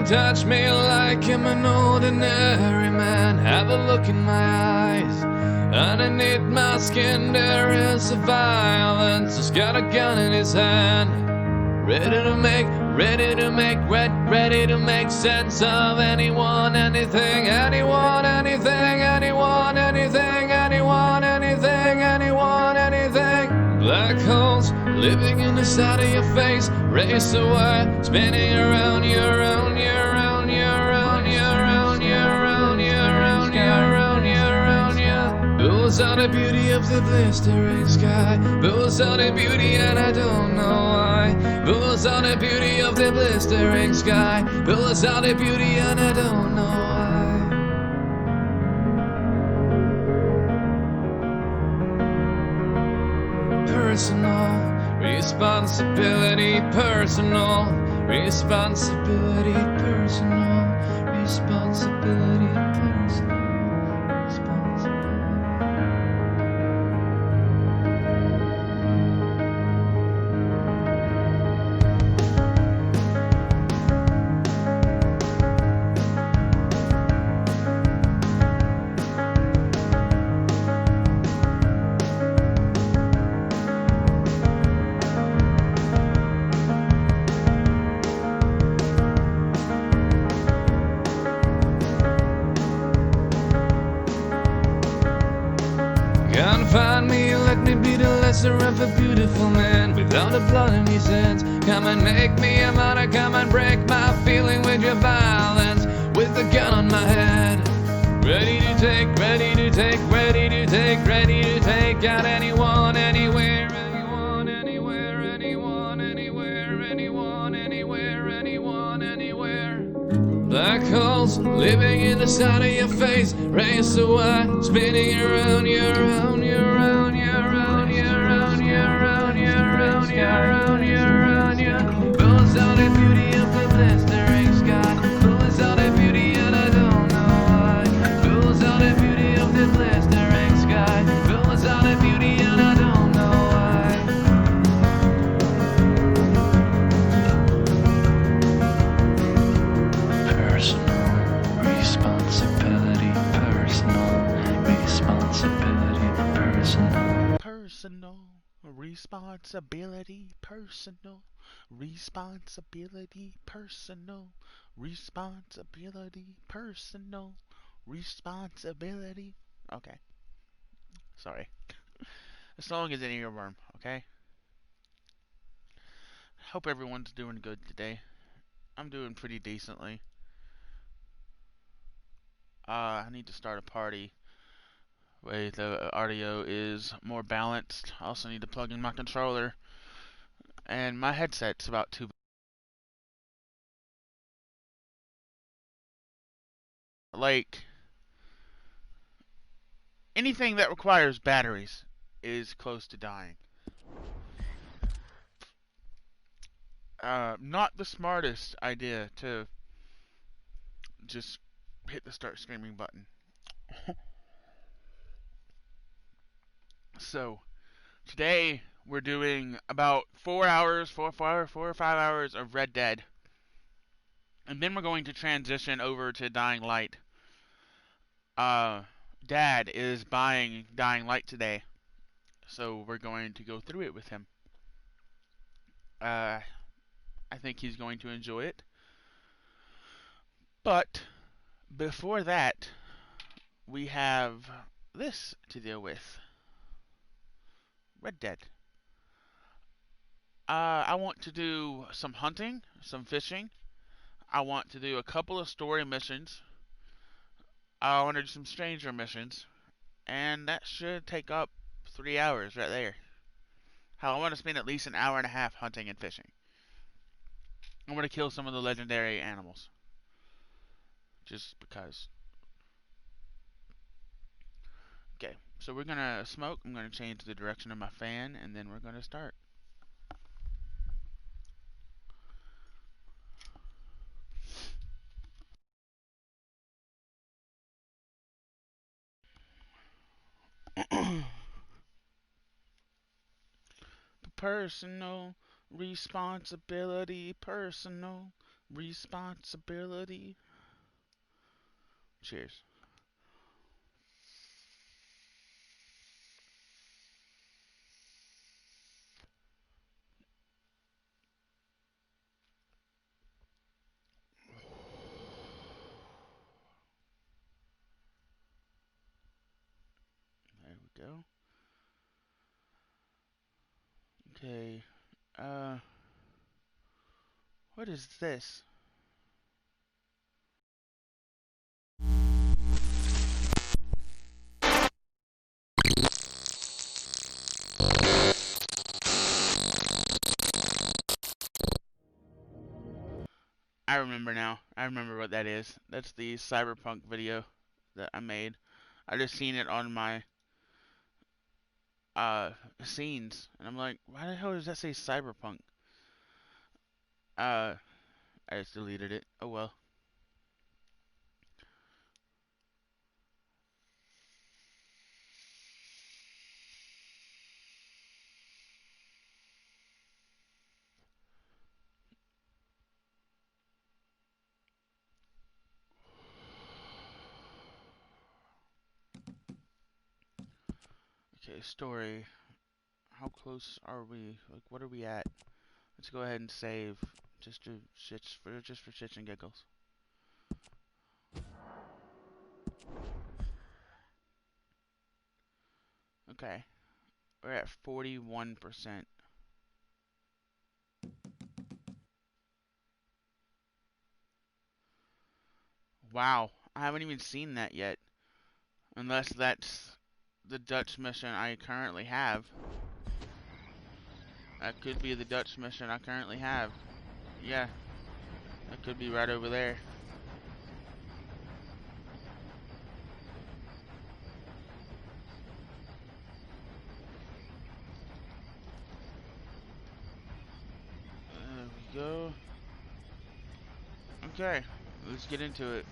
touch me like I'm an ordinary man. Have a look in my eyes. Underneath my skin there is a violence. He's got a gun in his hand, ready to make sense of anyone, anything, anyone, anything, anyone, anything, anyone, anything, anyone, anything. Black holes living inside of your face, race away, spinning around you, around you, around you, around you, around you, around you, around you, around you, around you. Those are the beauty of the blistering sky. Those are the beauty, and I don't know why. Those are the beauty of the blistering sky. Those are the beauty, and I don't know why. Personal responsibility, personal responsibility, personal responsibility, personal responsibility. Can't find me, let me be the lesser of a beautiful man without the blood in his hands. Come and make me a martyr, come and break my feeling with your violence, with the gun on my head. Ready to take, ready to take, ready to take, ready to take out anyone, anywhere, anyone, anywhere, anyone, anywhere, anyone, anywhere, anyone, anywhere. Black holes living in the side of your face, race away, spinning around you, around you, around you, around you, around you, around you, around you, around you, around you. Those are the beauty of the blistering sky. Those are the beauty, and I don't know why. Those are the beauty of the blistering sky. Those are the beauty, and I don't know why. Personal responsibility, personal responsibility, personal. Personal responsibility, personal responsibility, personal responsibility, personal responsibility. Okay, sorry. The song is an earworm, okay? Hope everyone's doing good today. I'm doing pretty decently. I need to start a party where the audio is more balanced. I also need to plug in my controller, and my headset's about too. Like, anything that requires batteries is close to dying. Not the smartest idea to just hit the start streaming button. So, today we're doing about 4 or 5 hours of Red Dead. And then we're going to transition over to Dying Light. Dad is buying Dying Light today, so we're going to go through it with him. I think he's going to enjoy it. But before that, we have this to deal with. Red Dead. I want to do some hunting, some fishing. I want to do a couple of story missions. I want to do some stranger missions. And that should take up 3 hours right there. Hell, I want to spend at least an hour and a half hunting and fishing. I want to kill some of the legendary animals. Just because. Okay, so we're going to smoke. I'm going to change the direction of my fan, and then we're going to start. Personal responsibility, personal responsibility. Cheers. There we go. Okay. What is this? I remember now. I remember what that is. That's the Cyberpunk video that I made. I just seen it on my scenes, and I'm like, why the hell does that say Cyberpunk? I just deleted it. Oh well. Okay, story. How close are we? Like, what are we at? Let's go ahead and save, just for shits and giggles. Okay, we're at 41%. Wow, I haven't even seen that yet. Unless that's the Dutch mission I currently have. That could be the Dutch mission I currently have. Yeah, that could be right over there. There we go. Okay, let's get into it.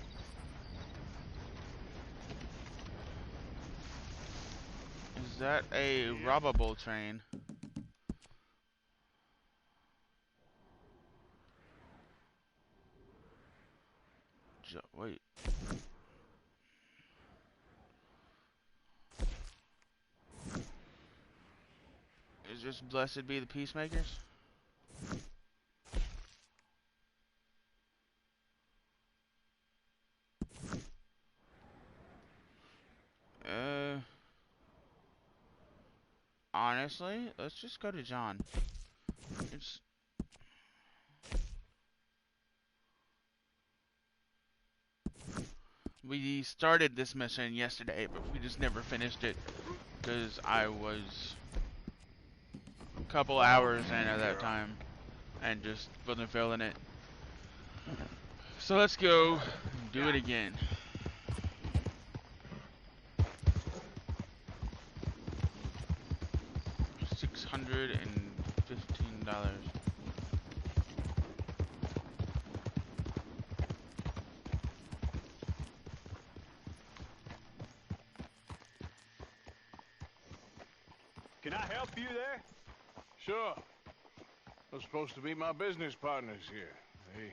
Is that a robbable train? Wait. Is this blessed be the peacemakers? Honestly, let's just go to John. It's We started this mission yesterday, but we just never finished it because I was a couple hours in at that time and just wasn't feeling it. So let's go do it again. $615. Can I help you there? Sure. They're supposed to be my business partners here. They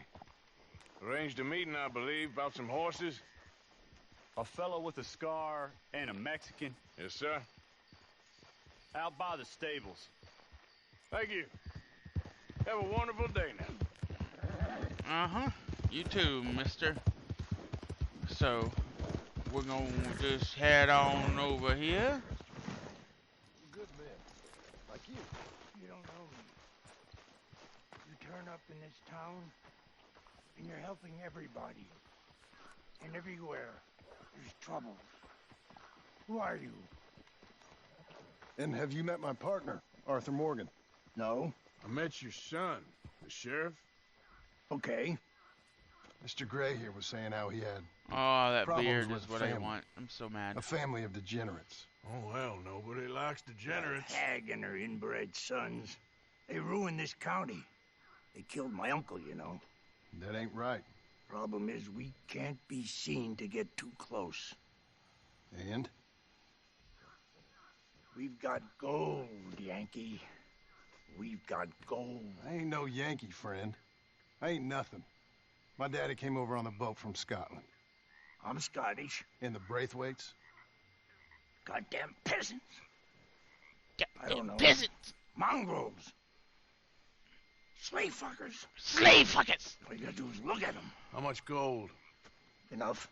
arranged a meeting, I believe, about some horses. A fellow with a scar and a Mexican Yes, sir. out by the stables. Thank you. Have a wonderful day now. Uh-huh. You too, mister. So, we're gonna just head on over here. Good men, like you. You don't know me. You turn up in this town, and you're helping everybody. And everywhere, there's troubles. Who are you? And have you met my partner, Arthur Morgan? No. I met your son, the sheriff. Okay. Mr. Gray here was saying how he had Oh, that Problems beard with is what I family. want. I'm so mad. a family of degenerates. Oh, well, nobody likes degenerates. Hag and her inbred sons. They ruined this county. They killed my uncle, you know. That ain't right. Problem is, we can't be seen to get too close. And? We've got gold, Yankee. We've got gold. I ain't no Yankee, friend. I ain't nothing. My daddy came over on the boat from Scotland. I'm Scottish. In the Braithwaites? Goddamn peasants. I don't know. Peasants! Mongrels. Slave fuckers. Slave fuckers! All you gotta do is look at them. How much gold? Enough.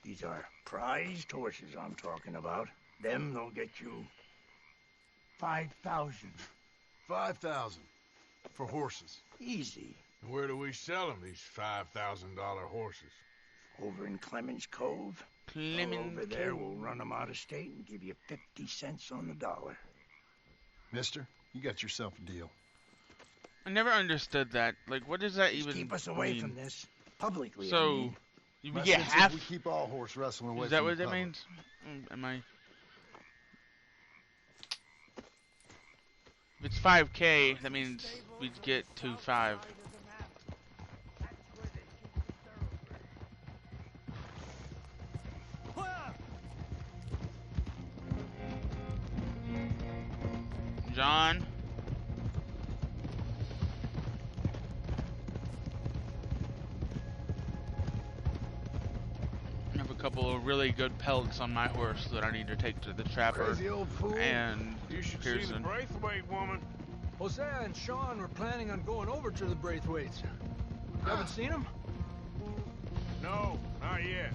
These are prized horses I'm talking about. Them, they'll get you 5,000. 5,000 for horses. Easy. Where do we sell them, these $5,000 horses? Over in Clemens Cove. Over there, we'll run them out of state and give you 50 cents on the dollar. Mister, you got yourself a deal. I never understood that. Like, what does that Just even keep us away mean? from this. Publicly, I So, mean. you My get sense is half? we keep all horse wrestling away Is that from what the that public. means? Am I? If it's 5K, that means we'd get 2.5. John. I have a couple of really good pelts on my horse that I need to take to the trapper Crazy old fool. and You should see the Pearson. Braithwaite woman. Hosea and Sean were planning on going over to the Braithwaites. You haven't seen them? No, not yet.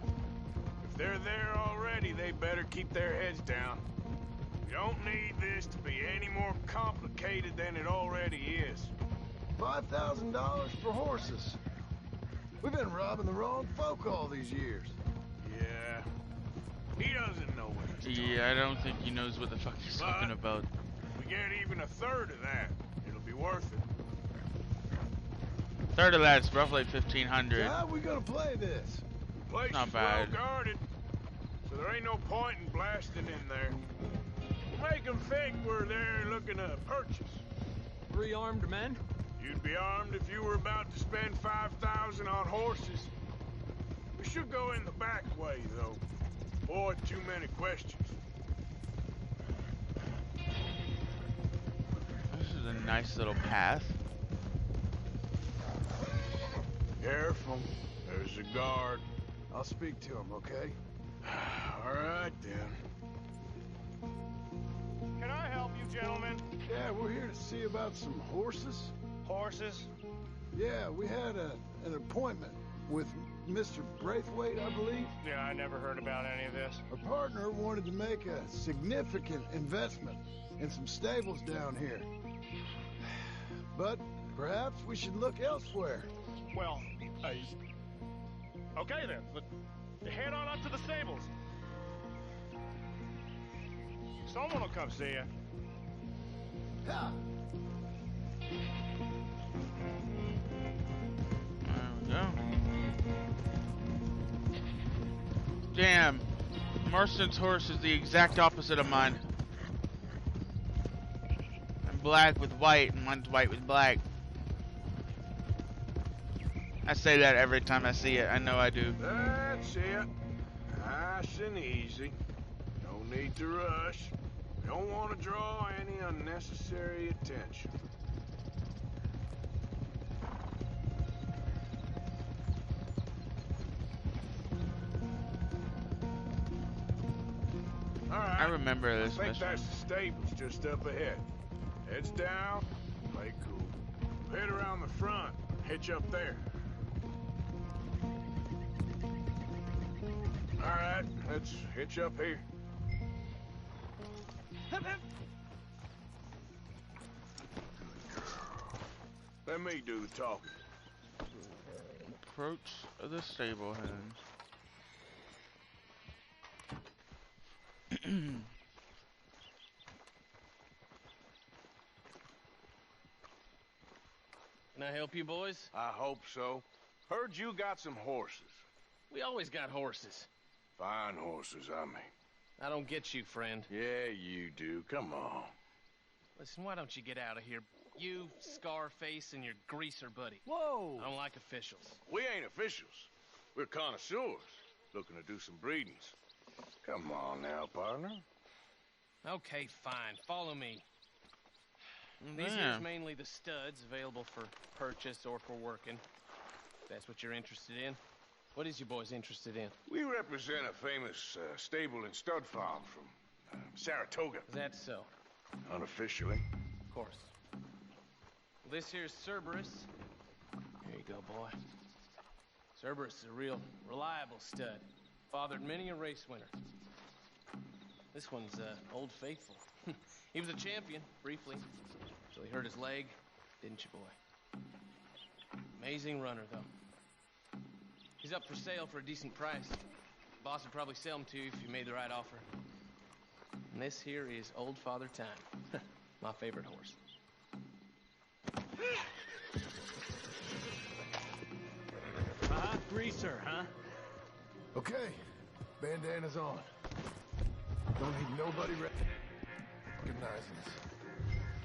If they're there already, they better keep their heads down. We don't need this to be any more complicated than it already is. $5,000 for horses. We've been robbing the wrong folk all these years. Yeah. He doesn't know what he's talking Yeah, I don't think he knows what the fuck he's talking about. If we get even a third of that, it'll be worth it. Third of that's roughly 1,500. How are we gonna play this? Place Not is bad. well guarded, so there ain't no point in blasting in there. We'll make them think we're there looking to purchase. 3 armed men? You'd be armed if you were about to spend 5,000 on horses. We should go in the back way, though. Avoid too many questions. This is a nice little path. Careful. There's a guard. I'll speak to him, okay? All right, then. Can I help you, gentlemen? Yeah, we're here to see about some horses. Horses? Yeah, we had an appointment with Mr. Braithwaite, I believe. Yeah, I never heard about any of this. Our partner wanted to make a significant investment in some stables down here. But perhaps we should look elsewhere. Well, okay then. Head on up to the stables. Someone will come see you. Ha! There we go. Damn. Marston's horse is the exact opposite of mine. I'm black with white, and mine's white with black. I say that every time I see it. I know I do. That's it. Nice and easy. No need to rush. We don't want to draw any unnecessary attention. All right. I remember this I think mission. that's the stables just up ahead. Heads down, play cool. Head around the front, hitch up there. All right, let's hitch up here. Let me do the talking. Approach of the stable hands. Can I help you, boys? I hope so. Heard you got some horses. We always got horses. Fine horses, I mean. I don't get you, friend. Yeah, you do. Come on. Listen, why don't you get out of here? You, Scarface, and your greaser buddy. Whoa! I don't like officials. We ain't officials. We're connoisseurs, looking to do some breedings. Come on now, partner. Okay, fine. Follow me. These Yeah. here's mainly the studs available for purchase or for working. That's what you're interested in. What is your boys interested in? We represent a famous stable and stud farm from Saratoga. Is that so? Unofficially. Of course. Well, this here's Cerberus. Here you go, boy. Cerberus is a real reliable stud. Fathered many a race winner. This one's Old Faithful. He was a champion, briefly. So he hurt his leg, didn't you, boy? Amazing runner, though. He's up for sale for a decent price. Boss would probably sell him to you if you made the right offer. And this here is Old Father Time. My favorite horse. Greaser, huh? Okay, bandana's on. Don't need nobody recognizing us.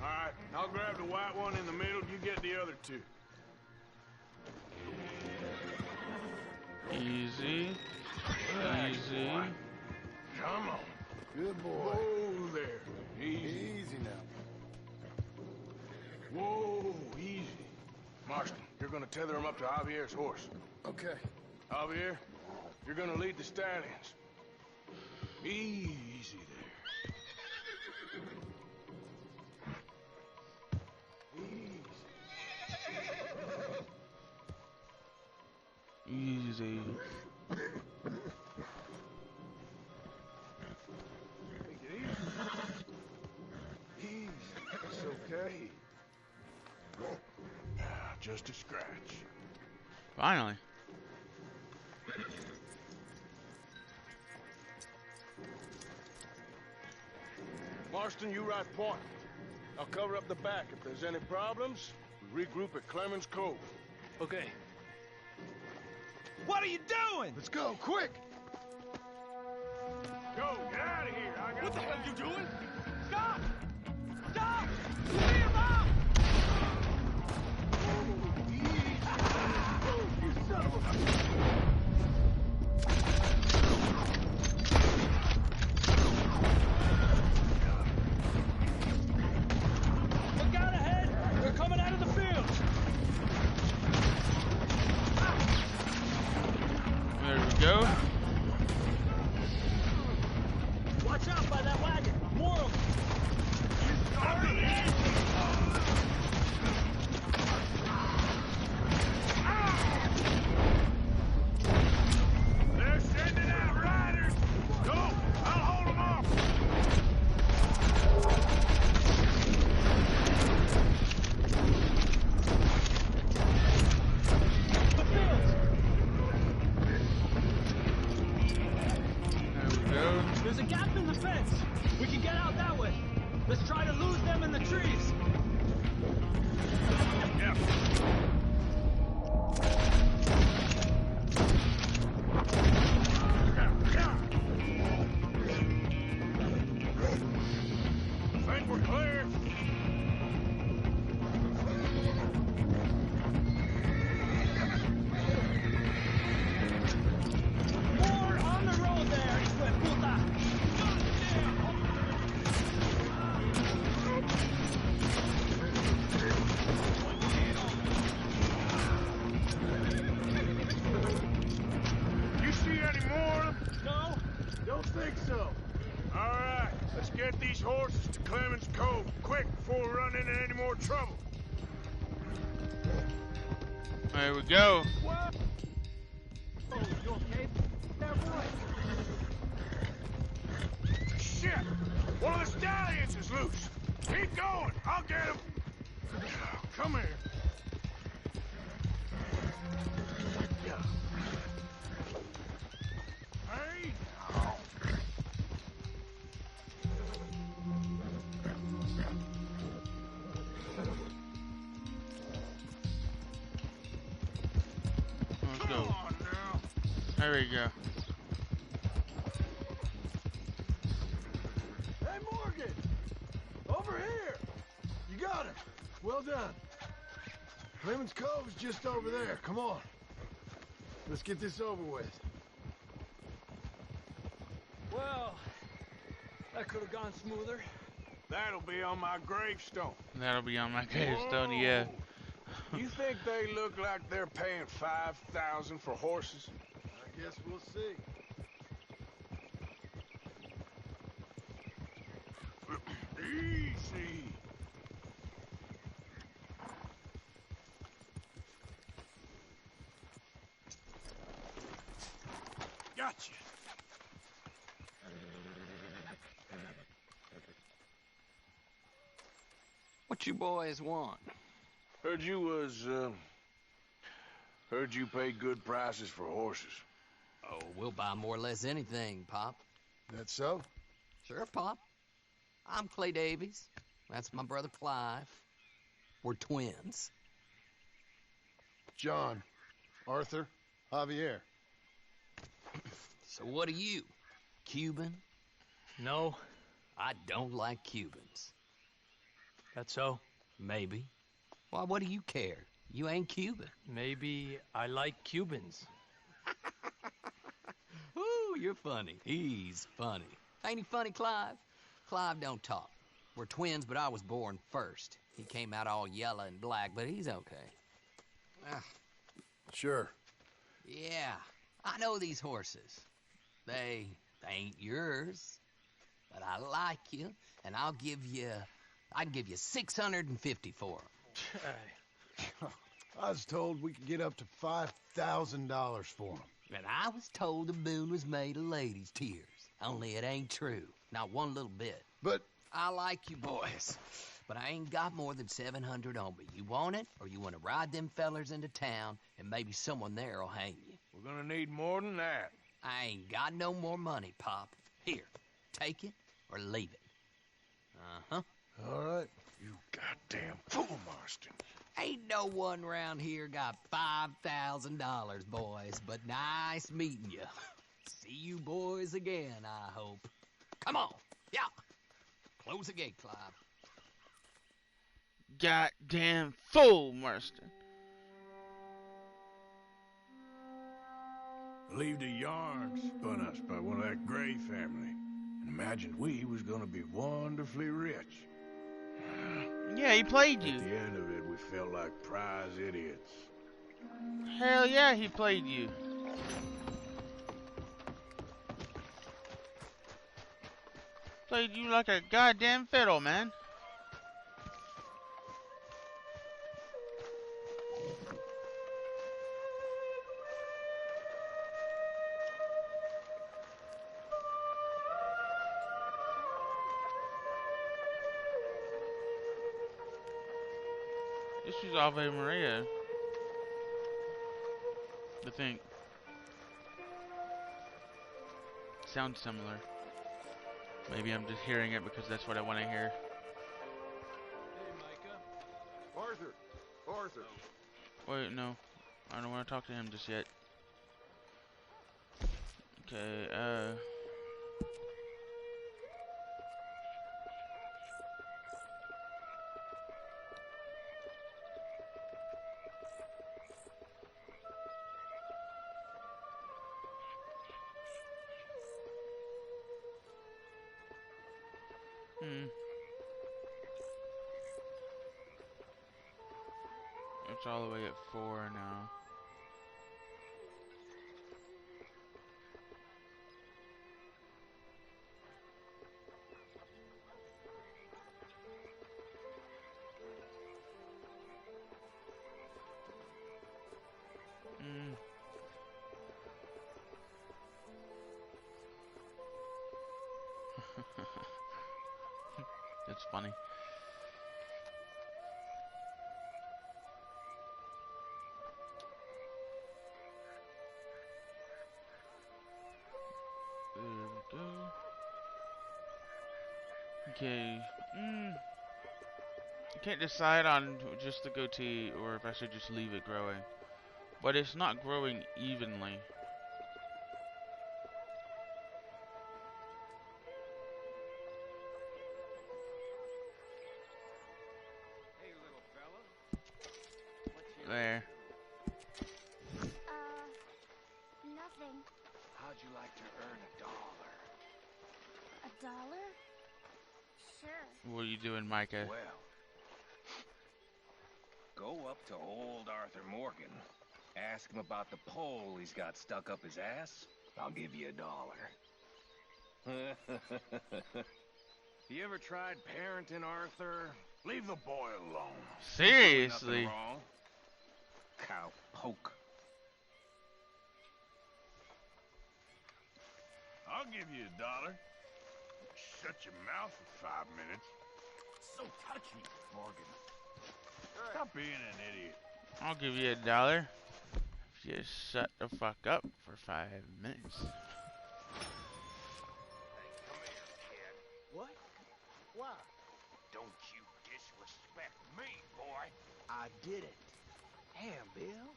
All right, I'll grab the white one in the middle. You get the other two. Easy. Easy. Come on. Good boy. Whoa there. Easy. Easy now. Whoa, easy. Marston, you're gonna tether him up to Javier's horse. Okay. Javier, you're gonna lead the stallions. Easy there. Easy. Take it easy. Easy. It's okay. Just a scratch. Finally. Marston, you right point. I'll cover up the back. If there's any problems, we regroup at Clemens Cove. Okay. What are you doing? Let's go, quick! Go, get out of here. I got What the hell are you doing? Stop! Stop! Leave him out! You son of a... Look out ahead! They're coming out of the field! There we go. Watch out by that wagon! More of them! They're sending out riders. Go, I'll hold them off. The fields! There we go. There's a gap in the fence! We can get out that way! Let's try to lose them in the trees! Yeah. Think we're clear. More on the road there, hijo de puta! You see any more of them? No? Don't think so. All right, let's get these horses to Clemens Cove quick before we run into any more trouble. There we go. What? Oh, you okay? There, boy! Shit! One of the stallions is loose. Keep going. I'll get him. Come here. Hey! Let's Come go. on now. There we go. Hey, Morgan! Over here! You got it. Well done. Clemens Cove's just over there. Come on. Let's get this over with. Well, that could have gone smoother. That'll be on my gravestone. That'll be on my gravestone, yeah. You think they look like they're paying $5,000 for horses? I guess we'll see. Easy. Gotcha. What you boys want? Heard you pay good prices for horses. Oh, we'll buy more or less anything, Pop. That so? Sure, Pop. I'm Clay Davies. That's my brother Clive. We're twins. John, Arthur, Javier. So what are you? Cuban? No, I don't like Cubans. that's so. Maybe. Why, what do you care? You ain't Cuban. Maybe I like Cubans. Ooh, you're funny. He's funny. Ain't he funny, Clive? Clive don't talk. We're twins, but I was born first. He came out all yellow and black, but he's okay. Ah, Sure. yeah, I know these horses. They ain't yours, but I like you, and I can give you 650 for them. I was told we could get up to $5,000 for them. And I was told the moon was made of ladies' tears. Only it ain't true. Not one little bit. But I like you boys, but I ain't got more than 700 on me. You want it, or you want to ride them fellers into town, and maybe someone there'll hang you? We're gonna need more than that. I ain't got no more money, Pop. Here, take it or leave it. Uh-huh. all right. You goddamn fool, Marston. Ain't no one round here got $5,000, boys, but nice meeting you. See you boys again, I hope. Come on, yeah. Close the gate, Clive. Goddamn fool, Marston. Believed a yarn spun us by one of that Gray family. And imagined we was gonna be wonderfully rich. Yeah, he played you. At the end of it, we felt like prize idiots. Hell yeah, he played you. Played you like a goddamn fiddle, man. This is Ave Maria. I think. Sounds similar. Maybe I'm just hearing it because that's what I want to hear. Hey, Micah. Arthur. Wait, no. I don't want to talk to him just yet. Okay, It's all the way at 4 now. That's funny. There we go. Okay. I can't decide on just the goatee or if I should just leave it growing. But it's not growing evenly. Hey, little fella. What's your There. Nothing. How'd you like to earn $1? $1? Sure. What are you doing, Micah? Well, Go up to old Arthur Morgan. Ask him about the pole he's got stuck up his ass. I'll give you $1. You ever tried parenting, Arthur? Leave the boy alone. Seriously? Nothing wrong. Cowpoke. I'll give you $1. Shut your mouth for 5 minutes. So touchy, Morgan. Stop being an idiot. I'll give you $1 if you shut the fuck up for 5 minutes. Hey, come here, kid. What? Why? Don't you disrespect me, boy. I did it. Damn, Bill.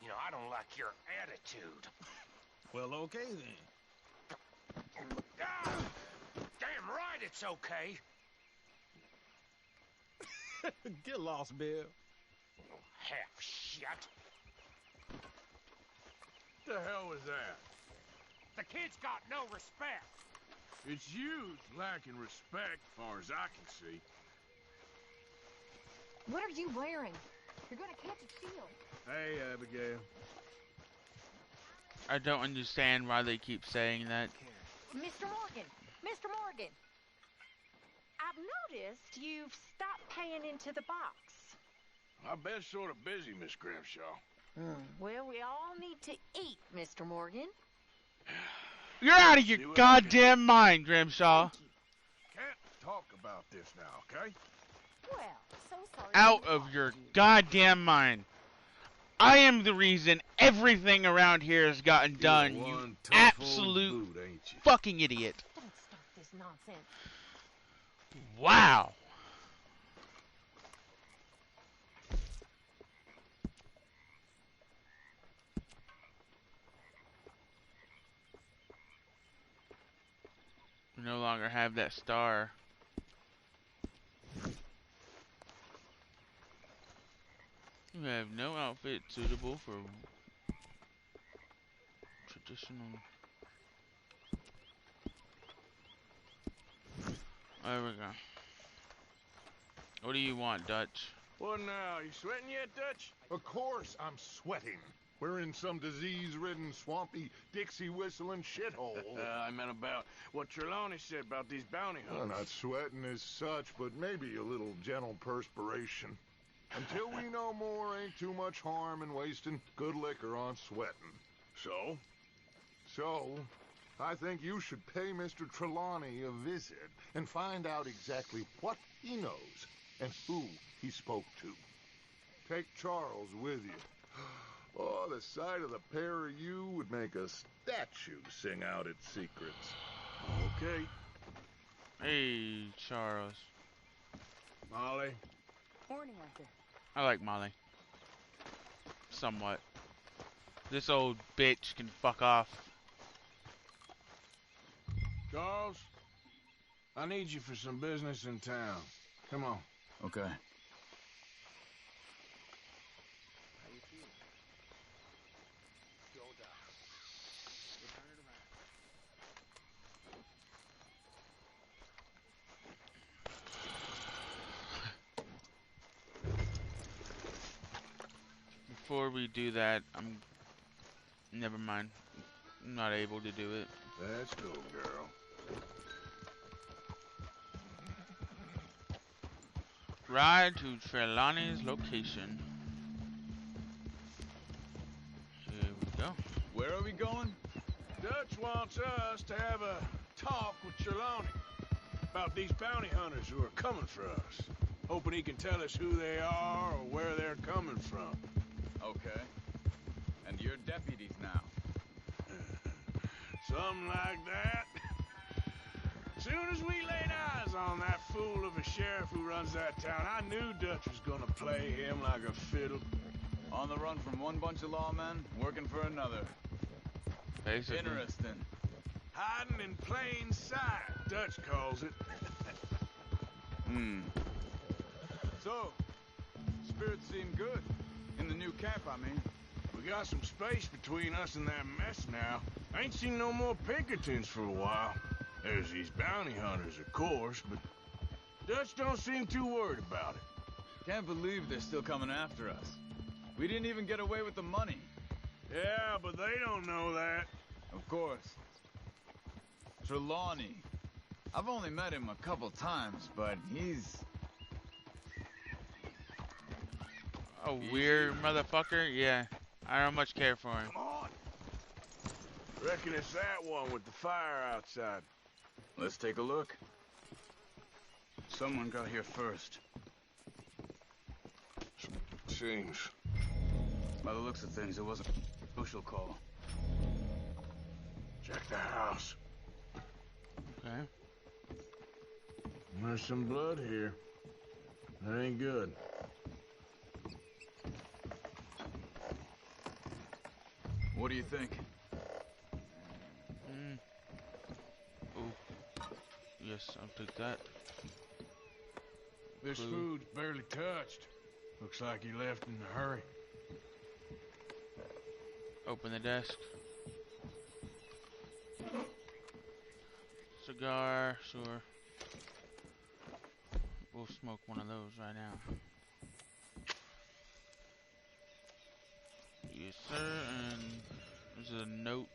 You know, I don't like your attitude. Well, okay then. Ah, damn right it's okay. Get lost, Bill. Half shut. What the hell was that? The kid's got no respect. It's you lacking respect, far as I can see. What are you wearing? You're gonna catch a chill. Hey, Abigail. I don't understand why they keep saying that. Mr. Morgan! Mr. Morgan! I've noticed you've stopped paying into the box. I've been sort of busy, Miss Grimshaw. Well, we all need to eat, Mr. Morgan. You're out of your goddamn mind, Grimshaw. Can't talk about this now, okay? Well, so sorry. Out of your goddamn mind. I am the reason everything around here has gotten done, you absolute fucking idiot. Don't start this nonsense. Wow. We no longer have that star. You have no outfit suitable for traditional. There we go. What do you want, Dutch? What now? You sweating yet, Dutch? Of course I'm sweating. We're in some disease-ridden, swampy, Dixie-whistling shithole. I meant about what Trelawney said about these bounty Well, hunters. not sweating as such, but maybe a little gentle perspiration. Until we know more, ain't too much harm in wasting good liquor on sweating. So? So, I think you should pay Mr. Trelawney a visit and find out exactly what he knows and who he spoke to. Take Charles with you. Oh, the sight of the pair of you would make a statue sing out its secrets. Okay. Hey, Charles. Molly. Morning, Arthur. I like Molly. Somewhat. This old bitch can fuck off. Charles, I need you for some business in town. Come on. Okay. Before we do that, never mind. I'm not able to do it. Let's go, girl. Ride to Trelawney's location. Here we go. Where are we going? Dutch wants us to have a talk with Trelawney about these bounty hunters who are coming for us. Hoping he can tell us who they are or where they're coming from. Okay. And you're deputies now. Something like that. Soon as we laid eyes on that fool of a sheriff who runs that town, I knew Dutch was gonna play him like a fiddle. On the run from one bunch of lawmen, working for another. Basically. Interesting. Hiding in plain sight, Dutch calls it. So, spirits seem good. In the new camp, I mean. We got some space between us and that mess now. I ain't seen no more Pinkertons for a while. There's these bounty hunters, of course, but Dutch don't seem too worried about it. Can't believe they're still coming after us. We didn't even get away with the money. Yeah, but they don't know that. Of course. Trelawney. I've only met him a couple times, but he's... A weird motherfucker? Yeah. I don't much care for him. Come on. Reckon it's that one with the fire outside. Let's take a look. Someone got here first. Seems. By the looks of things, it wasn't a social call. Check the house. Okay. There's some blood here. That ain't good. What do you think? Oh. Yes, I'll take that. This food's barely touched. Looks like he left in a hurry. Open the desk. Cigar, sure. We'll smoke one of those right now. Yes, sir, and there's a note.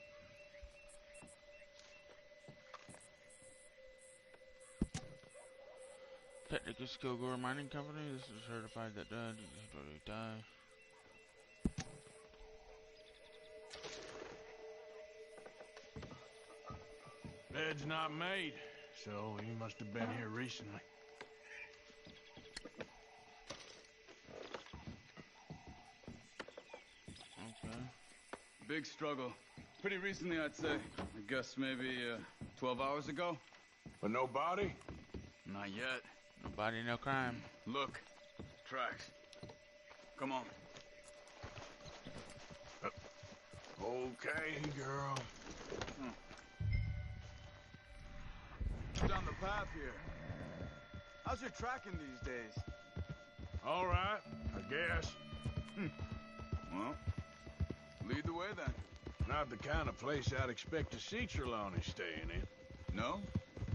Technical Skill Gore Mining Company. This is certified that die. Bed's not made, so he must have been here recently. Okay. Big struggle. Pretty recently, I'd say. I guess maybe 12 hours ago. But no body? Not yet. No body, no crime. Look. Tracks. Come on. Okay, girl. Down the path here. How's your tracking these days? All right, I guess. Well, lead the way then. Not the kind of place I'd expect to see Trelawney staying in. No?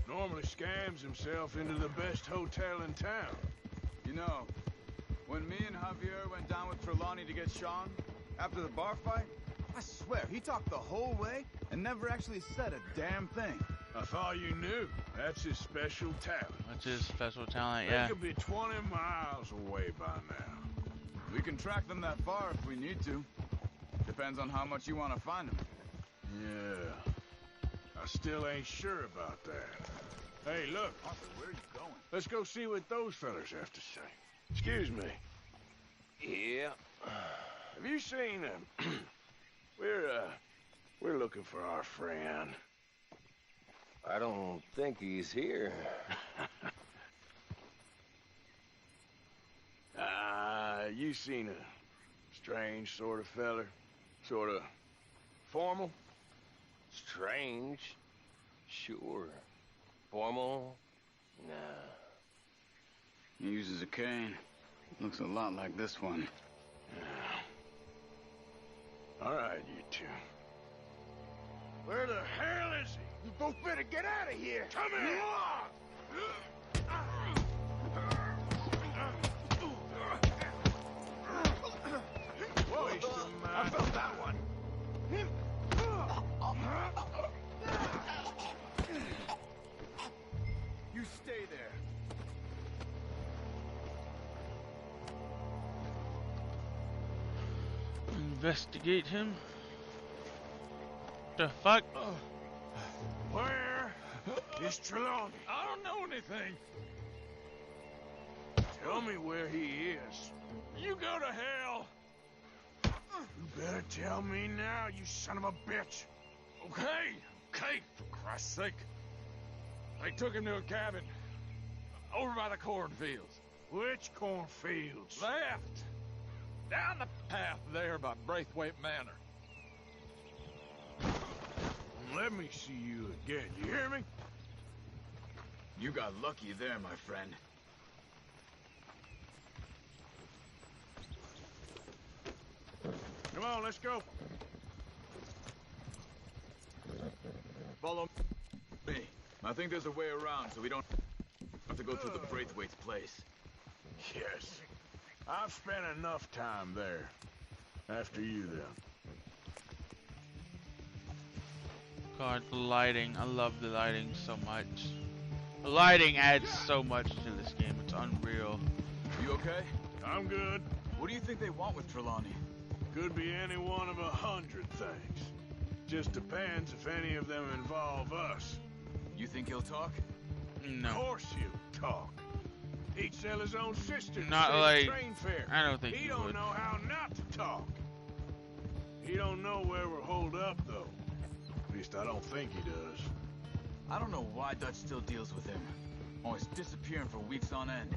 Normally scams himself into the best hotel in town. You know, when me and Javier went down with Trelawney to get Sean, after the bar fight, I swear, he talked the whole way and never actually said a damn thing. I thought you knew. That's his special talent. That's his special talent, yeah. They could be 20 miles away by now. We can track them that far if we need to. Depends on how much you want to find them. Yeah. I still ain't sure about that. Hey, look. Arthur, where are you going? Let's go see what those fellas have to say. Excuse me. Yeah. Have you seen them? We're looking for our friend. I don't think he's here. You seen a strange sort of feller? Sort of formal? Strange? Sure. Formal? Nah. He uses a cane. Looks a lot like this one. Yeah. All right, you two. Where the hell is he? You both better get out of here! Come here! Waste of mine. I felt that one. You stay there. Investigate him. The fuck? Where is Trelawney? I don't know anything. Tell me where he is. You go to hell. You better tell me now, you son of a bitch. Okay, for Christ's sake. They took him to a cabin over by the cornfields. Which cornfields? Left. Down the path there by Braithwaite Manor. Let me see you again, you hear me? You got lucky there, my friend. Come on, let's go. Follow me. I think there's a way around so we don't have to go through the Braithwaite's place. Yes. I've spent enough time there. After you, then. God, the lighting. I love the lighting so much. The lighting adds so much to this game. It's unreal. You okay? I'm good. What do you think they want with Trelawney? Could be any one of 100 things. Just depends if any of them involve us. You think he'll talk? No. Of course he'll talk. He'd sell his own sister to Not save like... the train fare. I don't think he he don't would. know how not to talk. He don't know where we're holed up, though. At least I don't think he does. I don't know why Dutch still deals with him. Always disappearing for weeks on end.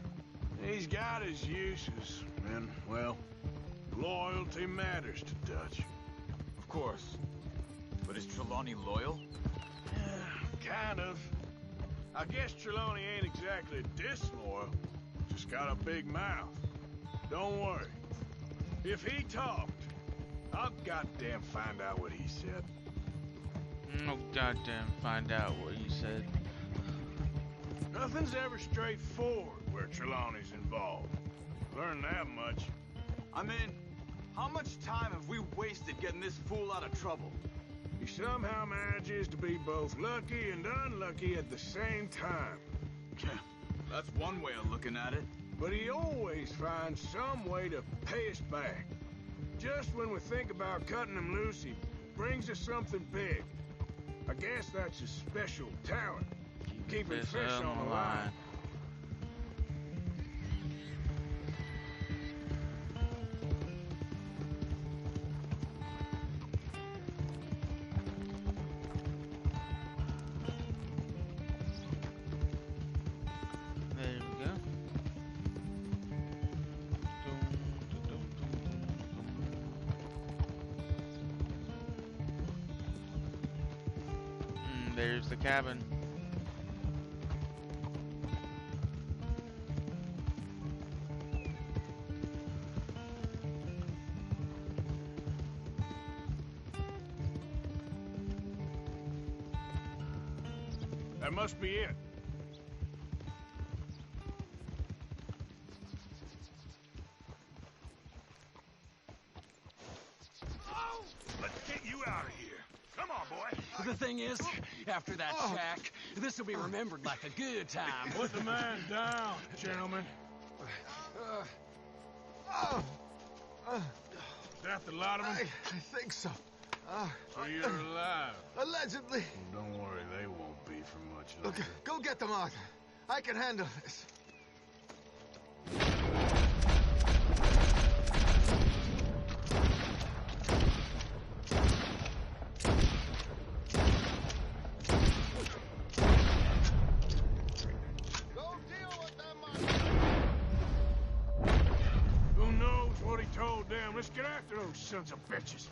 He's got his uses, and, well, loyalty matters to Dutch. Of course. But is Trelawney loyal? Kind of. I guess Trelawney ain't exactly disloyal. Just got a big mouth. Don't worry. If he talked, I'll goddamn find out what he said. No goddamn find out what you said. Nothing's ever straightforward where Trelawney's involved. Learn that much. I mean, how much time have we wasted getting this fool out of trouble? He somehow manages to be both lucky and unlucky at the same time. That's one way of looking at it. But he always finds some way to pay us back. Just when we think about cutting him loose, he brings us something big. I guess that's his special talent. Keeping fish on the line. There we go. There's the cabin. That must be it. Let's get you out of here. Come on, boy. The thing is, after that shack, this will be remembered like a good time. Put the man down, gentlemen. Is that the lot of them? I think so. So you're alive. Allegedly. Don't worry, they won't be for much Look, longer. go get them, Arthur. I can handle this. Who knows what he told them? Let's get after those sons of bitches.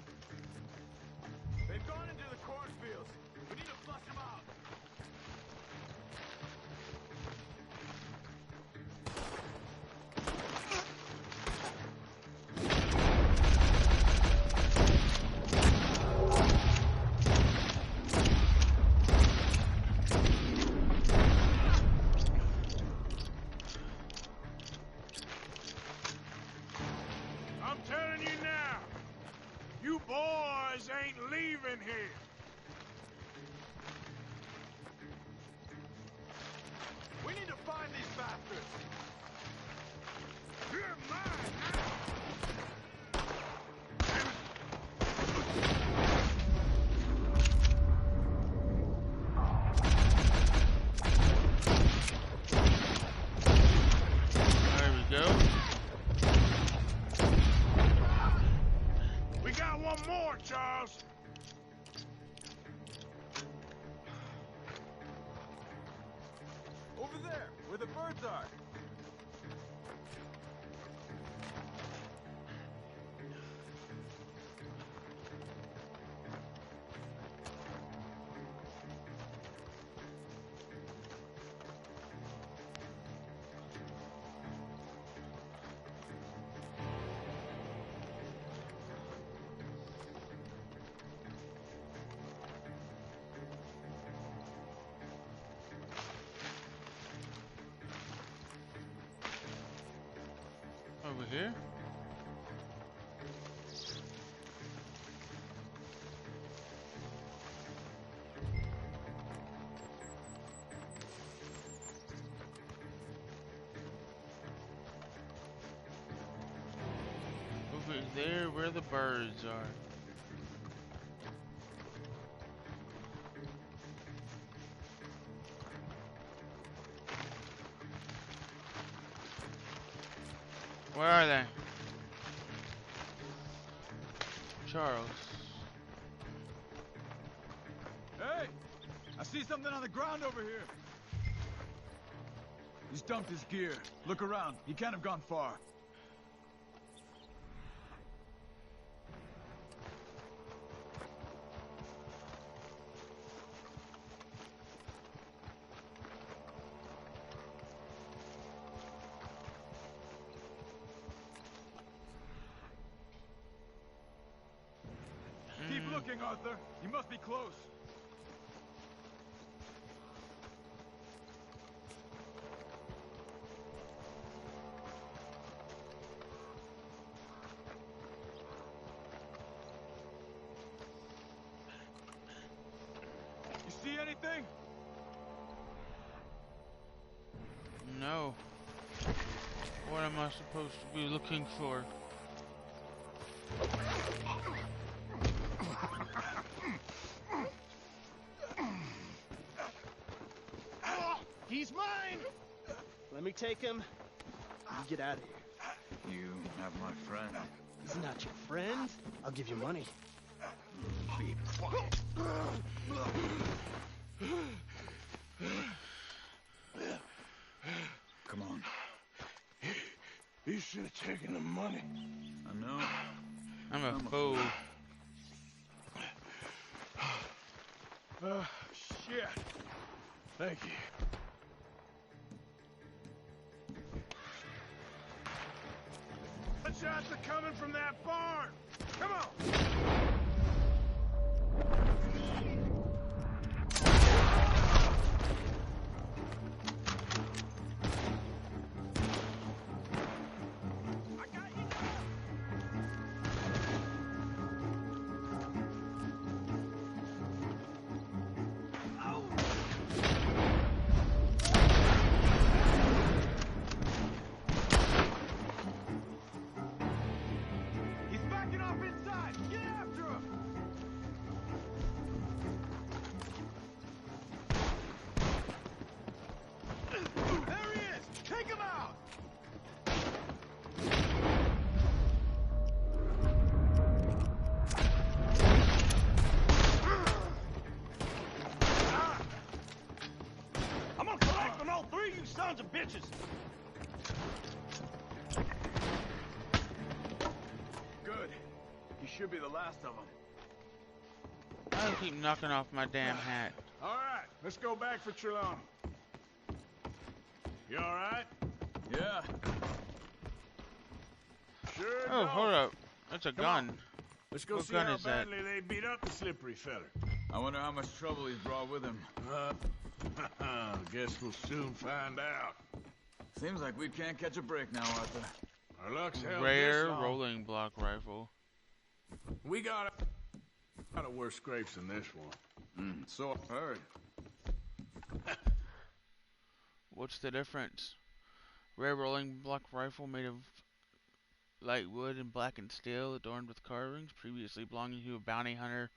They've gone into the cornfields. We need to flush them out. I'm telling you now, you boys ain't leaving here. We need to find these bastards. You're mine now. There we go. We got one more, Charles. Over there, where the birds are. Over here? Over there where the birds are. Where are they? Charles. Hey! I see something on the ground over here. He's dumped his gear. Look around. He can't have gone far. Keep looking, Arthur. He must be close. You see anything? No. What am I supposed to be looking for? He's mine! Let me take him. You get out of here. You have my friend. He's not your friend. I'll give you money. Be quiet. Come on. You should have taken the money. I know. I'm a fool. Shit. Thank you. The shots are coming from that barn. Come on. He's backing off inside. Get after him. There he is. Take him out. I'm gonna collect on all three of you sons of bitches. Good. He should be the last of them. I keep knocking off my damn hat. All right, let's go back for Trelawney. You all right? Yeah. Sure. Oh, don't. hold up. That's a Come gun. on. Let's go What see gun how is that? badly they beat up the slippery feller. I wonder how much trouble he's brought with him. Guess we'll soon find out. Seems like we can't catch a break now, Arthur. Our luck's held Rare this long. rolling block rifle. We got a lot of worse scrapes than this one. So I've heard. What's the difference? Rare rolling block rifle made of light wood and blackened steel, adorned with carvings, previously belonging to a bounty hunter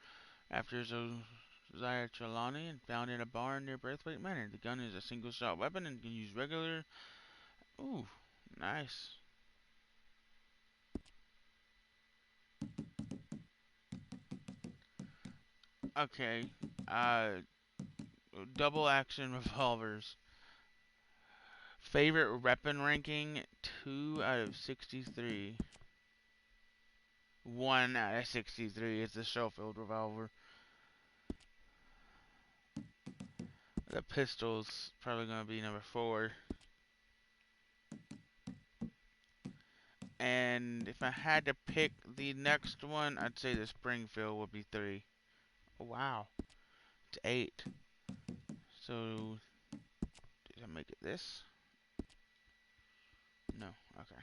after Josiah Trelawney, and found in a barn near Braithwaite Manor. The gun is a single-shot weapon and can use regular. Ooh, nice. Okay, double action revolvers. Favorite weapon ranking, 2 out of 63. 1 out of 63 is the Schofield revolver. The pistol's probably going to be number 4. And if I had to pick the next one, I'd say the Springfield would be 3. Oh, wow. It's 8. So, did I make it this? No. Okay.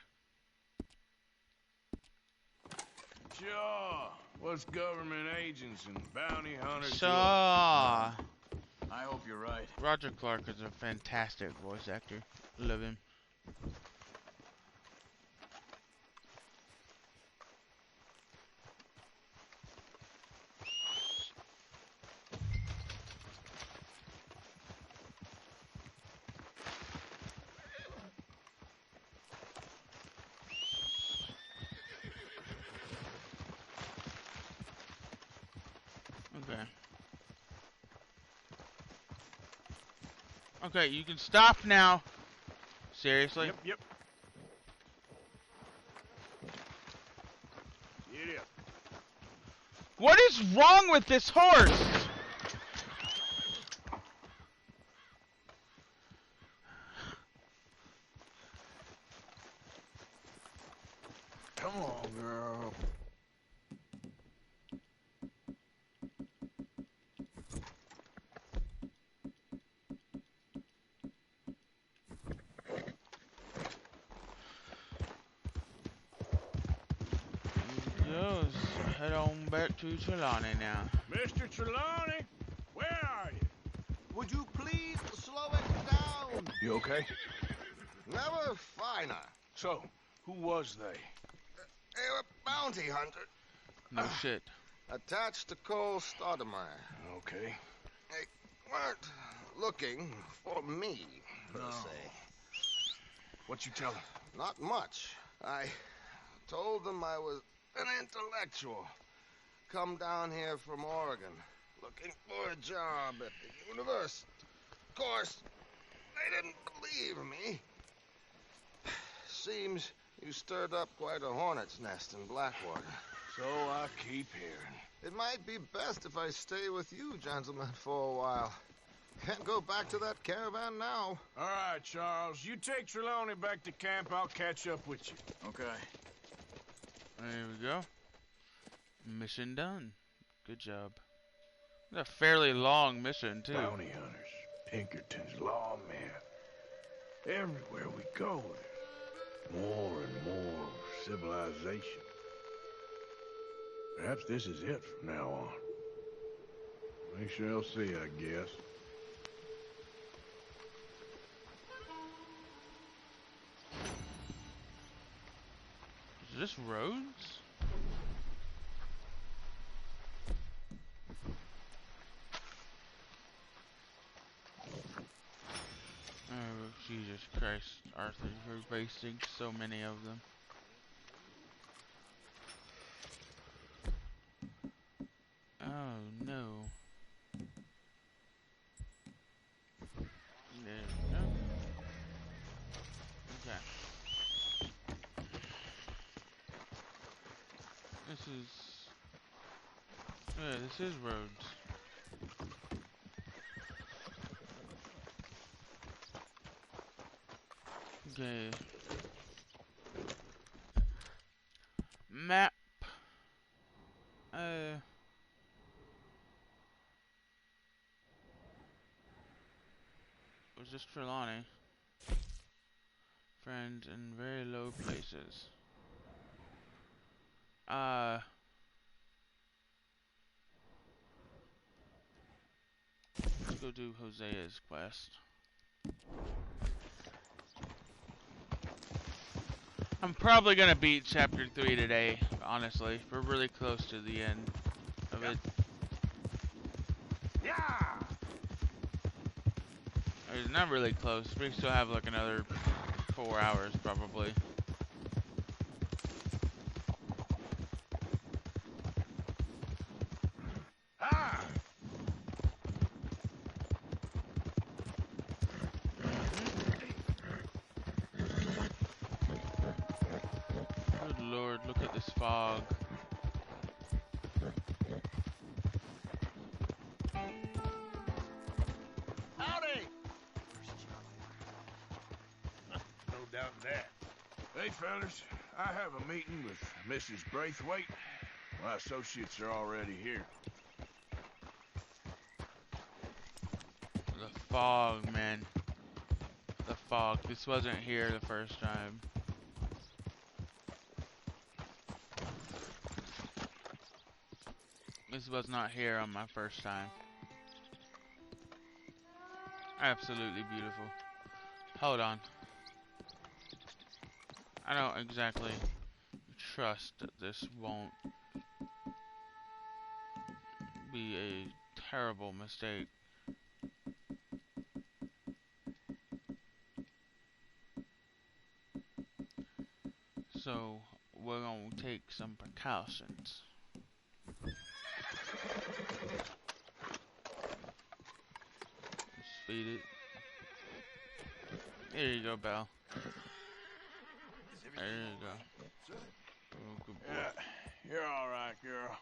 Sure. What's government agents and bounty hunters? Sure. I hope you're right. Roger Clark is a fantastic voice actor. Love him. Okay. Okay, you can stop now. Seriously? Yep. Get up. What is wrong with this horse? Come on, girl. Yes, head on back to Trelawney now. Mr. Trelawney, where are you? Would you please slow it down? You okay? Never finer. So, who was they? They were bounty hunter No shit. attached to Cole Stoudemire. Okay. They weren't looking for me, per se. What you tell them? Not much. I told them I was an intellectual. Come down here from Oregon, looking for a job at the university. Of course, they didn't believe me. Seems you stirred up quite a hornet's nest in Blackwater. So I keep hearing. It might be best if I stay with you, gentlemen, for a while. Can't go back to that caravan now. All right, Charles. You take Trelawney back to camp. I'll catch up with you. Okay. There we go. Mission done. Good job. It's a fairly long mission, too. Bounty hunters, Pinkertons, lawmen. Everywhere we go, there's more and more civilization. Perhaps this is it from now on. We shall see, I guess. Is this roads? Oh, Jesus Christ, Arthur, you're wasting so many of them. Oh, no. There we go. Okay. This is... yeah, this is roads. Okay. Map. Was this Trelawney? Friends in very low places. Let's go do Hosea's quest. I'm probably gonna beat chapter 3 today, honestly. We're really close to the end of it. Yeah. It's not really close. We still have like another 4 hours, probably. Good Lord, look at this fog. Howdy! No doubt in that. Hey, fellas, I have a meeting with Mrs. Braithwaite. My associates are already here. The fog, man. The fog. This wasn't here the first time. This was not here on my first time. Absolutely beautiful. Hold on. I don't exactly trust that this won't be a terrible mistake. So we're going to take some precautions. Just feed it. There you go, Belle. There you go. Oh, good boy. Yeah, you're all right, girl.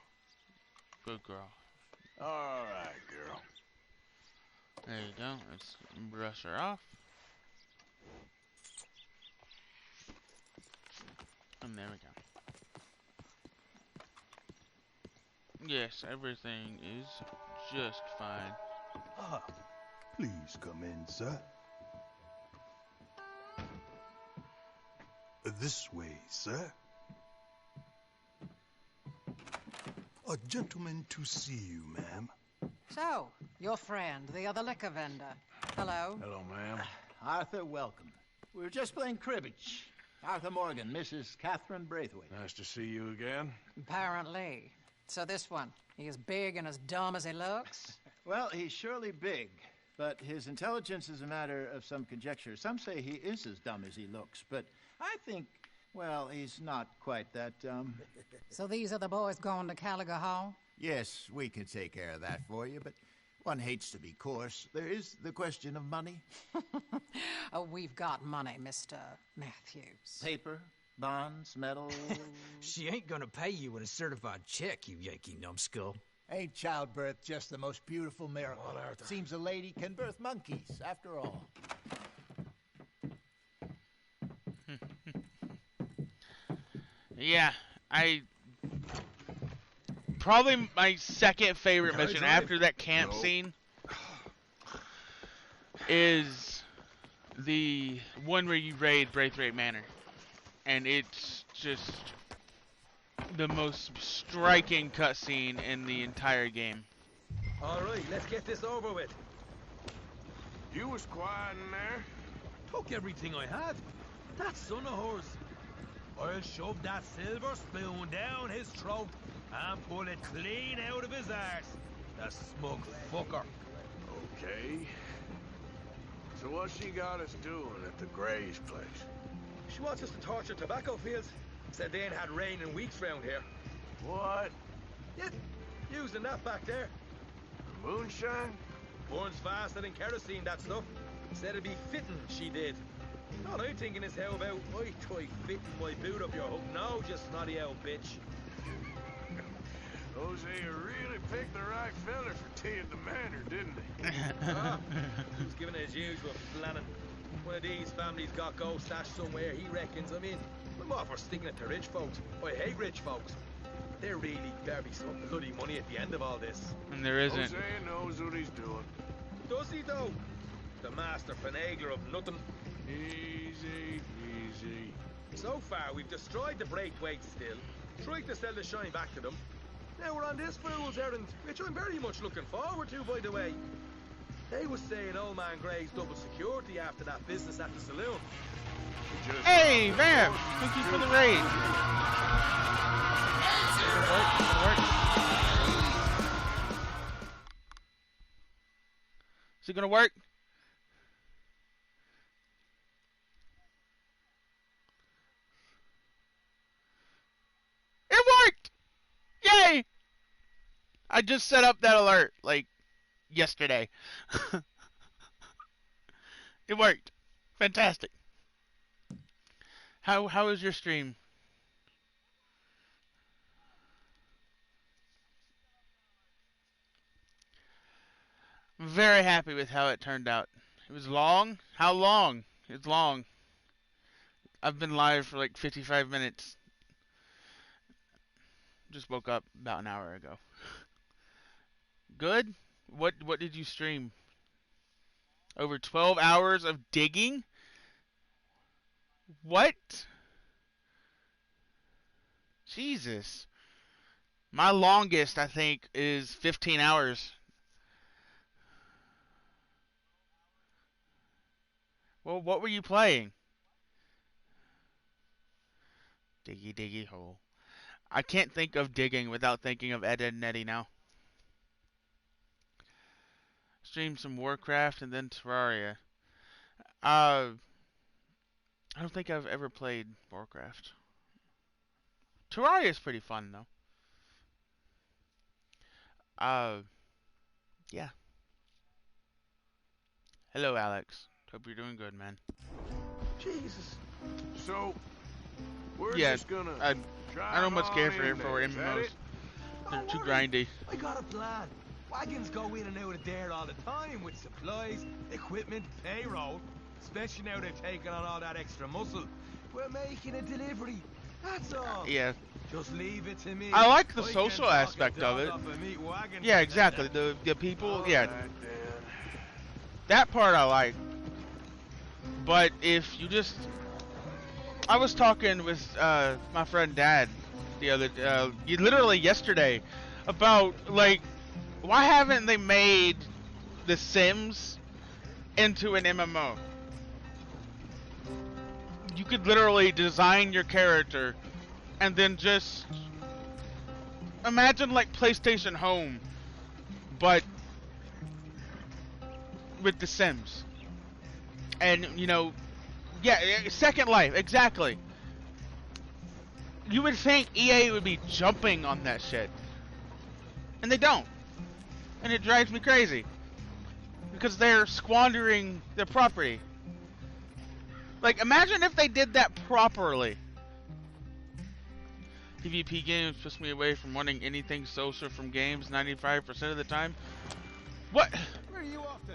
Good girl. All right, girl. There you go. Let's brush her off. And there we go. Yes, everything is just fine. Ah, please come in, sir. This way, sir. A gentleman to see you, ma'am. So, your friend, the other liquor vendor. Hello. Hello, ma'am. Arthur, welcome. We were just playing cribbage. Arthur Morgan, Mrs. Catherine Braithwaite. Nice to see you again. Apparently. So this one, he is big and as dumb as he looks? Well, he's surely big, but his intelligence is a matter of some conjecture. Some say he is as dumb as he looks, but I think, well, he's not quite that dumb. So these are the boys going to Caliga Hall? Yes, we can take care of that for you, but one hates to be coarse. There is the question of money. Oh, we've got money, Mr. Matthews. Paper, bonds, metal. She ain't gonna pay you with a certified check, you Yankee numbskull. Ain't childbirth just the most beautiful miracle? Well, Arthur. Seems a lady can birth monkeys, after all. Yeah, probably my second favorite mission after that camp scene is the one where you raid Braithwaite Manor. And it's just the most striking cutscene in the entire game. Alright, let's get this over with. You was quiet in there. Took everything I had. That son of hers. I'll shove that silver spoon down his throat and pull it clean out of his arse. The smug fucker. Okay. So what she got us doing at the Gray's place? She wants us to torture tobacco fields. Said they ain't had rain in weeks round here. What? Yeah, using that back there. Moonshine? Burns faster than kerosene, that stuff. Said it'd be fitting, she did. All I'm thinking is how about I try fitting my boot up your hook now, just snotty old bitch. Hosea really picked the right fella for tea at the manor, didn't he? He was giving it his usual flannin'. One of these families got gold stashed somewhere, he reckons. I mean, I'm all for sticking it to rich folks. I hate rich folks. There really better be some bloody money at the end of all this. And there isn't. Hosea knows what he's doing. Does he, though? The master finagler of nothing. Easy, easy. So far, we've destroyed the Braithwaite still, tried to sell the shine back to them. Now we're on this fool's errand, which I'm very much looking forward to, by the way. They was saying old man Gray's double security after that business at the saloon. Hey, Vamp! Thank you for the raid. Is it gonna work? It worked! Yay! I just set up that alert, like, yesterday. It worked. Fantastic. How was your stream? I'm very happy with how it turned out. It was long. How long? It's long. I've been live for like 55 minutes. Just woke up about an hour ago. Good? What did you stream? Over 12 hours of digging? What? Jesus. My longest, I think, is 15 hours. Well, what were you playing? Diggy diggy hole. I can't think of digging without thinking of Ed, Edd n Eddy now. Stream some Warcraft and then Terraria. I don't think I've ever played Warcraft. Terraria is pretty fun though. Yeah. Hello, Alex. Hope you're doing good, man. Jesus. So, we're Yeah, just gonna I don't much care drive for on in there, is that MMOs. it? They're too grindy. I got a plan. Wagons go in and out of there all the time with supplies, equipment, payroll. Especially now they've taken on all that extra muscle. We're making a delivery. That's all. Yeah. Just leave it to me. I like the I can social talk a aspect of dog it. off a meat wagon. Yeah, exactly. The people, All yeah. right, then. That part I like. But if you just... I was talking with my friend Dad the other literally yesterday about, like, why haven't they made The Sims into an MMO? You could literally design your character and then just imagine like PlayStation Home, but with The Sims. And, you know, yeah, Second Life, exactly. You would think EA would be jumping on that shit. And they don't. And it drives me crazy. Because they're squandering their property. Like, imagine if they did that properly. PvP games push me away from wanting anything social from games 95% of the time. What? Where are you off to?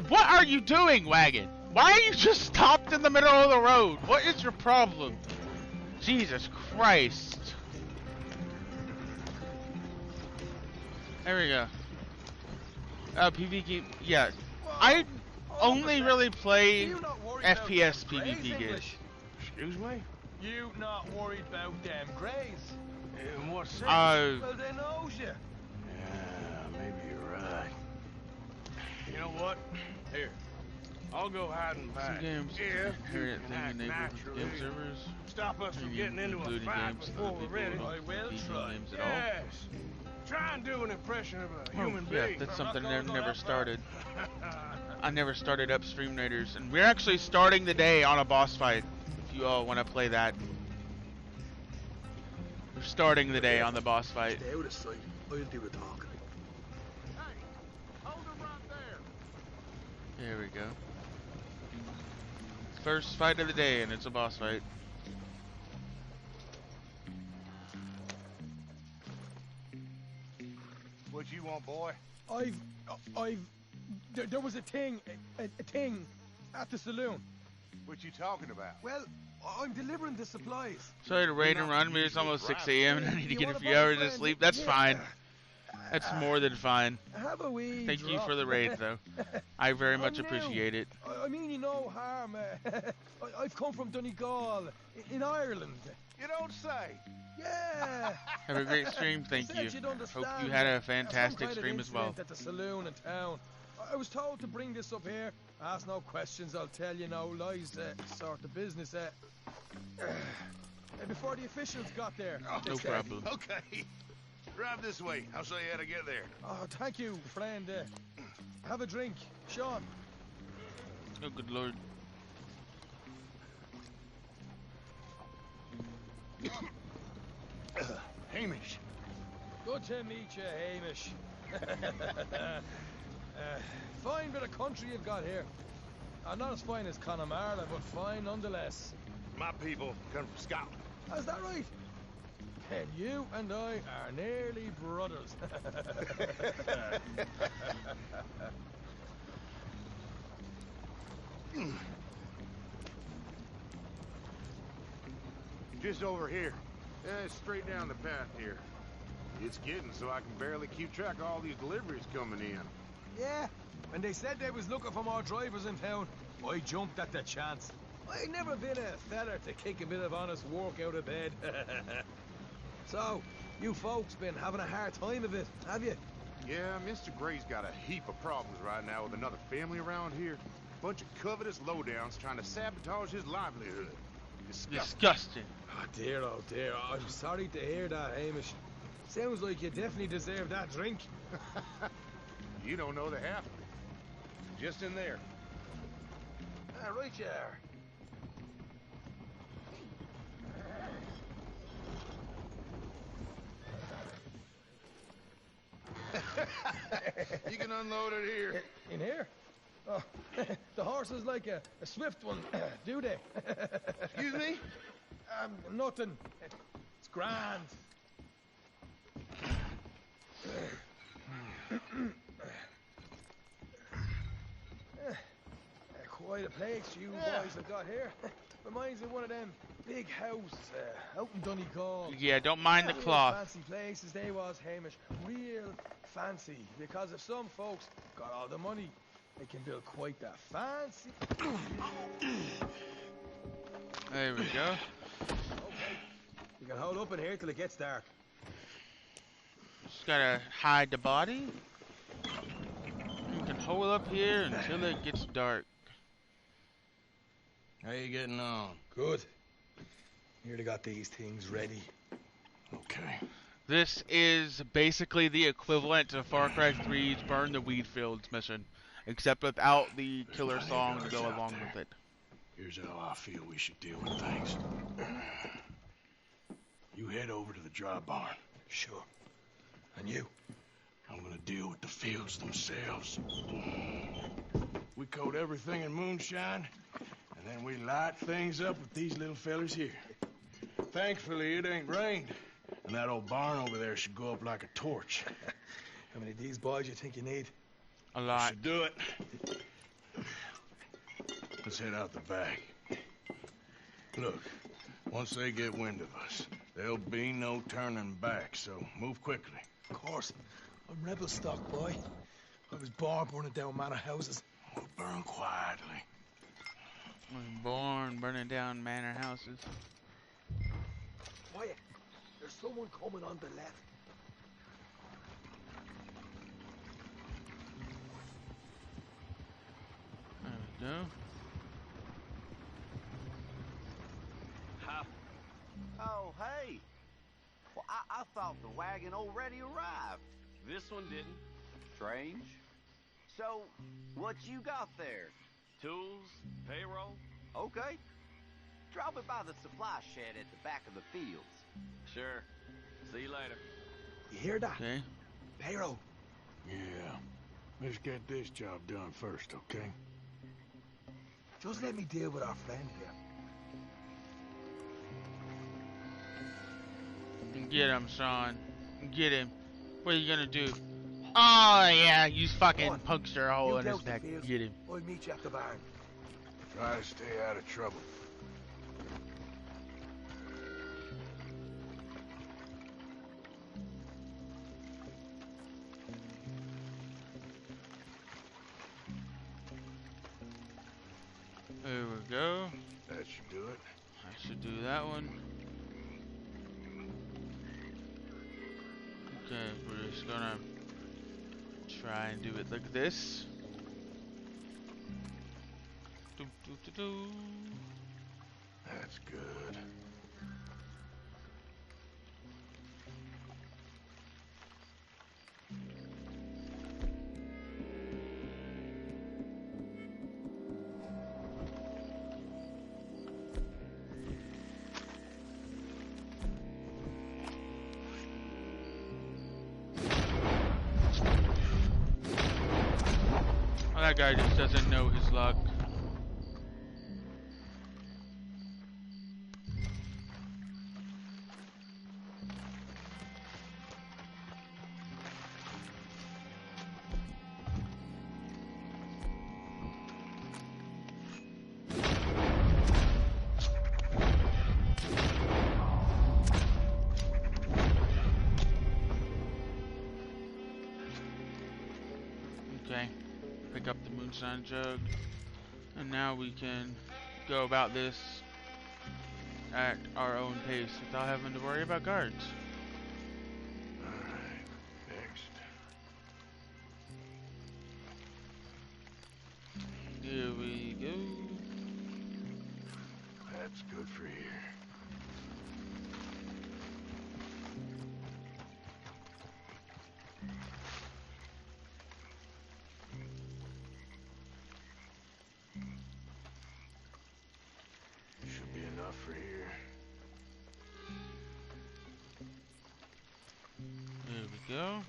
What are you doing, Wagon? Why are you just stopped in the middle of the road? What is your problem? Jesus Christ. There we go. PvP, yeah. I only really play FPS PvP games. Excuse me? You not worried about them greys? In what sense? Well, they knows you. Yeah, maybe you're right. You know what? Here, I'll go hiding back. Some games If you inherent can thing act enabled naturally. game servers. Stop us from getting into a including fight games before other we're people ready. don't I will PvP try. games at all. Yes. Try and do an impression of a human yeah, being. that's I'm not something I gonna go never that started. I never started up Stream Raiders, and we're actually starting the day on a boss fight. If you all want to play that, we're starting the day on the boss fight. Stay out of sight. I'll do the talking. Hold him right there. There we go. First fight of the day, and it's a boss fight. What you want, boy? There was a thing at the saloon. What you talking about? Well, I'm delivering the supplies. Sorry to raid and run me. It's almost 6 a.m. and I need to get a few hours of sleep. That's fine. That's more than fine. Have a wee Thank you drop. for the raid, though. I very much I'm new. appreciate it. I mean you no harm. I've come from Donegal, in Ireland. You don't say. Yeah. Have a great stream. Thank Said you. you'd Hope understand you had a some fantastic kind of stream as well. incident at the saloon in town. I was told to bring this up here. Ask no questions. I'll tell you no lies. Sort of business. Before the officials got there. No problem. Okay. Drive this way. I'll show you how to get there. Oh, thank you, friend. Have a drink, Sean. Oh, good lord. Hamish. Good to meet you, Hamish. Fine bit of country you've got here. Not as fine as Connemara, but fine nonetheless. My people come from Scotland. Is that right? And you and I are nearly brothers. Just over here. Straight down the path here. It's getting so I can barely keep track of all these deliveries coming in. Yeah, when they said they was looking for more drivers in town, I jumped at the chance. I never been a feller to kick a bit of honest work out of bed. So, You folks been having a hard time of it, have you? Yeah, Mr. Gray's got a heap of problems right now with another family around here. Bunch of covetous lowdowns trying to sabotage his livelihood. Disgusting. Oh dear, I'm sorry to hear that, Hamish. Sounds like you definitely deserve that drink. You don't know the half of it. Just in there. Right you are. You can unload it here. In here? Oh, the horse is like a swift one, do they? Excuse me? Nothing. It's grand. Quite a place you boys have got here. Reminds me of one of them big houses out in Donegal. Yeah, don't mind the Real cloth. fancy places they was, Hamish. Real fancy. Because if some folks got all the money, they can build quite that fancy. There we go. Okay. You can hold up in here till it gets dark. Just gotta hide the body. You can hold up here until it gets dark. How you getting on? Good. Nearly got these things ready. Okay. This is basically the equivalent to Far Cry 3's Burn the Weed Fields mission, except without the killer song to go along with it. Here's how I feel we should deal with things. You head over to the dry barn. Sure. And you? I'm gonna deal with the fields themselves. We coat everything in moonshine, and then we light things up with these little fellers here. Thankfully, it ain't rained, and that old barn over there should go up like a torch. How many of these boys you think you need? A lot. Should do it. Let's head out the back. Look, once they get wind of us, there'll be no turning back, so move quickly. Of course. I'm rebel stock, boy. I was born burning down manor houses. We'll burn quietly. I was born burning down manor houses. Quiet. There's someone coming on the left. There we go. Oh, hey. Well, I thought the wagon already arrived. This one didn't. Strange. So, what you got there? Tools, payroll. Okay. Drop it by the supply shed at the back of the fields. Sure. See you later. You hear that? Okay. Payroll. Yeah. Let's get this job done first, okay? Just let me deal with our friend here. Get him, Sean. Get him. What are you gonna do? Oh, yeah, you fucking puncture a hole in his neck. Get him. I'll meet you at the barn. Try to stay out of trouble. There we go. That should do it. I should do that one. Okay, we're just gonna try and do it like this. Do, do, do, do. That's good. Oh, that guy just doesn't know his luck. Okay, pick up the moonshine jug, and now we can go about this at our own pace without having to worry about guards. Here we go. That's good for here. Should be enough for here. There we go.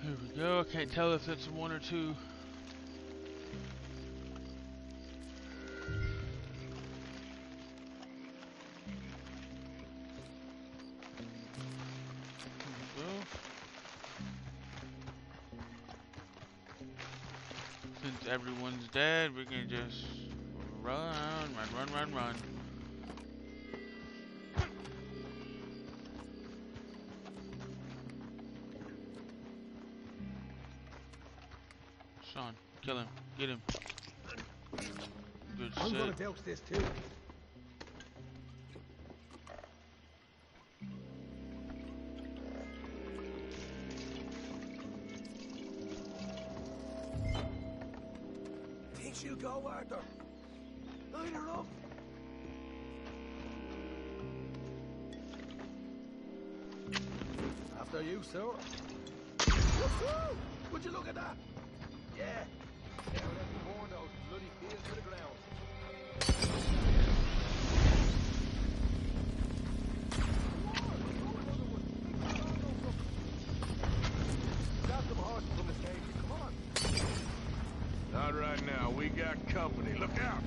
Here we go. I can't tell if it's one or two. Here we go. Since everyone's dead, we can just run. Sean, kill him. Get him. Good I'm shit. gonna douse this too. Think she'll go, Arthur? Line her up. After you, sir. Woohoo! Would you look at that? Yeah. Yeah, we'll have to burn those bloody fields to the ground. Grab some horses from the stable. Come on. Not right now. We got company. Look out.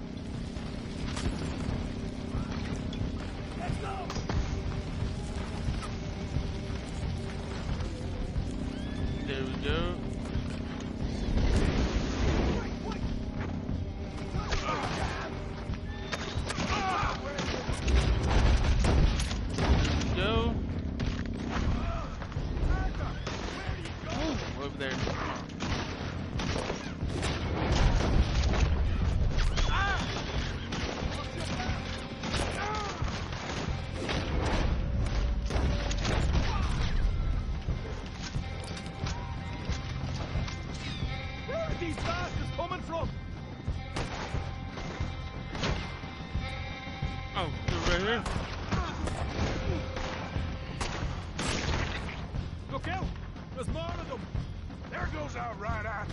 Let's go! There we go. Go. Ooh, over there. Where are these bastards coming from? Oh, they're right here. Look out! There's more of them! There goes our right eye.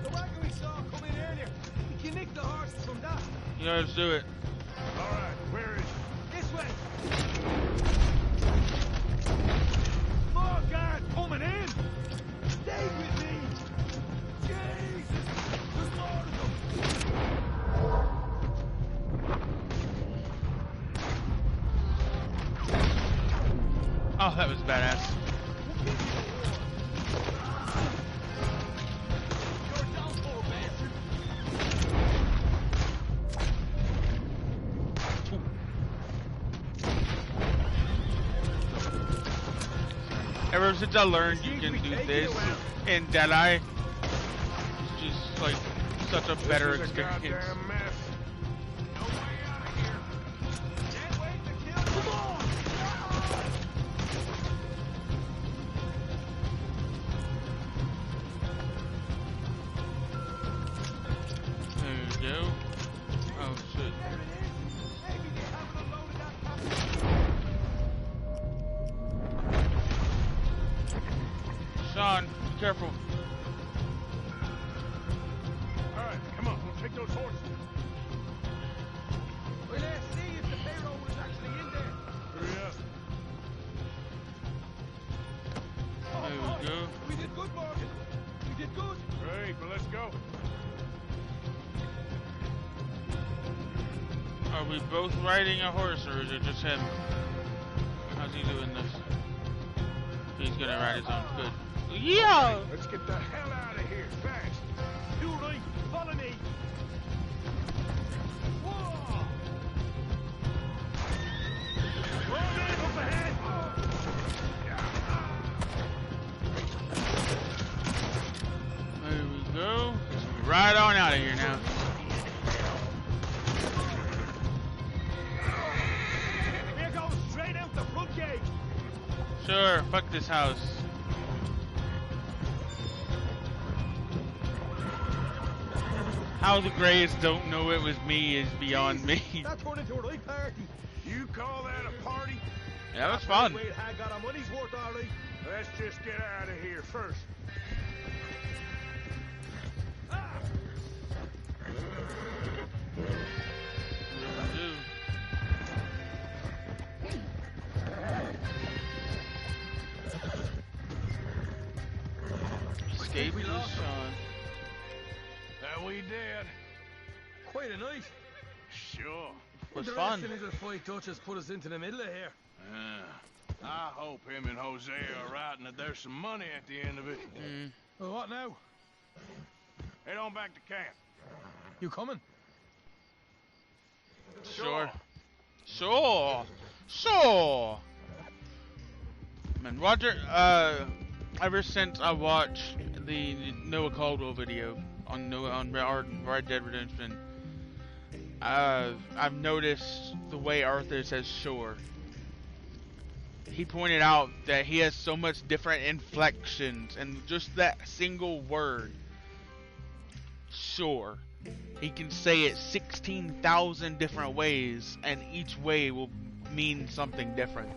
The wagon we saw come in earlier. We can nick the horses from that. Yeah, let's do it. All right, where is it? This way. More guards coming in. Stay with me. Jesus, there's more of them. Oh, that was badass. Ever since I learned you can do this in Deadeye, it's just like such a better This is a experience. goddamn mess. There we go. Oh shit. Sean, be careful. All right, come on, we'll take those horses. Well, let's see if the payroll was actually in there. Hurry up. There we go. We did good, Morgan. We did good. Great, but let's go. Are we both riding a horse, or is it just him? How's he doing this? He's gonna ride his own. Good. Yeah! Let's get the hell out of here, fast. You right, follow me. Whoa! Roll in up ahead. There we go. Let's ride on out of here now. We're going straight out the front gate. Sure, fuck this house. How the Greys don't know it was me is beyond me. That turned into a right party. You call that a party? Yeah, that was fun. Wade had got our money's worth, all right. Let's just get out of here first. Escape with Sean. That we did. Quite a night. Sure. Was fun. The little fight Dutch has put us into the middle of here. I hope him and Jose are right and that there's some money at the end of it. Well, what now? Head on back to camp. You coming? Sure. Sure. Man, Roger, ever since I watched the Noah Caldwell video on Red Dead Redemption, I've noticed the way Arthur says sure. He pointed out that he has so much different inflections and just that single word, sure. He can say it 16,000 different ways, and each way will mean something different.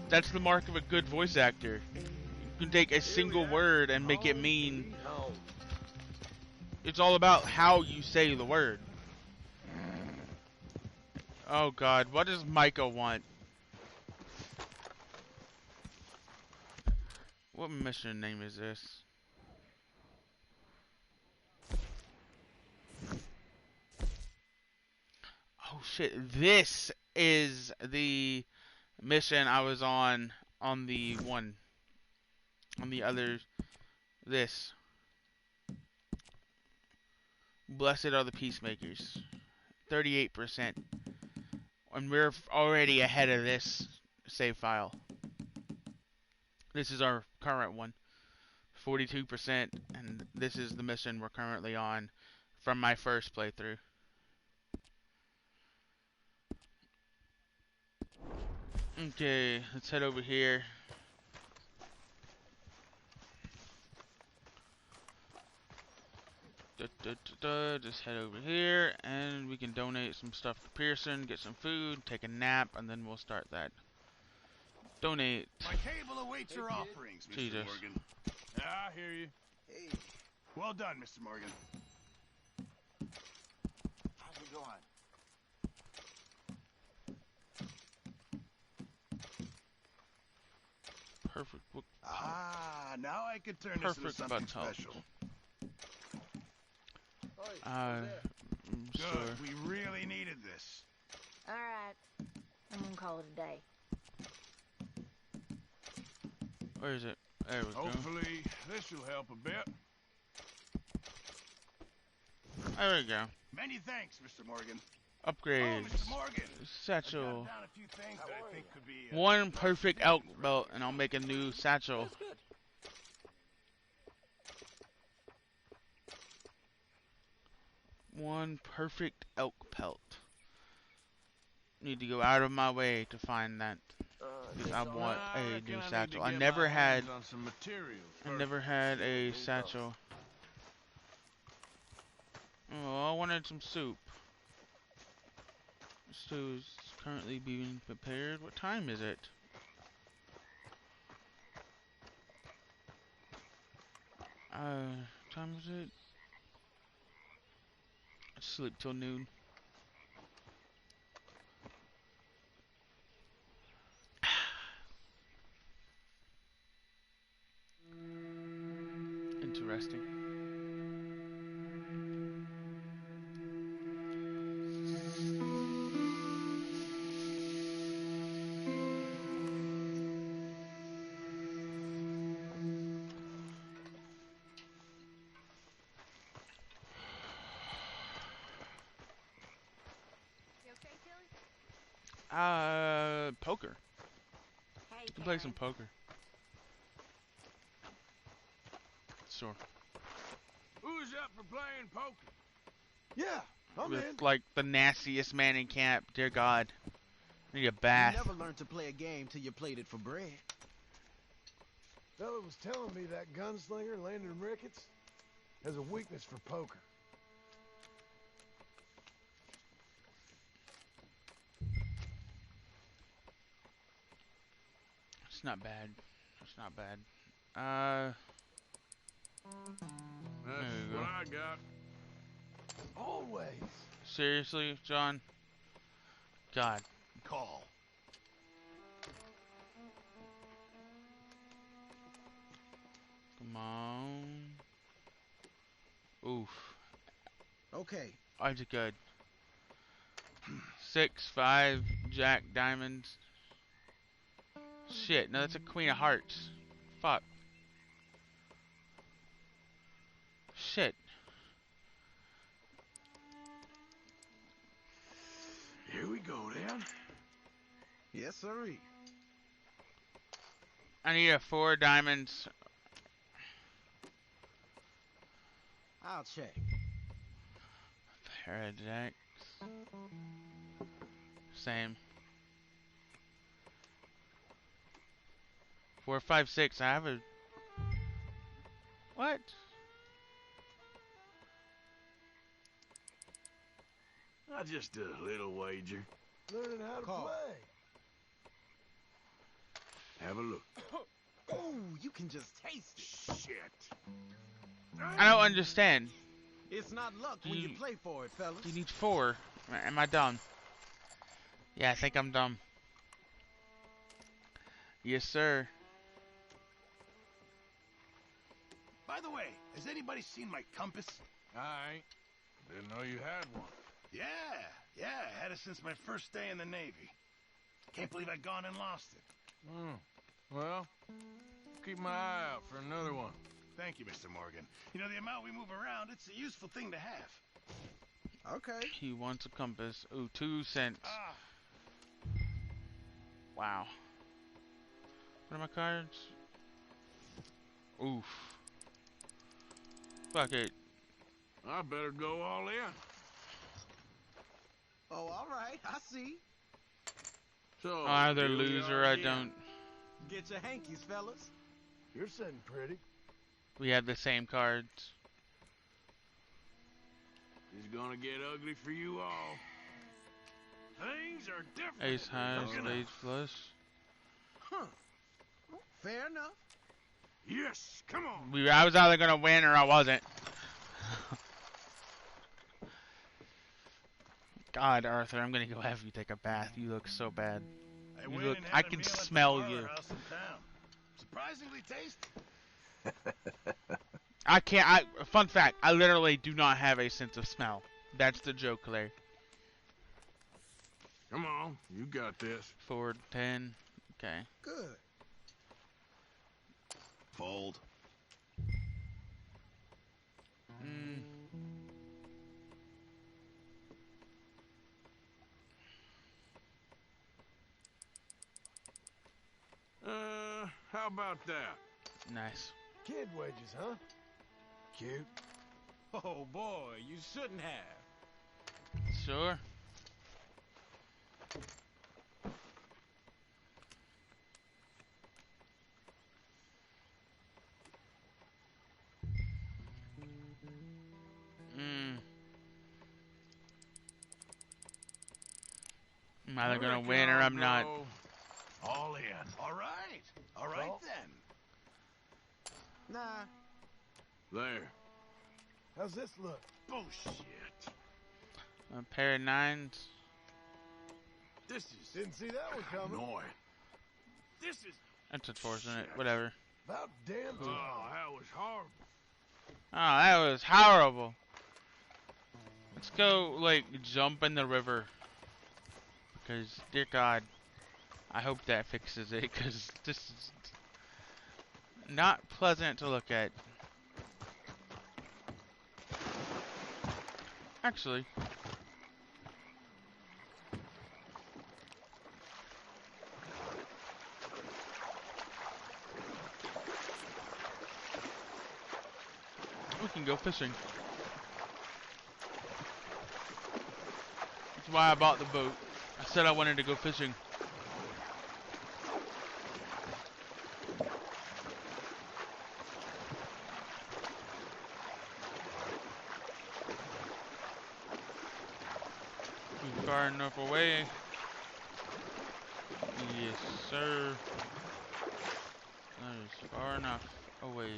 That's the mark of a good voice actor. You can take a single word and make it mean. It's all about how you say the word. Oh God, what does Micah want? What mission name is this? Oh shit, this is the mission I was on the one. On the other, this. Blessed are the peacemakers. 38%. And we're already ahead of this save file. This is our current one. 42%. And this is the mission we're currently on from my first playthrough. Okay, let's head over here. Just head over here and we can donate some stuff to Pearson, get some food, take a nap, and then we'll start that. Donate. My table awaits your offerings, Mr. Jesus. Morgan. I hear you. Hey. Well done, Mr. Morgan. How's it going? Perfect. Now I can turn this into something special. Sure. Good. We really needed this. All right. I'm gonna call it a day. Where is it? There we go. Hopefully, this will help a bit. There we go. Many thanks, Mr. Morgan. Upgrades. Oh, Mr. Morgan. Satchel. I've down a few things that I think could be. One perfect elk belt, and I'll make a new satchel. One perfect elk pelt. Need to go out of my way to find that. Because I want a new satchel. I never had a satchel. Oh, I wanted some soup. Stew is currently being prepared. What time is it? Time is it? I sleep till noon. Interesting. Poker. Hey, We can play some poker. Sure. Who's up for playing poker? Yeah, I'm in. With like the nastiest man in camp. Dear God. I need a bath. You never learned to play a game till you played it for bread. Fella was telling me that gunslinger, Landon Ricketts, has a weakness for poker. It's not bad. It's not bad. That's There you what go. I got. Always. Seriously, John? God. Call. Come on. Oof. Okay. Odds are good. 6, 5, Jack, diamonds. Shit, no, that's a Queen of Hearts. Fuck. Shit. Here we go, then. Yes, sirree. I need a 4 diamonds. I'll check. Pair of jacks. Same. 4, 5, 6. I have a... What? Just a little wager. Learning how to play. Have a look. Oh, you can just taste it. Shit. I don't understand. It's not luck when you play for it, fellas. You need 4. Am I dumb? Yeah, I think I'm dumb. Yes, sir. By the way, has anybody seen my compass? I ain't. Didn't know you had one. Yeah, I had it since my first day in the Navy. Can't believe I'd gone and lost it. Well, keep my eye out for another one. Thank you, Mr. Morgan. You know, the amount we move around, it's a useful thing to have. Okay. He wants a compass. Ooh, 2 cents. Ah. Wow. What are my cards? Oof. Fuck it. I better go all in. Oh, all right. I see. So, I either here we lose are or I again. don't. Get your hankies, fellas. You're sitting pretty. We have the same cards. It's gonna get ugly for you all. Things are different. Ace high, Look enough. spades flush. Huh. Fair enough. Yes, come on. I was either gonna win or I wasn't. God, Arthur, I'm gonna go have you take a bath. You look so bad. I You went look. and I had a can meal at the smell bar you. house in town. Surprisingly tasty. I can't. Fun fact: I literally do not have a sense of smell. That's the joke, Claire. Come on, you got this. 4, 10. Okay. Good. Fold. How about that? Nice. Kid wedges, huh? Cute. Oh, boy, you shouldn't have. Sure. I'm either gonna win or I'm not. All in. All right. All right then. Nah. There. How's this look? Bullshit. A pair of 9s. This is Didn't see that one coming. annoying. This is That's unfortunate. Whatever. About damn Oh, time. that was horrible. Oh, that was horrible. Let's go, like, jump in the river. Because, dear God, I hope that fixes it. Because this is not pleasant to look at. Actually. We can go fishing. That's why I bought the boat. I said I wanted to go fishing. Too far enough away. Yes, sir. That is far enough away.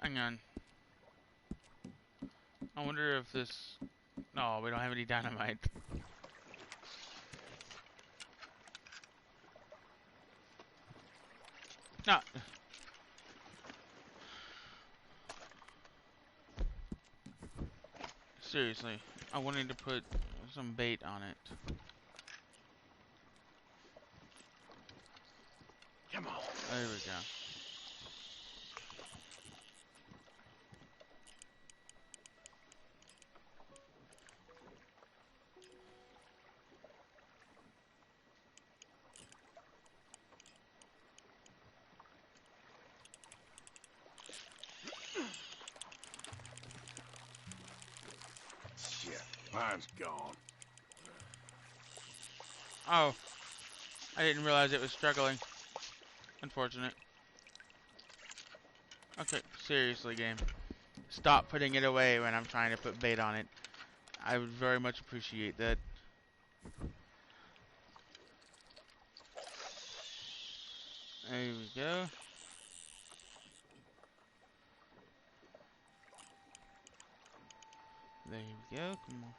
Hang on. I wonder if this... No, we don't have any dynamite. No. Seriously, I wanted to put some bait on it. Come on. There we go. Shit, mine's gone. Oh, I didn't realize it was struggling. Unfortunate. Okay, seriously, game. Stop putting it away when I'm trying to put bait on it. I would very much appreciate that. There we go. There we go. Come on.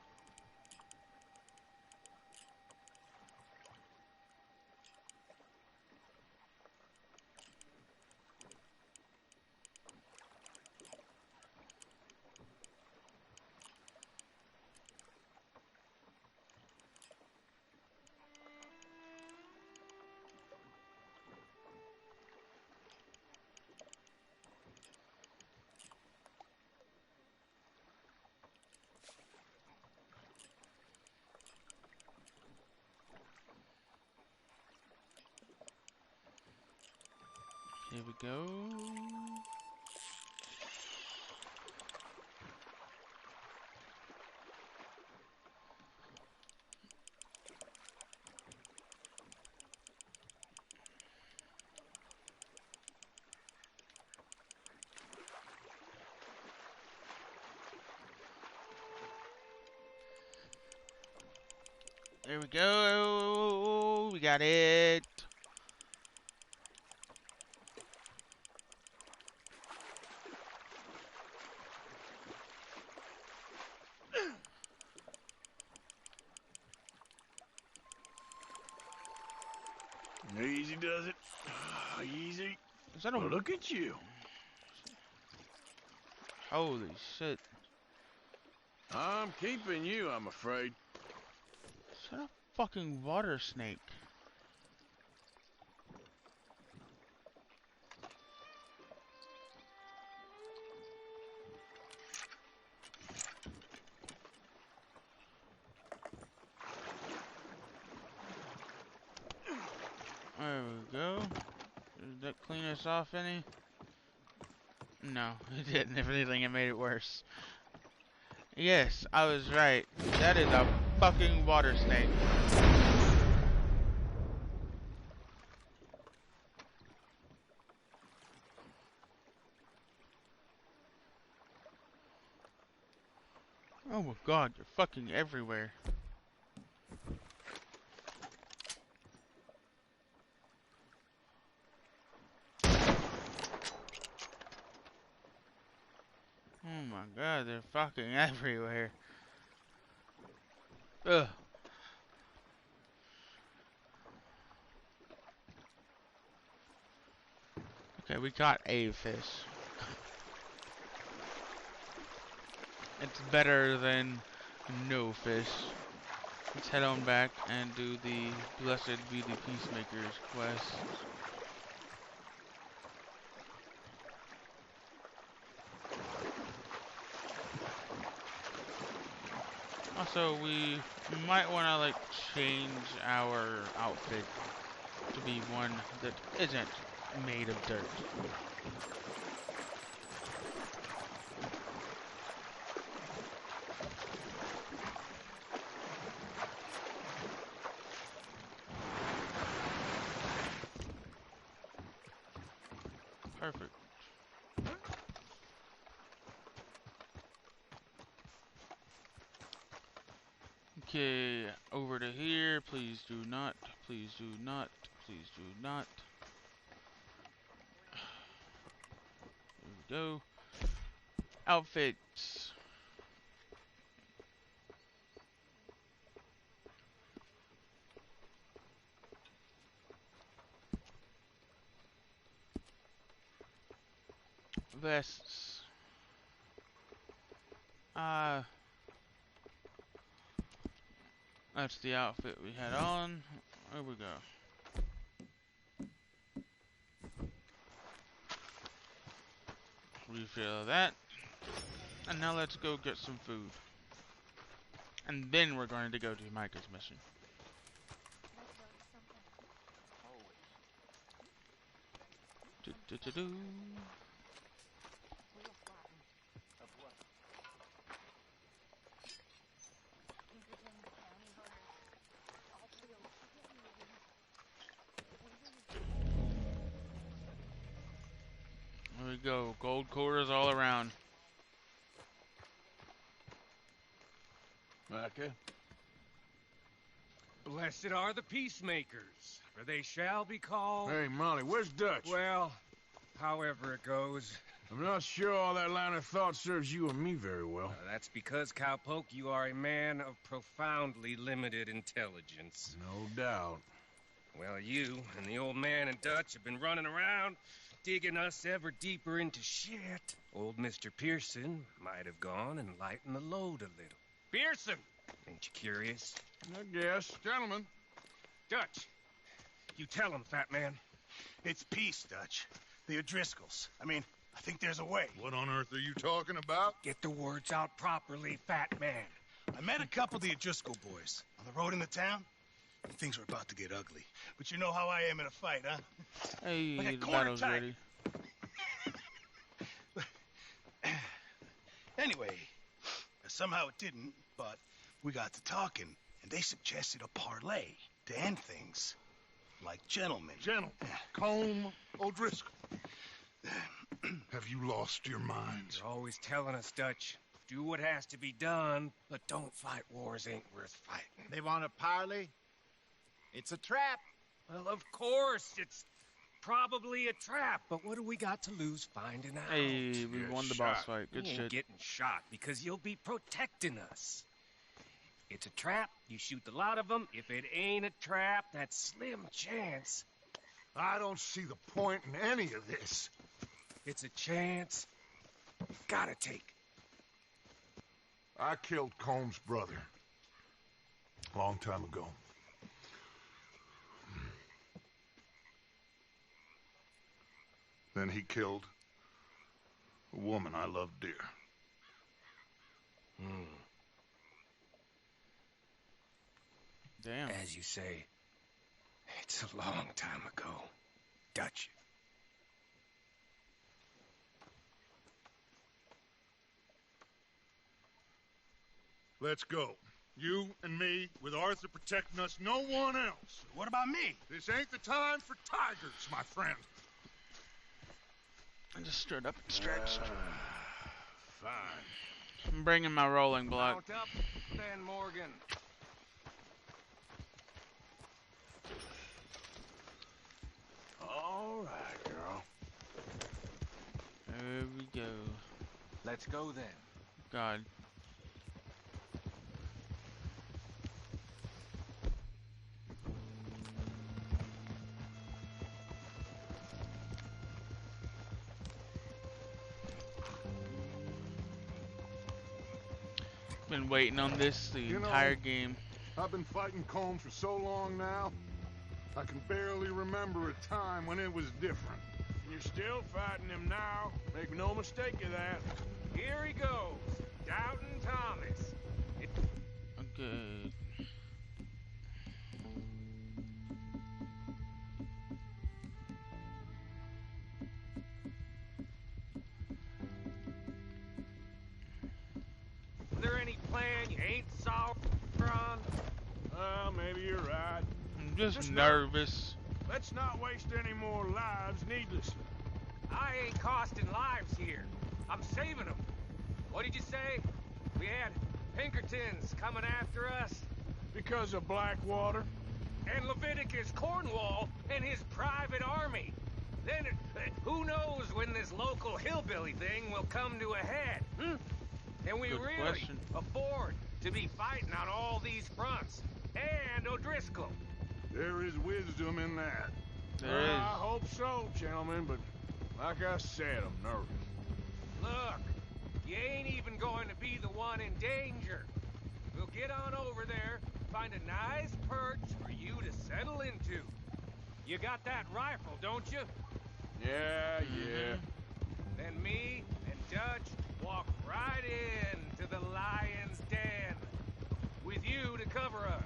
Here we go. There we go. We got it. Easy does it. Easy. Is that a... Look at you. Holy shit. I'm keeping you, I'm afraid. Is that a fucking water snake? There we go. Did that clean us off any? No, it didn't. If anything, it made it worse. Yes, I was right. That is a fucking water snake. Oh my god, you're fucking everywhere. Oh my god, they're fucking everywhere. Ugh. Okay, we caught a fish. It's better than no fish. Let's head on back and do the Blessed Be the Peacemakers quest. Also, we might want to like change our outfit to be one that isn't made of dirt. Perfect. Okay, over to here. Please do not. Please do not. Please do not. There we go. Outfits. Vests. That's the outfit we had on. There we go. Refill that. And now let's go get some food. And then we're going to go to Micah's mission. Do-do-do-do. There we go. Gold quarters all around. Micah? Blessed are the peacemakers, for they shall be called... Hey, Molly, where's Dutch? Well, however it goes. I'm not sure all that line of thought serves you and me very well. That's because, Cowpoke, you are a man of profoundly limited intelligence. No doubt. Well, you and the old man and Dutch have been running around, digging us ever deeper into shit. Old Mr. Pearson might have gone and lightened the load a little. Pearson! Ain't you curious? I guess. Gentlemen. Dutch, you tell him, fat man. It's peace, Dutch. The O'Driscolls. I mean, I think there's a way. What on earth are you talking about? Get the words out properly, fat man. I met a couple of the O'Driscoll boys on the road into town, and things were about to get ugly. But you know how I am in a fight, huh? Hey, Like a the corner battle's tight. ready. Anyway, somehow it didn't, but we got to talking, and they suggested a parlay to end things. Like gentlemen. Gentlemen. Combe O'Driscoll. Have you lost your minds? You're always telling us, Dutch. Do what has to be done, but don't fight wars ain't worth fighting. They want a parley? It's a trap. Well, of course, it's probably a trap, but what do we got to lose finding out? Hey, we won the boss fight. Good You ain't shit. getting shot because you'll be protecting us. It's a trap. You shoot the lot of them. If it ain't a trap, that's slim chance. I don't see the point in any of this. It's a chance. Gotta take. I killed Combs' brother. A long time ago. Then he killed a woman I loved dear. Damn. As you say, it's a long time ago. Dutch. Let's go. You and me, with Arthur protecting us, no one else. What about me? This ain't the time for tigers, my friend. I just stood up and stretched. Fine. I'm bringing my rolling block. Mount up, then, Morgan. All right, girl. There we go. Let's go then. God. Been waiting on this the entire game. I've been fighting Combs for so long now, I can barely remember a time when it was different. You're still fighting him now. Make no mistake of that. Here he goes. Doubting Thomas. Okay. soft, Ron? Maybe you're right. I'm just nervous. Let's not waste any more lives needlessly. I ain't costing lives here. I'm saving them. What did you say? We had Pinkertons coming after us? Because of Blackwater? And Leviticus Cornwall and his private army. Then, who knows when this local hillbilly thing will come to a head, Can we really afford to be fighting on all these fronts? And O'Driscoll. There is wisdom in that. There is. I hope so, gentlemen, but like I said, I'm nervous. Look, you ain't even going to be the one in danger. We'll get on over there, find a nice perch for you to settle into. You got that rifle, don't you? Yeah. Then me and Dutch walk right into the lion's den. With you to cover us,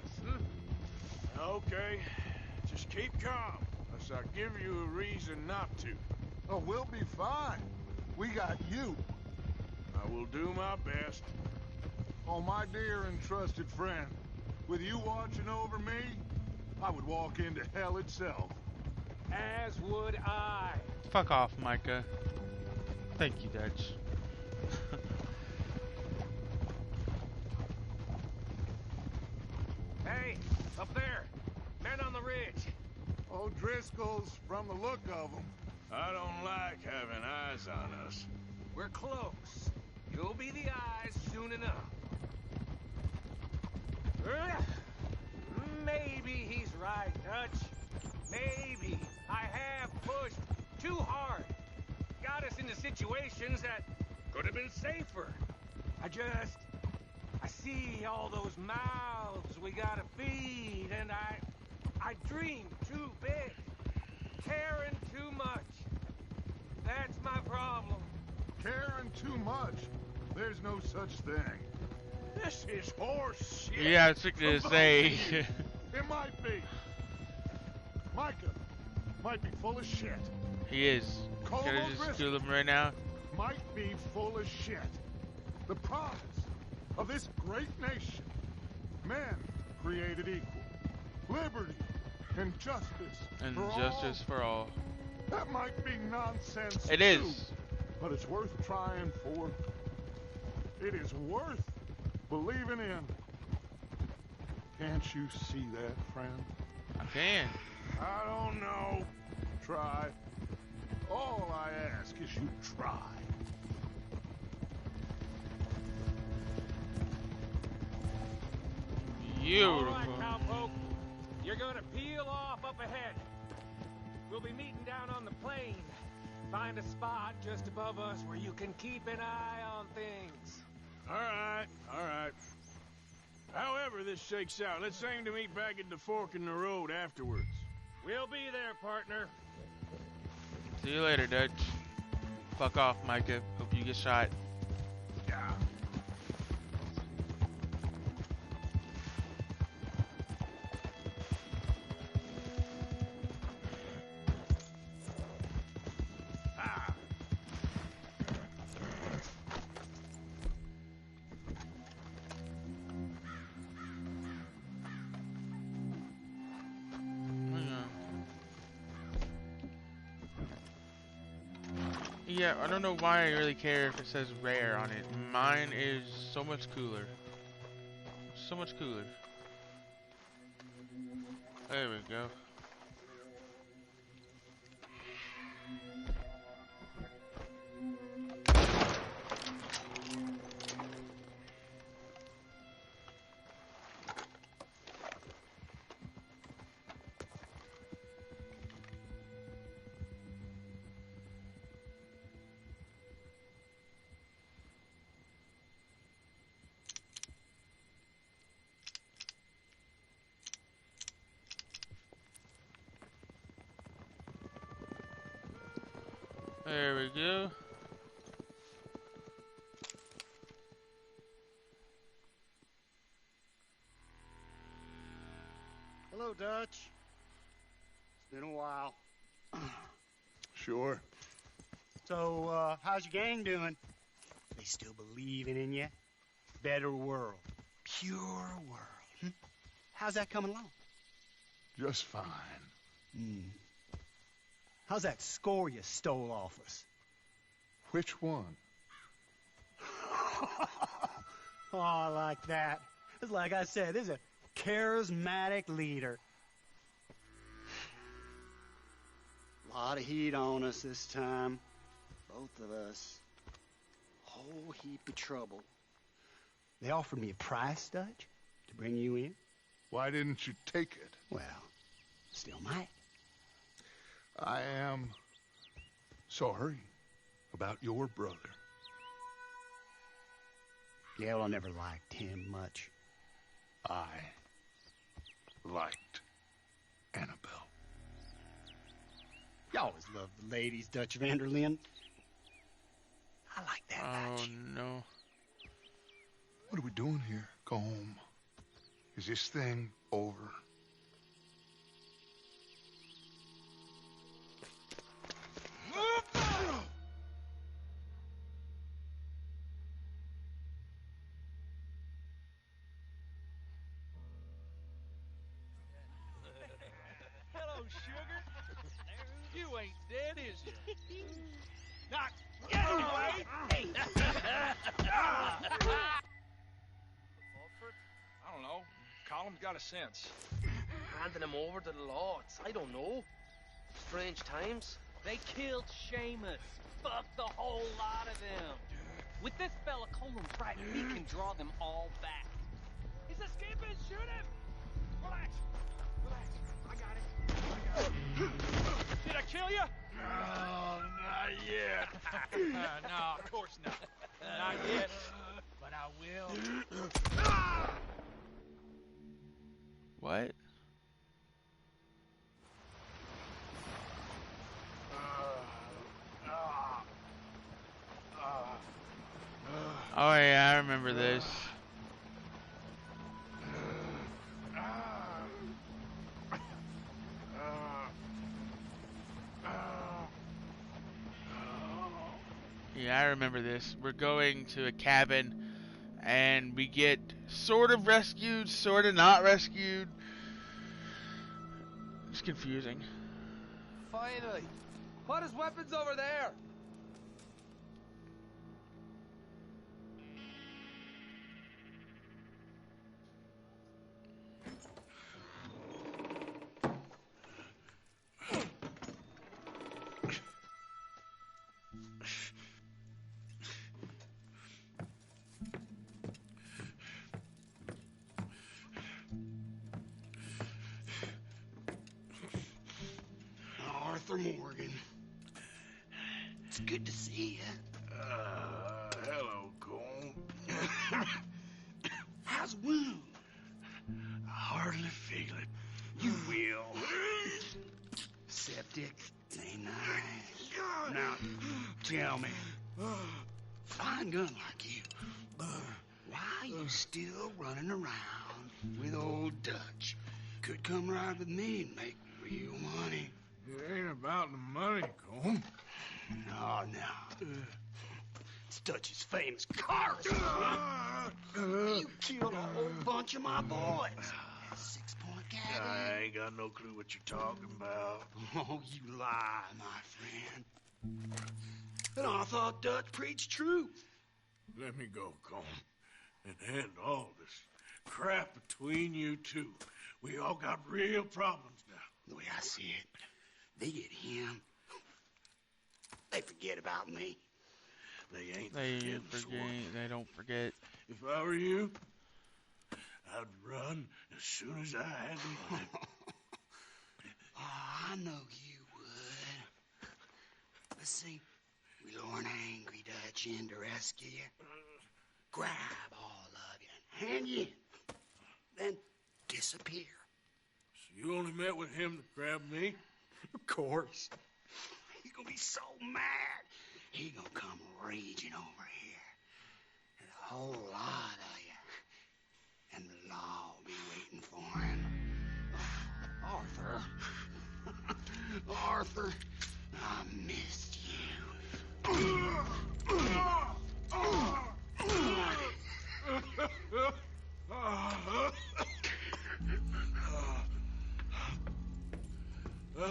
Okay. Just keep calm, unless I give you a reason not to. Oh, we'll be fine. We got you. I will do my best. Oh, my dear and trusted friend, with you watching over me, I would walk into hell itself. As would I. Fuck off, Micah. Thank you, Dutch. Hey, up there. Men on the ridge. O'Driscoll's from the look of them. I don't like having eyes on us. We're close. You'll be the eyes soon enough. Maybe he's right, Dutch. Maybe I have pushed too hard. Got us into situations that could have been safer. I see all those mouths we gotta feed, and I dream too big. Caring too much. That's my problem. Caring too much? There's no such thing. This is horse shit. Yeah, I was thinking to say. It might be. Micah might be full of shit. He is. Can I just kill him right now? Might be full of shit. The promise of this great nation. Men created equal. Liberty and justice And for justice all. for all. That might be nonsense. It too, is. But it's worth trying for. It is worth believing in. Can't you see that, friend? I can. I don't know. Try. All I ask is you try. Beautiful. All right, cowpoke. You're gonna peel off up ahead. We'll be meeting down on the plain. Find a spot just above us where you can keep an eye on things. All right. However this shakes out, let's aim to meet back at the fork in the road afterwards. We'll be there, partner. See you later, Dutch. Fuck off, Micah. Hope you get shot. Yeah. Yeah, I don't know why I really care if it says rare on it. Mine is so much cooler. So much cooler. There we go. There we go. Hello, Dutch. It's been a while. Sure. So, how's your gang doing? They still believing in you? Better world. pure world. How's that coming along? Just fine. How's that score you stole off us? Which one? Oh, I like that. It's like I said, this is a charismatic leader. A lot of heat on us this time. Both of us. Whole heap of trouble. They offered me a price, Dutch, to bring you in. Why didn't you take it? Well, still might. I am sorry about your brother. Gail, I never liked him much. I liked Annabelle. You always loved the ladies, Dutch Van der Linde. I like that, Dutch. Oh, no. What are we doing here? Go home. Is this thing over? Hello, sugar. You ain't dead, is you? Not anyway. I don't know. Colum's got a sense. Handing him over to the lords. I don't know. Strange times. They killed Seamus. Fuck the whole lot of them. With this fella Colum's right, we can draw them all back. He's escaping. Shoot him. Relax. Relax. I got it. Did I kill you? Oh, not yet. No, of course not. Not yet. But I will. What? Oh yeah, I remember this. Yeah, I remember this. We're going to a cabin and we get sort of rescued, sort of not rescued. It's confusing. Finally. Put his weapons over there. Arthur Morgan. It's good to see you. Hello, Colm. How's the wound? I hardly feel it. You will. Septic. Ain't nice. Now, tell me. Fine gun like you. Why you still running around with old Dutch? Could come right with me and make real money. It ain't about the money, Colm. No. It's Dutch's famous cars. You killed a whole bunch of my boys. 6-point cabin. I ain't got no clue what you're talking about. Oh, you lie, my friend. And I thought Dutch preached truth. Let me go, Colm, and end all this crap between you two. We all got real problems now. The way I see it, they get him. They forget about me. They ain't They forgetting, forget. Swan. They don't forget. If I were you, I'd run as soon as I had the money. Oh, I know you would. Let's see. We lure an angry Dutch in to rescue you. Grab all of you and hand you in. Then disappear. So you only met with him to grab me? Of course. He's gonna be so mad. He gonna come raging over here. And a whole lot of you. And the law will be waiting for him. Arthur. Arthur, I missed you. There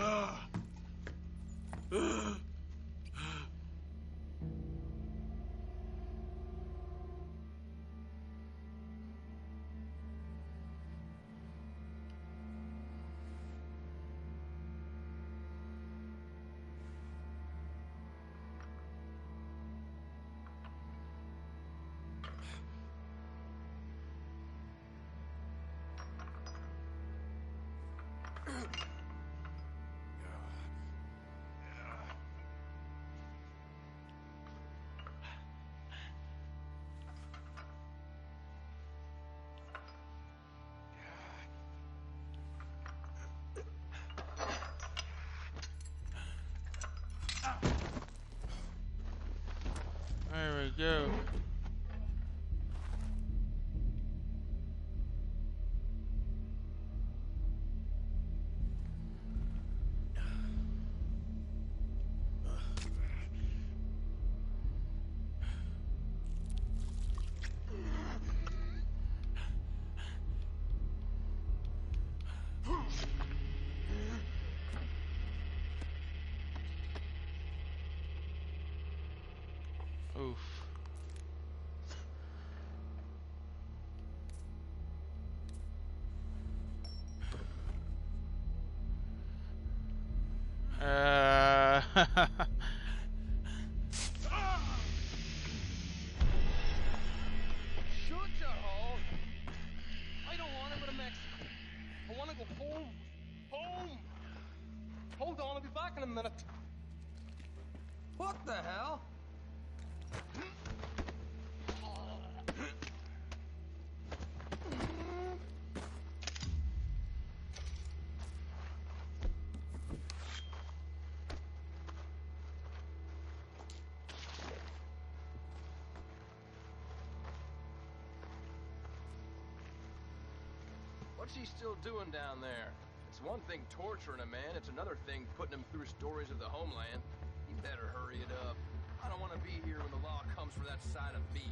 we go. Oof. Shut your hole. I don't want to go to Mexico. I want to go home. Home. Hold on, I'll be back in a minute. What the hell? What's he still doing down there? It's one thing torturing a man, it's another thing putting him through stories of the homeland. He better hurry it up. I don't want to be here when the law comes for that side of beef.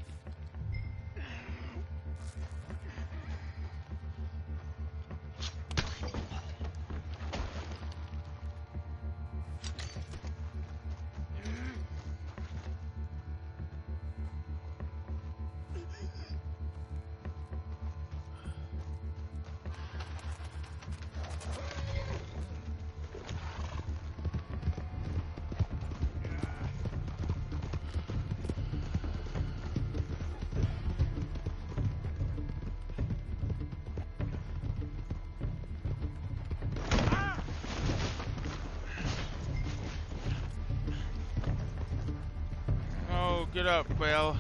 Oh, get up, Quail.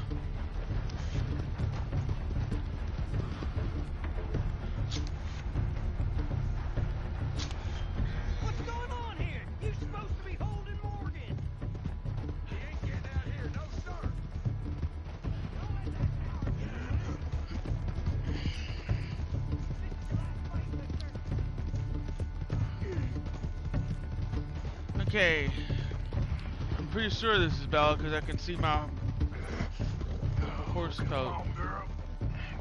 What's going on here? You're supposed to be holding Morgan. He ain't getting out here, no sir. Okay. I'm pretty sure this is Bella because I can see my horse coat. Come on, girl.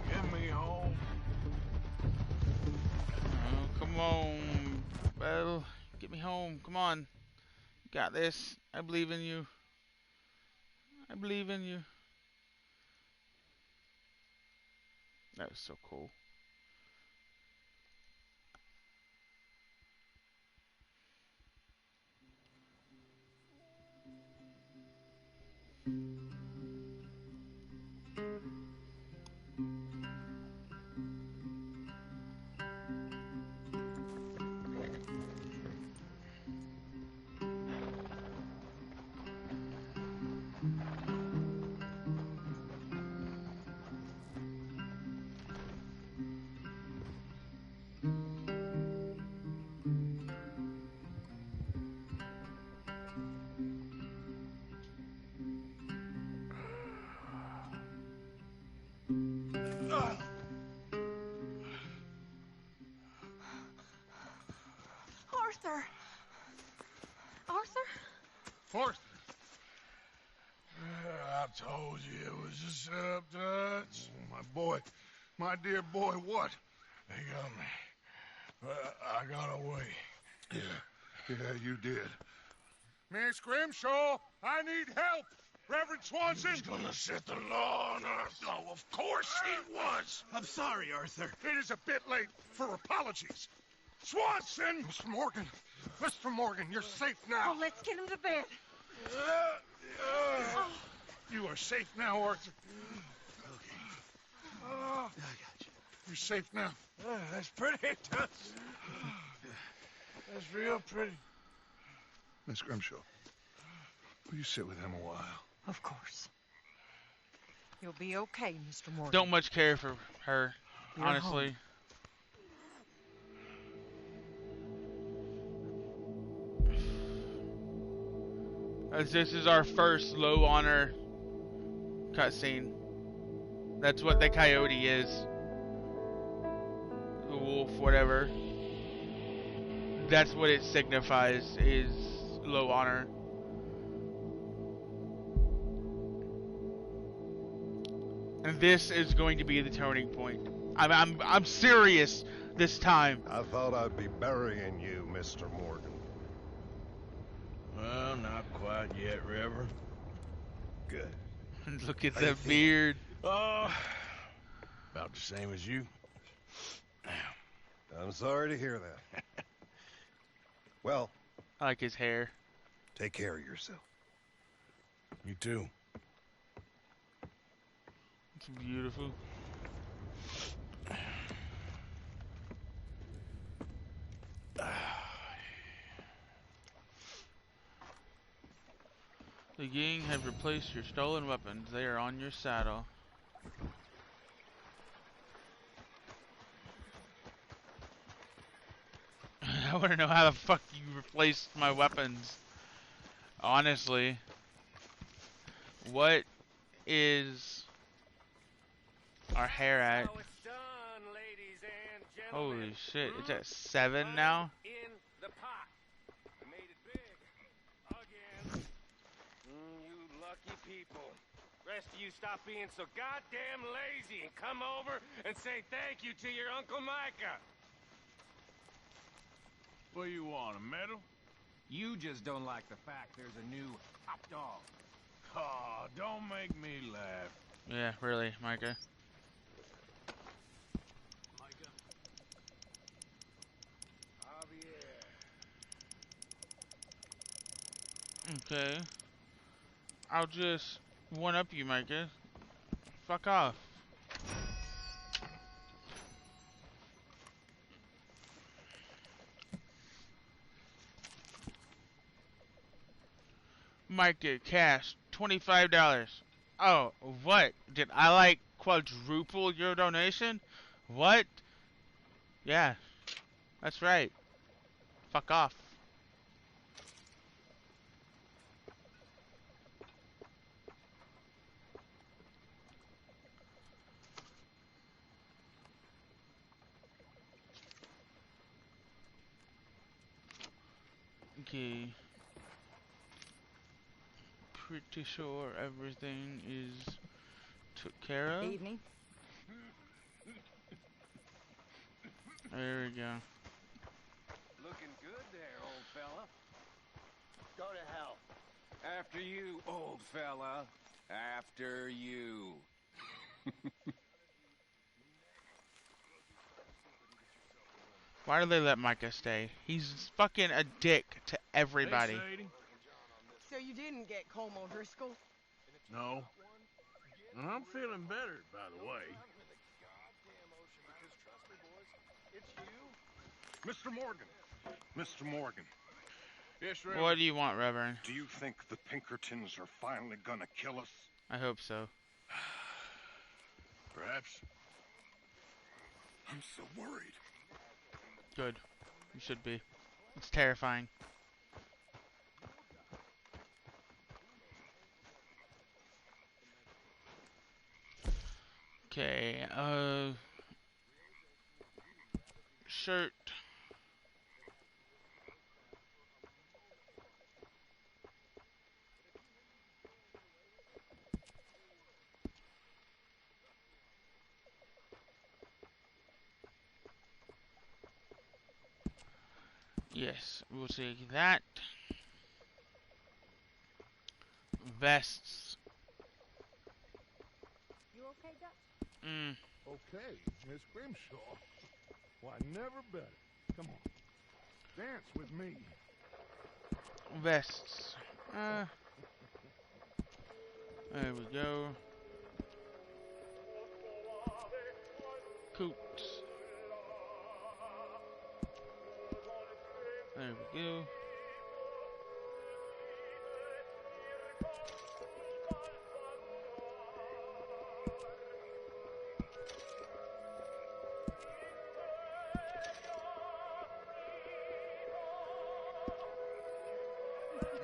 Get me home. Oh, come on, Belle. Get me home. Come on. You got this. I believe in you. I believe in you. That was so cool. Arthur. Arthur? Forster. I told you it was a setup, Dutch. My boy, my dear boy, what? They got me. I got away. Yeah. Yeah, you did. Miss Grimshaw, I need help! Reverend Swanson! He's gonna set the law on Earth. Oh, of course he was. I'm sorry, Arthur. It is a bit late for apologies. Swanson! Mr. Morgan. Mr. Morgan, you're safe now. Oh, let's get him to bed. You are safe now, Arthur. Okay. I got you. You're safe now. That's pretty. That's real pretty. Miss Grimshaw, will you sit with him a while? Of course. You'll be okay, Mr. Morgan. Don't much care for her, You're honestly. As this is our first low honor cutscene. That's what the coyote is. The wolf, whatever. That's what it signifies, is low honor. And this is going to be the turning point. I'm serious this time. I thought I'd be burying you, Mr. Morgan. Well, not quite yet, Reverend. Good. Look at that beard. Oh, about the same as you. I'm sorry to hear that. Well, I like his hair. Take care of yourself. You too. It's beautiful. The gang have replaced your stolen weapons. They are on your saddle. I want to know how the fuck you replaced my weapons. Honestly. What is our hair at? Holy shit, it's at 7 now? You lucky people. Rest of you stop being so goddamn lazy and come over and say thank you to your Uncle Micah. What do you want, a medal? You just don't like the fact there's a new hot dog. Oh, don't make me laugh. Yeah, really, Micah. Okay. I'll just one-up you, Micah. Fuck off. Micah, cash, $25. Oh, what? Did I, like, quadruple your donation? What? Yeah. That's right. Fuck off. Okay. Pretty sure everything is took care of. Evening. There we go. Looking good there, old fella. Go to hell. After you, old fella. After you. Why do they let Micah stay? He's fucking a dick to everybody. Hey, Sadie. So you didn't get Como Driscoll? No. And I'm feeling better, by the way. Mr. Morgan. Mr. Morgan. Yes, Reverend. What do you want, Reverend? Do you think the Pinkertons are finally gonna kill us? I hope so. Perhaps. I'm so worried. Good. You should be. It's terrifying. Okay, shirt. Yes, we'll take that. Vests. You okay, Dutch? Okay, Miss Grimshaw. Why, never better. Come on. Dance with me. Vests. There we go. Coats. There we go.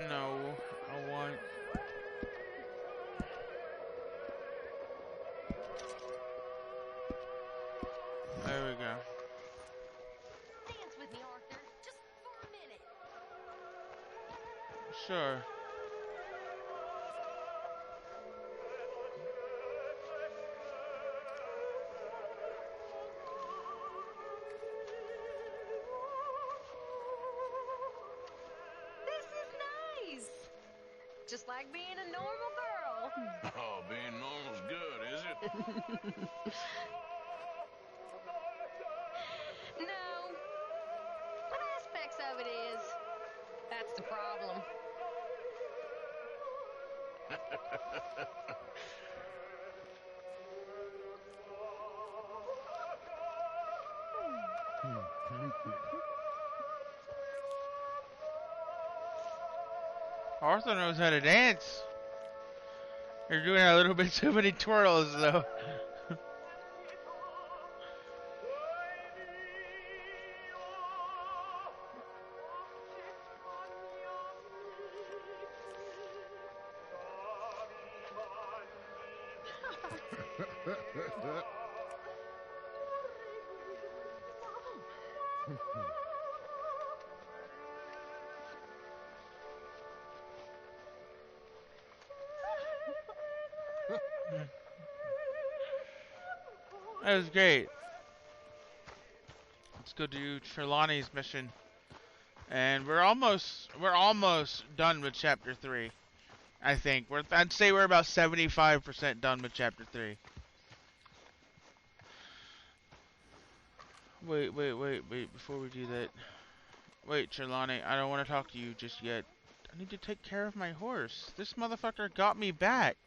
No, I want... There we go. Dance with me, Arthur. Just for a minute. Sure. This is nice. Just like being a normal girl. Oh, being normal's good, is it? No. What aspects of it is? That's the problem. Arthur knows how to dance. You're doing a little bit too many twirls, though. That was great. Let's go do Trelawney's mission. And we're almost done with chapter 3. I think. I'd say we're about 75% done with chapter 3. Wait, before we do that. Wait, Trelawney, I don't want to talk to you just yet. I need to take care of my horse. This motherfucker got me back.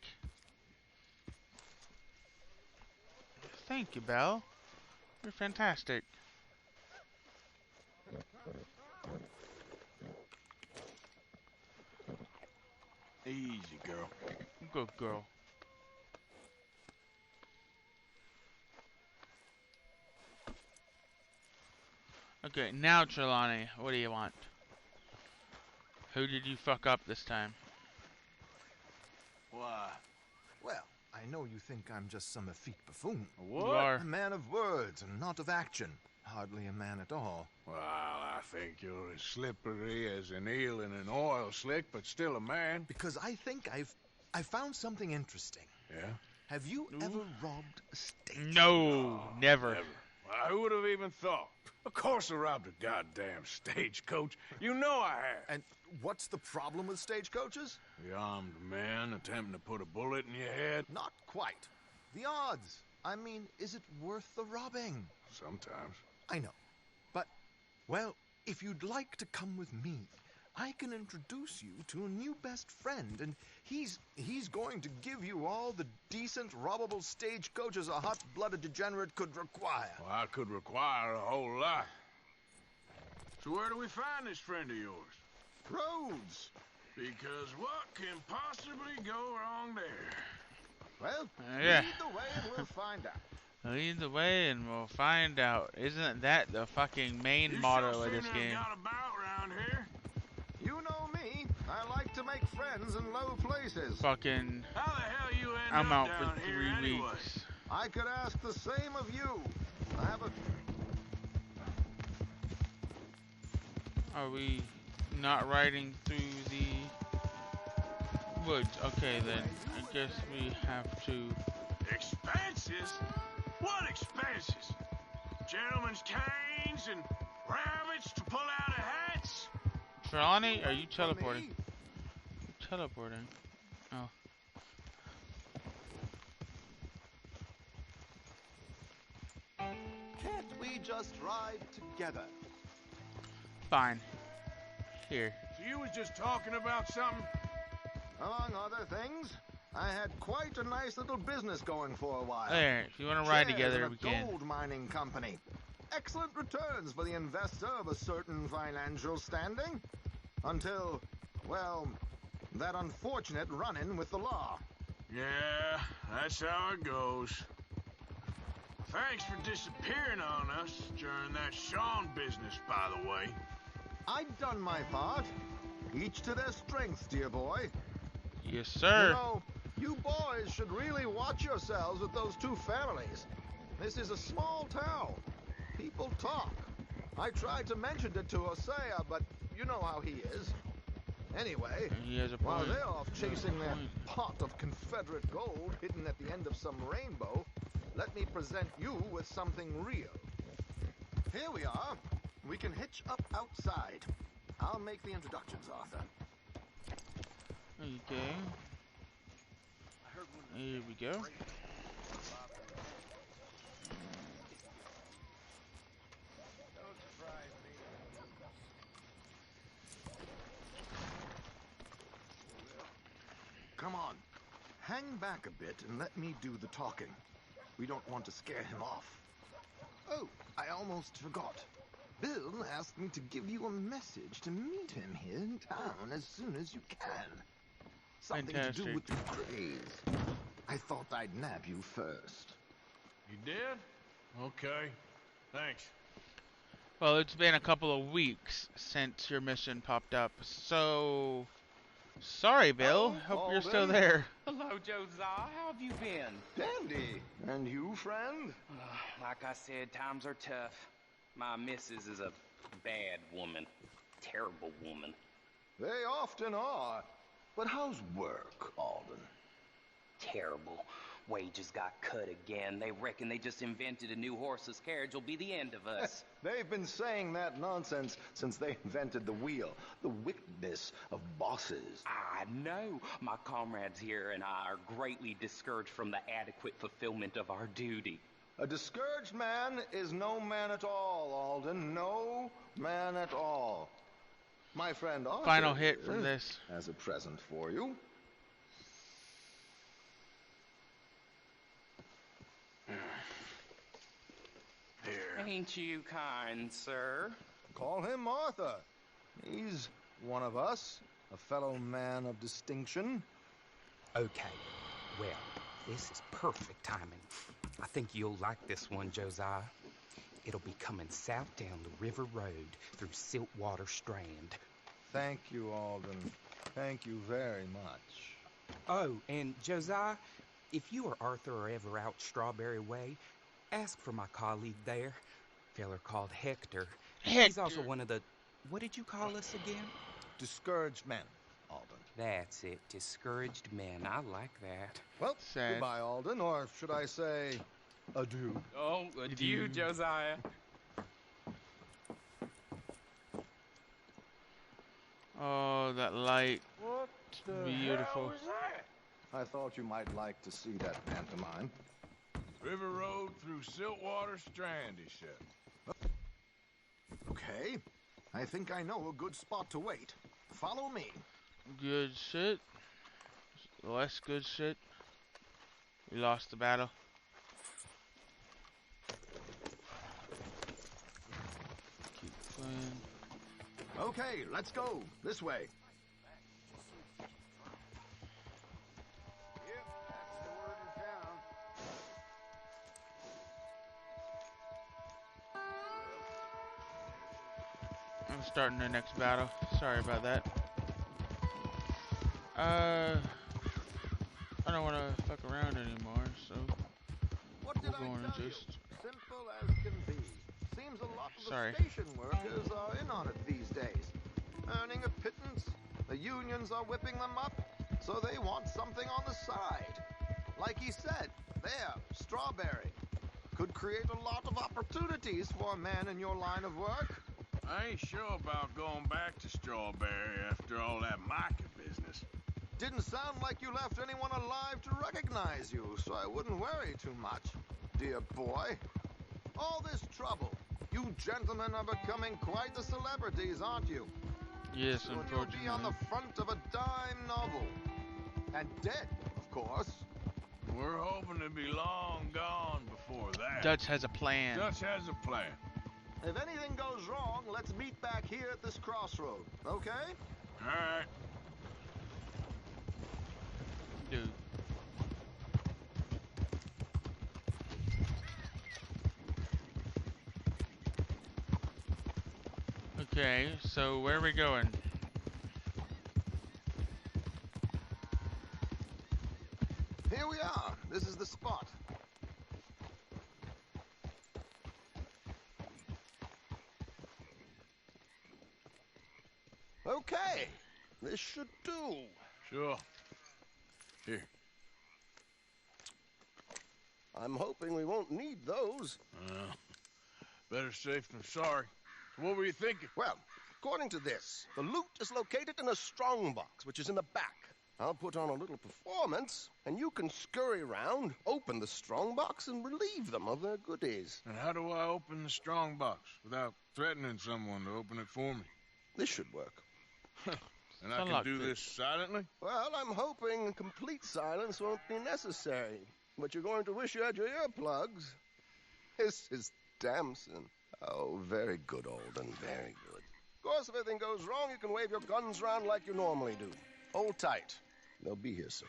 Thank you, Belle. You're fantastic. Easy, girl. Good girl. Okay, now Trelawney, what do you want? Who did you fuck up this time? Why? Well, I know you think I'm just some effete buffoon. What? You are. A man of words and not of action. Hardly a man at all. Well, I think you're as slippery as an eel in an oil slick, but still a man. Because I think I found something interesting. Yeah? Have you ever robbed a stage? No, never. Well, who would have even thought? Of course I robbed a goddamn stagecoach. You know I have. And what's the problem with stagecoaches? The armed man attempting to put a bullet in your head? Not quite. The odds. I mean, is it worth the robbing? Sometimes. I know. But, well, if you'd like to come with me, I can introduce you to a new best friend, and he's going to give you all the decent, robbable stagecoaches a hot-blooded degenerate could require. Well, I could require a whole lot. So where do we find this friend of yours? Rhodes. Because what can possibly go wrong there? Well, Yeah. lead the way and we'll find out. Lead the way and we'll find out. Isn't that the fucking main motto of this game? Got about around here. You know me. I like to make friends in low places. Fucking, How the hell you end I'm up out for down 3 here anyway? weeks. I could ask the same of you. I have a... Are we not riding through the woods? Okay then, I guess we have to... Expenses? What expenses? Gentlemen's canes and Rabbits to pull out of hats? Trelawney, are you teleporting? You're teleporting. Oh. Can't we just ride together? Fine. Here. So you was just talking about something? Among other things, I had quite a nice little business going for a while. There, if you want to ride Shares together, in we a can. gold mining company. Excellent returns for the investor of a certain financial standing. Until, well, that unfortunate run-in with the law. Yeah, that's how it goes. Thanks for disappearing on us during that Sean business, by the way. I've done my part. Each to their strengths, dear boy. Yes, sir. You know, you boys should really watch yourselves with those two families. This is a small town. People talk. I tried to mention it to Hosea, but you know how he is. Anyway, He has a while point. they're off chasing their pot of Confederate gold hidden at the end of some rainbow, let me present you with something real. Here we are. We can hitch up outside. I'll make the introductions, Arthur. Okay. Here we go. Come on. Hang back a bit and let me do the talking. We don't want to scare him off. Oh, I almost forgot. Bill asked me to give you a message to meet him here in town as soon as you can. Something to do Fantastic. with the Grays. I thought I'd nab you first. You did? Okay. Thanks. Well, it's been a couple of weeks since your mission popped up, so sorry, Bill. Hope you're still Alden. there. Hello, Josiah. How have you been? Dandy. And you, friend? Like I said, times are tough. My missus is a bad woman. Terrible woman. They often are. But how's work, Alden? Terrible. Wages got cut again. They reckon they just invented a new horseless carriage will be the end of us. They've been saying that nonsense since they invented the wheel. The wickedness of bosses. I know. My comrades here and I are greatly discouraged from the adequate fulfillment of our duty. A discouraged man is no man at all, Alden. No man at all. My friend Arthur Final hit from here this. has a present for you. Ain't you kind, sir? Call him Arthur. He's one of us, a fellow man of distinction. Okay. Well, this is perfect timing. I think you'll like this one, Josiah. It'll be coming south down the river road through Siltwater Strand. Thank you, Alden. Thank you very much. Oh, and Josiah, if you or Arthur are ever out Strawberry Way, ask for my colleague there. Feller called Hector. He's also one of the... What did you call us again? Discouraged men, Alden. That's it. Discouraged men. I like that. Well, Sad. goodbye, Alden, or should I say adieu? Oh, adieu, Josiah. Oh, that light. What the Beautiful. hell was that? I thought you might like to see that pantomime. River Road through Siltwater Strand, he said. Okay, I think I know a good spot to wait. Follow me. Good shit. Less good shit. We lost the battle. Keep playing. Okay, let's go. This way. I'm starting the next battle. Sorry about that. I don't want to fuck around anymore, so What did we're going I tell to you? just... Simple as can be. Seems a lot of Sorry. the station workers are in on it these days. Earning a pittance. The unions are whipping them up, so they want something on the side. Like he said, there, Strawberry. Could create a lot of opportunities for a man in your line of work. I ain't sure about going back to Strawberry after all that Micah business. Didn't sound like you left anyone alive to recognize you, so I wouldn't worry too much, dear boy. All this trouble. You gentlemen are becoming quite the celebrities, aren't you? Yes, Soon unfortunately. you'll be on the front of a dime novel. And dead, of course. We're hoping to be long gone before that. Dutch has a plan. Dutch has a plan. If anything goes wrong, let's meet back here at this crossroad, okay? All right. Dude. Okay, so where are we going? Here we are. This is the spot. Okay. This should do. Sure. Here. I'm hoping we won't need those. Better safe than sorry. What were you thinking? Well, according to this, the loot is located in a strongbox, which is in the back. I'll put on a little performance, and you can scurry around, open the strongbox, and relieve them of their goodies. And how do I open the strongbox without threatening someone to open it for me? This should work. And I can do this silently? Well, I'm hoping complete silence won't be necessary. But you're going to wish you had your earplugs. This is Damson. Oh, very good, Alden, very good. Of course, if anything goes wrong, you can wave your guns around like you normally do. Hold tight. They'll be here soon.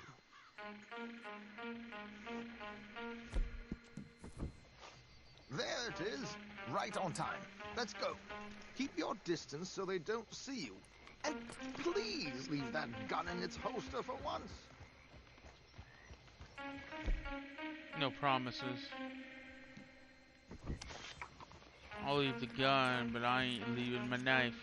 There it is. Right on time. Let's go. Keep your distance so they don't see you. And please leave that gun in its holster for once. No promises. I'll leave the gun, but I ain't leaving my knife.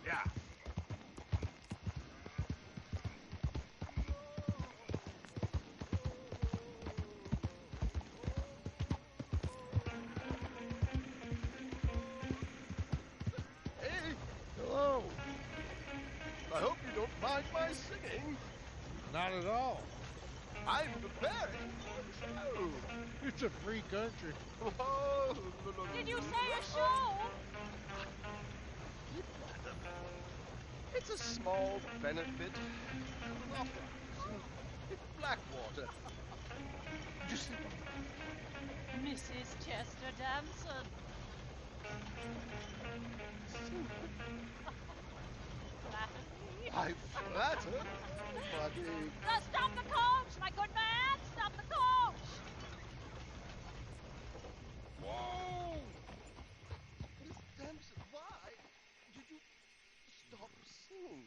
Yeah. Hey, hello. I hope you don't mind my singing. Not at all. I'm preparing for a show. It's a free country. Oh, Did you say a show? It's a small benefit opera in Blackwater. Just Mrs. Chester Damson. Flattery. I flatter, buddy. Stop the coach, my good man! Stop the coach! Whoa! Miss Damson, why did you stop singing?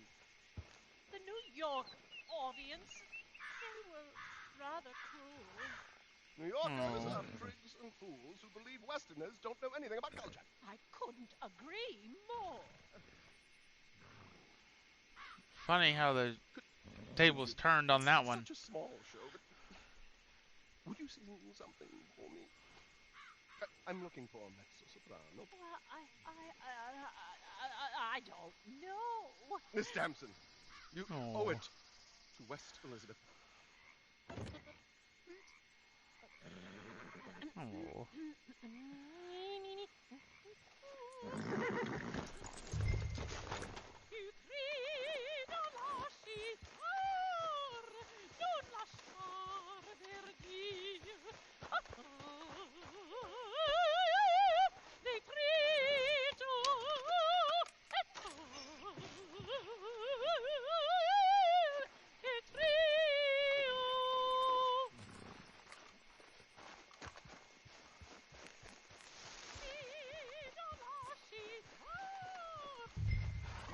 The New York audience, they were rather cruel. New Yorkers are prigs and fools who believe Westerners don't know anything about culture. I couldn't agree more. Funny how the tables turned on that one. Such a small show, but would you sing something for me? I'm looking for a mezzo-soprano. Well, I don't know. Miss Damson, you owe it to West Elizabeth. Oh.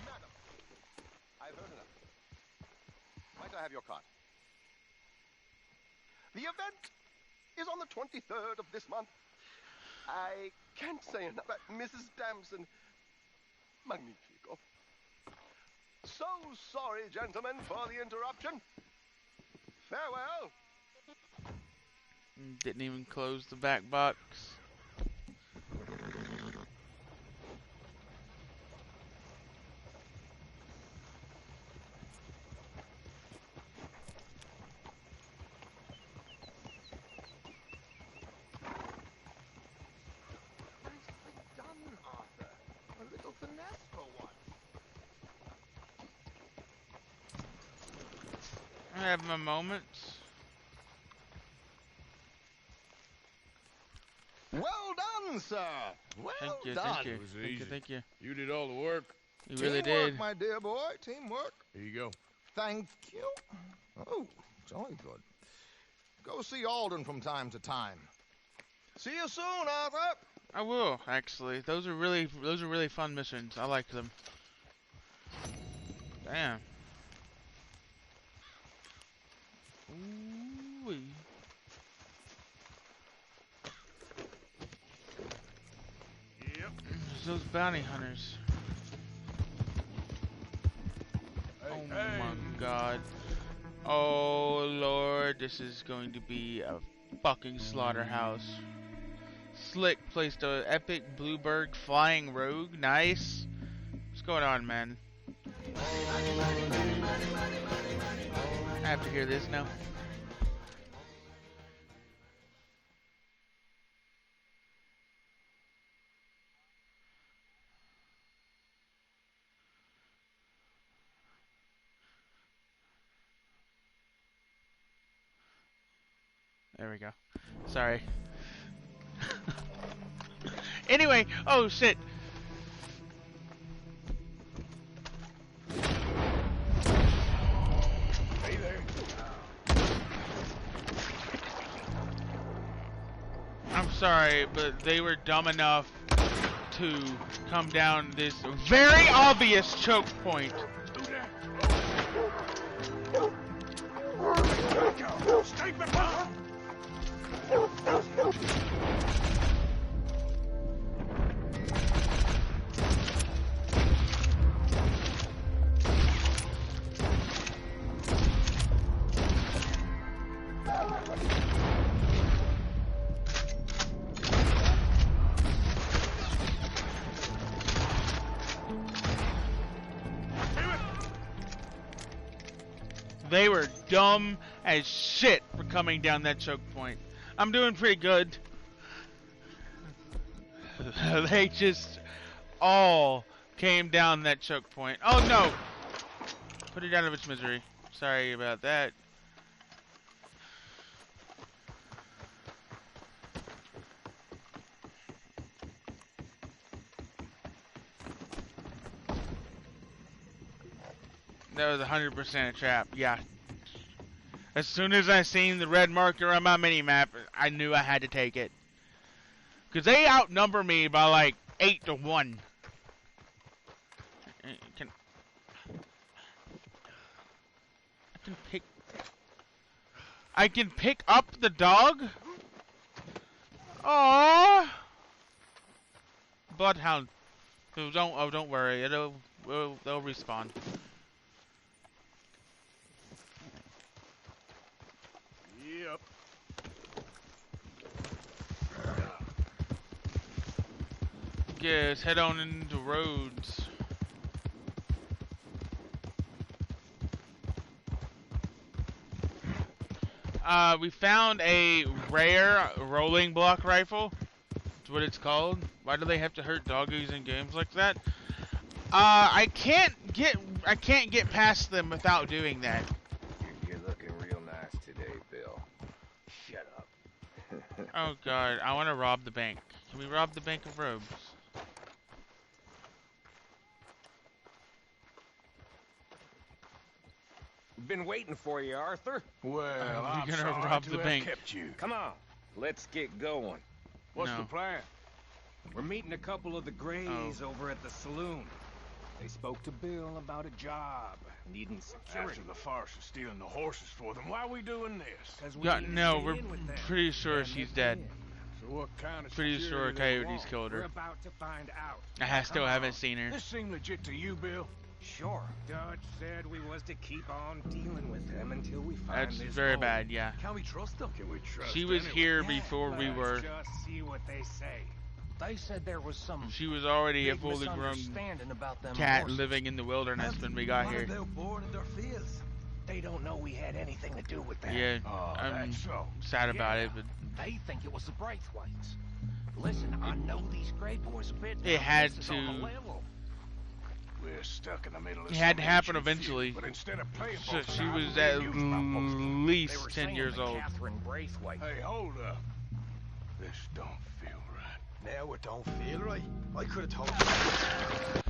Madam, I've heard enough. Might I have your card? The event is on the 23rd of this month. I can't say enough about Mrs. Damson. Magnifico. So sorry, gentlemen, for the interruption. Farewell. Didn't even close the back box. I have my moments. Well done, sir. Well Thank you, done. thank you, thank you, thank you. You did all the work. You really Teamwork, did. my dear boy. Teamwork. Here you go. Thank you. Oh, jolly good. Go see Alden from time to time. See you soon, Arthur. I will, actually. Those are really fun missions. I like them. Damn. Ooh-wee. Yep. Those bounty hunters. Oh my god. Oh lord, this is going to be a fucking slaughterhouse. Slick placed a epic Bluebird flying rogue. Nice. What's going on, man? I have to hear this now. There we go. Sorry. Anyway, oh shit. Hey there. I'm sorry, but they were dumb enough to come down this very obvious choke point. Stay back. They were dumb as shit for coming down that choke point. I'm doing pretty good. They just all came down that choke point. Oh no! Put it out of its misery. Sorry about that. That was 100% a trap, yeah. As soon as I seen the red marker on my mini-map, I knew I had to take it. Because they outnumber me by like 8-1. I can pick up the dog? Aww. Bloodhound. Don't worry, they'll respawn. Yep. Yes, head on into roads. We found a rare rolling block rifle. That's what it's called. Why do they have to hurt doggies in games like that? I can't get past them without doing that. You're looking real nice today, Bill. Shut up. Oh god, I want to rob the bank. Can we rob the Bank of Robes? Been waiting for you, Arthur. Well, I'm gonna sorry rob to the have bank. kept you. Come on, let's get going. What's No. the plan? We're meeting a couple of the Greys over at the saloon. They spoke to Bill about a job, needing security. After the farce of stealing the horses for them, why are we doing this? Because Yeah, no, we're pretty sure she's dead. what kind of Pretty sure security they Coyote's want? killed We're her. about to find out. I still haven't seen her. This seem legit to you, Bill? Sure. Dutch said we was to keep on dealing with them until we find That's this very gold. bad, yeah. Can we trust them? Can we trust She was anyone? here Yeah, before we let's were. just see what they say. They said there was some She was already a big fully grown misunderstanding about them cat horses. living in the wilderness when we got here. They were born in their fields. They don't know we had anything to do with that. Yeah, Oh, I'm that's so. sad about it, but They think it was the Braithwaites. Listen, I know these Grey Boys a bit. it now. had This is on the to. level. We're stuck in the middle of It had to some happen ancient eventually. feud, but instead of playing So both she sides, was we at used my post. They least were 10 saying years that old. Catherine Braithwaite. Hey, hold up. This don't feel right. Now it don't feel right. I could have told you.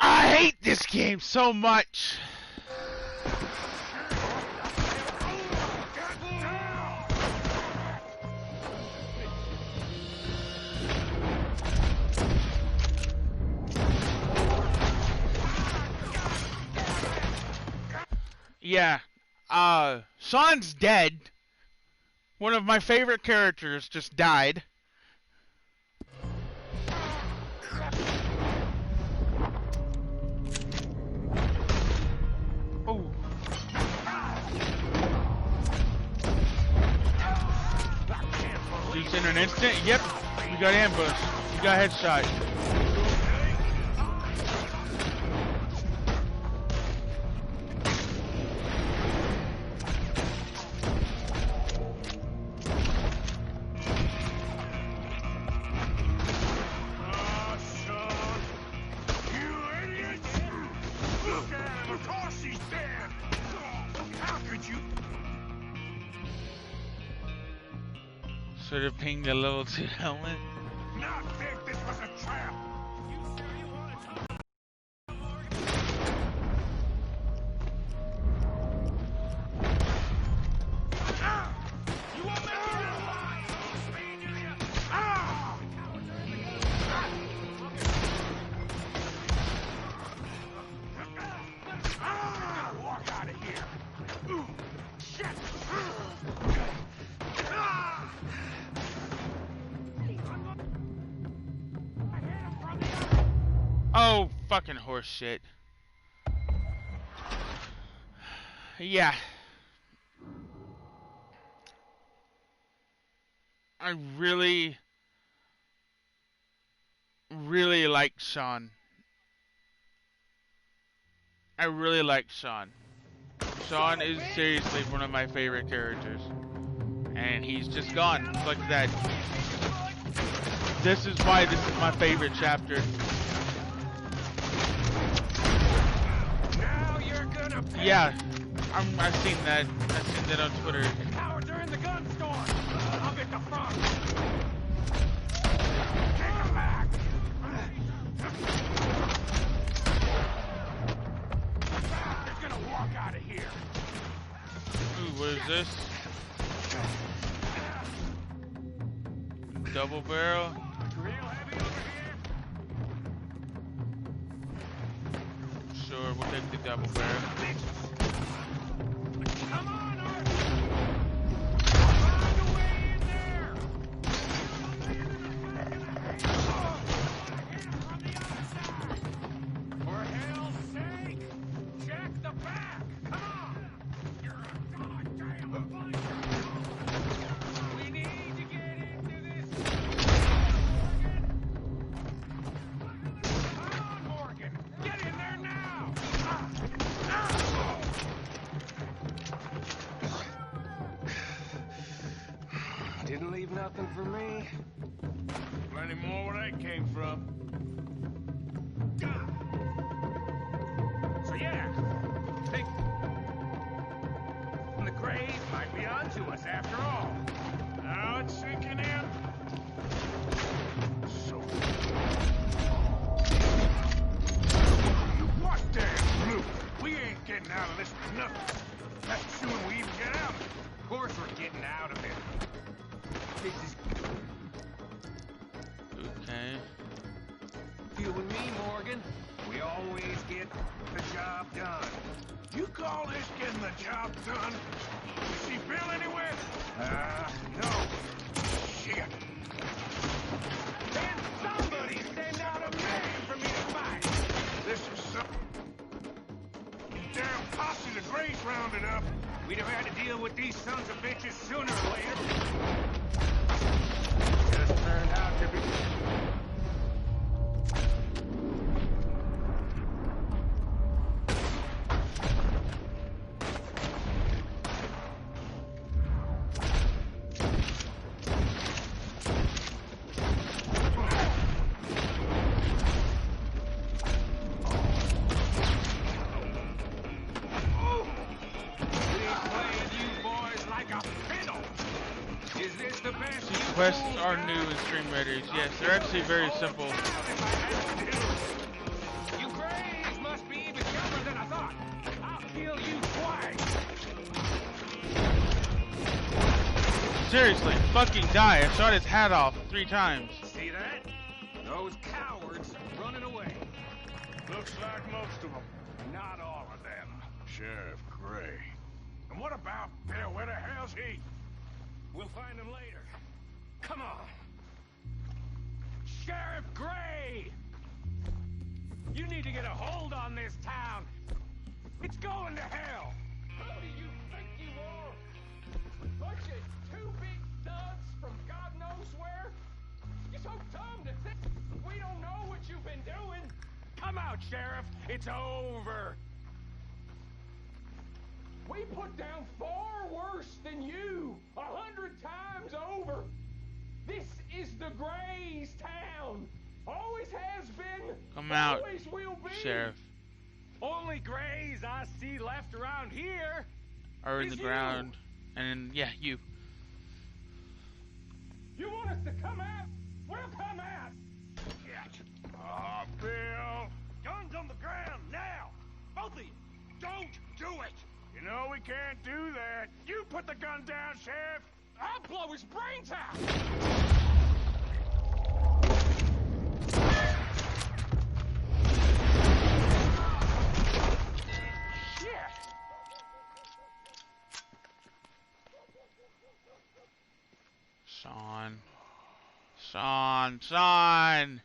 I hate this game so much. Yeah, Sean's dead. One of my favorite characters just died. Oh. Shoots in an instant. Yep, we got ambushed. We got headshot. Oh, son. You idiot! Look at him. Of course he's dead. How could you? Should have pinged the level 2 helmet. Not think this was a trap. Walk out of here. Ooh, shit. Oh, fucking horse shit. Yeah. I really like Sean. I really like Sean. Sean is seriously one of my favorite characters. And he's just gone like that. This is why this is my favorite chapter. Now you're gonna pay. Yeah, I've seen that. I've seen that on Twitter. Power during the gun storm. I'll get the front. Take him back. He's gonna walk out of here. Ooh, what is this? Double barrel. Sure, we'll take the double barrel. Come on, Arthur. Find a way in there. For hell's sake, check the back. Come on. You're a goddamn fighter. We need to get into this. Come on, Morgan. Get in there now. Didn't leave nothing for me. Plenty more where that came from. So yeah, think the grave might be onto us after all. Now it's sinking in. So. What damn blue? We ain't getting out of this with nothing. That's assuming we even get out. Of course we're getting out of it. This is Okay. you and me, Morgan. We always get the job done. You call this getting the job done? You see Bill anywhere? No. shit. Can somebody send out a man for me to fight? This is some damn posse the Grays rounded up. We'd have had to deal with these sons of bitches sooner or later. Just turned out to be... Quests are new in Stream Raiders. Yes, they're actually very simple. You Grays must be even younger than I thought. I'll kill you twice. Seriously, fucking die. I shot his hat off 3 times. See that? Those cowards running away. Looks like most of them. Not all of them. Sheriff Gray. And what about Bill? Where the hell's he? We'll find him later. Come on. Sheriff Gray! You need to get a hold on this town. It's going to hell. Who do you think you are? Bunch of 2 big thugs from God knows where? You're so dumb to think we don't know what you've been doing. Come out, Sheriff. It's over. We put down far worse than you. 100 times over. This is the Grays town. Always has been. Come out, always will be. Sheriff. Only Grays I see left around here are in is the ground. And yeah, you. You want us to come out? We'll come out. Shit. Oh, Bill. Guns on the ground now. Both of you. Don't do it. You know we can't do that. You put the gun down, Sheriff. I'll blow his brains out. Shit. Sean.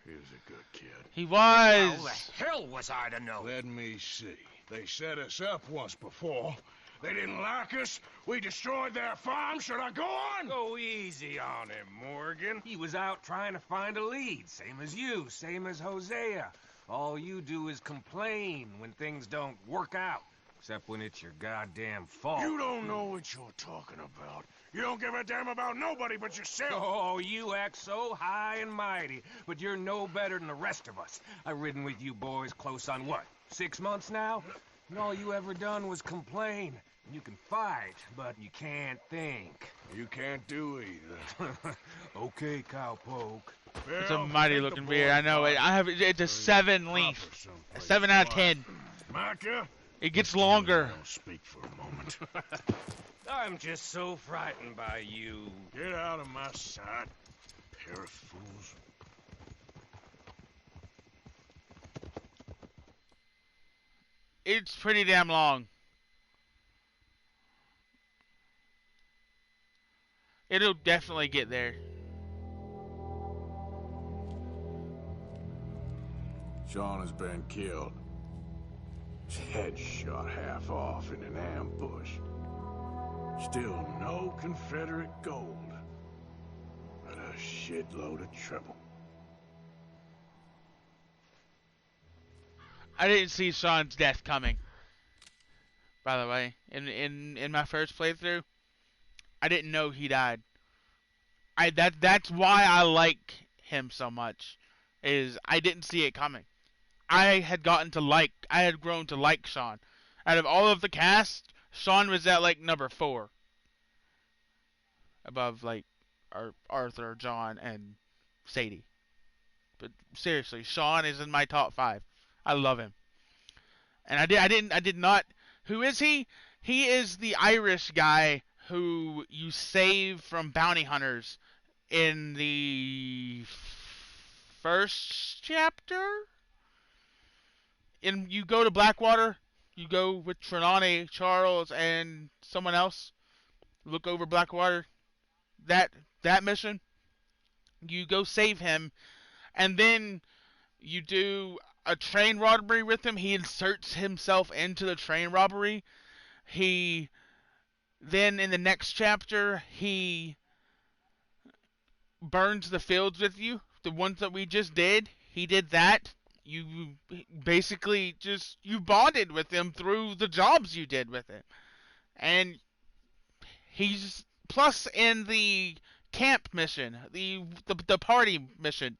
He was a good kid. He was. How the hell was I to know? Let me see. They set us up once before. They didn't like us. We destroyed their farm. Should I go on? Go easy on him, Morgan. He was out trying to find a lead. Same as you, same as Hosea. All you do is complain when things don't work out. Except when it's your goddamn fault. You don't know what you're talking about. You don't give a damn about nobody but yourself. Oh, you act so high and mighty, but you're no better than the rest of us. I've ridden with you boys close on what, 6 months now? And all you ever done was complain. You can fight, but you can't think. You can't do either. Okay, cowpoke. It's a mighty looking beard. I know it. I have it's a 7 length. A 7 out of 10. Micah? It gets longer. Don't speak for a moment. I'm just so frightened by you. Get out of my sight, pair of fools. It's pretty damn long. It'll definitely get there. Sean has been killed. His head shot half off in an ambush. Still no Confederate gold. But a shitload of trouble. I didn't see Sean's death coming. By the way, in my first playthrough, I didn't know he died. That's why I like him so much. Is I didn't see it coming. I had grown to like Sean. Out of all of the cast, Sean was at like number 4. Above like Arthur, John, and Sadie. But seriously, Sean is in my top 5. I love him. And I did not. Who is he? He is the Irish guy who you save from bounty hunters in the first chapter. And you go to Blackwater. You go with Trelawney, Charles, and someone else. Look over Blackwater. That mission. You go save him, and then you do a train robbery with him. He inserts himself into the train robbery. Then in the next chapter, he burns the fields with you. The ones that we just did, he did that. You basically you bonded with him through the jobs you did with him. And he's, plus in the camp mission, the party mission,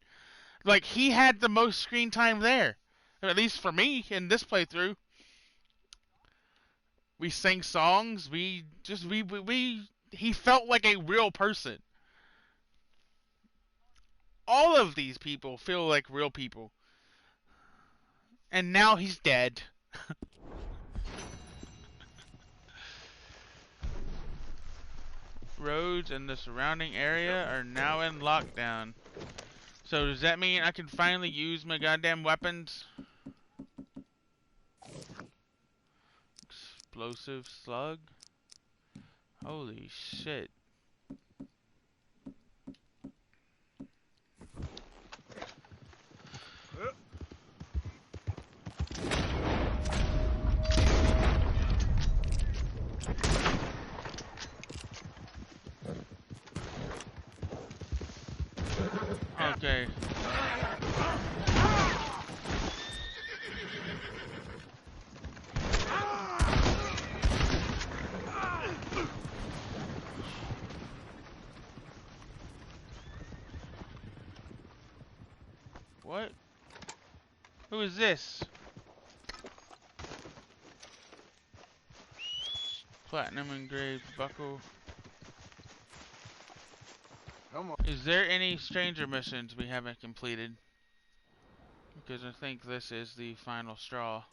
like, he had the most screen time there. At least for me, in this playthrough. We sang songs, he felt like a real person. All of these people feel like real people. And now he's dead. Roads in the surrounding area are now in lockdown. So does that mean I can finally use my goddamn weapons? Explosive slug? Holy shit. Okay. What? Who is this? Platinum engraved buckle. Is there any stranger missions we haven't completed? Because I think this is the final straw.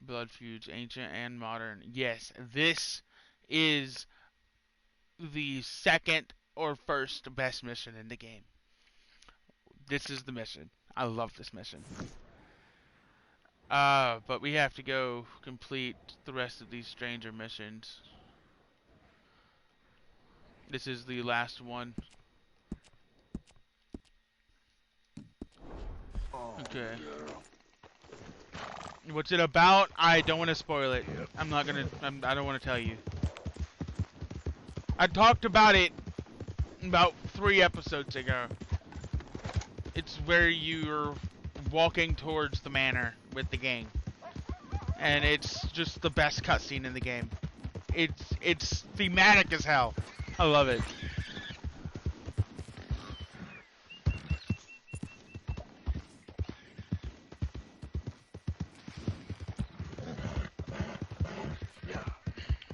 Blood feuds, ancient and modern. Yes, this is the second or first best mission in the game. This is the mission. I love this mission. But we have to go complete the rest of these stranger missions. This is the last one. Okay. What's it about? I don't want to spoil it. I don't want to tell you. I talked about it about 3 episodes ago. It's where you're walking towards the manor with the gang. And it's just the best cutscene in the game. It's thematic as hell. I love it.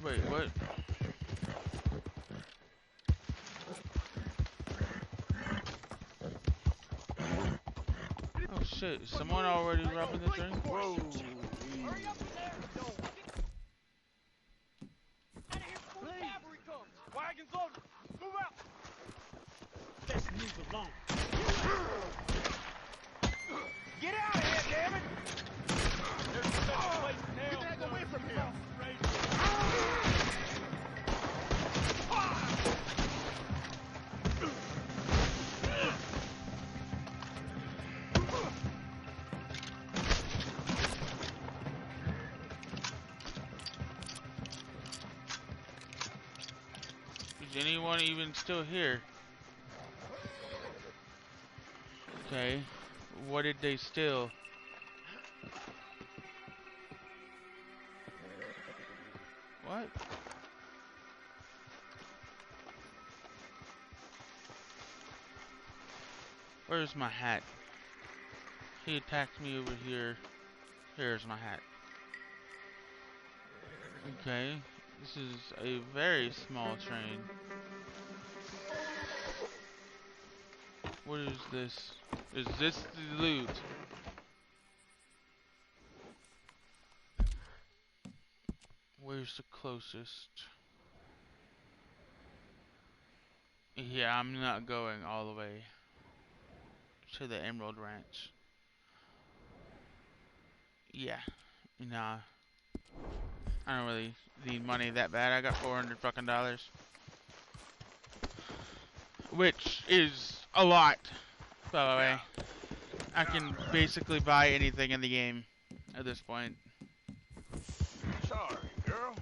Wait, what? Oh shit, is someone already robbing the train? Whoa. Wagons over! Move out! Let's move along. Get out of here, damn it! There's no place in hell. Get the heck away from here! Is anyone even still here? Okay. What did they steal? What? Where's my hat? He attacked me over here. Here's my hat. Okay. This is a very small train. What is this? Is this the loot? Where's the closest? Yeah, I'm not going all the way to the Emerald Ranch. Yeah, nah. I don't really need money that bad. I got $400 fucking dollars. which is a lot, by the way. I can basically buy anything in the game at this point. Sorry, girl.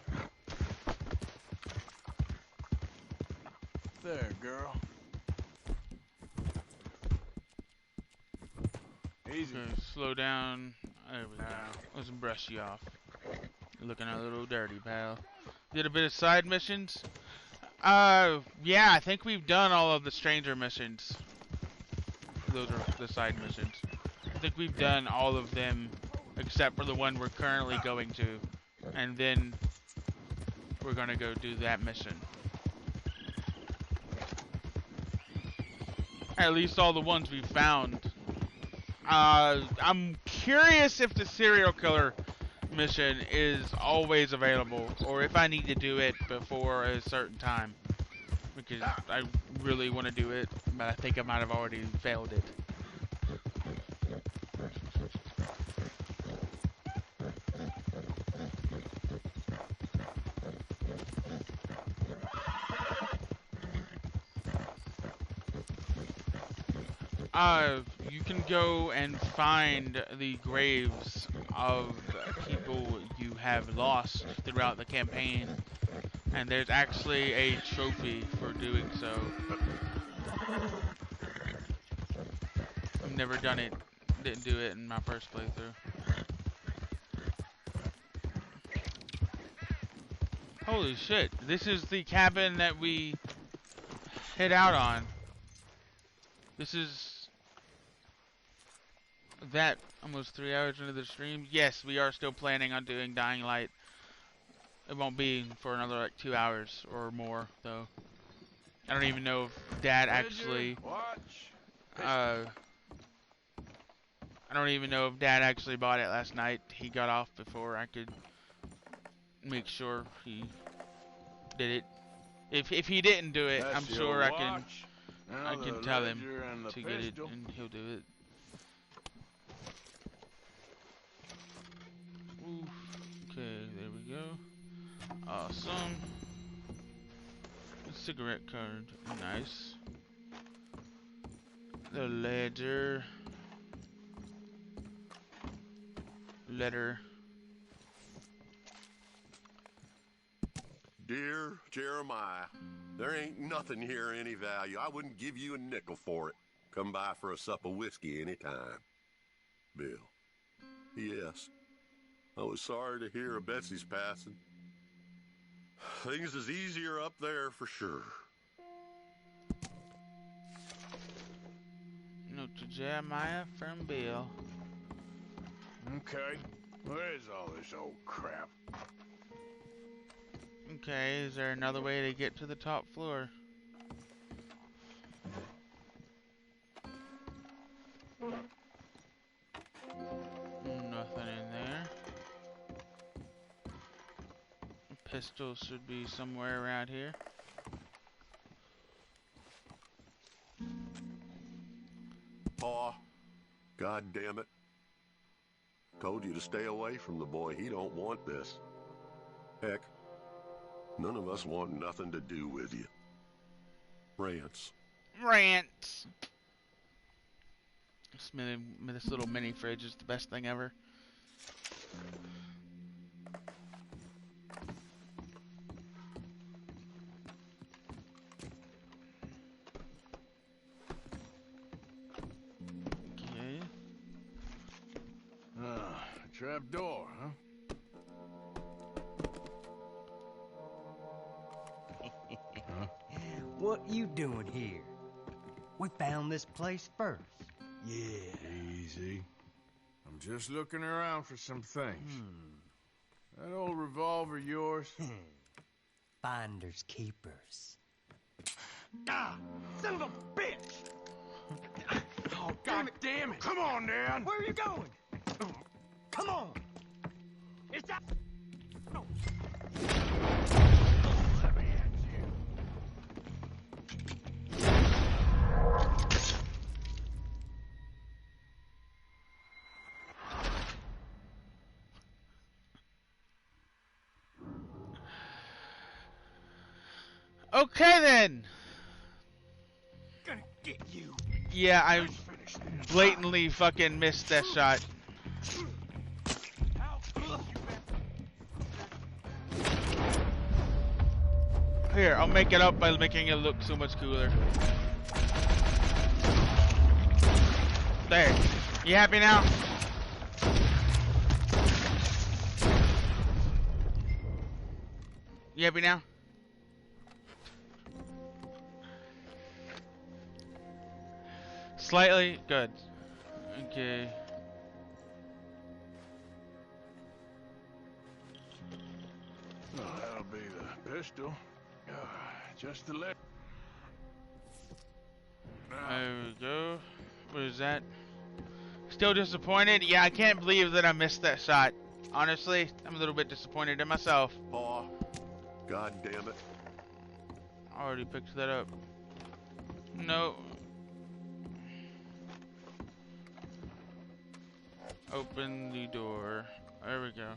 There, girl. Easy. Okay, slow down. There we go. Let's brush you off. You're looking a little dirty, pal. Did a bit of side missions. Yeah, I think we've done all of the stranger missions. Those are the side missions. I think we've done all of them except for the one we're currently going to. And then we're gonna go do that mission. At least all the ones we found. I'm curious if the serial killer mission is always available, or if I need to do it before a certain time. Because I really want to do it, but I think I might have already failed it. You can go and find the graves of people you have lost throughout the campaign, and there's actually a trophy for doing so. I've never done it, didn't do it in my first playthrough. Holy shit, this is the cabin that we hit out on. This is that almost 3 hours into the stream. Yes, we are still planning on doing Dying Light. It won't be for another like 2 hours or more, though. I don't even know if Dad actually. I don't even know if Dad actually bought it last night. He got off before I could make sure he did it. If he didn't do it, I'm sure I can tell him to get it, and he'll do it. Oof. Okay, there we go. Awesome. A cigarette card. Nice. The ledger. Letter. Dear Jeremiah, there ain't nothing here of any value. I wouldn't give you a nickel for it. Come by for a sup of whiskey anytime. Bill. Yes. I was sorry to hear of Betsy's passing. Things is easier up there for sure. Note to Jeremiah from Bill. Okay. Where's all this old crap? Okay, is there another way to get to the top floor? Nothing in there. A pistol should be somewhere around here. Pa, God damn it. Told you to stay away from the boy. He don't want this. Heck, none of us want nothing to do with you. Rance. Rants. This little mini fridge is the best thing ever. Okay. A trap door, huh? What you doing here? We found this place first. Yeah. Easy. I'm just looking around for some things. That old revolver yours? Finders keepers. Ah, son of a bitch! Oh, God damn it! Come on, Dan! Where are you going? Come on! It's that... No. Let me at you. Okay then. get you. Yeah, I blatantly fucking missed that shot. Here, I'll make it up by making it look so much cooler. There. You happy now? You happy now? Slightly good. Okay. Well, that'll be the pistol. Just to let. There we go. What is that? Still disappointed? Yeah, I can't believe that I missed that shot. Honestly, I'm a little bit disappointed in myself. Paw. God damn it. I already picked that up. No. Open the door. There we go.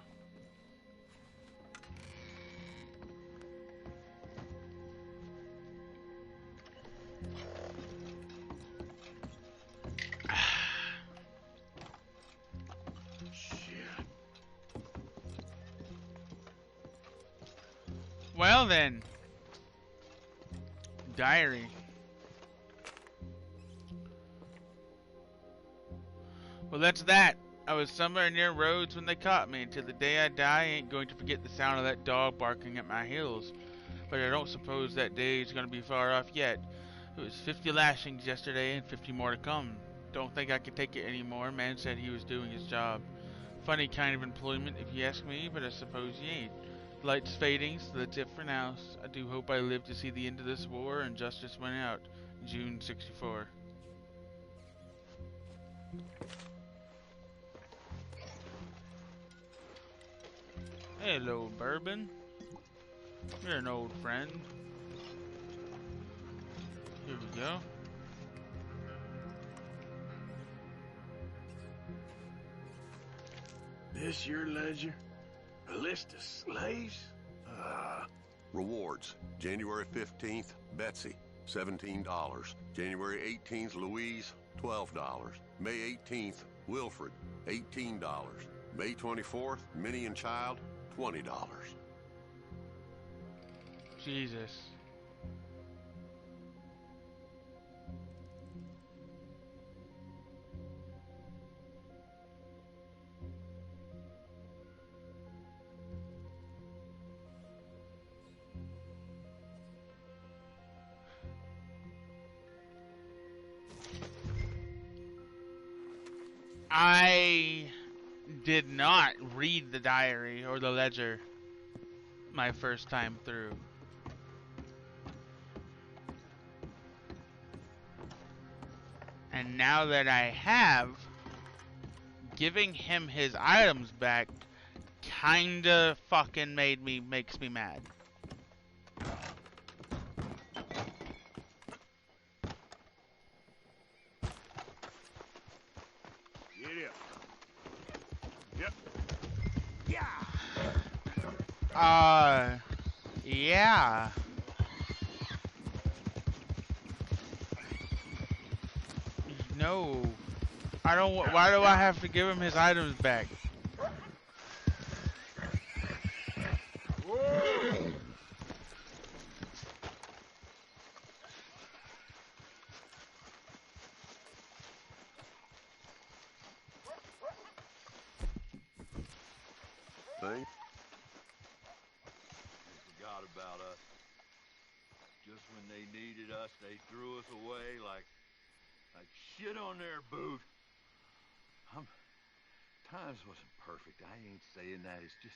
Well then. Diary. Well, that's that. I was somewhere near Rhodes when they caught me. Until the day I die, I ain't going to forget the sound of that dog barking at my heels. But I don't suppose that day is going to be far off yet. It was 50 lashings yesterday and 50 more to come. Don't think I can take it anymore. Man said he was doing his job. Funny kind of employment if you ask me, but I suppose he ain't. Light's fading, so that's it for now. I do hope I live to see the end of this war and justice went out. June 64. Hello, Bourbon. You're an old friend. Here we go. This your ledger? A list of slaves? Rewards. January 15th, Betsy, $17. January 18th, Louise, $12. May 18th, Wilfred, $18. May 24th, Minnie and Child, $20. Jesus. I did not read the diary or the ledger my first time through. And now that I have, giving him his items back kinda fucking makes me mad. Yeah. No. I don't. Why do I have to give him his items back? Thing? Forgot about us. Just when they needed us, they threw us away like shit on their boot. Times wasn't perfect. I ain't saying that. It's just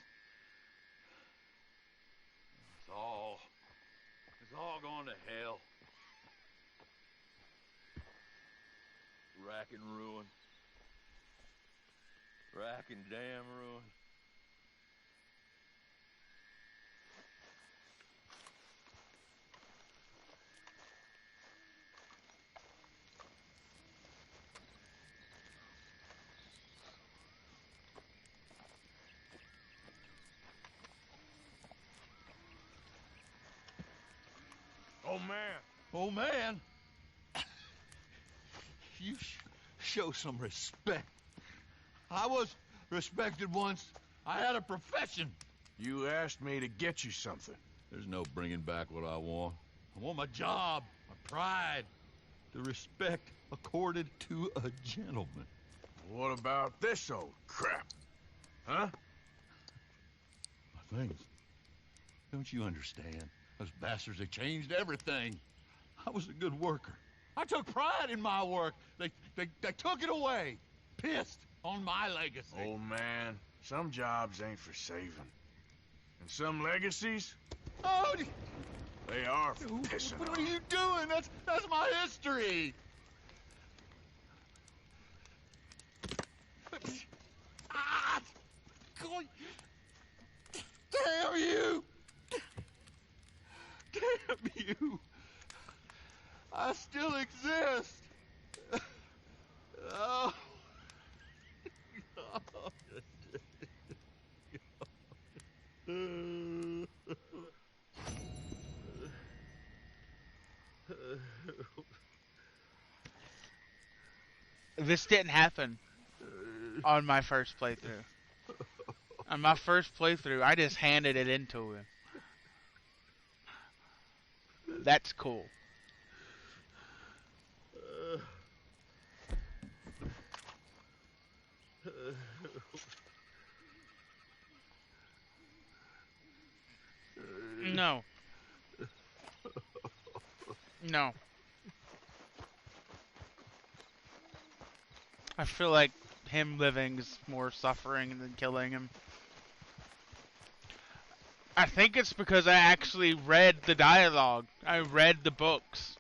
it's all gone to hell. Rack and ruin. Rack and damn ruin. Oh man. Oh man. you show some respect. I was respected once. I had a profession. You asked me to get you something. There's no bringing back what I want. I want my job, my pride, the respect accorded to a gentleman. What about this old crap? Huh? My things. Don't you understand? Those bastards, they changed everything. I was a good worker. I took pride in my work. They took it away. Pissed on my legacy. Old man, some jobs ain't for saving. And some legacies, Oh, they are for pissing what on. are you doing? That's my history. Ah! God. Damn you! Damn you! I still exist. Oh. This didn't happen on my first playthrough. On my first playthrough, I just handed it into him. That's cool. No. No. I feel like him living is more suffering than killing him. I think it's because I actually read the dialogue. I read the books.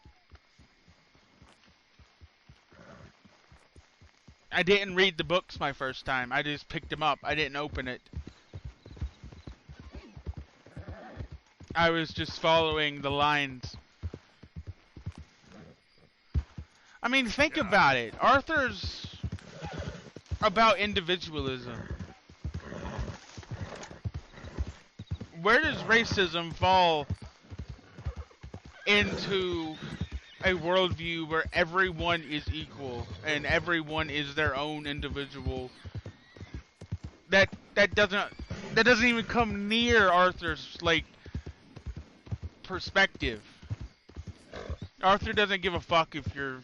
I didn't read the books my first time. I just picked them up. I didn't open it. I was just following the lines. I mean, think about it. Arthur's about individualism. Where does racism fall into a worldview where everyone is equal and everyone is their own individual? That doesn't even come near Arthur's perspective. Arthur doesn't give a fuck if you're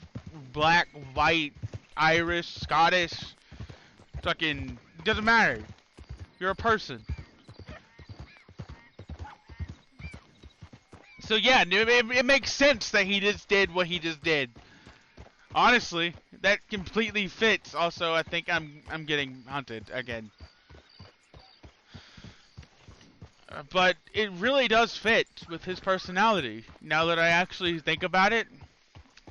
black, white, Irish, Scottish. Fucking doesn't matter. You're a person. So yeah, it makes sense that he just did what he just did. Honestly, that completely fits. Also, I think I'm getting hunted again. But it really does fit with his personality. Now that I actually think about it.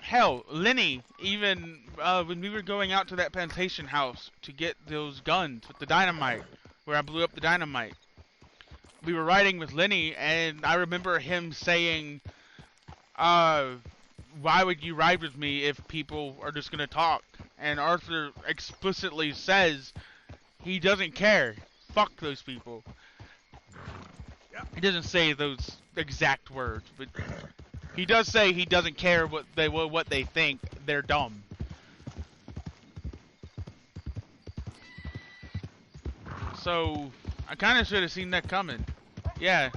Hell, Lenny, even when we were going out to that plantation house to get those guns with the dynamite, where I blew up the dynamite, we were riding with Lenny, and I remember him saying, why would you ride with me if people are just going to talk? And Arthur explicitly says he doesn't care. Fuck those people. He doesn't say those exact words, but he does say he doesn't care what they think. They're dumb. So I kind of should have seen that coming. Yeah.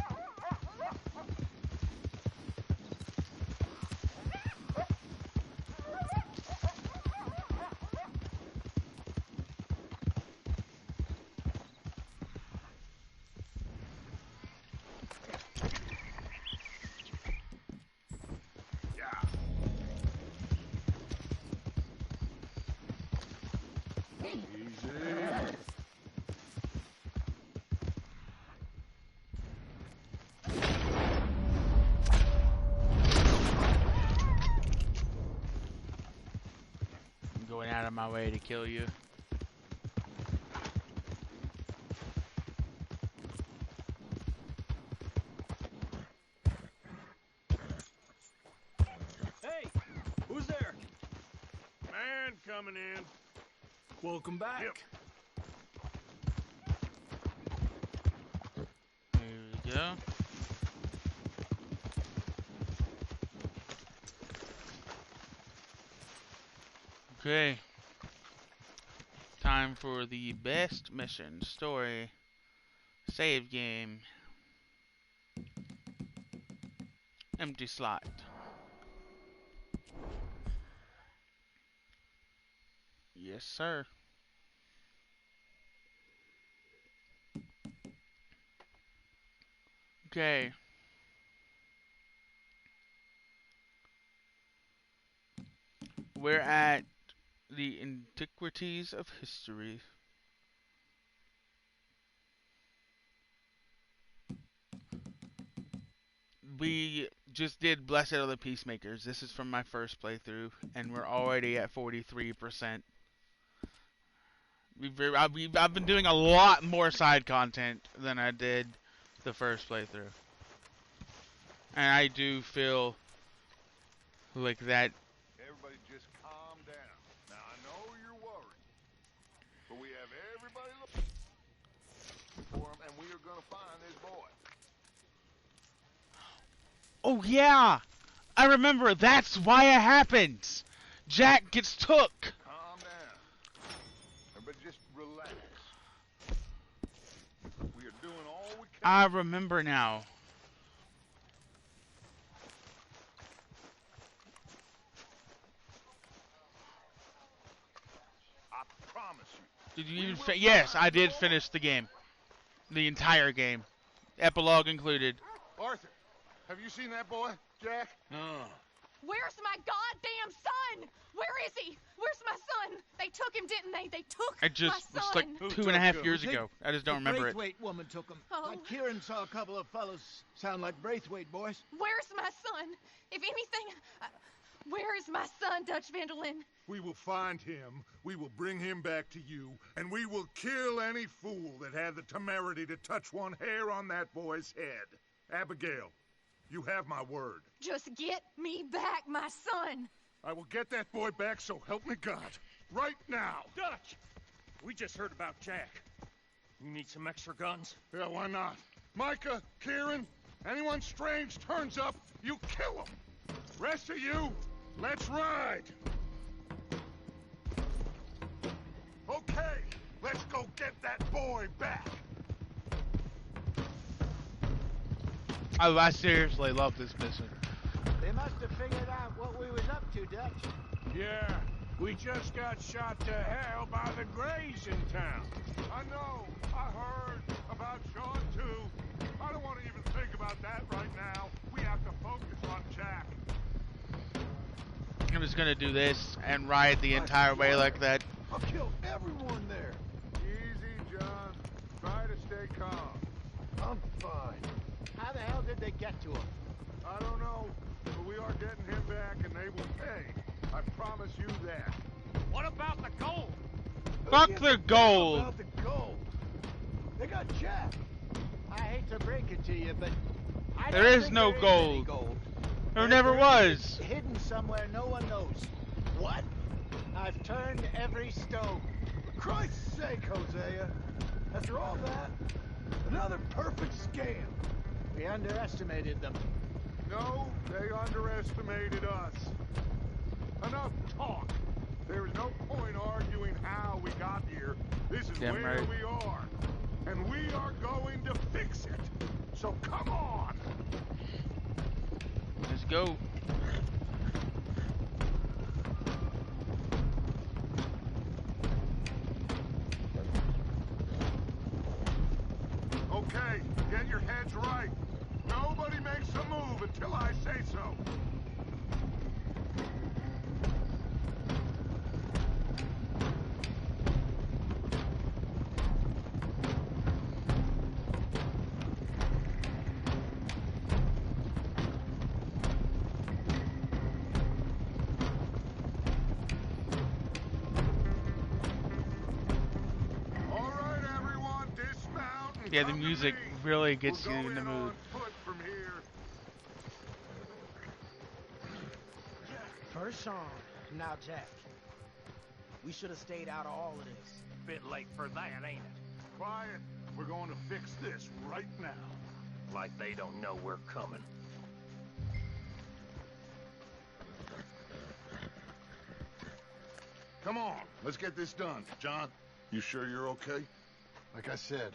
Going out of my way to kill you. Hey, who's there? Man coming in. Welcome back. Yep. There we go. Okay. Time for the best mission, story, save game, empty slot. Yes, sir. Okay. We're at the antiquities of history. We just did Blessed Are the Peacemakers. This is from my first playthrough, and we're already at 43%. I've been doing a lot more side content than I did the first playthrough. And I do feel like that. Everybody just calm down. Now, I know you're worried, but we have everybody looking for him, and we are going to find this boy. Oh, yeah! I remember, that's why it happens! Jack gets took! Calm down. Everybody just relax. We are doing all we can. I remember now. I promise you. Did you even yes, I did finish the game. The entire game. Epilogue included. Arthur, have you seen that boy, Jack? No. Where's my goddamn son? Where is he? Where's my son? They took him, didn't they? They took It just my was son. like 2.5 years ago. I just don't remember it. Braithwaite woman took him. Oh. Kieran saw a couple of fellows sound like Braithwaite boys. Where's my son? If anything, where is my son, Dutch Vanderlyn? We will find him, we will bring him back to you, and we will kill any fool that had the temerity to touch one hair on that boy's head. Abigail, you have my word. Just get me back, my son. I will get that boy back, so help me God. Right now. Dutch! We just heard about Jack. You need some extra guns? Yeah, why not? Micah, Kieran, anyone strange turns up, you kill him. Rest of you, let's ride. Okay, let's go get that boy back. I seriously love this mission. They must have figured out what we was up to, Dutch. Yeah, we just got shot to hell by the Greys in town. I know, I heard about Sean too. I don't want to even think about that right now. We have to focus on Jack. I'm just gonna do this and ride the entire way like that. I'll kill everyone there. Easy, John. Try to stay calm. I'm fine. How the hell did they get to him? I don't know, but we are getting him back and they will pay. I promise you that. What about the gold? Fuck the gold! About the gold. They got Jack. I hate to break it to you, but I There don't is think no there is gold. any gold. There never was. Hidden somewhere no one knows. What? I've turned every stone. For Christ's sake, Hosea. After all that, another perfect scam. We underestimated them. No, they underestimated us. Enough talk. There is no point arguing how we got here. This is Damn where right. we are. And we are going to fix it. So come on. Let's go. Okay, get your heads right. Nobody makes a move until I say so. All right, everyone, dismount and Yeah, the come to music me. really gets We'll you go in the in mood. on foot from here. First song. Now, Jack. We should have stayed out of all of this. Bit late for that, ain't it? Quiet. We're going to fix this right now. Like they don't know we're coming. Come on, let's get this done. John, you sure you're okay? Like I said,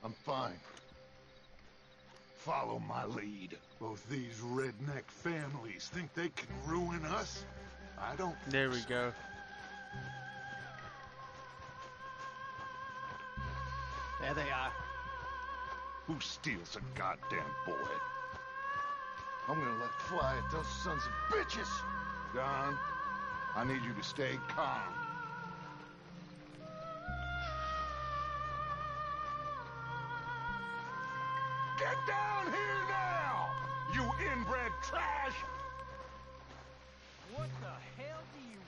I'm fine. Follow my lead. Both these redneck families think they can ruin us? I don't. There we go. There they are. Who steals a goddamn boy? I'm gonna let fly at those sons of bitches. John, I need you to stay calm. Get down here now, you inbred trash! What the hell do you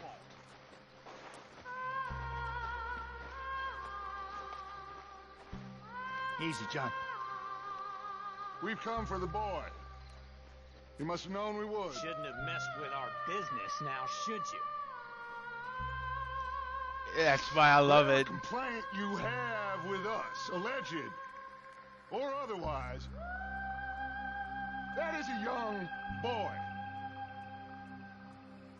want? Easy, John. We've come for the boy. You must have known we would. Shouldn't have messed with our business now, should you? That's why I love it. Complaint you have with us, alleged or otherwise, that is a young boy.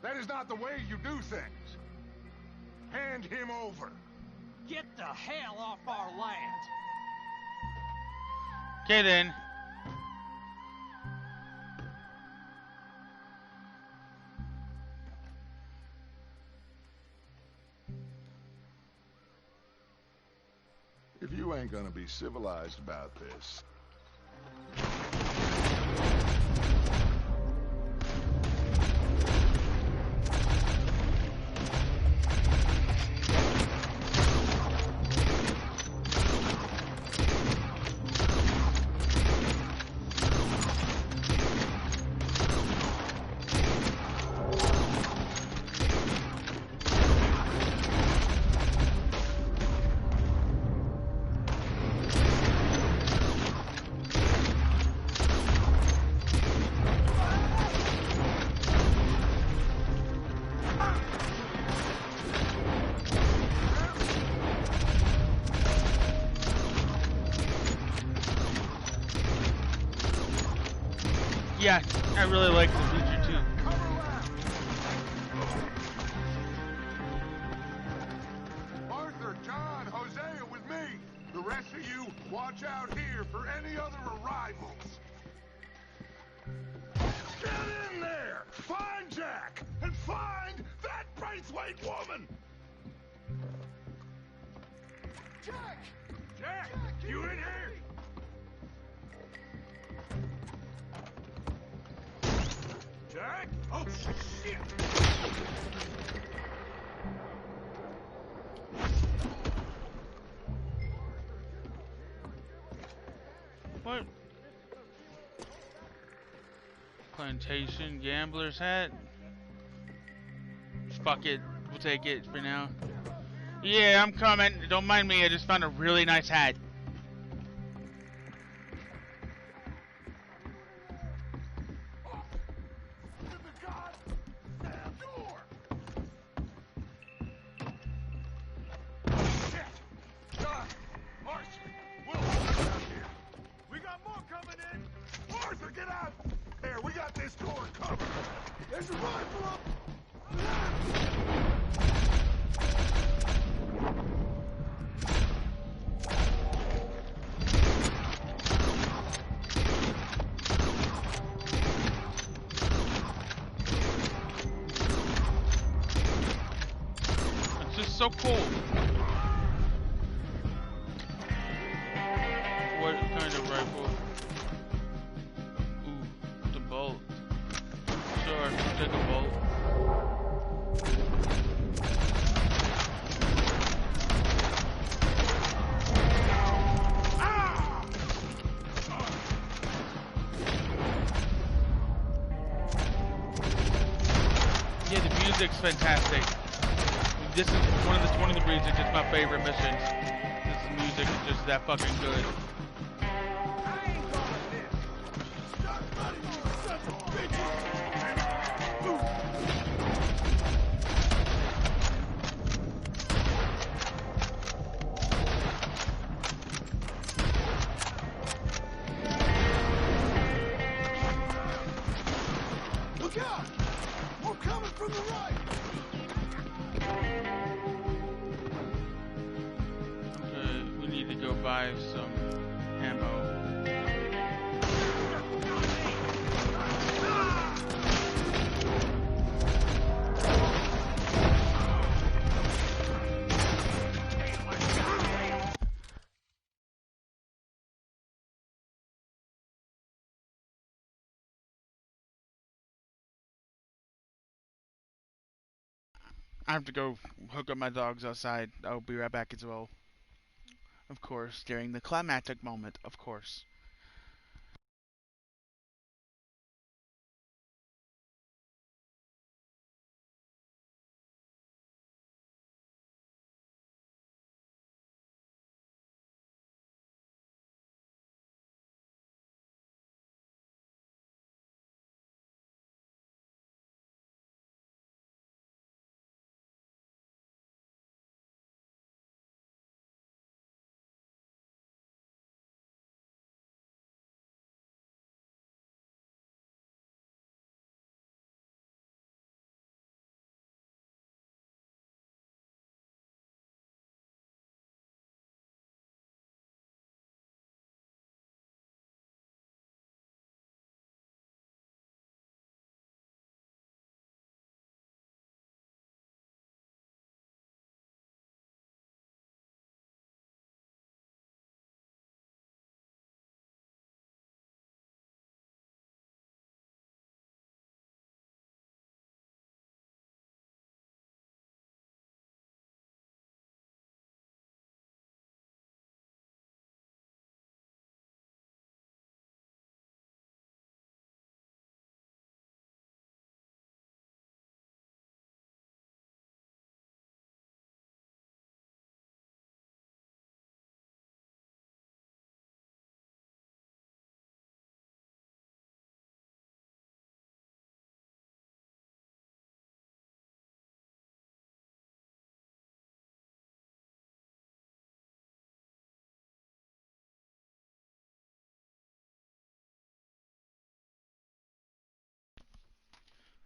That is not the way you do things. Hand him over. Get the hell off our land! Get in. If you ain't gonna be civilized about this. Yeah, I really like the feature too. Arthur, John, Hosea with me. The rest of you, watch out here for any other arrivals. Get in there! Find Jack! And find that Braithwaite woman! Jack! Jack! You in here? Jack? Oh, shit! What? Plantation gambler's hat? Fuck it. We'll take it for now. Yeah, I'm coming. Don't mind me. I just found a really nice hat. So cool. What kind of rifle? Ooh, the bolt. Sure, I'll take a bolt. Yeah, the music's fantastic. This is one of the reasons it's my favorite missions. This music is just that fucking good. Look out! We're coming from the right! buy some ammo. I have to go hook up my dogs outside. I'll be right back as well. Of course, during the climactic moment, of course.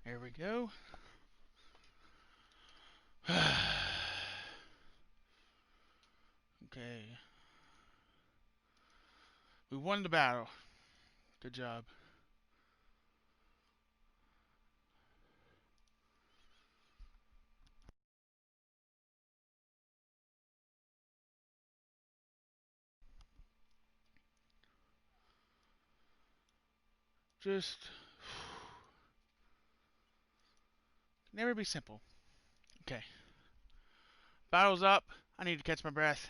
Here we go. Okay. We won the battle. Good job. Just never be simple. Okay. Battle's up. I need to catch my breath.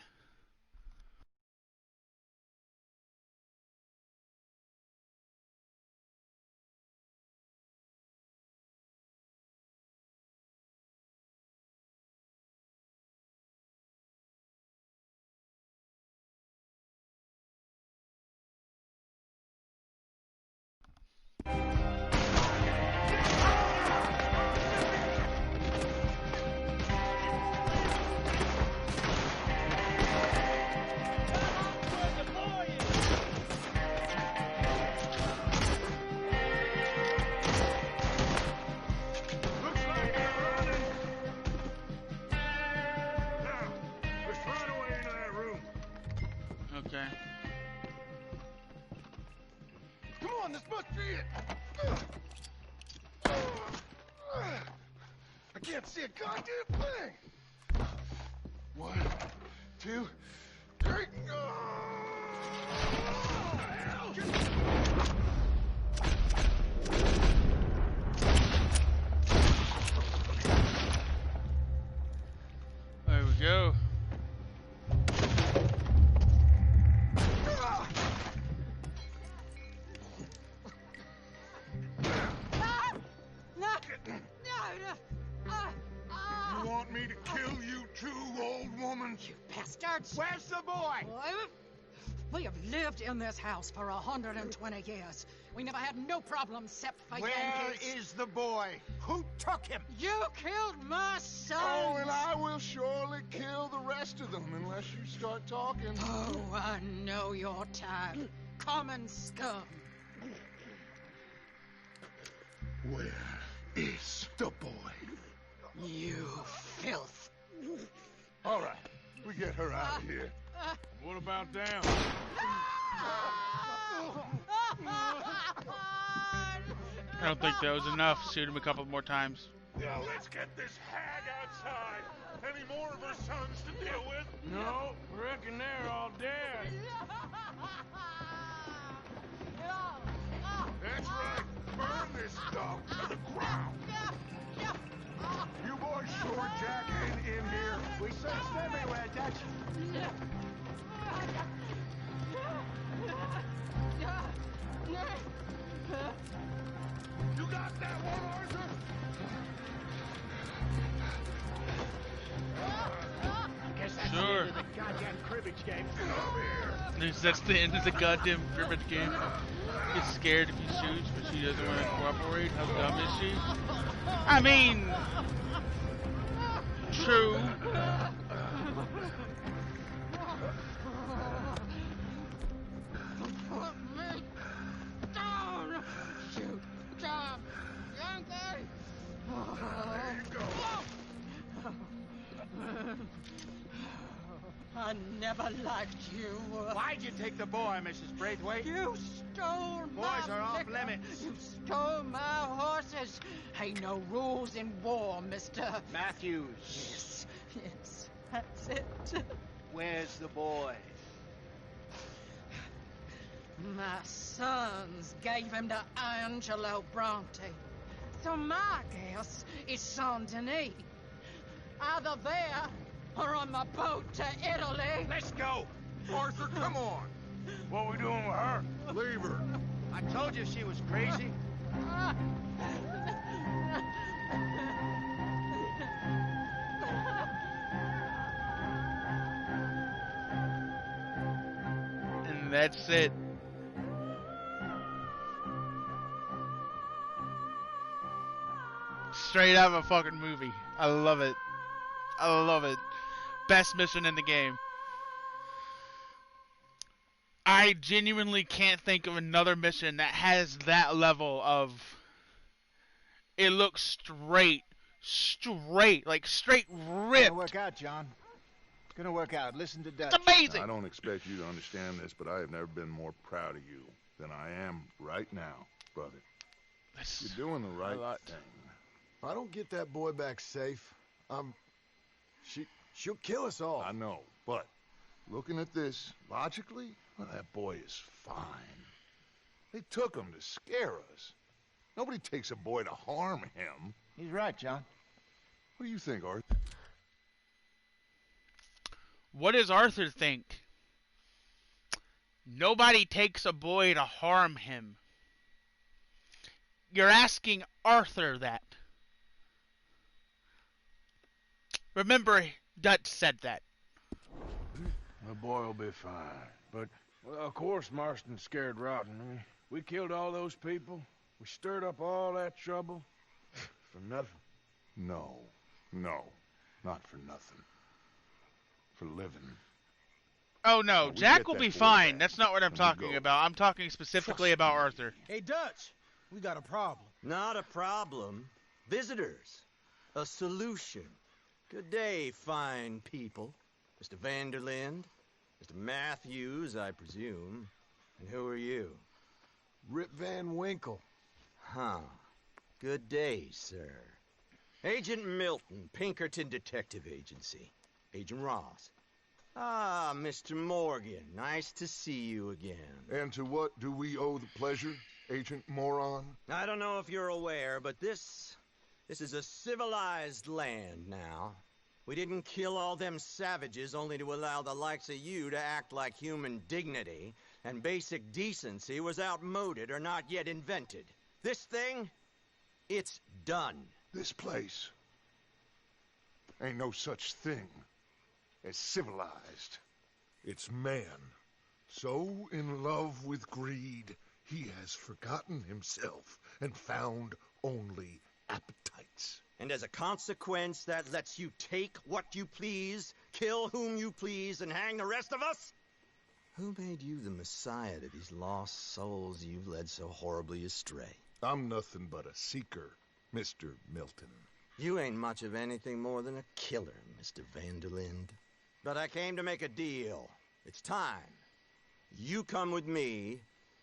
Okay. Come on, this must be it. I can't see a goddamn thing. 1, 2, 3. There we go. You want me to kill you too, old woman? You bastards! Where's the boy? We have lived in this house for 120 years. We never had no problems except for Where Yankees. is the boy? Who took him? You killed my son! Oh, and I will surely kill the rest of them unless you start talking. Oh, I know your type. Common scum. Where is the boy? You filth. All right, we get her out of here. What about them? I don't think that was enough. Shoot him a couple more times. Now let's get this hag outside. Any more of her sons to deal with? No, reckon they're all dead. That's right. Burn this stuff to the ground. You boys sure Jack ain't in here? We searched everywhere, Dutch. You got that one, Arthur? Guess that's Sure. the end of the goddamn cribbage game. That's the end of the goddamn cribbage game. Gets scared if he shoots, but she doesn't want to cooperate. How dumb is she? I mean, true. I never liked you. Why'd you take the boy, Mrs. Braithwaite? You stole Boys my are off liquor. limits. You stole my horses. Ain't no rules in war, mister. Matthews. Yes, yes, that's it. Where's the boy? My sons gave him to Angelo Bronte. So my guess is Saint Denis. Either there or on my boat to Italy. Let's go. Arthur, come on. What we doing with her? Leave her. I told you she was crazy. And that's it. Straight out of a fucking movie. I love it. I love it. Best mission in the game. I genuinely can't think of another mission that has that level of... It looks straight, like straight ripped. Gonna work out, John. It's gonna work out. Listen to Dutch. It's amazing. I don't expect you to understand this, but I have never been more proud of you than I am right now, brother. You're doing the right thing. If I don't get that boy back safe, she'll kill us all. I know, but looking at this logically, well, that boy is fine. They took him to scare us. Nobody takes a boy to harm him. He's right, John. What do you think, Arthur? What does Arthur think? Nobody takes a boy to harm him. You're asking Arthur that. Remember, Dutch said that. The boy will be fine. But, well, of course Marston's scared rotten. I mean, we killed all those people. We stirred up all that trouble. For nothing. No, not for nothing. For living. Oh no, we Jack get will that be boy fine. back, That's not what I'm and we talking go. about. I'm talking specifically about Arthur. Hey, Dutch, we got a problem. Not a problem. Visitors. A solution. Good day, fine people. Mr. Vanderlind, Mr. Matthews, I presume. And who are you? Rip Van Winkle. Huh. Good day, sir. Agent Milton, Pinkerton Detective Agency. Agent Ross. Ah, Mr. Morgan, nice to see you again. And to what do we owe the pleasure, Agent Moron? I don't know if you're aware, but this is a civilized land now. We didn't kill all them savages only to allow the likes of you to act like human dignity, and basic decency was outmoded or not yet invented. This thing, it's done. This place ain't no such thing as civilized. It's man, so in love with greed, he has forgotten himself and found only appetites. And as a consequence, that lets you take what you please, kill whom you please, and hang the rest of us? Who made you the messiah to these lost souls you've led so horribly astray? I'm nothing but a seeker, Mr. Milton. You ain't much of anything more than a killer, Mr. Vanderlind. But I came to make a deal. It's time. You come with me,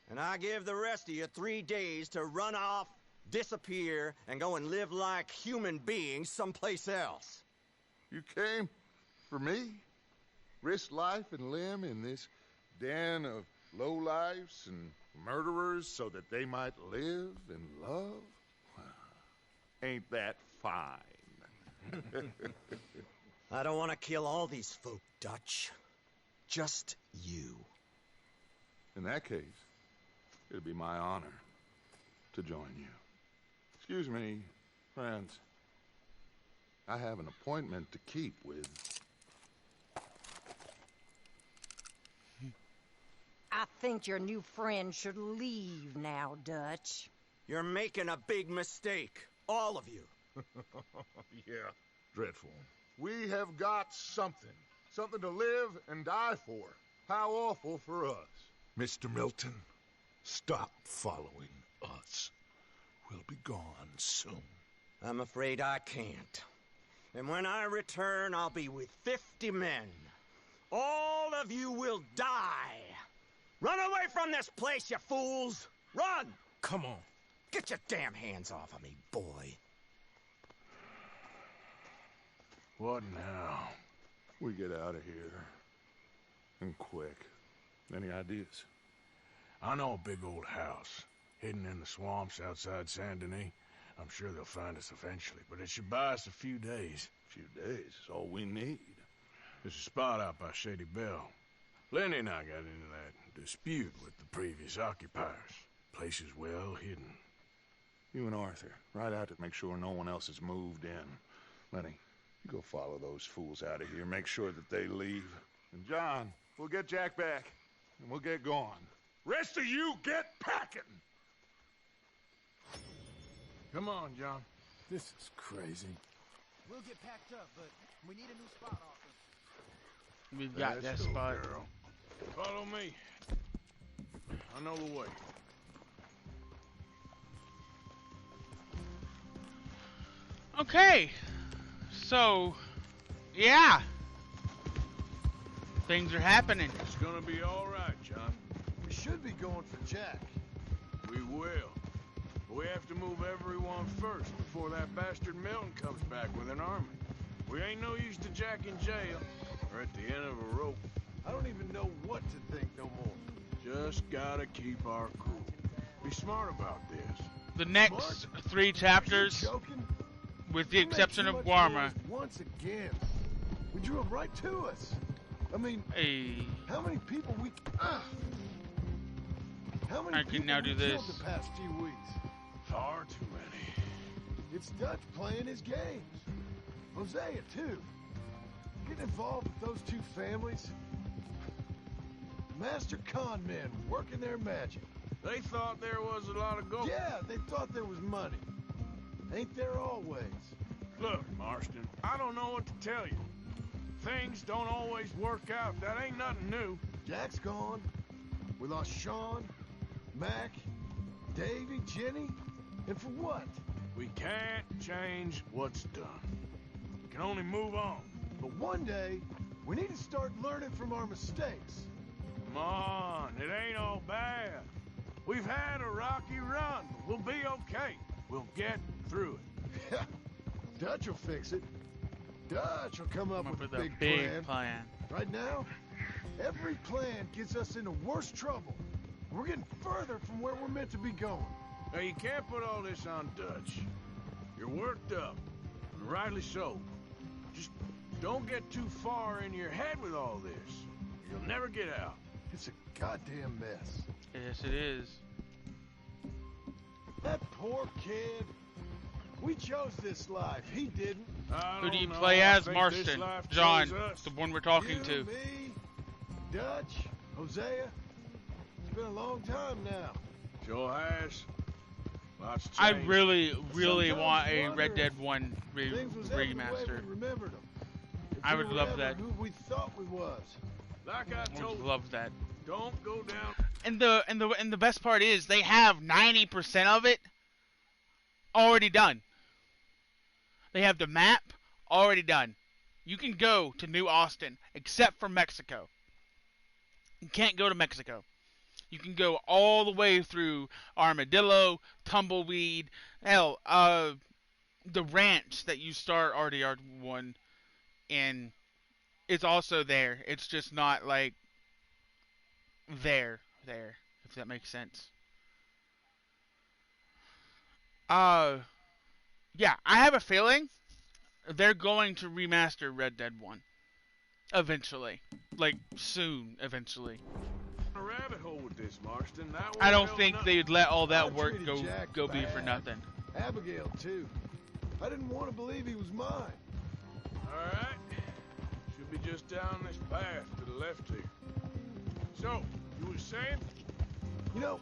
and I give the rest of you 3 days to run off, disappear, and go and live like human beings someplace else. You came for me? Risk life and limb in this den of lowlifes and murderers so that they might live and love? Ain't that fine? I don't want to kill all these folk, Dutch. Just you. In that case, it'd be my honor to join you. Excuse me, friends. I have an appointment to keep with... I think your new friend should leave now, Dutch. You're making a big mistake. All of you. Yeah, dreadful. We have got something. Something to live and die for. How awful for us. Mr. Milton, stop following us. We'll be gone soon. I'm afraid I can't. And when I return, I'll be with 50 men. All of you will die. Run away from this place, you fools! Run! Come on. Get your damn hands off of me, boy. What now? We get out of here. And quick. Any ideas? I know a big old house, hidden in the swamps outside Saint Denis. I'm sure they'll find us eventually, but it should buy us a few days. A few days is all we need. There's a spot out by Shady Bell. Lenny and I got into that dispute with the previous occupiers. Place is well hidden. You and Arthur, ride out to make sure no one else has moved in. Lenny, you go follow those fools out of here. Make sure that they leave. And John, we'll get Jack back, and we'll get going. Rest of you, get packing! Come on, John. This is crazy. We'll get packed up, but we need a new spot, Arthur. We've got that spot. Girl. Follow me. I know the way. Okay. So, yeah. Things are happening. It's gonna be all right, John. We should be going for Jack. We will. But we have to move everyone first before that bastard Milton comes back with an army. We ain't no use to Jack in jail or at the end of a rope. I don't even know what to think no more. Just gotta keep our cool. Be smart about this. The next 3 chapters, with the exception of Guarma. Once again, we drew him right to us. I mean, how many people we... How many I can people now do we this. killed the past few weeks? Far too many. It's Dutch playing his games. Hosea, too. Getting involved with those 2 families. Master con men working their magic. They thought there was a lot of gold. Yeah, they thought there was money. Ain't there always? Look, Marston, I don't know what to tell you. Things don't always work out. That ain't nothing new. Jack's gone. We lost Sean, Mac, Davy, Jenny. And for what? We can't change what's done. We can only move on. But one day, we need to start learning from our mistakes. Come on, it ain't all bad. We've had a rocky run, but we'll be okay. We'll get through it. Dutch will fix it. Dutch will come up with a big plan. Right now, every plan gets us into worse trouble. We're getting further from where we're meant to be going. Now, you can't put all this on Dutch. You're worked up, and rightly so. Just don't get too far in your head with all this. You'll never get out. It's a goddamn mess. Yes, it is. That poor kid. We chose this life. He didn't. Who do you play as, Marston? John, the one we're talking to. Me, Dutch, Hosea. It's been a long time now. Sure has. Lots changed. I really Sometimes want a wonder Red Dead 1 things was ever the way remaster. we remembered them. If I we would were love ever that. Who we thought we was. Like I I told would you, love that. don't go down. And the best part is they have 90% of it already done. They have the map already done. You can go to New Austin except for Mexico. You can't go to Mexico. You can go all the way through Armadillo, Tumbleweed, hell, the ranch that you start RDR1 in is also there. It's just not like there, if that makes sense. Yeah, I have a feeling they're going to remaster Red Dead 1 eventually, like soon, eventually. A rabbit hole with this, Marston. That I don't won't think help they'd let all that I work treated Jack go be for bad. nothing. Abigail, too. I didn't want to believe he was mine. All right. Should be just down this path to the left here. So, you were saying? You know,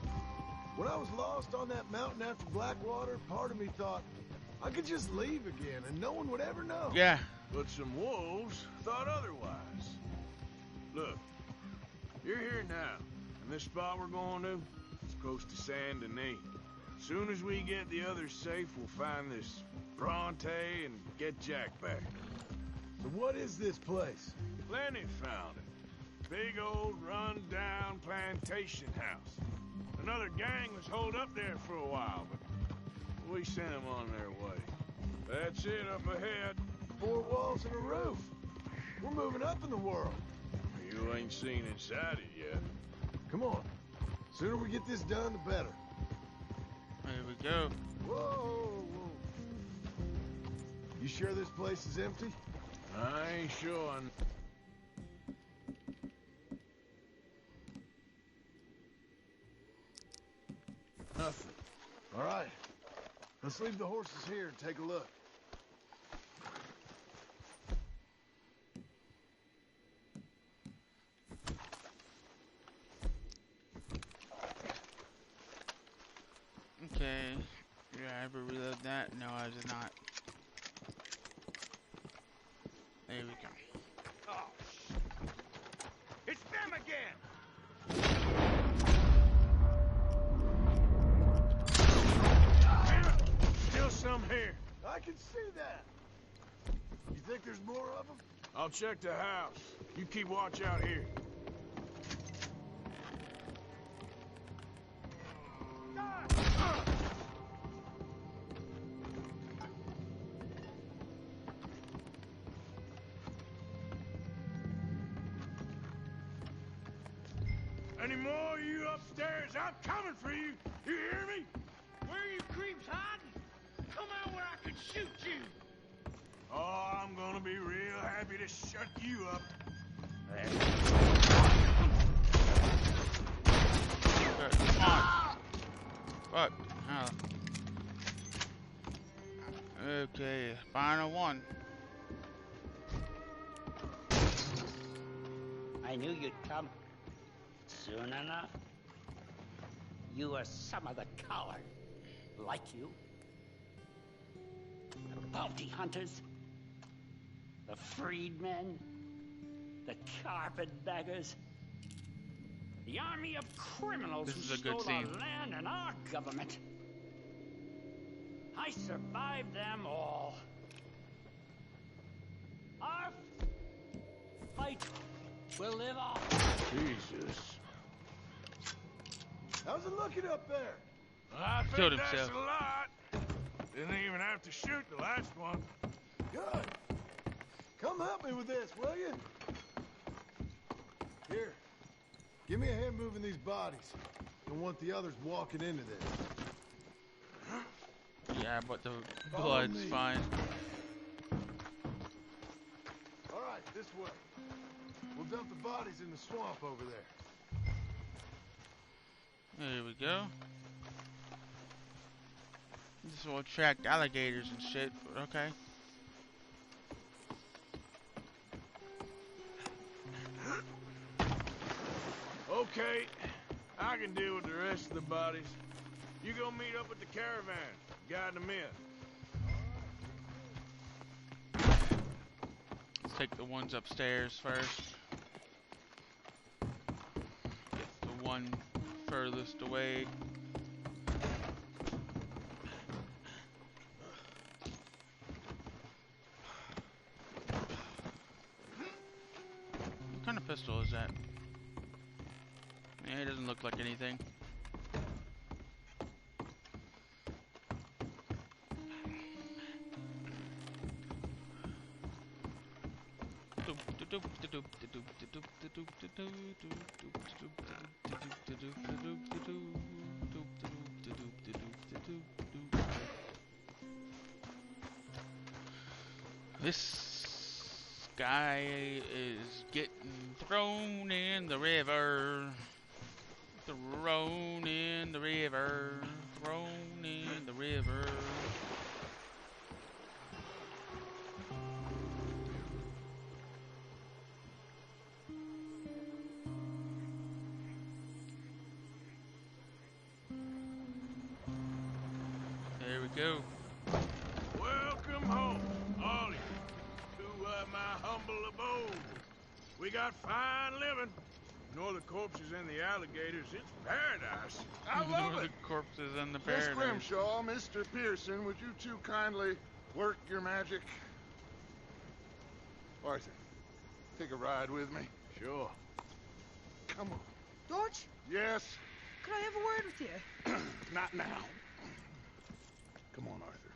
when I was lost on that mountain after Blackwater, part of me thought I could just leave again and no one would ever know. Yeah. But some wolves thought otherwise. Look, you're here now, and this spot we're going to is close to Saint Denis. As soon as we get the others safe, we'll find this Bronte and get Jack back. So what is this place? Lenny found it. Big old run-down plantation house. Another gang was holed up there for a while, but we sent them on their way. That's it up ahead. 4 walls and a roof. We're moving up in the world. You ain't seen inside it yet. Come on. Sooner we get this done, the better. There we go. Whoa. You sure this place is empty? I ain't sure. Nothing. All right. Let's leave the horses here and take a look. Okay. Did I ever reload that? No, I did not. There we go. Oh, it's them again! Still some here. I can see that. You think there's more of them? I'll check the house. You keep watch out here. Any more of you upstairs? I'm coming for you. You hear me? Where are you creeps hiding? Come out where I can shoot you! Oh, I'm gonna be real happy to shut you up. Come on. Fuck. Oh. Okay, final one. I knew you'd come. Soon enough. You are some of the coward. Like you. The bounty hunters. The freedmen. The carpetbaggers. The army of criminals who stole our land and our government. I survived them all. Our fight will live on. Jesus. How's it looking up there? I think Killed that's himself. a lot. Didn't even have to shoot the last one. Good. Come help me with this, will you? Here. Give me a hand moving these bodies. Don't want the others walking into this. Yeah, but the Follow blood's me. fine. All right, this way. We'll dump the bodies in the swamp over there. There we go. This will attract alligators and shit, but okay. Okay, I can deal with the rest of the bodies. You go meet up with the caravan. Guide them in. Let's take the ones upstairs first. Get the one furthest away. What kind of pistol is that? Yeah, it doesn't look like anything. This guy is getting thrown in the river. Thrown in the river. Thrown in the river. There we go. Welcome home, all of you, to my humble abode. We got fine living. Ignore the corpses and the alligators. It's paradise. I love it. The corpses and the Miss paradise. Grimshaw, Mr. Pearson, would you two kindly work your magic? Arthur, take a ride with me. Sure. Come on. Dodge, Yes? could I have a word with you? Not now. Come on, Arthur.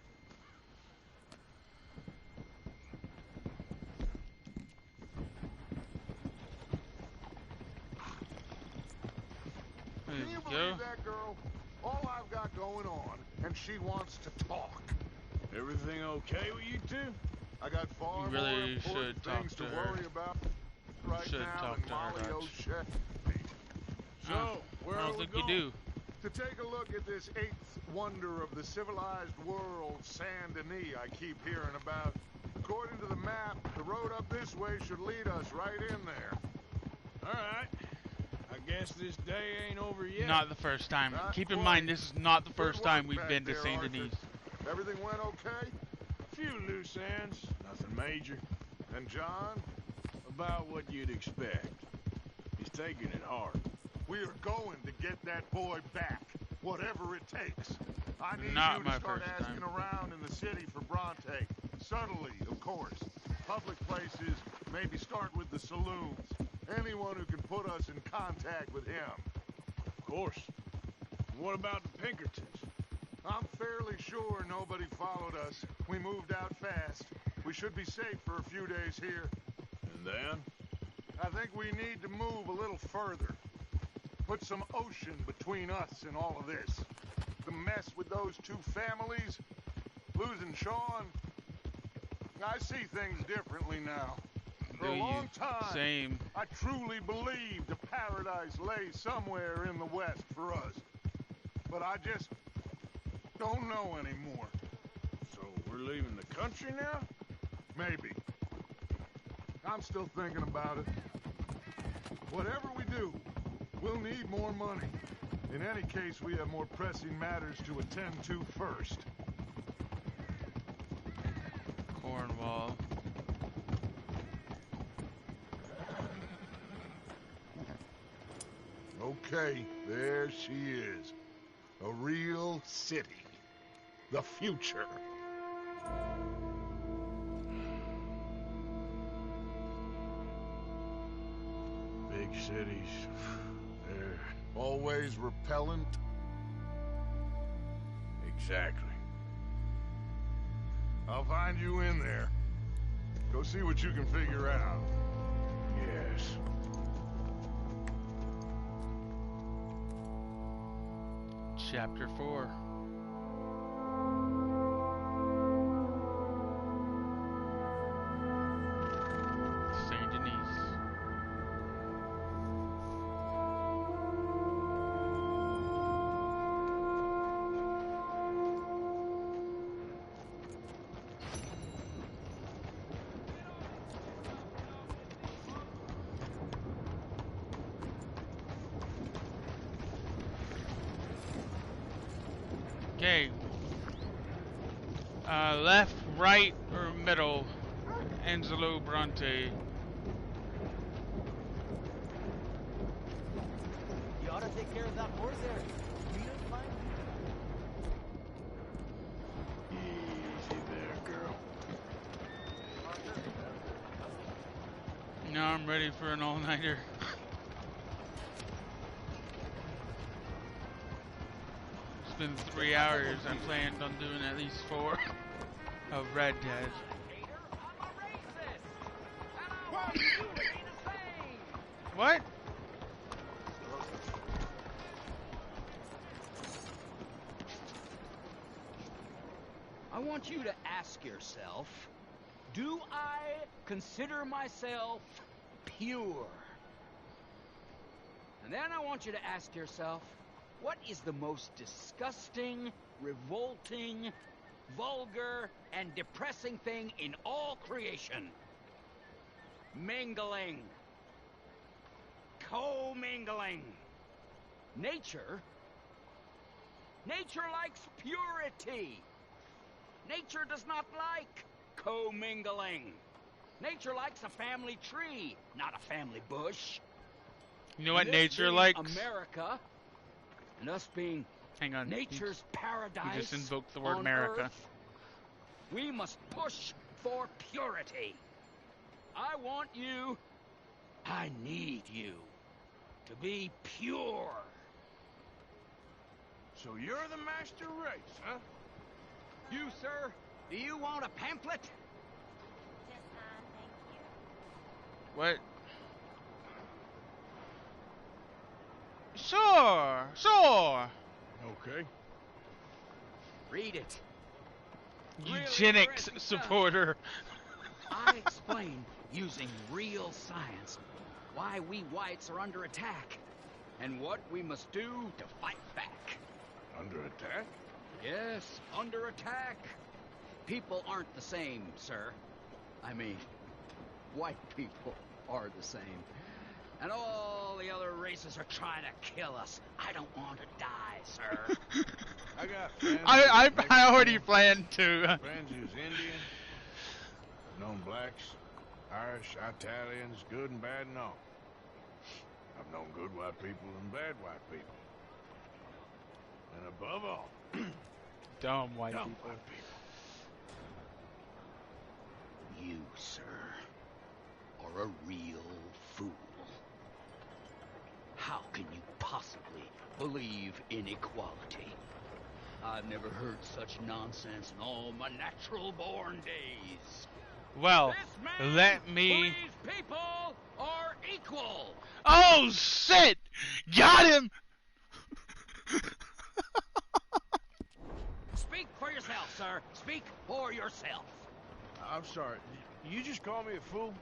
There Can you you believe go. that girl? All I've got going on, and she wants to talk. Everything okay with you two? I got far You really more important should talk things to to her. worry about right Should now talk than to her, Molly Dutch. O'Shea. So, where I are don't we think going? you do. To take a look at this eighth wonder of the civilized world, Saint Denis, I keep hearing about. According to the map, the road up this way should lead us right in there. All right. I guess this day ain't over yet. Not the first time. Not Keep in quite. mind, this is not the Good first work time we've back been to there, St. Arthur. Denis. Everything went okay? A few loose ends. Nothing major. And John? About what you'd expect. He's taking it hard. We are going to get that boy back, whatever it takes. I need Not you my to start first asking time. around in the city for Bronte. Subtly, of course. Public places, maybe start with the saloons. Anyone who can put us in contact with him. Of course. What about the Pinkertons? I'm fairly sure nobody followed us. We moved out fast. We should be safe for a few days here. And then? I think we need to move a little further. Put some ocean between us and all of this. The mess with those two families, losing Sean. I see things differently now. For Do a you? long time, Same. I truly believed a paradise lay somewhere in the West for us. But I just don't know anymore. So we're leaving the country now? Maybe. I'm still thinking about it. Whatever we do, we'll need more money. In any case, we have more pressing matters to attend to first. Cornwall. Okay, there she is. A real city. The future. Big cities. They're always repellent. Exactly. I'll find you in there. Go see what you can figure out. Yes. Chapter 4. St. Denis. Okay. Left, right, or middle? Angelo Bronte. You ought to take care of that horse there. We don't find Easy there, girl. Now I'm ready for an all-nighter. been 3 hours. I planned on doing at least 4 of Red Dead. What? I want you to ask yourself, do I consider myself pure? And then I want you to ask yourself, what is the most disgusting, revolting, vulgar, and depressing thing in all creation? Mingling. Co-mingling. Nature likes purity. Nature does not like co-mingling. Nature likes a family tree, not a family bush. You know what This nature being likes? America, and us being Hang on. nature's paradise. You just invoked the word on America. Earth, we must push for purity. I want you, I need you, to be pure. So you're the master race, huh? You, sir, do you want a pamphlet? What? Sure, sure. Okay. Read it. Eugenics supporter. I explain using real science why we whites are under attack and what we must do to fight back. Under attack? Yes, under attack. People aren't the same, sir. I mean, white people are the same. And all the other races are trying to kill us. I don't want to die, sir. I got friends. I already planned to. Friends who's Indian. I've known blacks, Irish, Italians, good and bad and all. I've known good white people and bad white people. And above all, dumb white dumb people. White people. You, sir, are a real fool. How can you possibly believe in equality? I've never heard such nonsense in all my natural-born days. Well, This man let me. believes people are equal. Oh shit! Got him. Speak for yourself, sir. Speak for yourself. I'm sorry. You just call me a fool?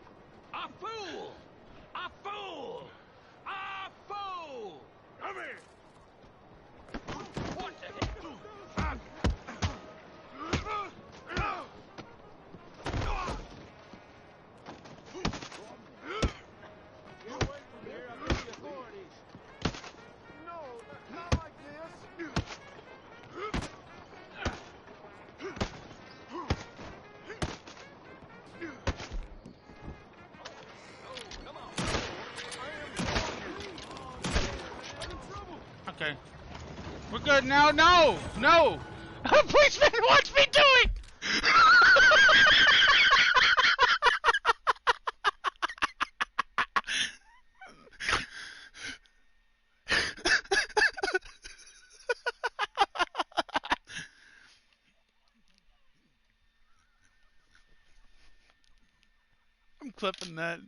A fool! A fool! A fool! Come here! What the heck? Get away from here, I'll get the authorities. No, not like this. Okay. We're good now. No, no. Policeman wants me do it. I'm clipping that.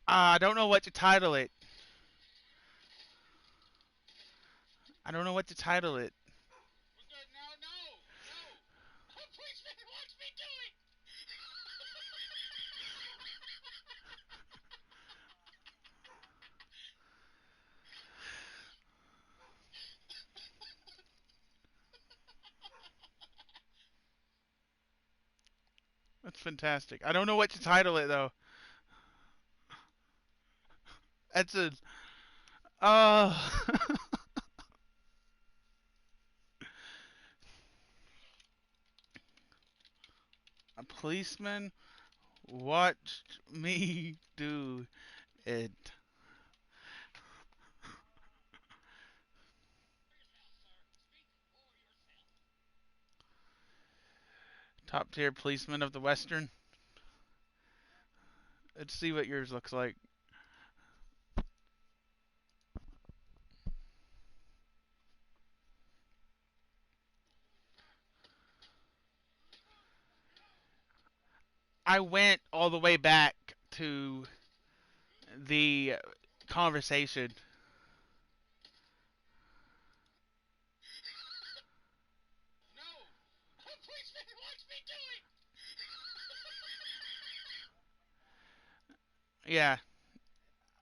I don't know what to title it. I don't know what to title it. fantastic. I don't know what to title it though. That's a a policeman watched me do it. Top tier policeman of the Western. Let's see what yours looks like. I went all the way back to the conversation. Yeah.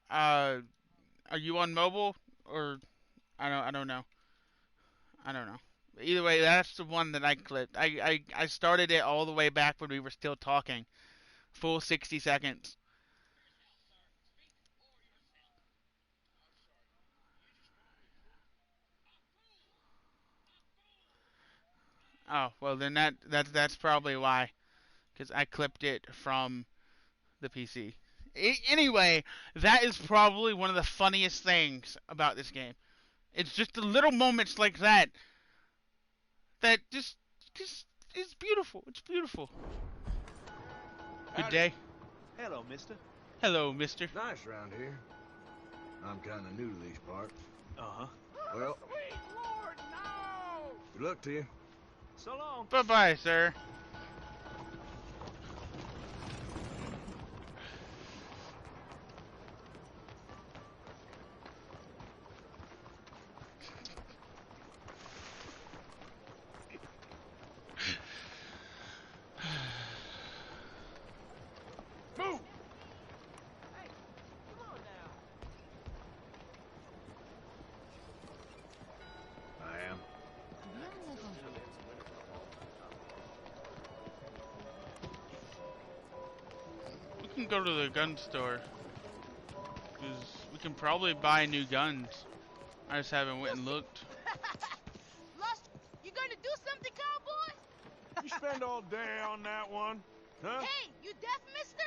Are you on mobile or I don't know. I don't know. Either way, that's the one that I clipped. I started it all the way back when we were still talking. Full 60 seconds. Oh, well then that's probably why, because I clipped it from the PC. Anyway, that is probably one of the funniest things about this game. It's just the little moments like that that just it's beautiful. It's beautiful. Good day. Hello, mister. Hello, mister. Nice around here. I'm kind of new to these parts. Uh-huh. Well, Sweet Lord, no! good luck to you. So long. Bye-bye, sir. Move! Hey, come on now. I am. We can go to the gun store. Because we can probably buy new guns. I just haven't went and looked. Lust, you gonna do something, cowboy? You spend all day on that one, huh? Hey, you deaf, mister?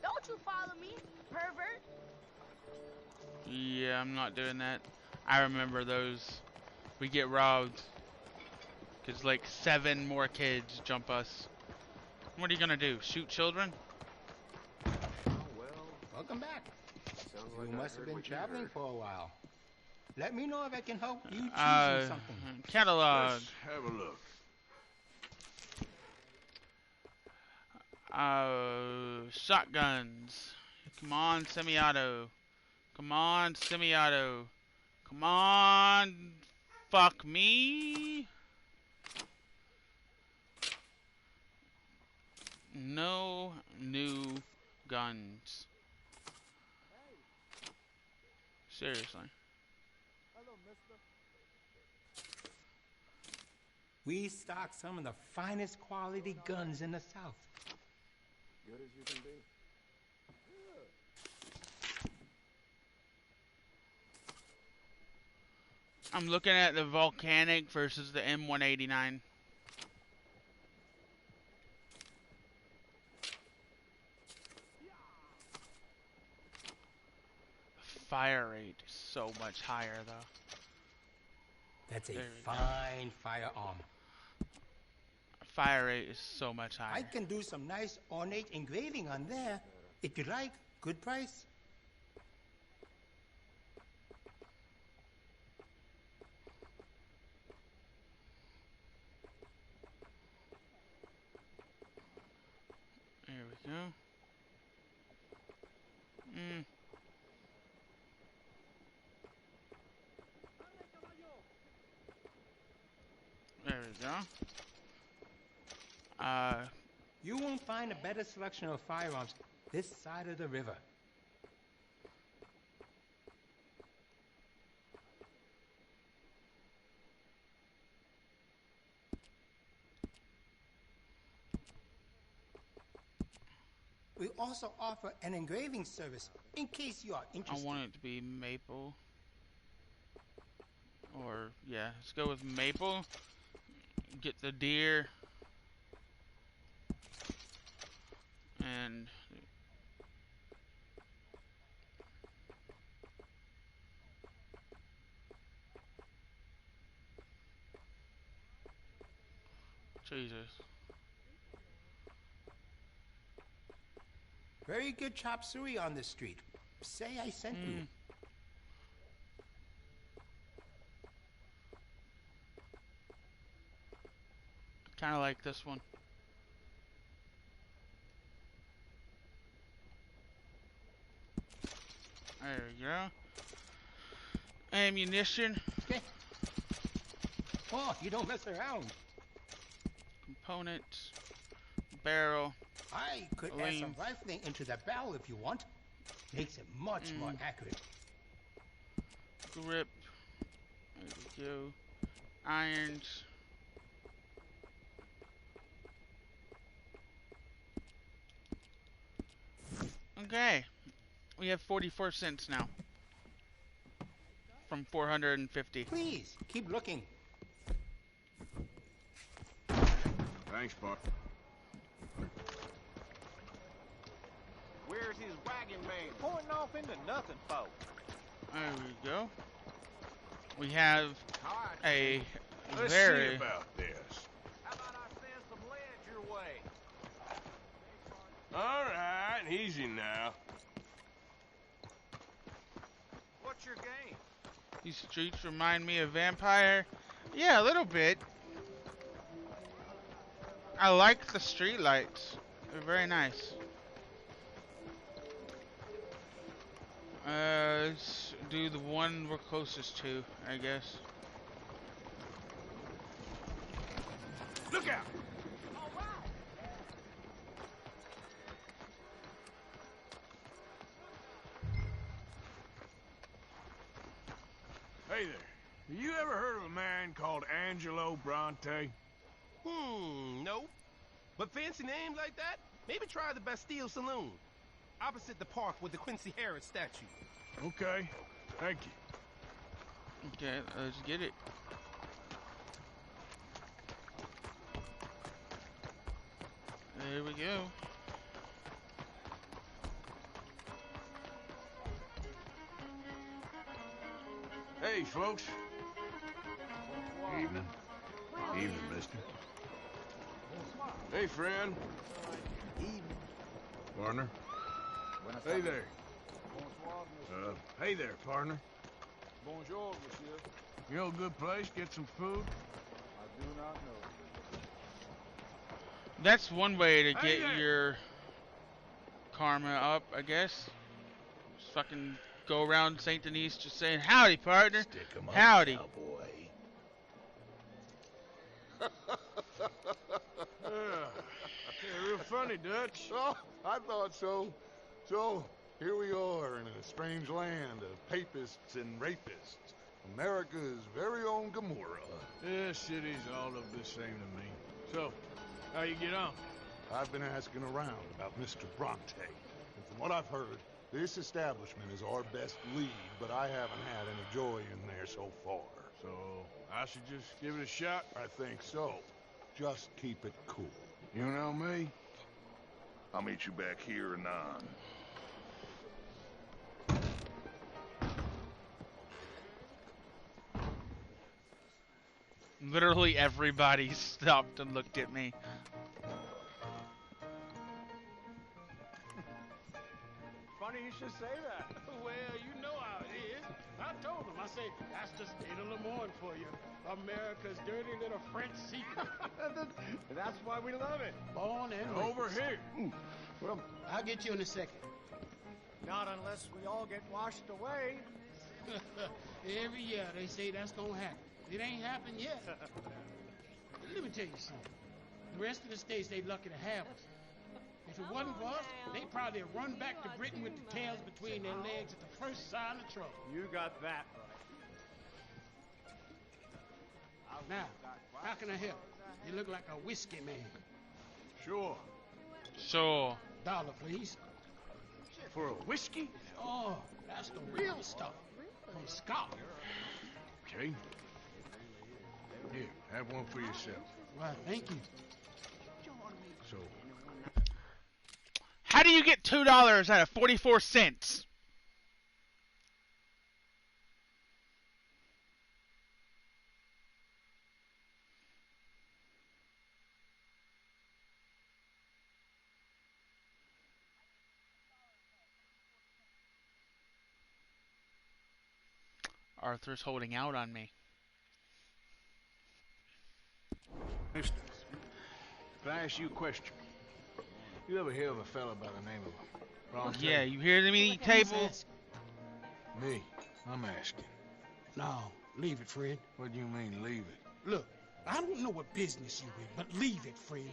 Don't you follow me, pervert? Yeah, I'm not doing that. I remember those. We get robbed. Because like 7 more kids jump us. What are you gonna do? Shoot children? Welcome back. You must have been traveling for a while. Let me know if I can help you choosing something. Catalog. Let's have a look. Shotguns. Come on, semi-auto. Come on, semi-auto. Come on, fuck me. No new guns. Seriously. We stock some of the finest quality guns in the South. Good as you can be. I'm looking at the Volcanic versus the M189. Fire rate is so much higher though. That's a fine firearm. Fire rate is so much higher. I can do some nice ornate engraving on there. If you like, good price. There we go. There we go. You won't find a better selection of firearms this side of the river. We also offer an engraving service in case you are interested. I want it to be maple. Or, yeah, let's go with maple. Get the deer. And Jesus. Very good chop suey on the street. Say I sent you. Kind of like this one. There we go. Ammunition. Okay. Oh, you don't mess around. Components. Barrel. I could add some rifling into the barrel if you want. Makes it much more accurate. Grip. There we go. Irons. Okay. We have 44 cents now. From 450. Please, keep looking. Thanks, Buck. Where's his wagon man pointing off into nothing, folks? There we go. We have a Let's very... see about this. How about I send some lead your way? All right, easy now. What's your game? These streets remind me of Vampire. Yeah, a little bit. I like the street lights. They're very nice. Let's do the one we're closest to, I guess. Look out! Hey there. Have you ever heard of a man called Angelo Bronte? No. But fancy names like that? Maybe try the Bastille Saloon. Opposite the park with the Quincy Harris statue. Okay. Thank you. Okay, let's get it. There we go. Hey, folks. Evening. Evening, mister. Hey, friend. Partner. Hey there. Hey there, partner. Bonjour, monsieur. You know a good place? Get some food? I do not know. That's one way to get your karma up, I guess. Just fucking go around St. Denis just saying, howdy, partner. Stick 'em up, howdy. cowboy. Yeah, real funny, Dutch. Oh, I thought so. So, here we are in a strange land of papists and rapists. America's very own Gomorrah. This city's all of the same to me. So, how you get on? I've been asking around about Mr. Bronte. And from what I've heard, this establishment is our best lead, but I haven't had any joy in there so far. So, I should just give it a shot? I think so. Just keep it cool. You know me? I'll meet you back here anon. Literally everybody stopped and looked at me. Funny you should say that. Well, you know how it is. I told them. I said, that's the state of Lemoyne for you. America's dirty little French secret. That's why we love it. Born and Over raised. here. Well, I'll get you in a second. Not unless we all get washed away. Every year they say that's gonna happen. It ain't happened yet. Let me tell you something. The rest of the states, they lucky to have us. If it wasn't for us, they'd probably have run back to Britain with the tails between their legs at the first sign of trouble. You got that right. Now, how can I help? You look like a whiskey man. Sure. Sure. $1, please. For a whiskey? Oh, that's the real stuff. From Scotland. Okay. Here, have one for yourself. Well, thank you. So, how do you get $2 out of 44 cents? Arthur's holding out on me. Mister, can I ask you a question? You ever hear of a fella by the name of Bronte? Yeah, you hear the meeting table? Me? I'm asking. No, leave it, Fred. What do you mean, leave it? Look, I don't know what business you in, but leave it, Fred.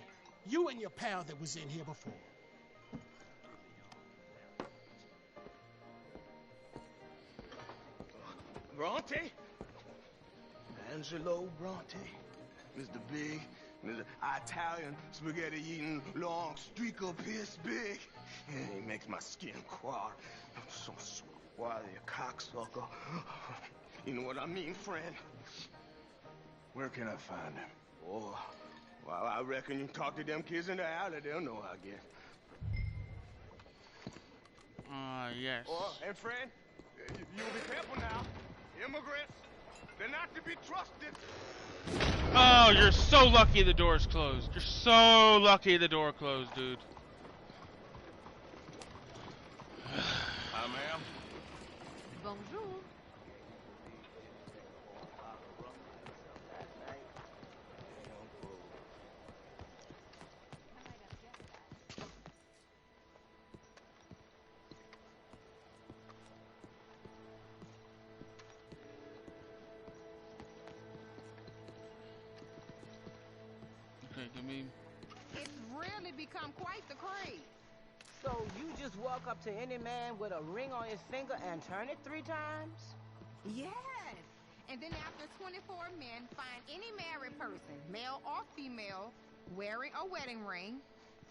You and your pal that was in here before. Bronte? Angelo Bronte. Mr. Big, Mr. Italian, spaghetti-eating, long streaker piss big. He makes my skin crawl. I'm so squally a cocksucker. You know what I mean, friend? Where can I find him? Oh, well, I reckon you talk to them kids in the alley, they'll know, I guess. Yes. Oh, and friend, you'll be careful now. Immigrants, they're not to be trusted. Oh, you're so lucky the door's closed. You're so lucky the door closed, dude. Hi, ma'am. Bonjour. Okay, give me... It's really become quite the craze. So you just walk up to any man with a ring on his finger and turn it 3 times? Yes. And then after 24 men, find any married person, male or female, wearing a wedding ring,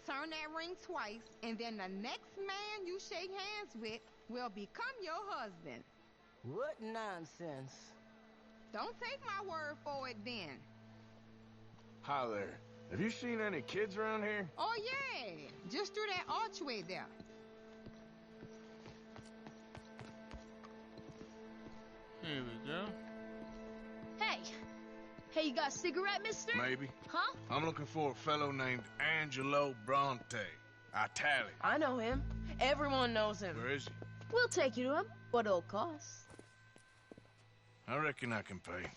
turn that ring twice, and then the next man you shake hands with will become your husband. What nonsense. Don't take my word for it then. Hi there. Have you seen any kids around here? Oh yeah, just through that archway there. Here we go. Hey, you got a cigarette, mister? Maybe. Huh? I'm looking for a fellow named Angelo Bronte. Italian. I know him. Everyone knows him. Where is he? We'll take you to him. What it'll cost? I reckon I can pay.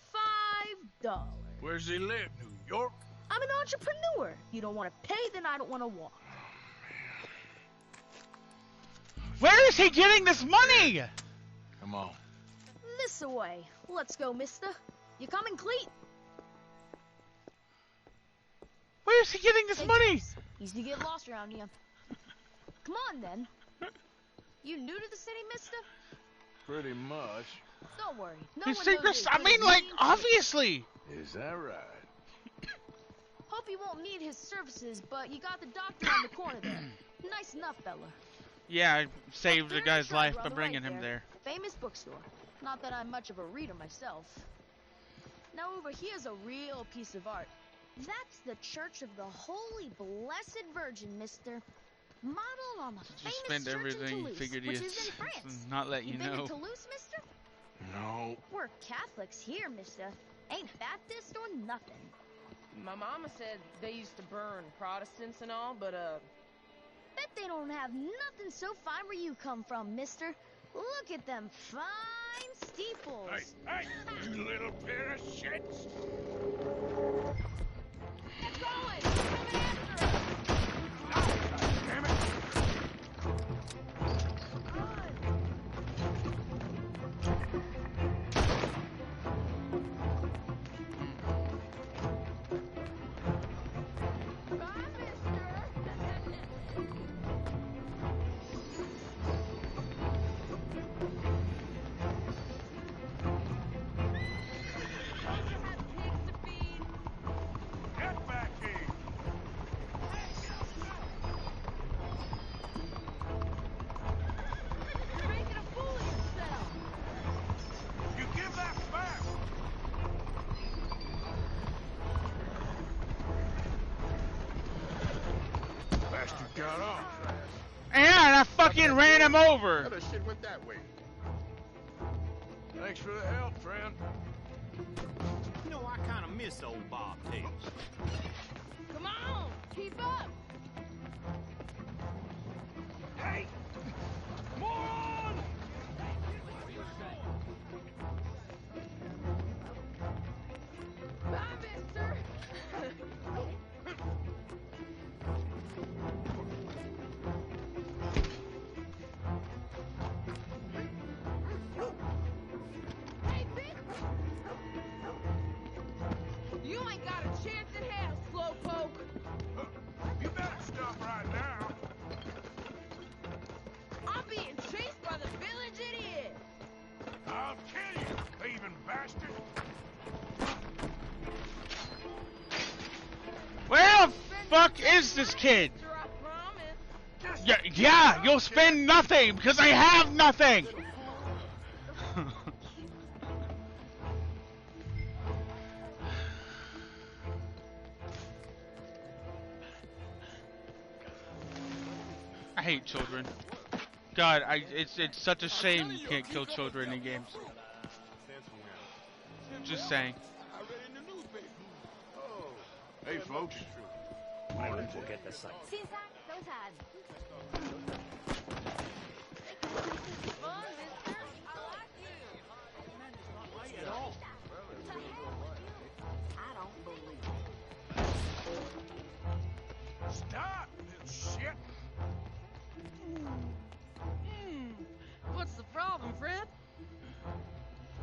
$5. Where's he live? New York? I'm an entrepreneur. You don't want to pay, then I don't want to walk. Where is he getting this money? Come on. This way. Let's go, mister. You coming, Cleet? Where is he getting this money? Easy to get lost around here. Come on, then. You new to the city, mister? Pretty much. Don't worry. No His one secrets, knows I mean, like, obviously. Is that right? Hope you won't need his services, but you got the doctor on the corner there. Nice enough, fella. Yeah, I saved a guy's life by Brother, bringing right him there. Famous bookstore. Not that I'm much of a reader myself. Now over here's a real piece of art. That's the Church of the Holy Blessed Virgin, mister. Modeled on the Just famous spend church everything, in Toulouse, figured which he'd is in France. not let you Been know. to Toulouse, mister? No. We're Catholics here, mister. Ain't Baptist or nothing. My mama said they used to burn Protestants and all, but, Bet they don't have nothing so fine where you come from, mister. Look at them fine steeples. Hey, you little pair of shits. Get going! Coming after us! Damn it. got off. And I fucking ran him over. Other shit went that way. Thanks for the help, friend. You know, I kind of miss old Bob Tails. Come on, keep up. Hey! Moron! Bye, mister. Hey, bitch! You ain't got a chance in hell, slowpoke. You better stop right now. I'm being chased by the village idiot. I'll kill you, thieving bastard. Where the fuck is this kid? Yeah, you'll spend nothing because I have nothing. I hate children. God, it's such a shame you can't kill children in games. Just saying. Hey, folks. I won't forget the sight. Stop, little shit. What's the problem, friend?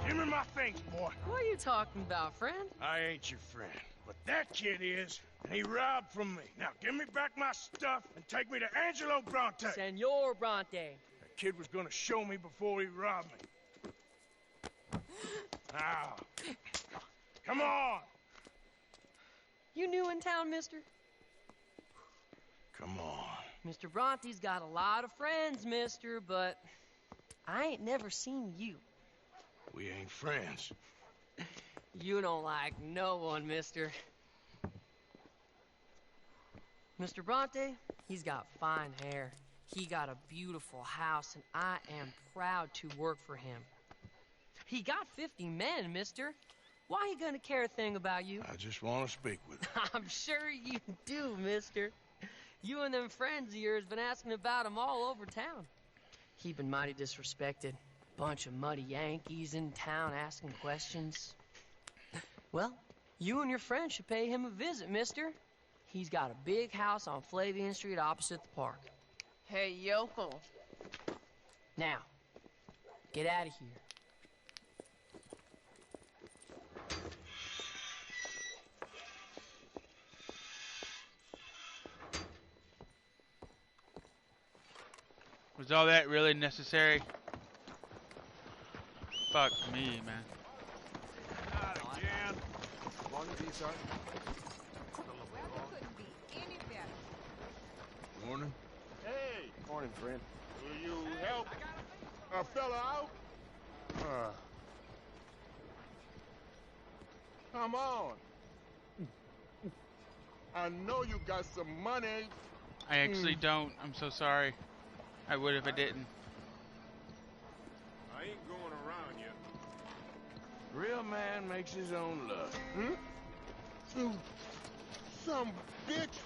Give me my things, boy. What are you talking about, friend? I ain't your friend, but that kid is, and he robbed from me. Now give me back my stuff and take me to Angelo Bronte. Senor Bronte. That kid was gonna show me before he robbed me. Now, come on. You new in town, mister? Come on. Mr. Bronte's got a lot of friends, mister, but I ain't never seen you. We ain't friends. You don't like no one, mister. Mr. Bronte, he's got fine hair. He got a beautiful house, and I am proud to work for him. He got 50 men, mister. Why he gonna care a thing about you? I just want to speak with him. I'm sure you do, mister. You and them friends of yours been asking about him all over town. He been mighty disrespected. Bunch of muddy Yankees in town asking questions. Well, you and your friend should pay him a visit, mister. He's got a big house on Flavian Street opposite the park. Hey, yokel. Now, get out of here. Was all that really necessary? Fuck me, man. Not again. Morning. Hey! Morning, friend. Will you help a fella out? Come on. I know you got some money. I actually don't. I'm so sorry. I would if I didn't. I ain't going around you. Real man makes his own luck. You some bitch.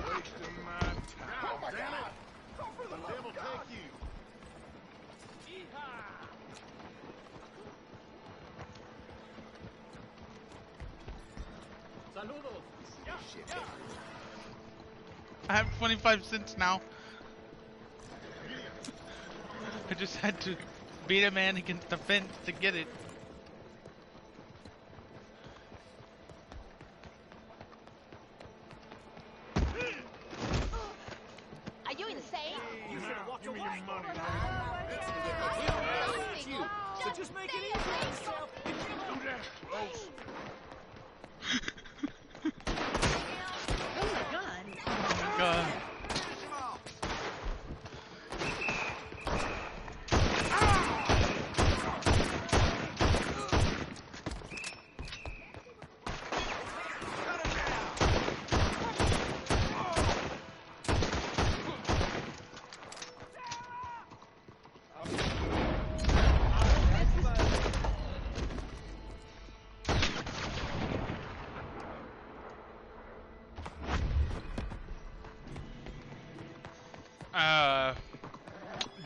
Wasting my time. Oh my Damn God. it. The devil take you. I have 25 cents now. I just had to beat a man against the fence to get it. Are you insane? You should have walked Give me away. your money. It's you. So just make it easy on yourself. Do that, folks. God.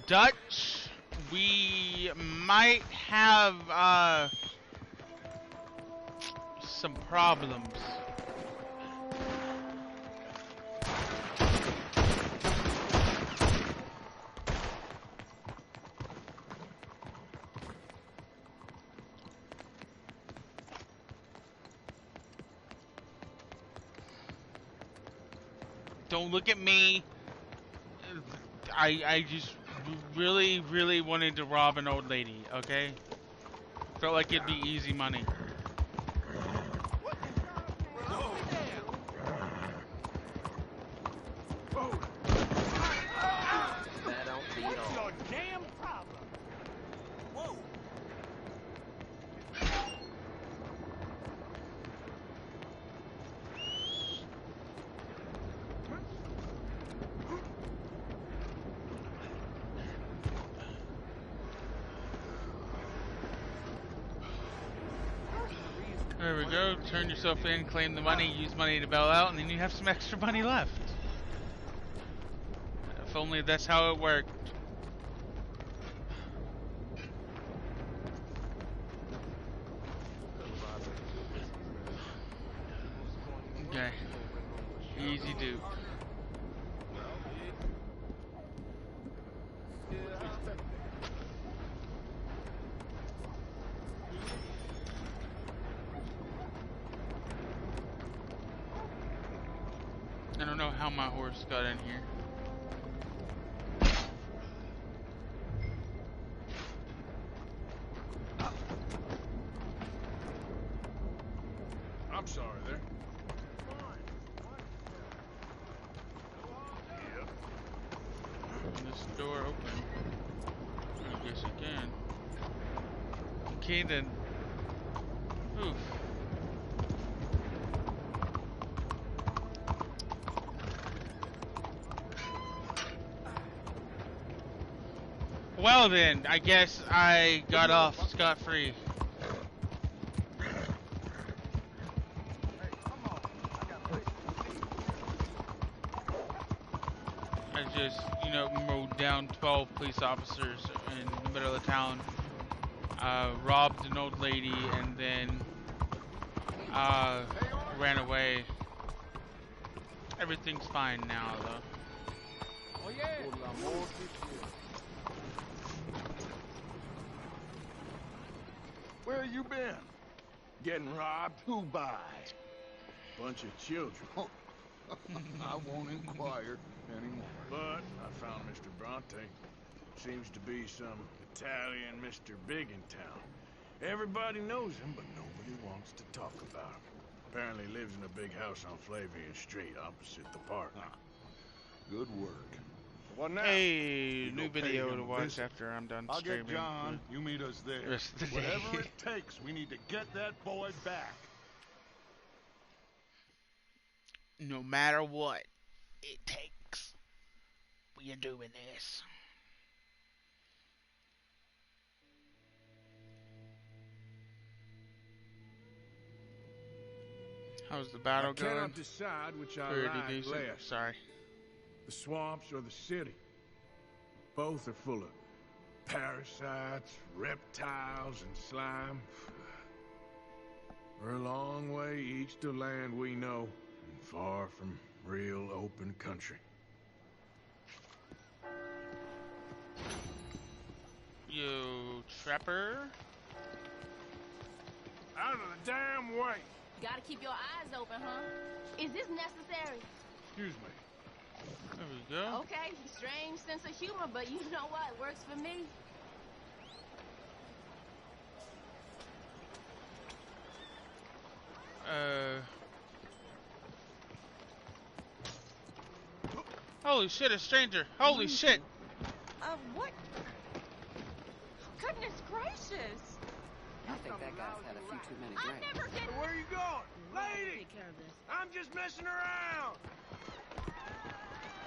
Dutch, we might have some problems. Don't look at me. I just really wanted to rob an old lady, okay? Felt like it'd be easy money. What's your damn problem? Whoa! There we go. Turn yourself in, claim the money, use money to bail out, and then you have some extra money left. If only that's how it worked. Okay. Easy dude. I don't know how my horse got in here. I'm sorry there. This door open. I guess I can. Okay then. Oof. Well then, I guess I got off scot-free. I just, you know, mowed down 12 police officers in the middle of town, robbed an old lady, and then ran away. Everything's fine now, though. Oh yeah. Where you been? Getting robbed? Who by? Bunch of children. I won't inquire anymore. But I found Mr. Bronte. Seems to be some Italian Mr. Big in town. Everybody knows him, but nobody wants to talk about him. Apparently lives in a big house on Flavian Street, opposite the park. Good work. What now? Hey, new video to watch after I'm done I'll streaming. get John. You meet us there. Rest of the day. Whatever it takes, we need to get that boy back. No matter what it takes, we are doing this. How's the battle going? I cannot decide which I Pretty like decent. less. Sorry. The swamps or the city. Both are full of parasites, reptiles, and slime. We're a long way east to land we know, and far from real open country. You trapper. Out of the damn way! Gotta keep your eyes open, huh? Is this necessary? Excuse me. There we go. Okay, strange sense of humor, but you know what? Works for me. Holy shit, a stranger. Holy shit. What? Goodness gracious. I think that guy's had a few too many I'm drinks. never getting... Where you going? Lady! Take care of this. I'm just messing around!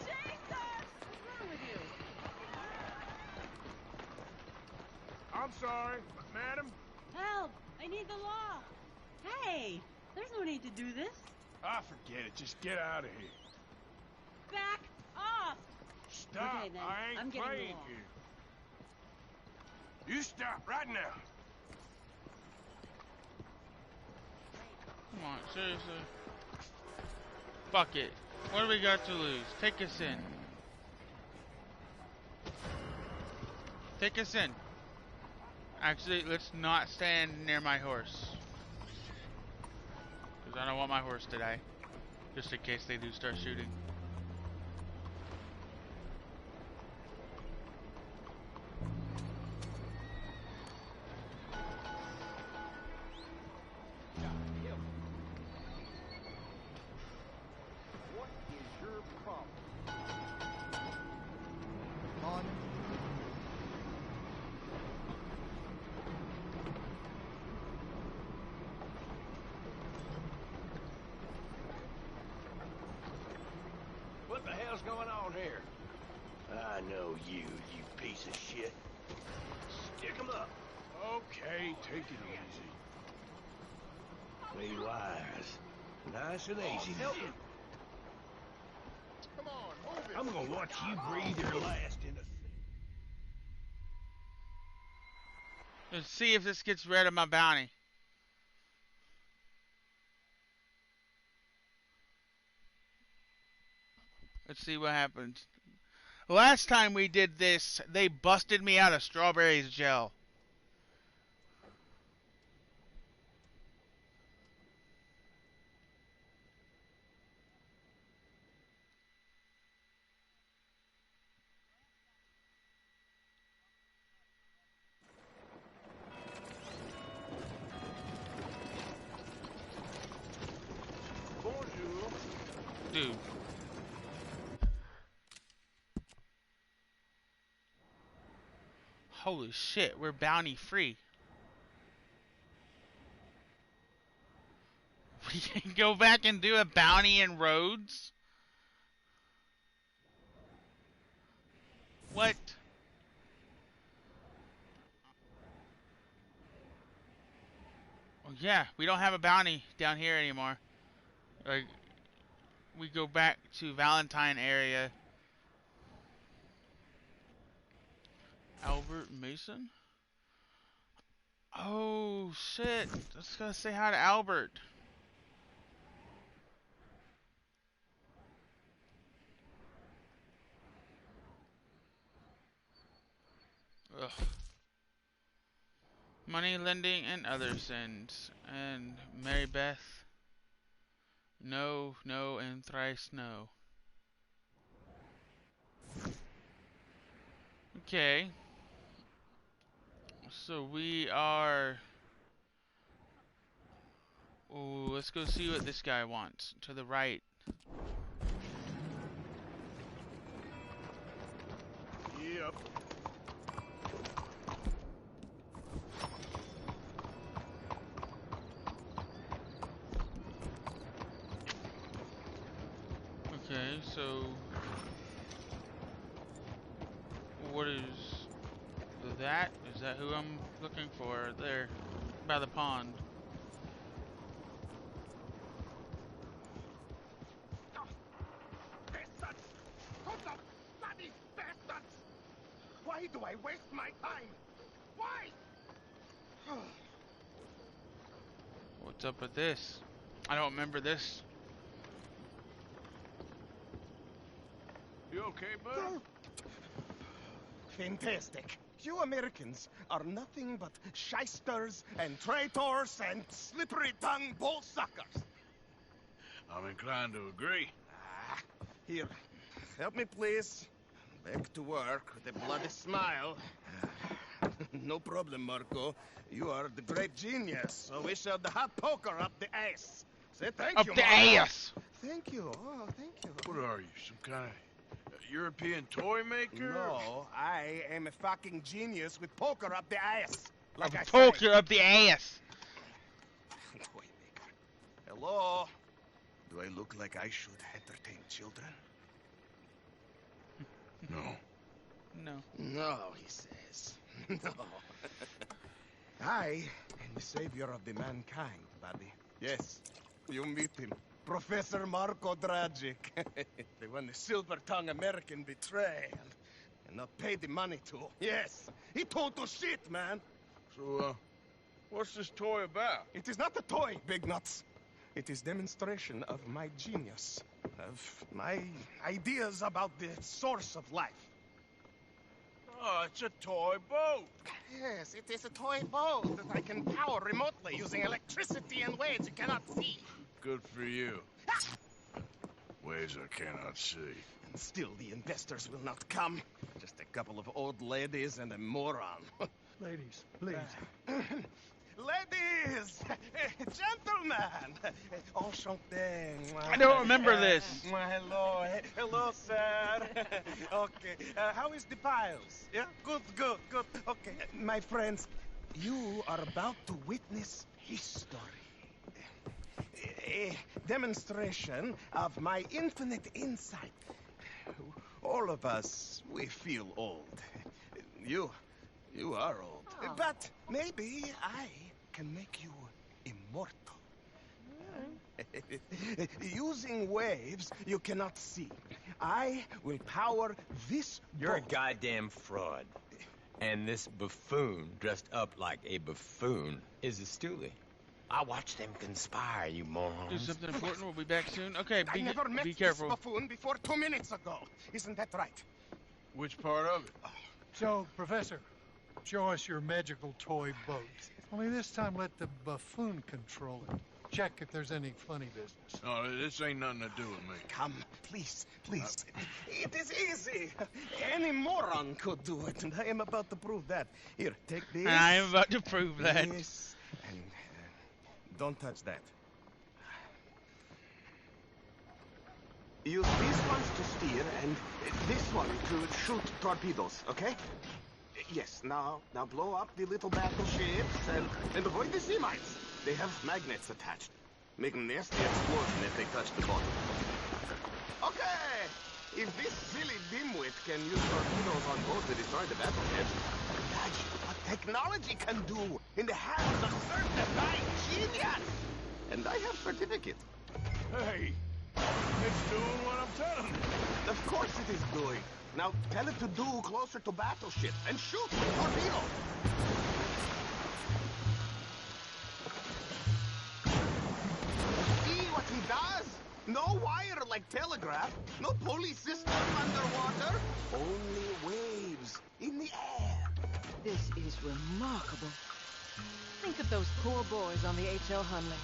Jesus! What's wrong with you? I'm sorry, but madam? Help! I need the law. Hey, there's no need to do this. Ah, forget it. Just get out of here. Back off! Stop. Okay, then. I ain't I'm getting playing the law. here. You stop right now. Come on, seriously. Fuck it. What do we got to lose? Take us in. Take us in. Actually, let's not stand near my horse. Because I don't want my horse to die. Just in case they do start shooting. What is your problem? On. What the hell's going on here? I know you piece of shit. Stick 'em up. Okay, take it easy. Three wires. Nice and easy. Come on, move it. I'm gonna watch you breathe your last in a... Let's see if this gets rid of my bounty. Let's see what happens. Last time we did this, they busted me out of Strawberry's jail. Bonjour. Dude. Holy shit, we're bounty free. We can go back and do a bounty in Rhodes? What? Oh yeah, we don't have a bounty down here anymore. Like, we go back to Valentine area. Albert Mason? Oh shit, let's go say hi to Albert. Ugh. Money lending and other sins. And Mary Beth. No, no, and thrice no. Okay. So we are... Oh, let's go see what this guy wants. To the right. Yep. Okay, so... What is... that? Is that who I'm looking for? There. By the pond. Bastards! What the bloody bastards! Why do I waste my time? Why? What's up with this? I don't remember this. You okay, bud? Fantastic. You Americans are nothing but shysters and traitors and slippery-tongued bull suckers. I'm inclined to agree. Here, help me, please. Back to work with a bloody smile. No problem, Marco. You are the great genius, so we shall the hot poker up the ass. Say thank you, Up the Marco. ass! Thank you. Oh, thank you. What are you, some kind of European toy maker? No, I am a fucking genius with poker up the ass. Like I Poker say. up the ass! Toy maker. Hello? Do I look like I should entertain children? No. No. No, he says. No. I am the savior of the mankind, buddy. Yes, you meet him. Professor Marco Dragic. The one the silver-tongued American betrayed and not paid the money to. Yes, He total shit, man. So, what's this toy about? It is not a toy, Big Nuts. It is demonstration of my genius, of my ideas about the source of life. Oh, it's a toy boat. Yes, it is a toy boat that I can power remotely using electricity in ways you cannot see. Good for you. Ways I cannot see. And still the investors will not come. Just a couple of old ladies and a moron. Ladies, please. Ladies! Gentlemen! Enchanté. I don't remember this. Hello. Hello, sir. Okay. How is the piles? Yeah? Good. Okay. My friends, you are about to witness history. A demonstration of my infinite insight. All of us, we feel old. You are old. Oh. But maybe I can make you immortal. Using waves you cannot see, I will power this You're a boat. goddamn fraud. And this buffoon dressed up like a buffoon is a stoolie. I watched them conspire, you morons. Do something important. We'll be back soon. Okay, I never met be careful. this buffoon before 2 minutes ago. Isn't that right? Which part of it? So, Professor, show us your magical toy boat. Only this time let the buffoon control it. Check if there's any funny business. Oh, this ain't nothing to do with me. Come, please. It is easy. Any moron could do it, and I am about to prove that. Here, take this. I am about to prove that. This, and don't touch that. Use these ones to steer, and this one to shoot torpedoes, okay? Yes, now blow up the little battleships, and avoid the sea mines. They have magnets attached. Make a nasty explosion if they touch the bottom. Okay! If this silly dimwit can use torpedoes on boats to destroy the battleships, imagine what technology can do in the hands of certified genius! And I have certificate. Hey, it's doing what I'm telling it. Of course it is doing. Now tell it to do closer to battleship and shoot with torpedoes. See what he does? No wire like telegraph, no pulley system underwater, only waves in the air. This is remarkable. Think of those poor boys on the H.L. Hunley.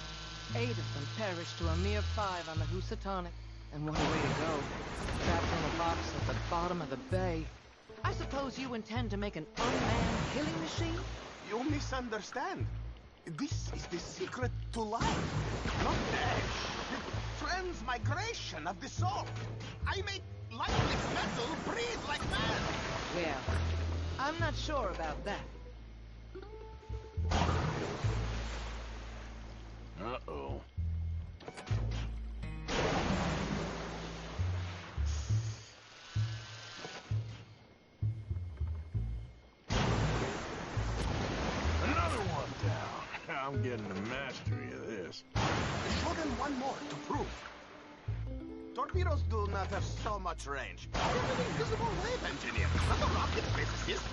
8 of them perished to a mere 5 on the Housatonic. And what a way to go. Trapped in a box at the bottom of the bay. I suppose you intend to make an unmanned killing machine? You misunderstand. This is the secret to life, not death. Transmigration of the soul. I make lifeless metal breathe like man. Well, I'm not sure about that. Uh-oh. Another one down. I'm getting the mastery of this. Show them one more to prove. Torpedoes do not have so much range. I am an invisible wave engineer, not a rocket physicist.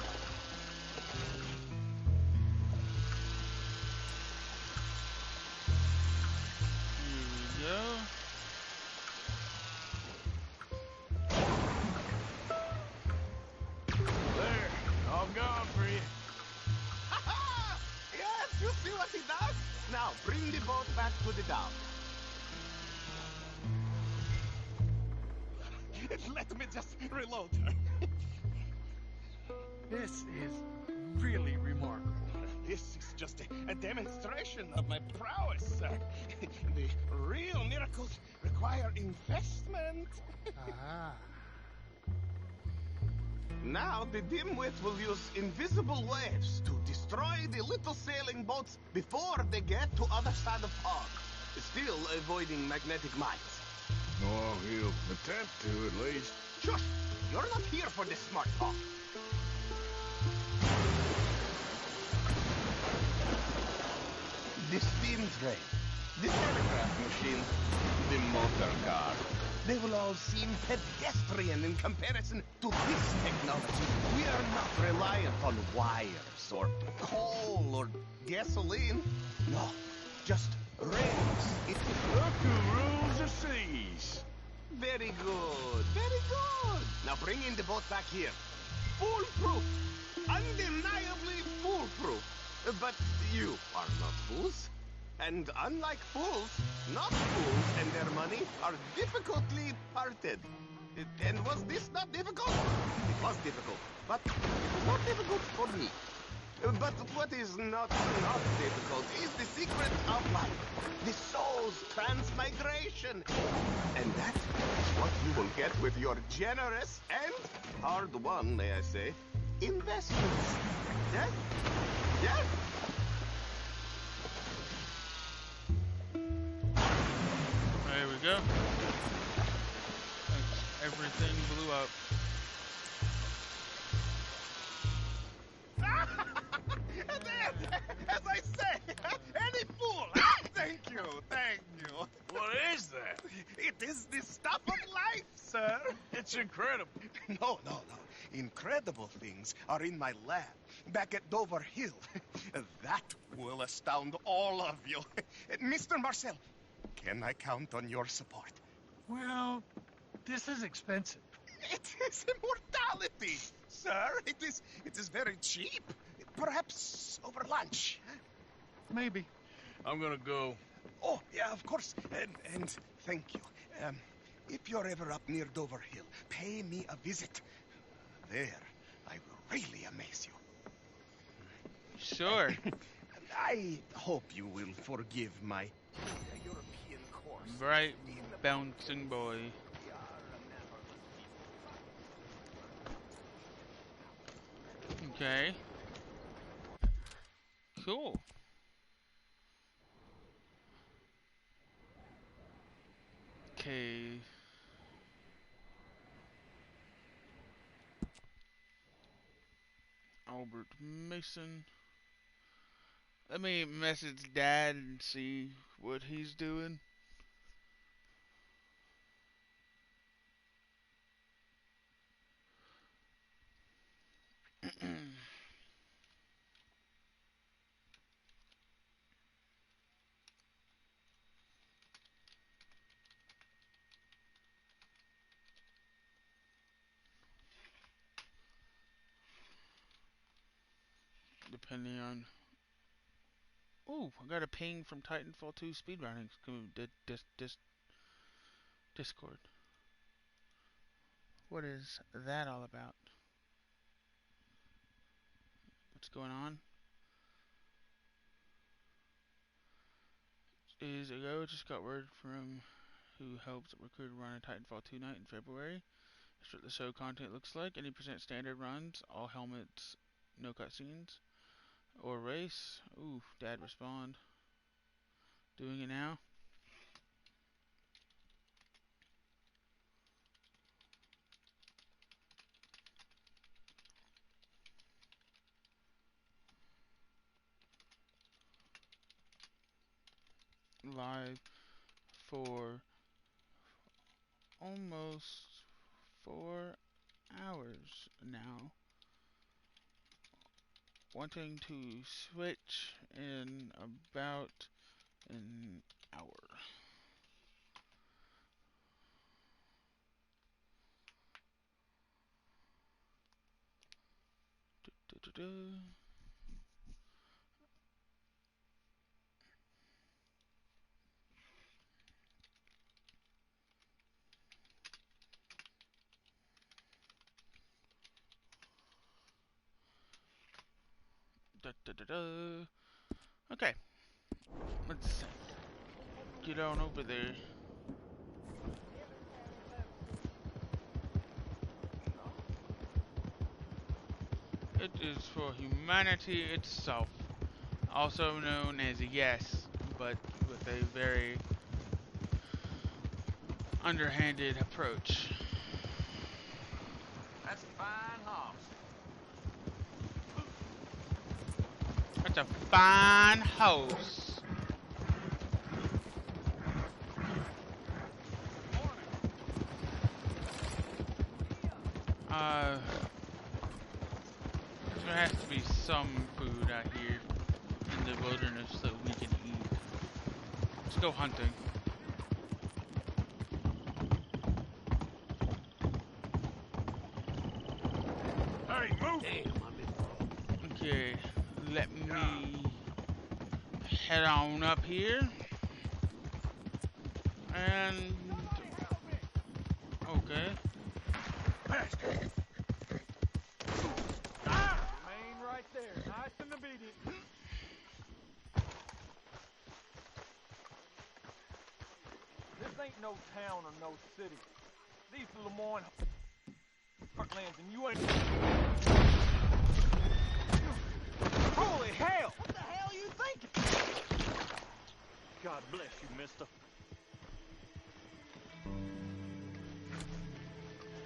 Here we go. There, all gone for you. Yes, you see what he does? Now, bring the boat back to the dock. Let me just reload. This is really remarkable. This is just a demonstration of my prowess. The real miracles require investment. Ah. Now the dimwit will use invisible waves to destroy the little sailing boats before they get to other side of fog, still avoiding magnetic mines. Oh, he'll attempt to, at least. Shush! You're not here for this smart talk. The steam train, the telegraph machine, the motor car. They will all seem pedestrian in comparison to this technology. We are not reliant on wires or coal or gasoline. No, just rails. Look who rules the seas. Very good, very good. Now bring in the boat back here. Foolproof. Undeniably foolproof. But you are not fools. And unlike fools, not fools and their money are difficultly parted. And was this not difficult? It was difficult, but it was not difficult for me. But what is not difficult is the secret of life, the soul's transmigration. And that is what you will get with your generous and hard-won, may I say, investments. Yes? Yes? There we go. Everything blew up. As I say, any fool. Thank you, thank you. What is that? It is the stuff of life, sir. It's incredible. No. Incredible things are in my lab, back at Dover Hill. That will astound all of you. Mr. Marcel, can I count on your support? Well, this is expensive. It is immortality, sir. It is very cheap. Perhaps over lunch. Maybe. I'm gonna go. Oh, yeah, of course. And thank you. If you're ever up near Dover Hill, pay me a visit. There, I will really amaze you. Sure. I hope you will forgive my European course. Bright bouncing boy. Okay. Cool. Okay. Albert Mason. Let me message Dad and see what he's doing. Depending on... Ooh, I got a ping from Titanfall 2 speedrunning. Discord. What is that all about? What's going on? Days ago, just got word from who helped recruit run a Titanfall 2 night in February. That's what the show content looks like. 80% standard runs, all helmets, no cutscenes. Or race. Ooh, Dad respond. Doing it now. Live for almost 4 hours now. Wanting to switch in about an hour. Okay, let's get on over there. It is for humanity itself, also known as Yes, but with a very underhanded approach. That's a fine hoss. That's a fine house. There has to be some food out here in the wilderness that we can eat. Let's go hunting. Hey, move! Okay, let me head on up here. And okay. Main right there, nice and obedient. This ain't no town or no city. These are Lemoyne heartlands, and you ain't. Holy hell! What the hell you thinking? God bless you, mister.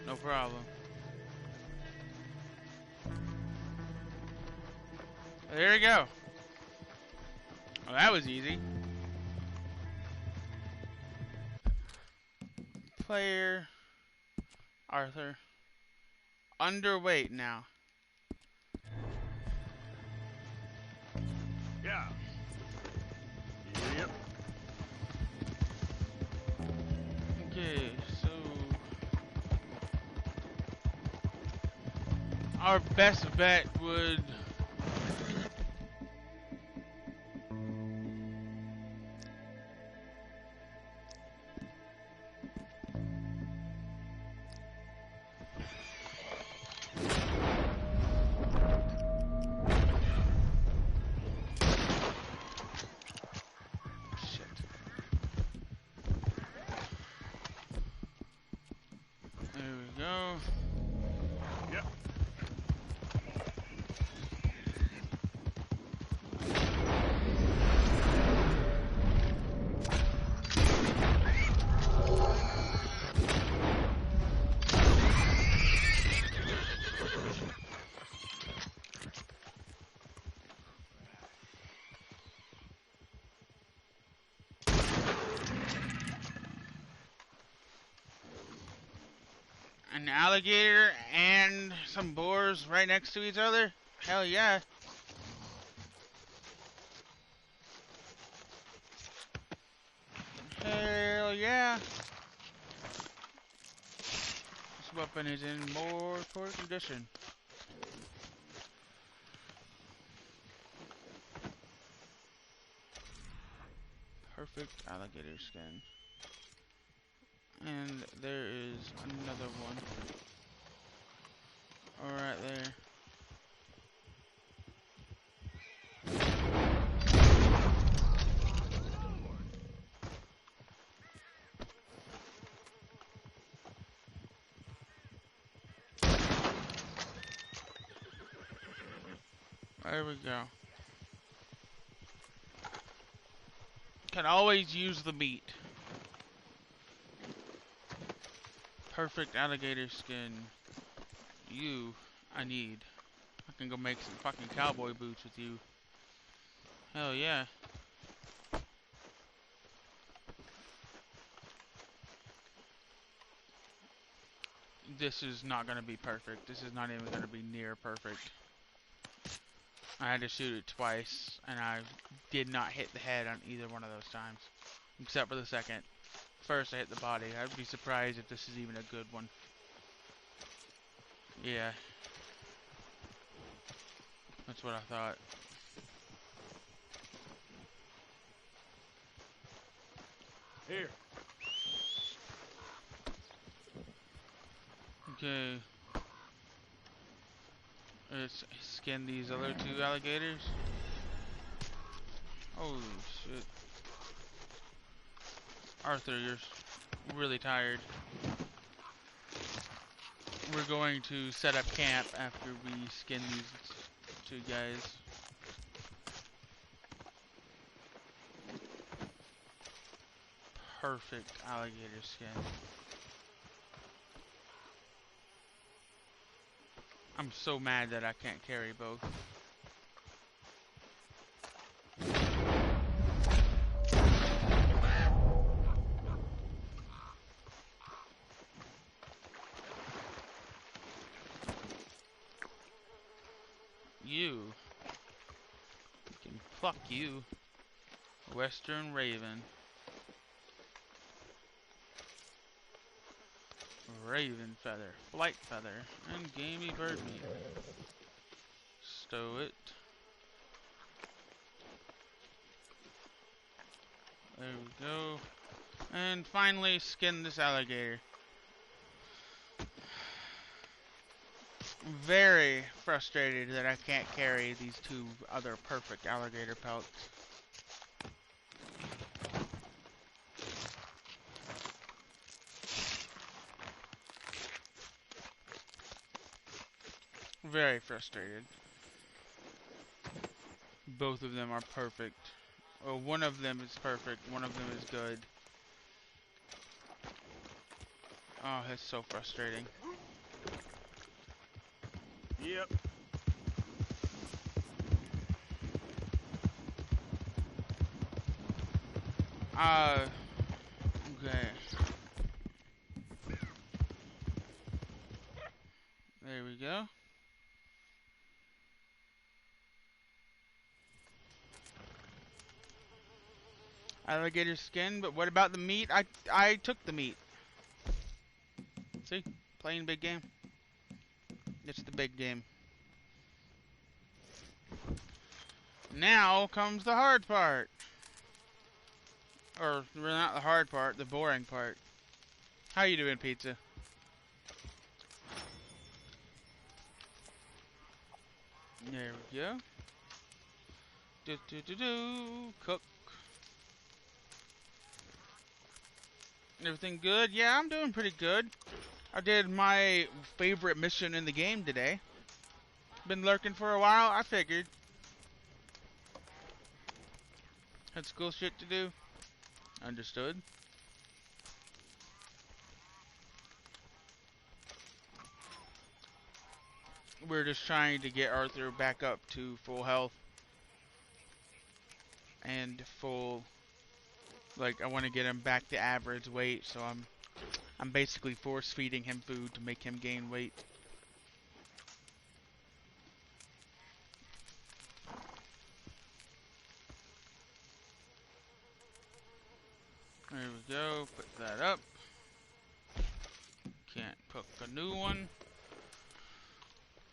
No problem. There we go. Well, that was easy. Player Arthur. Underweight now. Yeah. Yep. Okay, so our best bet would an alligator and some boars right next to each other? Hell yeah. Hell yeah. This weapon is in more poor condition. Perfect alligator skin. And there is another one. Alright there. There we go. Can always use the meat. Perfect alligator skin. You, I need. I can go make some fucking cowboy boots with you. Hell yeah. This is not gonna be perfect. This is not even gonna be near perfect. I had to shoot it twice, and I did not hit the head on either one of those times. Except for the second. First I hit the body. I'd be surprised if this is even a good one. Yeah. That's what I thought. Here. Okay. Let's skin these other two alligators. Oh shit. Arthur, you're really tired. We're going to set up camp after we skin these two guys. Perfect alligator skin. I'm so mad that I can't carry both. you. We can pluck you. Western Raven. Raven feather, flight feather, and gamey bird meat. Stow it. There we go. And finally, skin this alligator. Very frustrated that I can't carry these two other perfect alligator pelts. Very frustrated. Both of them are perfect. Well, one of them is perfect, one of them is good. Oh, that's so frustrating. Yep. Okay. There we go. Alligator skin, but what about the meat? I took the meat. See? Playing big game. It's the big game. Now comes the hard part. Or, not the hard part, the boring part. How you doing, pizza? There we go. Cook. Everything good? Yeah, I'm doing pretty good. I did my favorite mission in the game today. Been lurking for a while, I figured. Had school shit to do. Understood. We're just trying to get Arthur back up to full health. And full... Like, I want to get him back to average weight, so I'm basically force-feeding him food to make him gain weight. There we go, put that up. Can't cook a new one.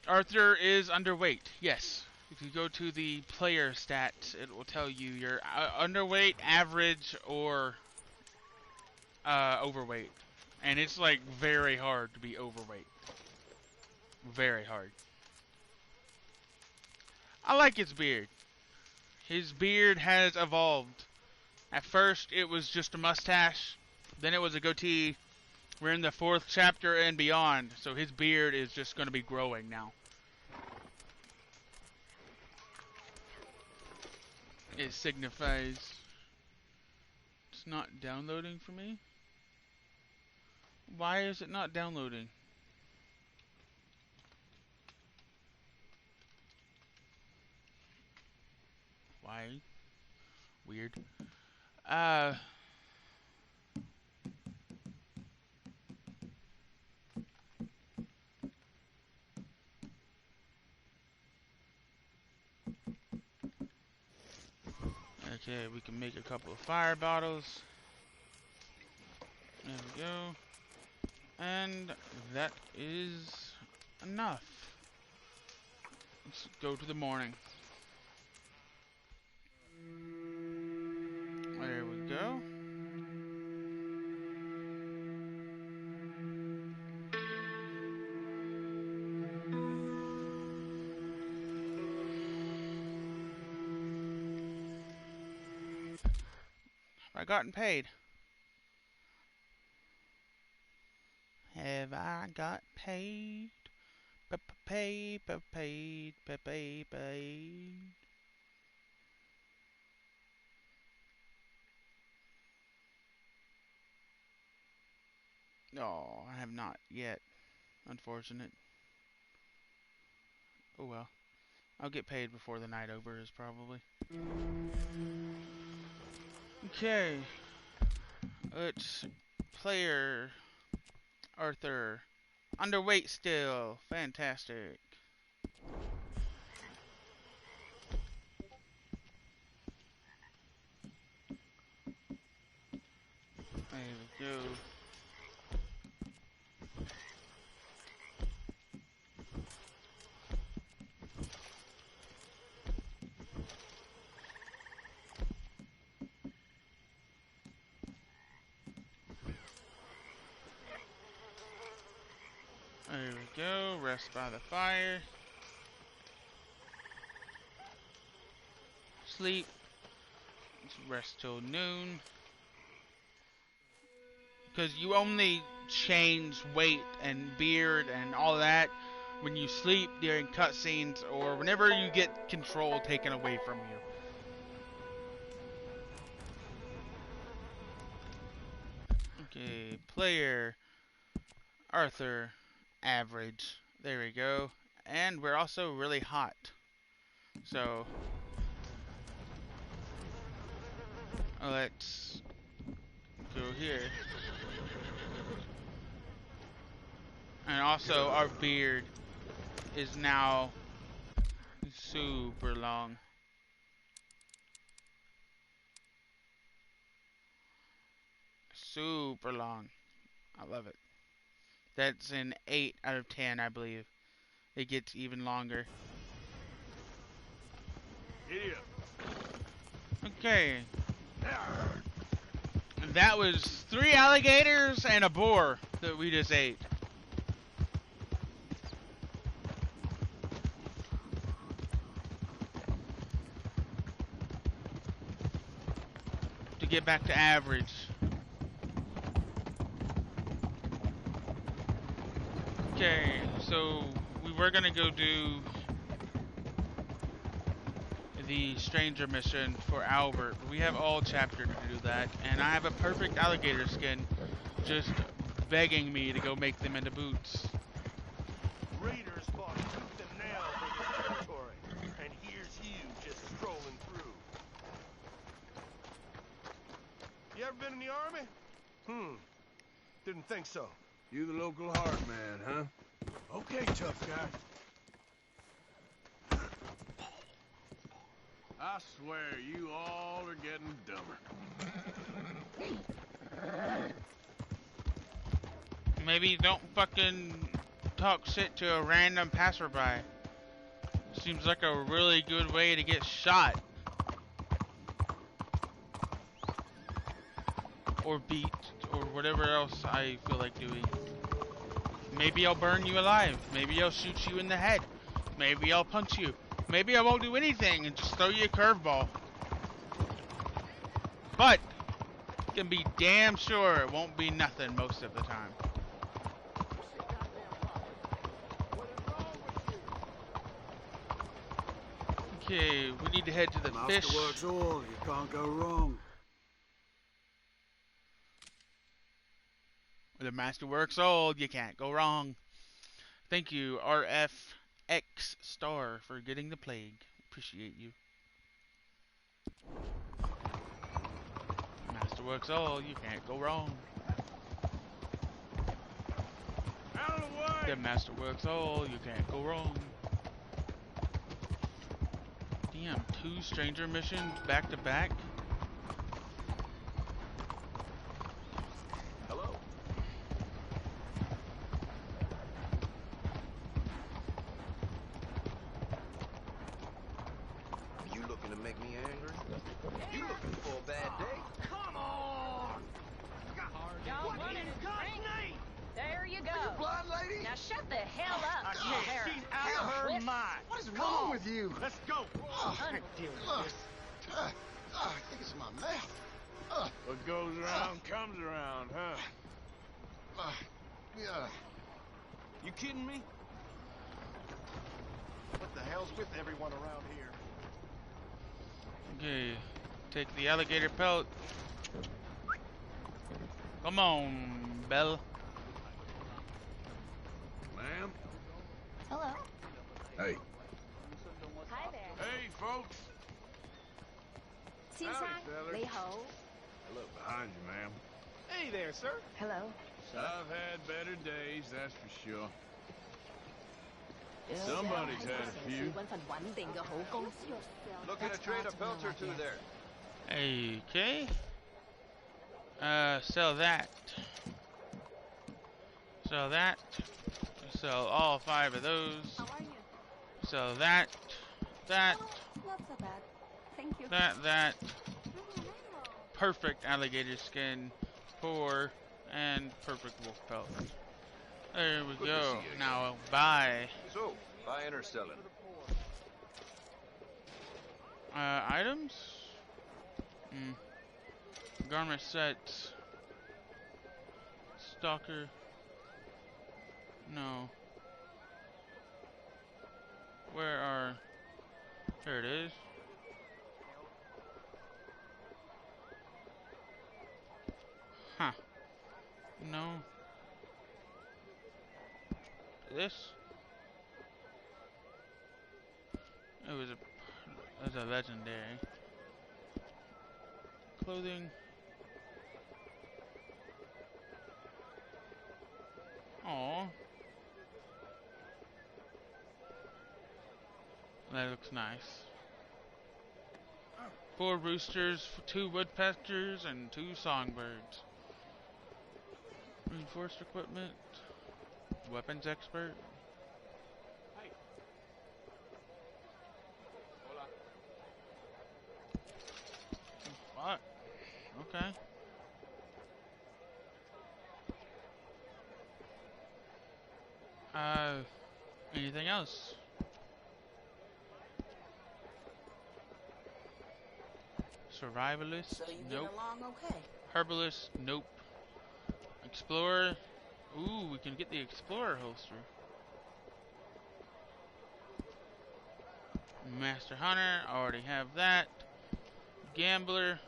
Arthur is underweight, yes. If you go to the player stats, it will tell you you're underweight, average, or overweight. And it's like very hard to be overweight. Very hard. I like his beard. His beard has evolved. At first, it was just a mustache. Then it was a goatee. We're in the 4th chapter and beyond, so his beard is just going to be growing now. It signifies... It's not downloading for me? Why is it not downloading? Why? Weird. Okay, we can make a couple of fire bottles. There we go. And that is enough. Let's go to the morning. There we go. Have I gotten paid? Have I got paid? Paid. No, I have not yet. Unfortunate. Oh well. I'll get paid before the night over is probably. Okay. Let's player Arthur. Underweight still. Fantastic. There we go. There we go, rest by the fire. Sleep. Rest till noon. Because you only change weight and beard and all that when you sleep during cutscenes or whenever you get control taken away from you. Okay, player Arthur. Average. There we go. And we're also really hot. So let's go here. And also our beard is now super long. Super long. I love it. That's an 8 out of 10, I believe. It gets even longer. Idiot. Okay. And that was 3 alligators and a boar that we just ate. To get back to average. Okay, so we were gonna go do the stranger mission for Albert, but we have all chapter to do that, and I have a perfect alligator skin just begging me to go make them into boots. Raiders fought tooth and nail for the territory, and here's you just strolling through. You ever been in the army? Didn't think so. You the local hard man, huh? Okay, tough guy. I swear, you all are getting dumber. Maybe don't fucking talk shit to a random passerby. Seems like a really good way to get shot. Or beat, or whatever else I feel like doing. Maybe I'll burn you alive. Maybe I'll shoot you in the head. Maybe I'll punch you. Maybe I won't do anything and just throw you a curveball. But you can be damn sure it won't be nothing most of the time. Okay, we need to head to the fish. Master works all, you can't go wrong. The master works all, you can't go wrong. Thank you, RFX Star, for getting the plague. Appreciate you. Master works all, you can't go wrong. Out of the way! The master works all, you can't go wrong. Damn, 2 stranger missions back to back. Let's go. I think it's my mouth. What goes around comes around, huh? Yeah. You kidding me? What the hell's with everyone around here? Okay, take the alligator pelt. Come on, Belle. Ma'am? Hello. Hey. Hi there. Hey, folks. Howdy, Lee Ho. I look behind you, ma'am. Hey there, sir. Hello. I've had better days, that's for sure. Somebody's had a few. Looking to trade a pelt or two there. Okay. Sell that. Sell that. Sell all 5 of those. How are you? Sell that. That. Not so bad. Thank you. That. Perfect alligator skin. Poor. And perfect wolf pelt. There we go. Now buy. So, buying or selling? Items? Garment sets. Stalker. No. Where are... There it is. Huh. No. This? It was a legendary. Clothing. Aww. That looks nice. 4 roosters, 2 woodpeckers, and 2 songbirds. Reinforced equipment. Weapons expert. What? Okay. Anything else? Survivalist? So you Nope. get along okay? Herbalist? Nope. Explorer? Ooh, we can get the Explorer holster. Master Hunter? Already have that. Gambler.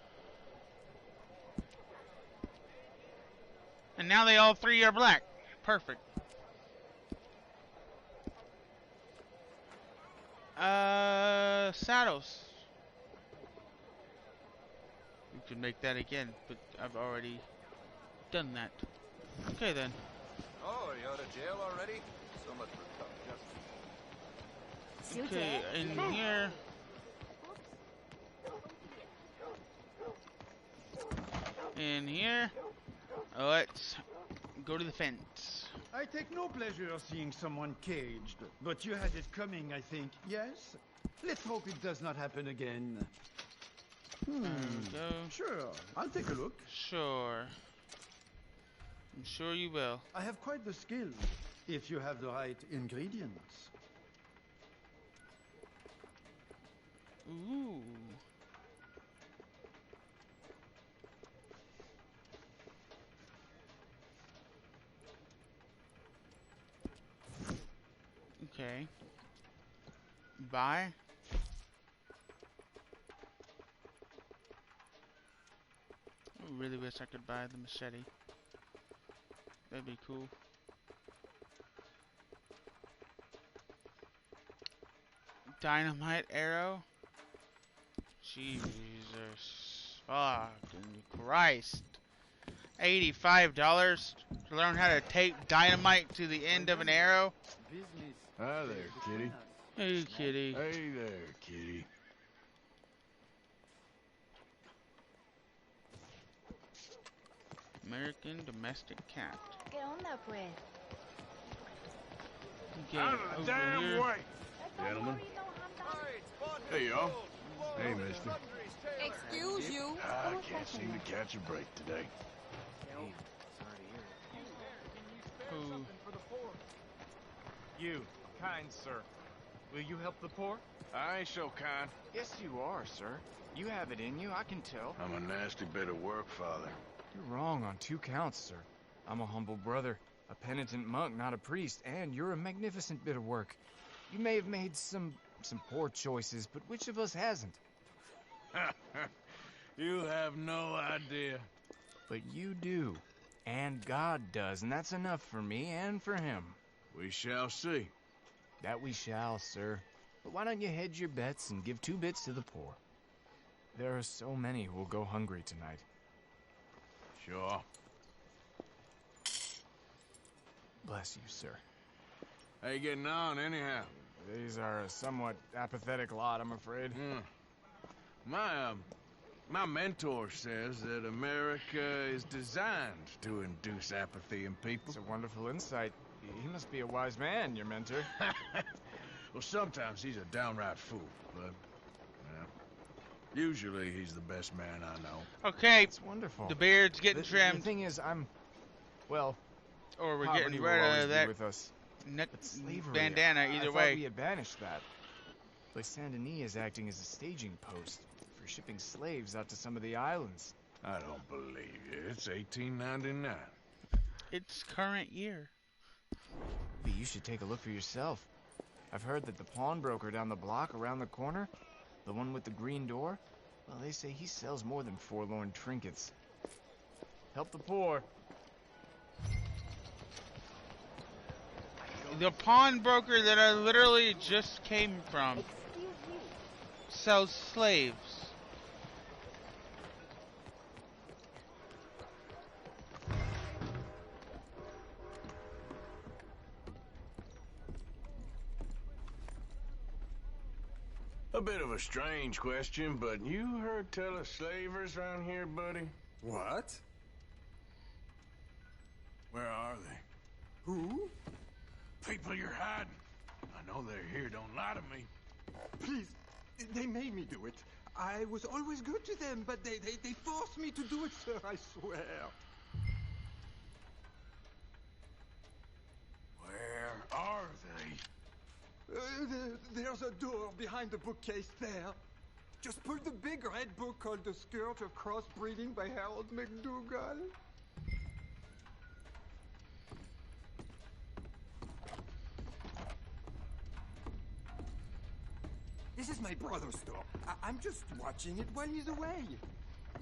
And now they all 3 are black. Perfect. Saddles. We could make that again, but I've already done that. Okay then. Oh, are you out of jail already? So much for tough justice. Okay, in here. In here. Let's go to the fence. I take no pleasure seeing someone caged, but you had it coming, I think. Yes? Let's hope it does not happen again. There we go. Sure, I'll take a look. Sure. I'm sure you will. I have quite the skill, if you have the right ingredients. Ooh. Okay. Buy. I really wish I could buy the machete. That'd be cool. Dynamite arrow. Jesus fucking Christ. $85 to learn how to tape dynamite to the end of an arrow. Hi there, kitty. Hey, kitty. Hey there, kitty. American domestic cat. Get on that bread. Okay, Out of the over damn here. way! Gentlemen. Hey, y'all. Hey, mister. Excuse you. I can't seem to catch a break today. Who? You, kind sir. Will you help the poor? I ain't so kind. Yes, you are, sir. You have it in you, I can tell. I'm a nasty bit of work, Father. You're wrong on 2 counts, sir. I'm a humble brother, a penitent monk, not a priest, and you're a magnificent bit of work. You may have made some poor choices, but which of us hasn't? You have no idea. But you do. And God does, and that's enough for me and for him. We shall see. That we shall, sir. But why don't you hedge your bets and give 2 bits to the poor? There are so many who will go hungry tonight. Sure. Bless you, sir. How you getting on, anyhow? These are a somewhat apathetic lot, I'm afraid. My My mentor says that America is designed to induce apathy in people. It's a wonderful insight. He must be a wise man, your mentor. Well, sometimes he's a downright fool, but usually he's the best man I know. Okay, it's wonderful. The beard's getting trimmed. The thing is, well, or we're getting rid of that with us. Bandana. Either way, I thought we had banished that. But Saint Denis is acting as a staging post for shipping slaves out to some of the islands. I don't believe you. It's 1899. It's current year. But you should take a look for yourself. I've heard that the pawnbroker down the block around the corner, the one with the green door, well, they say he sells more than forlorn trinkets. Help the poor. The pawnbroker that I literally just came from sells slaves. A bit of a strange question, but you heard tell of slavers around here, buddy? What? Where are they? Who? People you're hiding. I know they're here, don't lie to me. Please, they made me do it. I was always good to them, but they forced me to do it, sir, I swear. Where are they? There's a door behind the bookcase there. Just pull the big red book called The Scourge of Crossbreeding by Harold McDougall. This is my brother's store. I'm just watching it while he's away.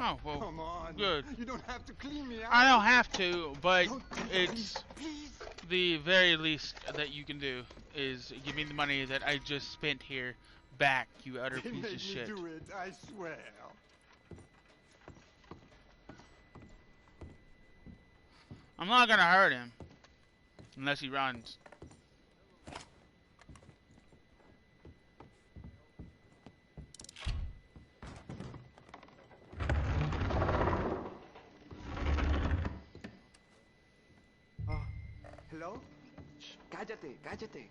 Oh, well, come on. Good. You don't have to clean me out. I don't have to, but it's please. The very least that you can do is give me the money that I just spent here back, you utter piece of shit. They made me do it, I swear. I'm not gonna hurt him. Unless he runs. Hello? Shh, cállate, cállate.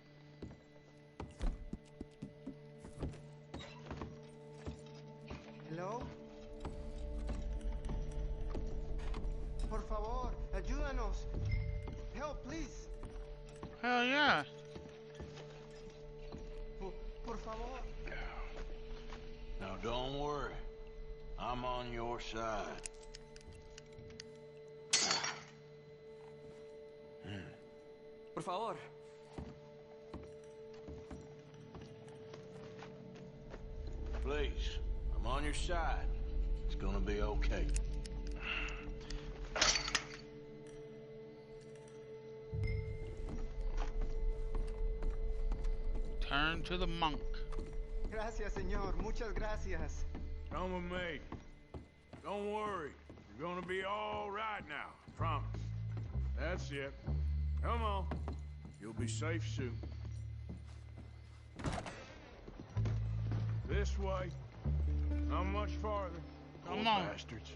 Hello? Por favor, ayúdanos. Help, please. Hell yeah. Por favor. Now don't worry. I'm on your side. Por favor. Please, I'm on your side. It's gonna be okay. Turn to the monk. Gracias, señor. Muchas gracias. Come with me. Don't worry. You're gonna be all right now. Promise. That's it. Come on. You'll be safe soon. This way. Not much farther. Come on. Bastards.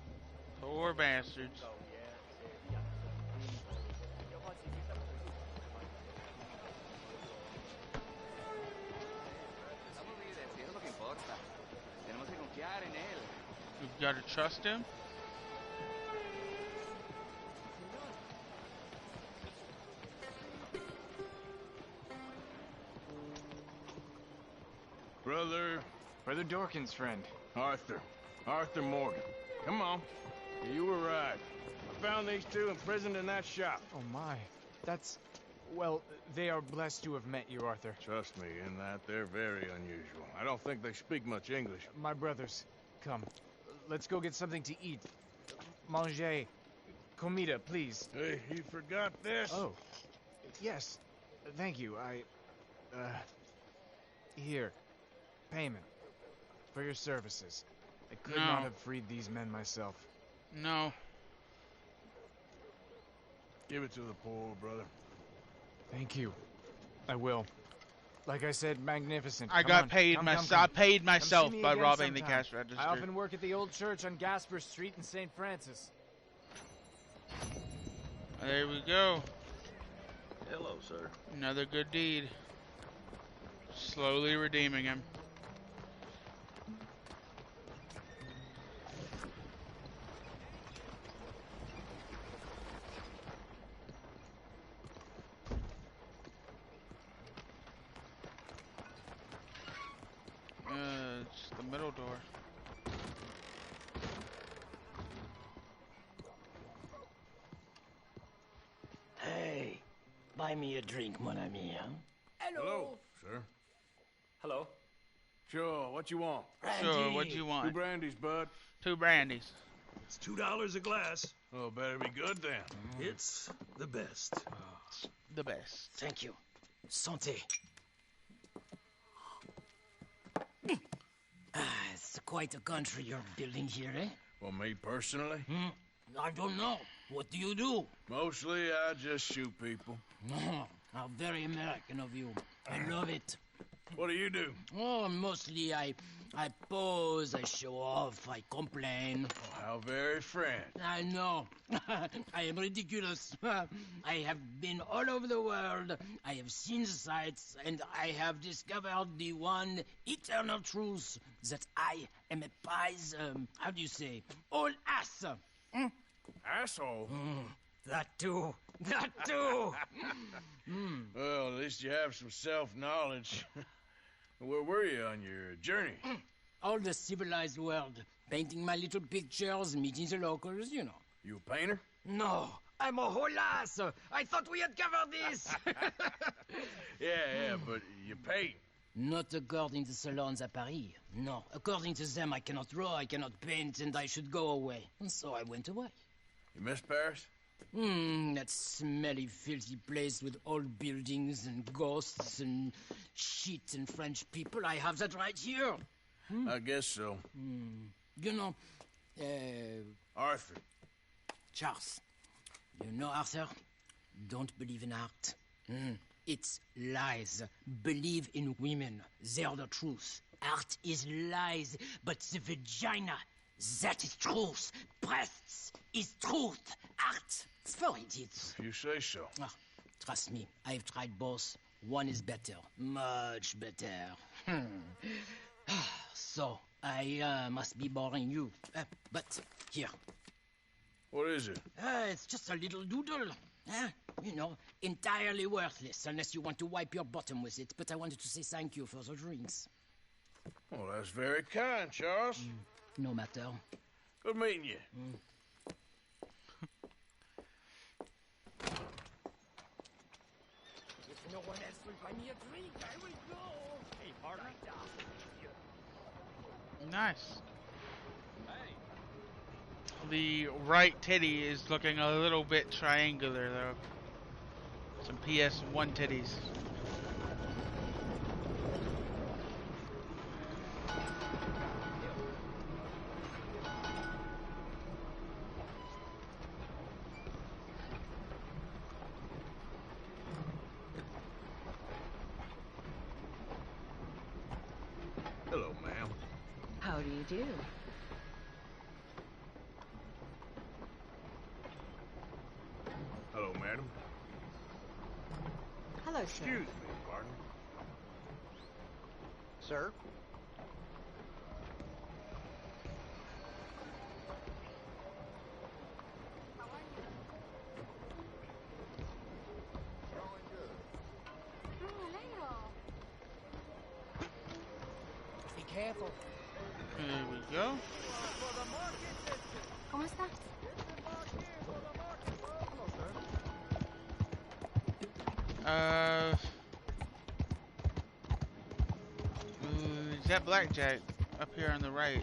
Poor bastards. You've got to trust him. Brother Dorkin's friend. Arthur Morgan. Come on. You were right. I found these two imprisoned in that shop. Oh my. That's... Well, they are blessed to have met you, Arthur. Trust me, in that they're very unusual. I don't think they speak much English. My brothers, come. Let's go get something to eat. Manger. Comida, please. Hey, you forgot this? Oh. Yes. Thank you. Here. Payment. For your services. I could not have freed these men myself. No. Give it to the poor, brother. Thank you. I will. Like I said, magnificent. I got paid myself. I paid myself by robbing the cash register. I often work at the old church on Gasper Street in St. Francis. There we go. Hello, sir. Another good deed. Slowly redeeming him. It's the middle door. Hey, buy me a drink, mon ami, huh? Hello, sir. Hello. Sure, what you want? Sure, what you want? 2 brandies, bud. 2 brandies. It's $2 a glass. Oh, better be good then. It's the best. The best. Thank you. Santé. It's quite a country you're building here, eh? Well, me personally? I don't know. What do you do? Mostly, I just shoot people. How very American of you. I love it. What do you do? Oh, mostly I pose, I show off, I complain. Oh, how very French. I know. I am ridiculous. I have been all over the world. I have seen the sights, and I have discovered the one eternal truth that I am a pies, how do you say, old ass. Asshole? That too. That too. Well, at least you have some self-knowledge. Where were you on your journey? All the civilized world. Painting my little pictures, meeting the locals, you know. You a painter? No, I'm a whole ass. I thought we had covered this. Yeah, but you paint. Not according to salons at Paris. No, according to them, I cannot draw, I cannot paint, and I should go away. And so I went away. You miss Paris? That smelly, filthy place with old buildings and ghosts and shit and French people. I have that right here. I guess so. You know, Arthur. Charles. You know, Arthur? Don't believe in art. It's lies. Believe in women. They're the truth. Art is lies, but the vagina, that is truth. Breasts is truth. Art, it's for idiots. If you say so. Trust me, I've tried both. One is better. Much better. So, I must be boring you. But, here. What is it? It's just a little doodle. You know, entirely worthless, unless you want to wipe your bottom with it. But I wanted to say thank you for the drinks. Well, that's very kind, Charles. No matter. Good meeting you. If no one else will buy me a drink, I will go. Hey, partner. Nice. The right titty is looking a little bit triangular, though. Some PS1 titties. Hello, ma'am. How do you do? Hello, madam. Hello, sir. Excuse me, pardon. Sir? Be careful. Here we go. ¿Cómo está? Is that blackjack up here on the right?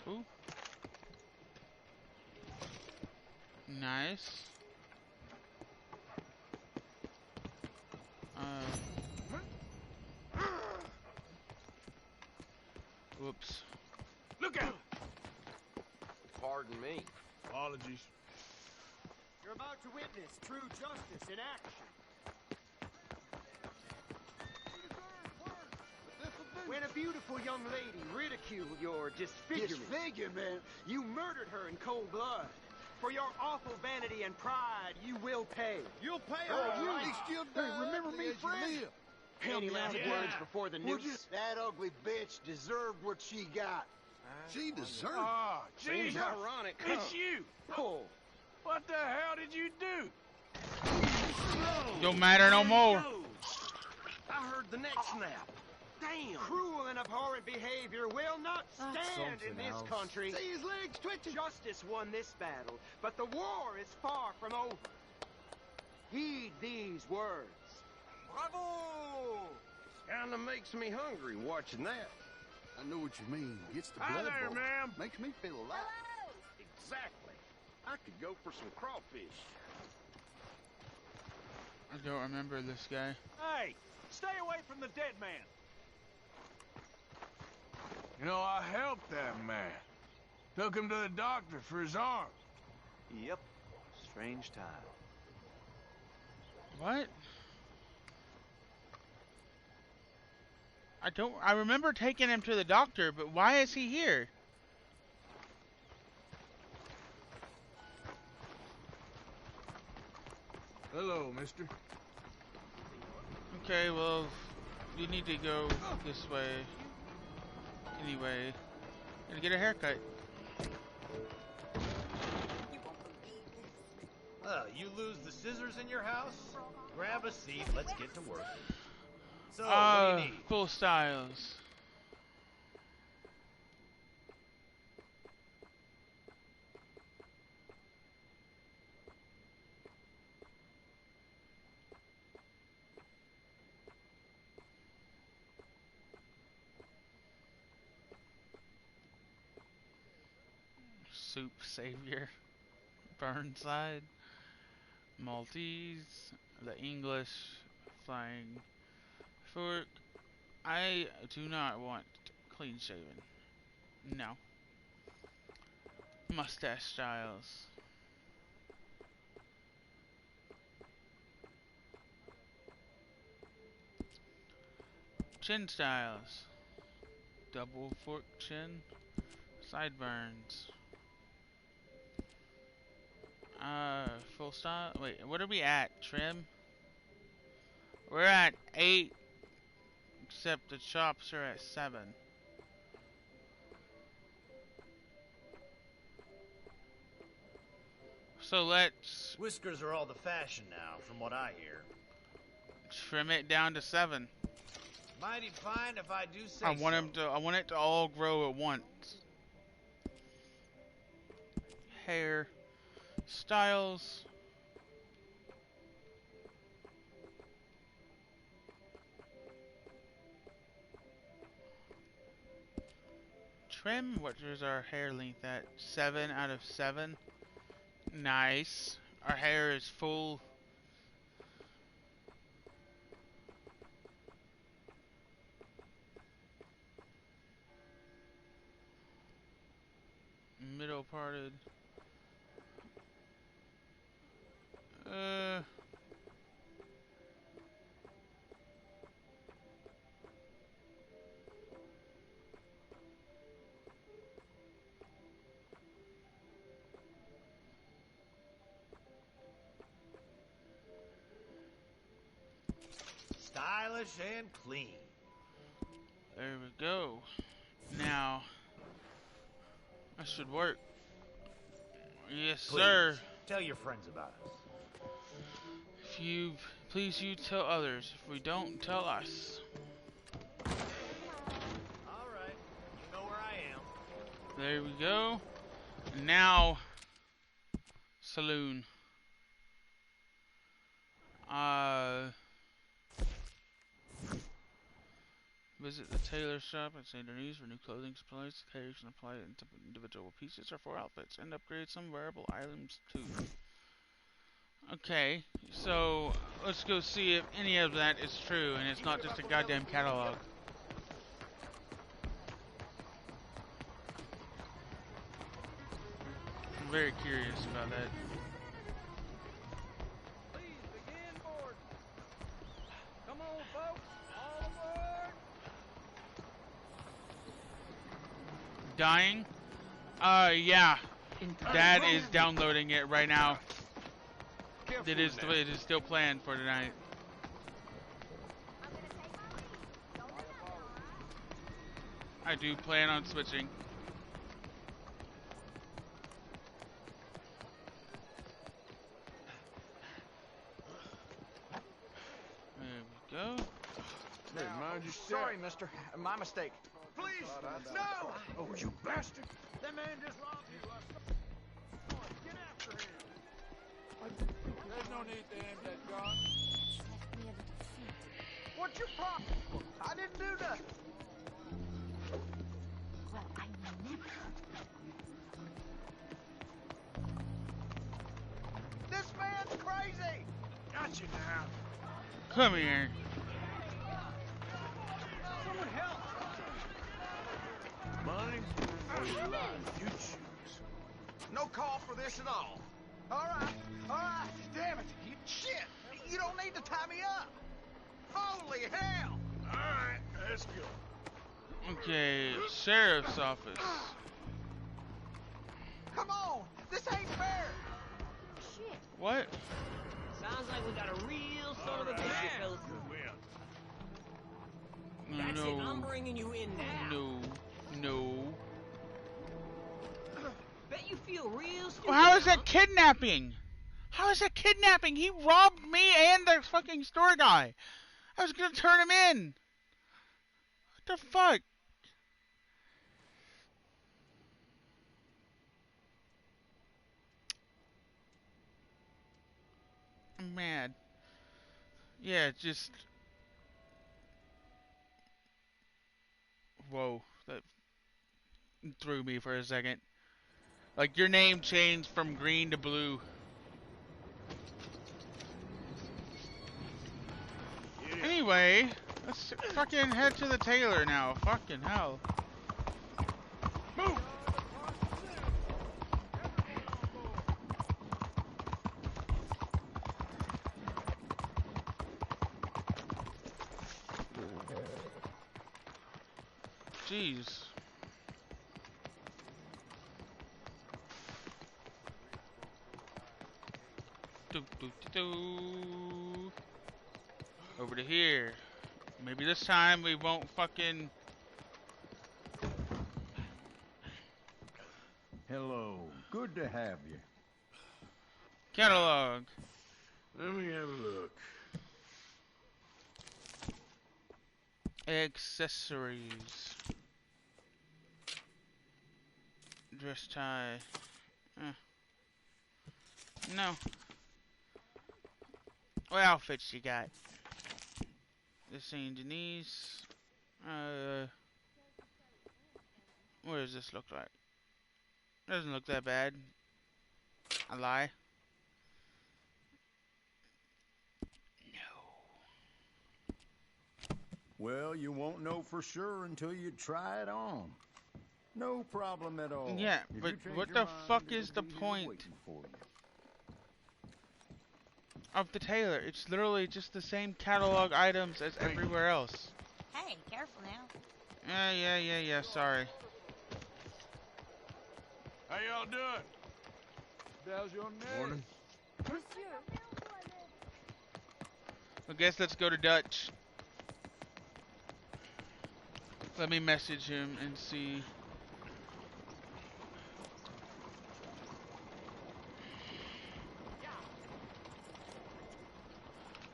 Ooh. Nice. Whoops. Look out! Pardon me. Apologies. You're about to witness true justice in action. When a beautiful young lady ridiculed your disfigurement. Disfigurement? You murdered her in cold blood. For your awful vanity and pride, you will pay. You'll pay all you. right. Hey, remember me, friend? Any last words before the news? That ugly bitch deserved what she got. She deserved it. Ah, Seems Jesus. ironic, huh? It's you. Oh. What the hell did you do? Don't matter no more. I heard the neck snap. Damn. Cruel and abhorrent behavior will not stand in this country. See his legs twitching. Justice won this battle, but the war is far from over. Heed these words. Bravo! Kinda makes me hungry watching that. I know what you mean. Gets the Hi blood there, boiling. ma'am. Makes me feel alive. Exactly. I could go for some crawfish. I don't remember this guy. Hey, stay away from the dead man. You know, I helped that man. Took him to the doctor for his arm. Yep. Strange time. What? I remember taking him to the doctor, but why is he here? Hello, mister. Okay, well, you need to go this way. Anyway, gonna get a haircut. You lose the scissors in your house? Grab a seat, let's get to work. So, what do you need? Full styles. Soup Savior, Burnside, Maltese, the English, Flying Fork. I do not want clean shaven. No. Mustache styles. Chin styles. Double fork chin. Sideburns. Full style. Wait, what are we at? Trim? We're at 8, except the chops are at 7. So let's Whiskers are all the fashion now, from what I hear. trim it down to 7. Mighty fine if I do say I want it to all grow at once. Hair, styles. Trim, what is our hair length at? 7 out of 7. Nice. Our hair is full. Middle parted. Stylish and clean. There we go. Now, that should work. Yes, Please, sir. Tell your friends about us. If you please, you tell others. If we don't, tell us. All right, you know where I am. There we go. Now, saloon. Visit the tailor shop at St. Denis for new clothing supplies. Carry can apply it into individual pieces or for outfits and upgrade some wearable items too. Okay, so let's go see if any of that is true and it's not just a goddamn catalog. very curious about that. Please begin board. Come on, folks. All aboard. Dying? Yeah. Dad is downloading it right now. It is still planned for tonight. I do plan on switching. There we go. Hey, mind your step. Sorry, mister. My mistake. Please, no! Oh, you bastard! That man just robbed you. Get after him. There's no need to aim that gun. What's your problem? I didn't do nothing. Well, I never. This man's crazy. Got you now. Come here. Someone help. Money or your life, you choose. No call for this at all. All right. Damn it. Shit. You don't need to tie me up. Holy hell. All right, let's go. Okay, sheriff's office. Come on. This ain't fair. Shit. What? Sounds like we got a real son of a bitch here, fellas. That's it, I'm bringing you in now. No. Bet you feel real stupid. Well, how is that kidnapping? How is that kidnapping? He robbed me and the fucking store guy. I was gonna turn him in. What the fuck? I'm mad. Yeah, just... Whoa, that threw me for a second. Like, your name changed from green to blue. Anyway, let's fucking head to the tailor now. Fucking hell. Move! Jeez. Over to here. Maybe this time we won't fucking... Hello. Good to have you. Catalog. Let me have a look. Accessories. Dress tie. No. What outfits you got? This ain't Denise. What does this look like? Doesn't look that bad. I lie. Well, you won't know for sure until you try it on. No problem at all. Yeah, If but you change what your the mind, fuck it'll is the be here point waiting for you. of the tailor? It's literally just the same catalog items as everywhere else. Hey, careful now. Yeah, sorry. How y'all doing? How's your name? Morning. I guess let's go to Dutch. Let me message him and see.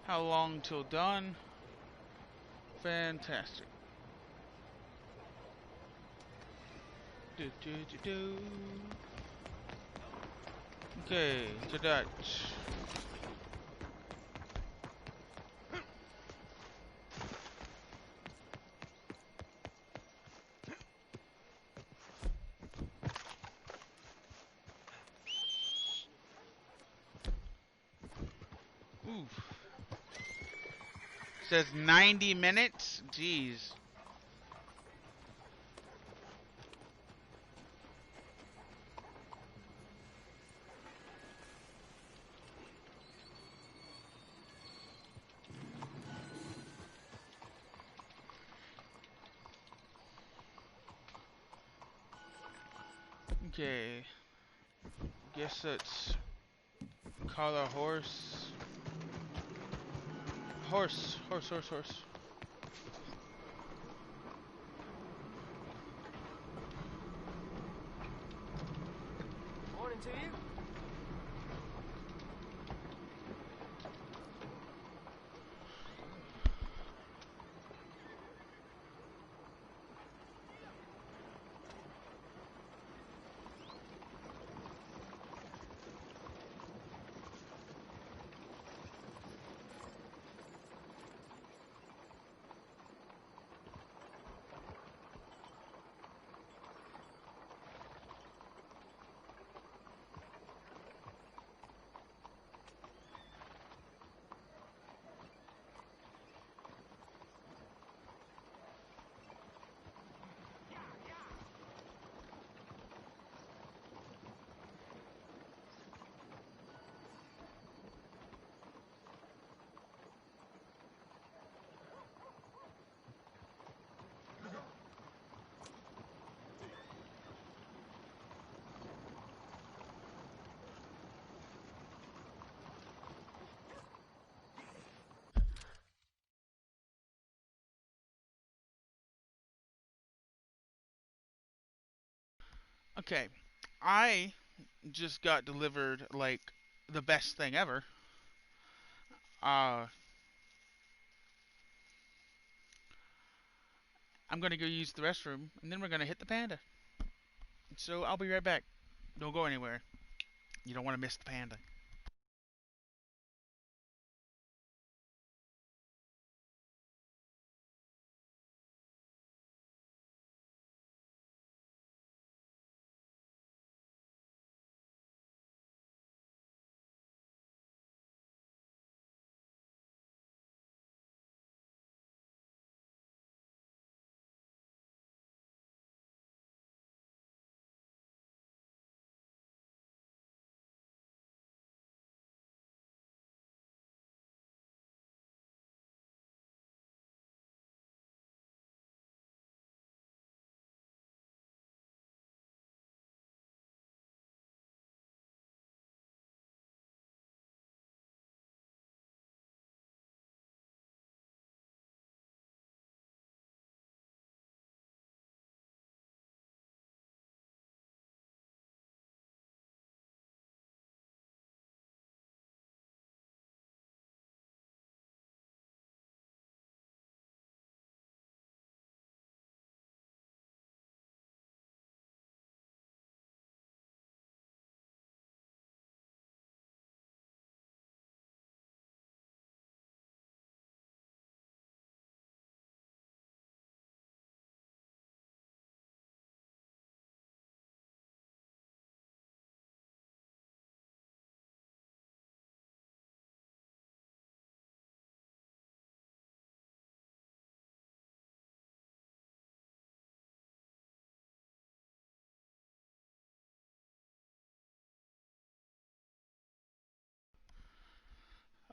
How long till done? Fantastic. Okay, to Dutch. Oof. Says 90 minutes? Jeez. Okay. Guess let's call a horse. Horse. Morning to you. Okay. I just got delivered like the best thing ever. I'm gonna go use the restroom and then we're gonna hit the panda. So I'll be right back. Don't go anywhere. You don't want to miss the panda.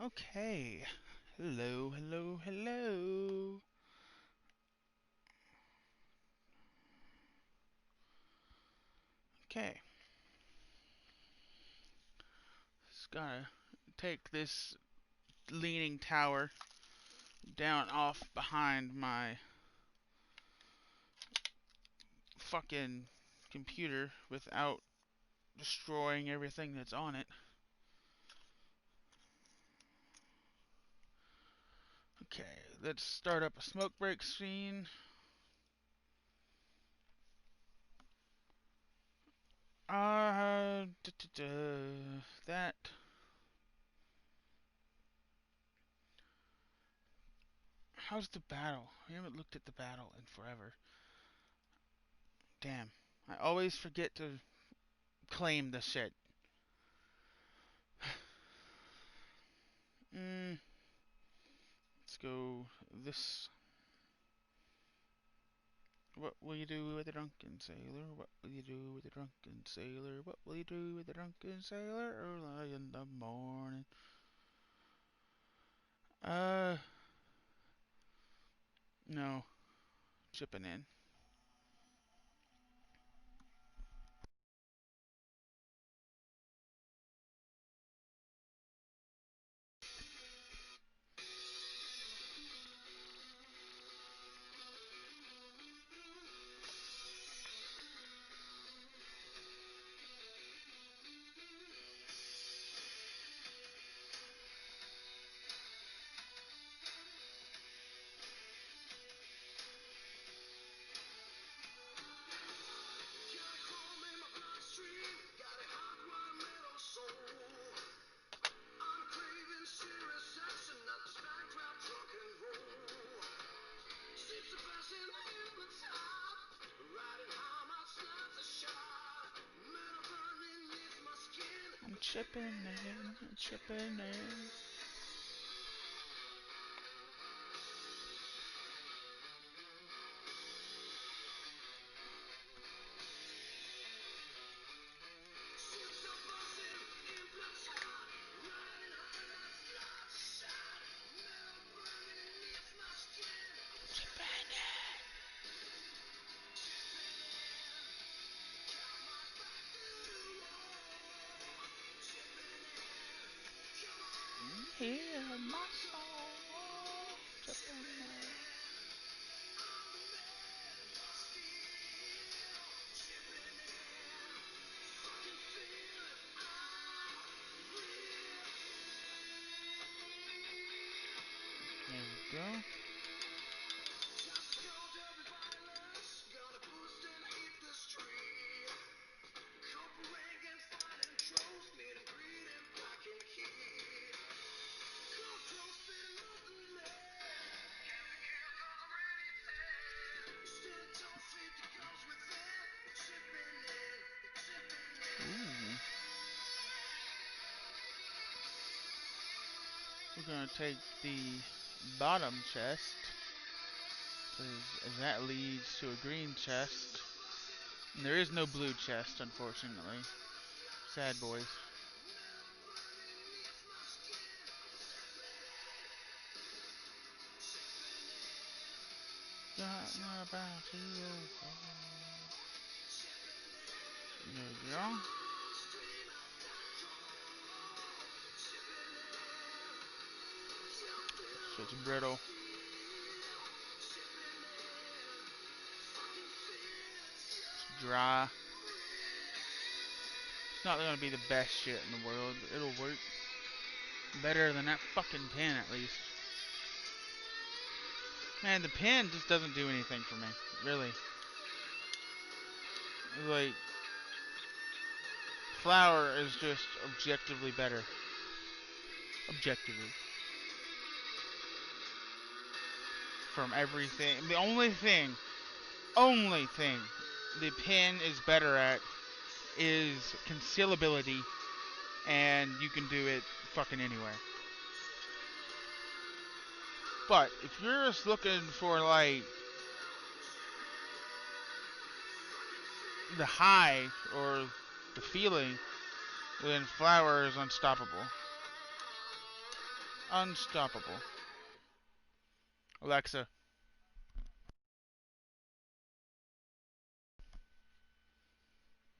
Okay. Hello. Okay. Just gotta take this leaning tower down off behind my fucking computer without destroying everything that's on it. Okay, let's start up a smoke break scene. That. How's the battle? We haven't looked at the battle in forever. Damn. I always forget to claim the shit. Let's go this. What will you do with a drunken sailor? What will you do with a drunken sailor? What will you do with a drunken sailor early in the morning? No. Chipping in. chipping in, chipping in. Hear my soul, chipping in. There we go. We're gonna take the bottom chest, because that leads to a green chest. And there is no blue chest, unfortunately. Sad boys. Got my about to go. There we go. So it's brittle. It's dry. It's not gonna be the best shit in the world, but it'll work. Better than that fucking pen, at least. Man, the pen just doesn't do anything for me. Really. Like, flour is just objectively better. Objectively. From everything. The only thing the pen is better at is concealability, and you can do it fucking anywhere. But if you're just looking for like the high or the feeling, then flour is unstoppable. Unstoppable. Alexa.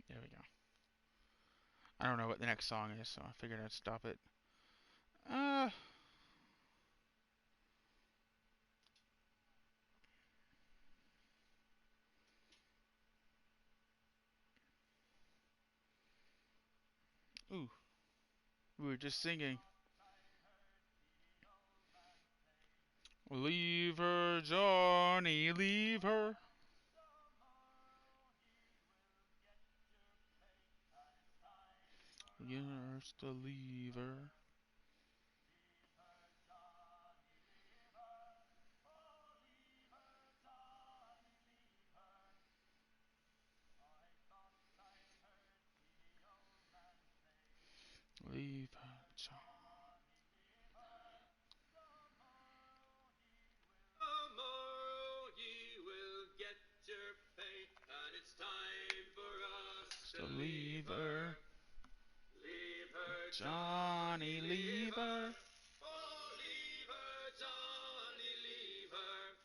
There we go. I don't know what the next song is, so I figured I'd stop it. Ooh. We were just singing. Leave her, Johnny, leave her. Yes, to leave her. Leave her, Johnny. Tomorrow ye will get your pay, and it's time for us to leave her. Leave her, Johnny, leave her. Oh, leave her, Johnny, leave her.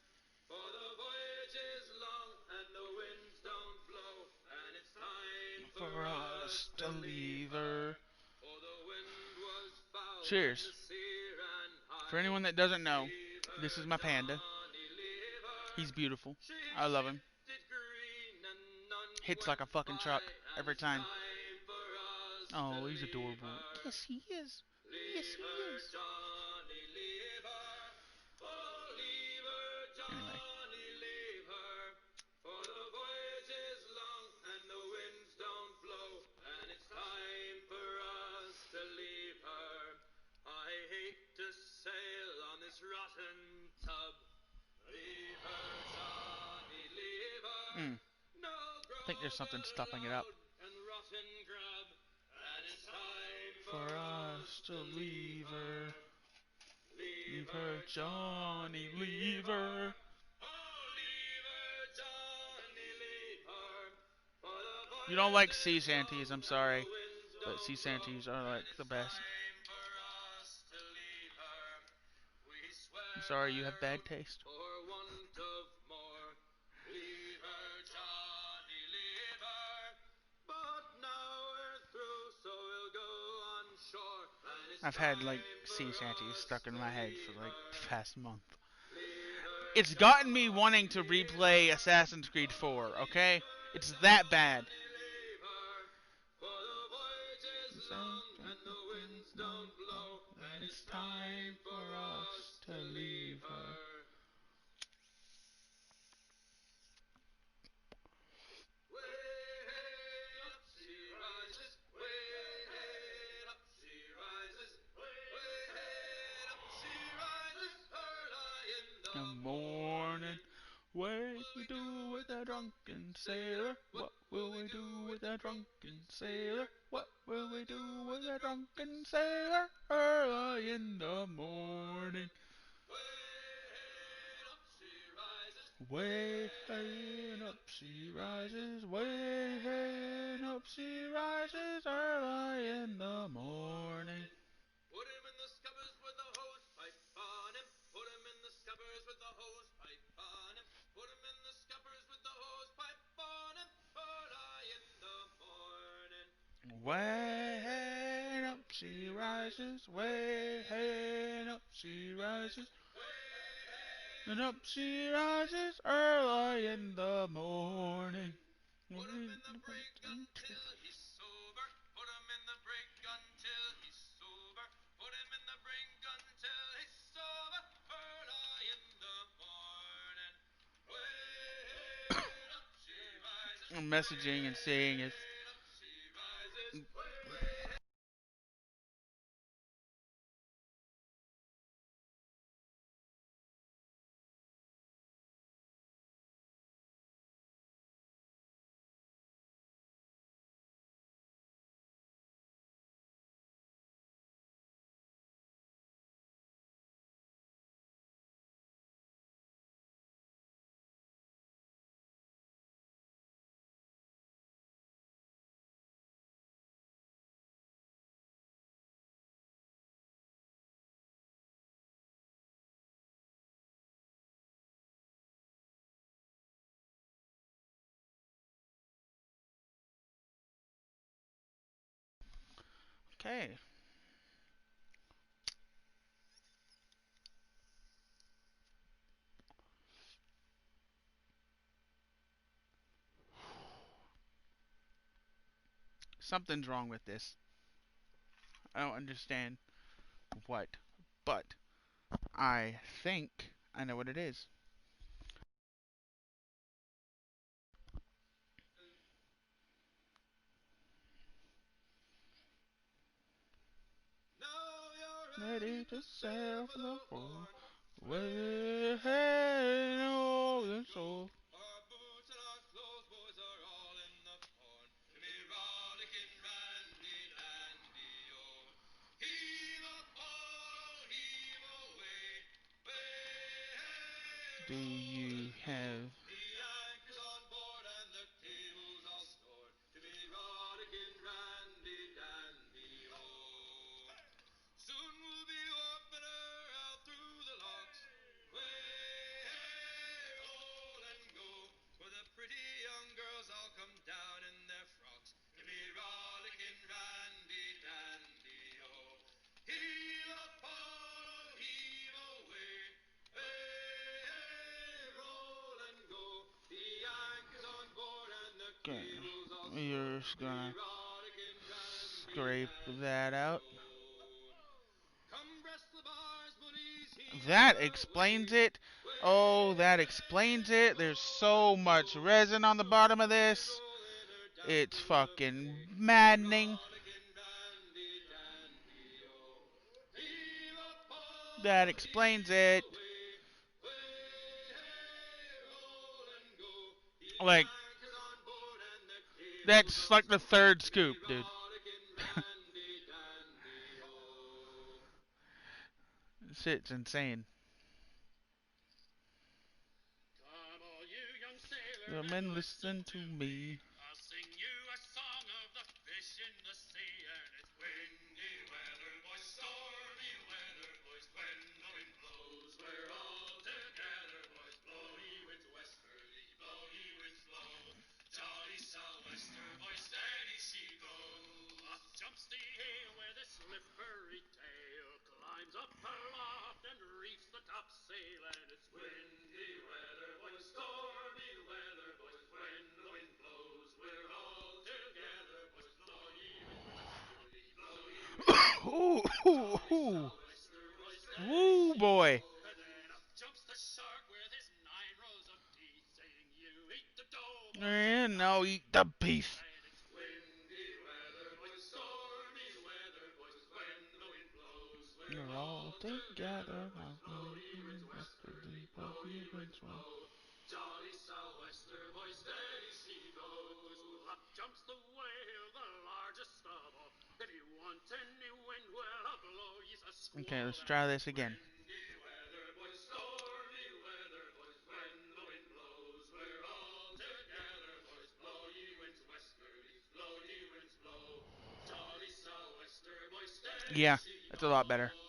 For the voyage is long and the winds don't blow, and it's time for us to leave her. For the wind was foul. Cheers. For anyone that doesn't know, this is my panda. He's beautiful. I love him. Hits like a fucking truck every time. Oh, he's adorable. Yes, he is. Yes, he is. Anyway. Sail on this rotten tub. Leave her, Johnny, leave her. I think there's something stopping it up. And rotten grub. And it's time for us to leave her. Leave her, Johnny, leave her. You don't like sea shanties, I'm sorry, but sea shanties are like the best. I'm sorry, you have bad taste. I've had like sea shanties stuck in my head for like the past month. It's gotten me wanting to replay Assassin's Creed 4, okay? It's that bad. It's time for us to leave her. The morning, what we do with a drunken sailor? What will we do with a drunken sailor? What will we do with a drunken sailor? Early in the morning. Way up she rises, way up she rises, early in the morning. Put him in the scuppers with the hose pipe on him. Put him in the scuppers with the hose pipe on him. Put him in the scuppers with the hose pipe on him. Early in the morning. Way up she rises, way up she rises. And up she rises early in the morning. Put him in the brig until he's sober. Put him in the brig until he's sober. Put him in the brig until he's sober. Early in the morning. Way up she rises. I'm messaging and seeing if okay. Something's wrong with this. I don't understand what, but I think I know what it is. Ready to sail for the port, way northern shore. Our boots and our clothes, boys, are all in the port. To be rollicking randy dandy, oh. Heave a pole, heave away. Do you have The anchor's on board and the table's all stored. To be rollicking randy dandy, oh. Soon we'll be warping her out through the locks. Way, roll and go, where the pretty young girls all come down in their frocks. To be rollicking randy dandy, oh. Heave a pole, heave away. Hey, roll and go. The anchor's on board and the cable's all stored. You're just gonna scrape that out. That explains it. Oh, that explains it. There's so much resin on the bottom of this. It's fucking maddening. That explains it. Like, that's like the third scoop, dude. shit's insane. Come all you young sailor The men listen to me. I'll sing you a song of the fish in the sea, and it's windy weather, boys, stormy weather, boys, when the wind blows, we're all together, boys, blow ye winds westerly, blow ye winds blow, jolly sou'wester, boys, steady she go, up jumps the ale with a slippery tail, climbs up aloft and reefs the topsail, and it's windy weather, boys, stormy weather, boys, when the wind blows, we're all together, boys, blow ye westerly, blow ye Ooh, ooh, ooh. Woo, boy. and then up jumps the shark with his 9 rows of teeth, saying, you eat the dough, And now eat the beef. and it's windy weather, boys, stormy weather, boys, when the wind blows, We're all together. Blow ye winds westerly, blow ye winds blow. jolly sou'wester, boys, steady she goes, up jumps the whale, the largest of all, if you want any wind, well, I'll blow ye's a squall. Okay, let's try this again. Windy weather, boys, stormy weather, boys, when the wind blows, we're all together, boys, blow ye winds westerly, blow ye winds blow, jolly sou'wester, boys, steady Yeah, she that's a lot better. goes.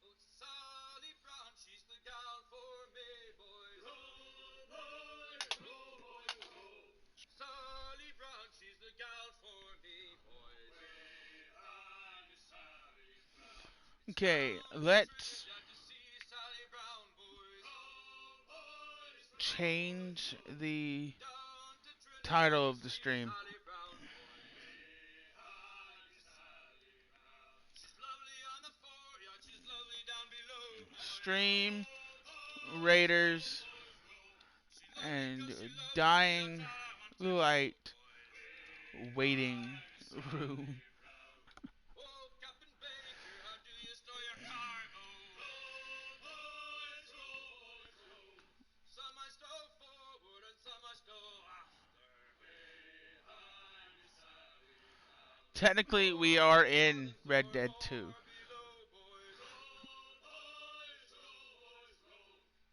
Oh, Sally Brown, she's the gal for me, boys. Row, boys, row, boys, row. Sally Brown, she's the gal for me, boys. Way Sally Brown. Okay, let's Glad to see Sally Brown, boys. Row, boys, row. change the Down to Trinidad, title of the stream. Sally Brown, boys. Sally Brown. She's lovely on the foreyard, she's lovely down below, boys. Stream Raiders and Dying Light waiting room. Oh, Captain Baker, how do you stow your cargo? Row, boys, row. Some I stow forward and some I stow after. Way Sally Brown. Technically, we are in Red Dead 2. Below, boys.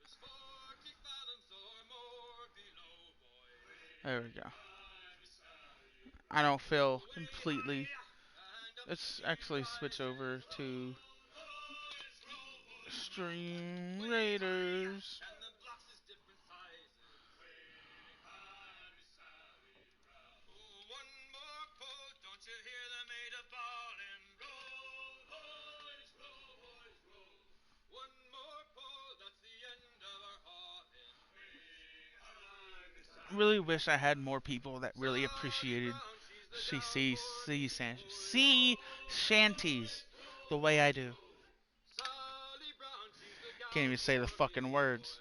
There's 40 fathoms or more below, boys. There we go. I don't feel completely. Let's actually switch over to Stream Raiders. And the blocks is different sizes. Oh, one more pull, don't you hear the mate a bawling? Row, boys, row. One more pull, that's the end of our hauling. Really wish I had more people that really appreciated sea shanties the way I do. Sally Brown, she's the gal. Can't even say the fucking words.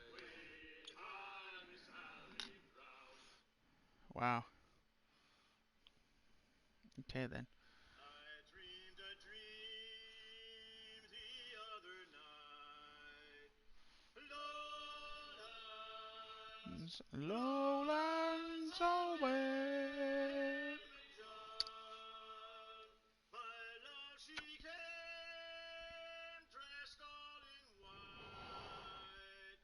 Wow. Okay then. I dreamed a dream the other night. Lowlands away. My love, she came dressed all in white.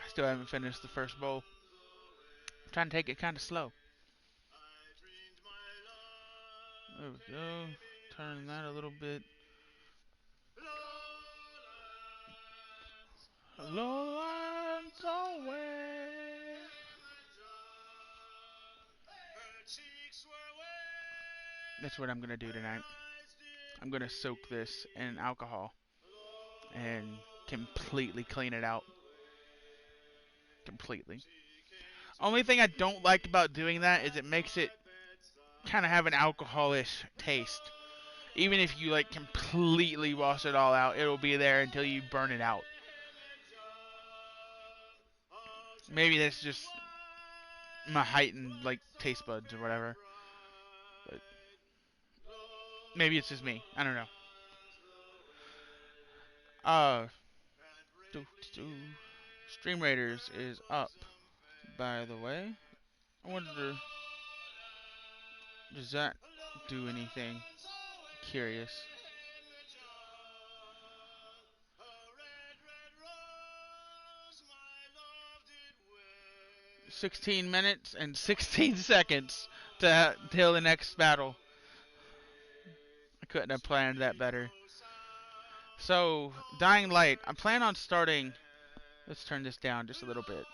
I still haven't finished the first bowl. I'm trying to take it kind of slow. There we go. Turn that a little bit. Lowlands away. That's what I'm gonna do tonight. I'm gonna soak this in alcohol and completely clean it out. Completely. Only thing I don't like about doing that is it makes it kind of have an alcoholish taste. Even if you like completely wash it all out, it'll be there until you burn it out. Maybe that's just my heightened like taste buds or whatever. But maybe it's just me. I don't know. Stream Raiders is up, by the way. I wonder, does that do anything? curious. "16 minutes and 16 seconds till the next battle." I couldn't have planned that better. So, Dying Light. I plan on starting... Let's turn this down just a little bit.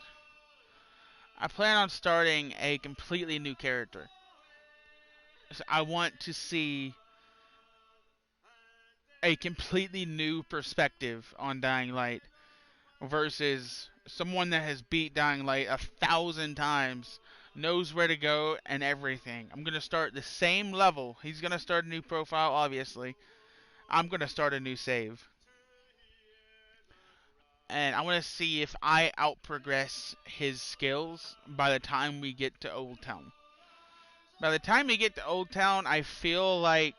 I plan on starting a completely new character. I want to see a completely new perspective on Dying Light versus someone that has beat Dying Light 1,000 times, knows where to go and everything. I'm going to start the same level. He's going to start a new profile, obviously. I'm going to start a new save. And I want to see if I outprogress his skills by the time we get to Old Town. By the time we get to Old Town, I feel like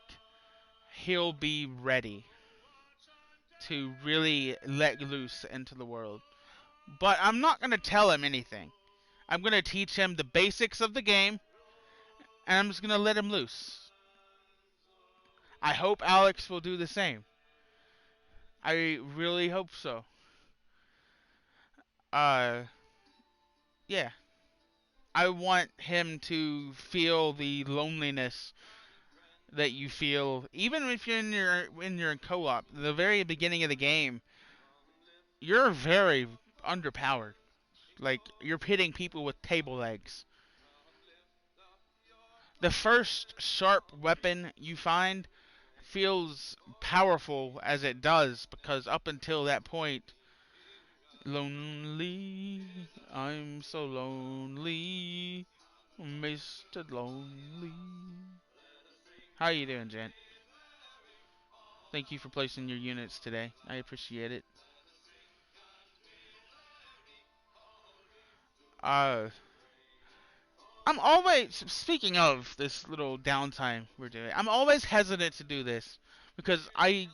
he'll be ready to really let loose into the world. But I'm not going to tell him anything. I'm going to teach him the basics of the game, and I'm just going to let him loose. I hope Alex will do the same. I really hope so. Yeah. I want him to feel the loneliness that you feel, even if you're in your co-op. The very beginning of the game, you're very underpowered. Like, you're pitting people with table legs. The first sharp weapon you find feels powerful as it does, because up until that point, lonely, I'm so lonely, Mr. Lonely. How you doing, gent? Thank you for placing your units today. I appreciate it. I'm always, speaking of this little downtime we're doing, I'm always hesitant to do this because I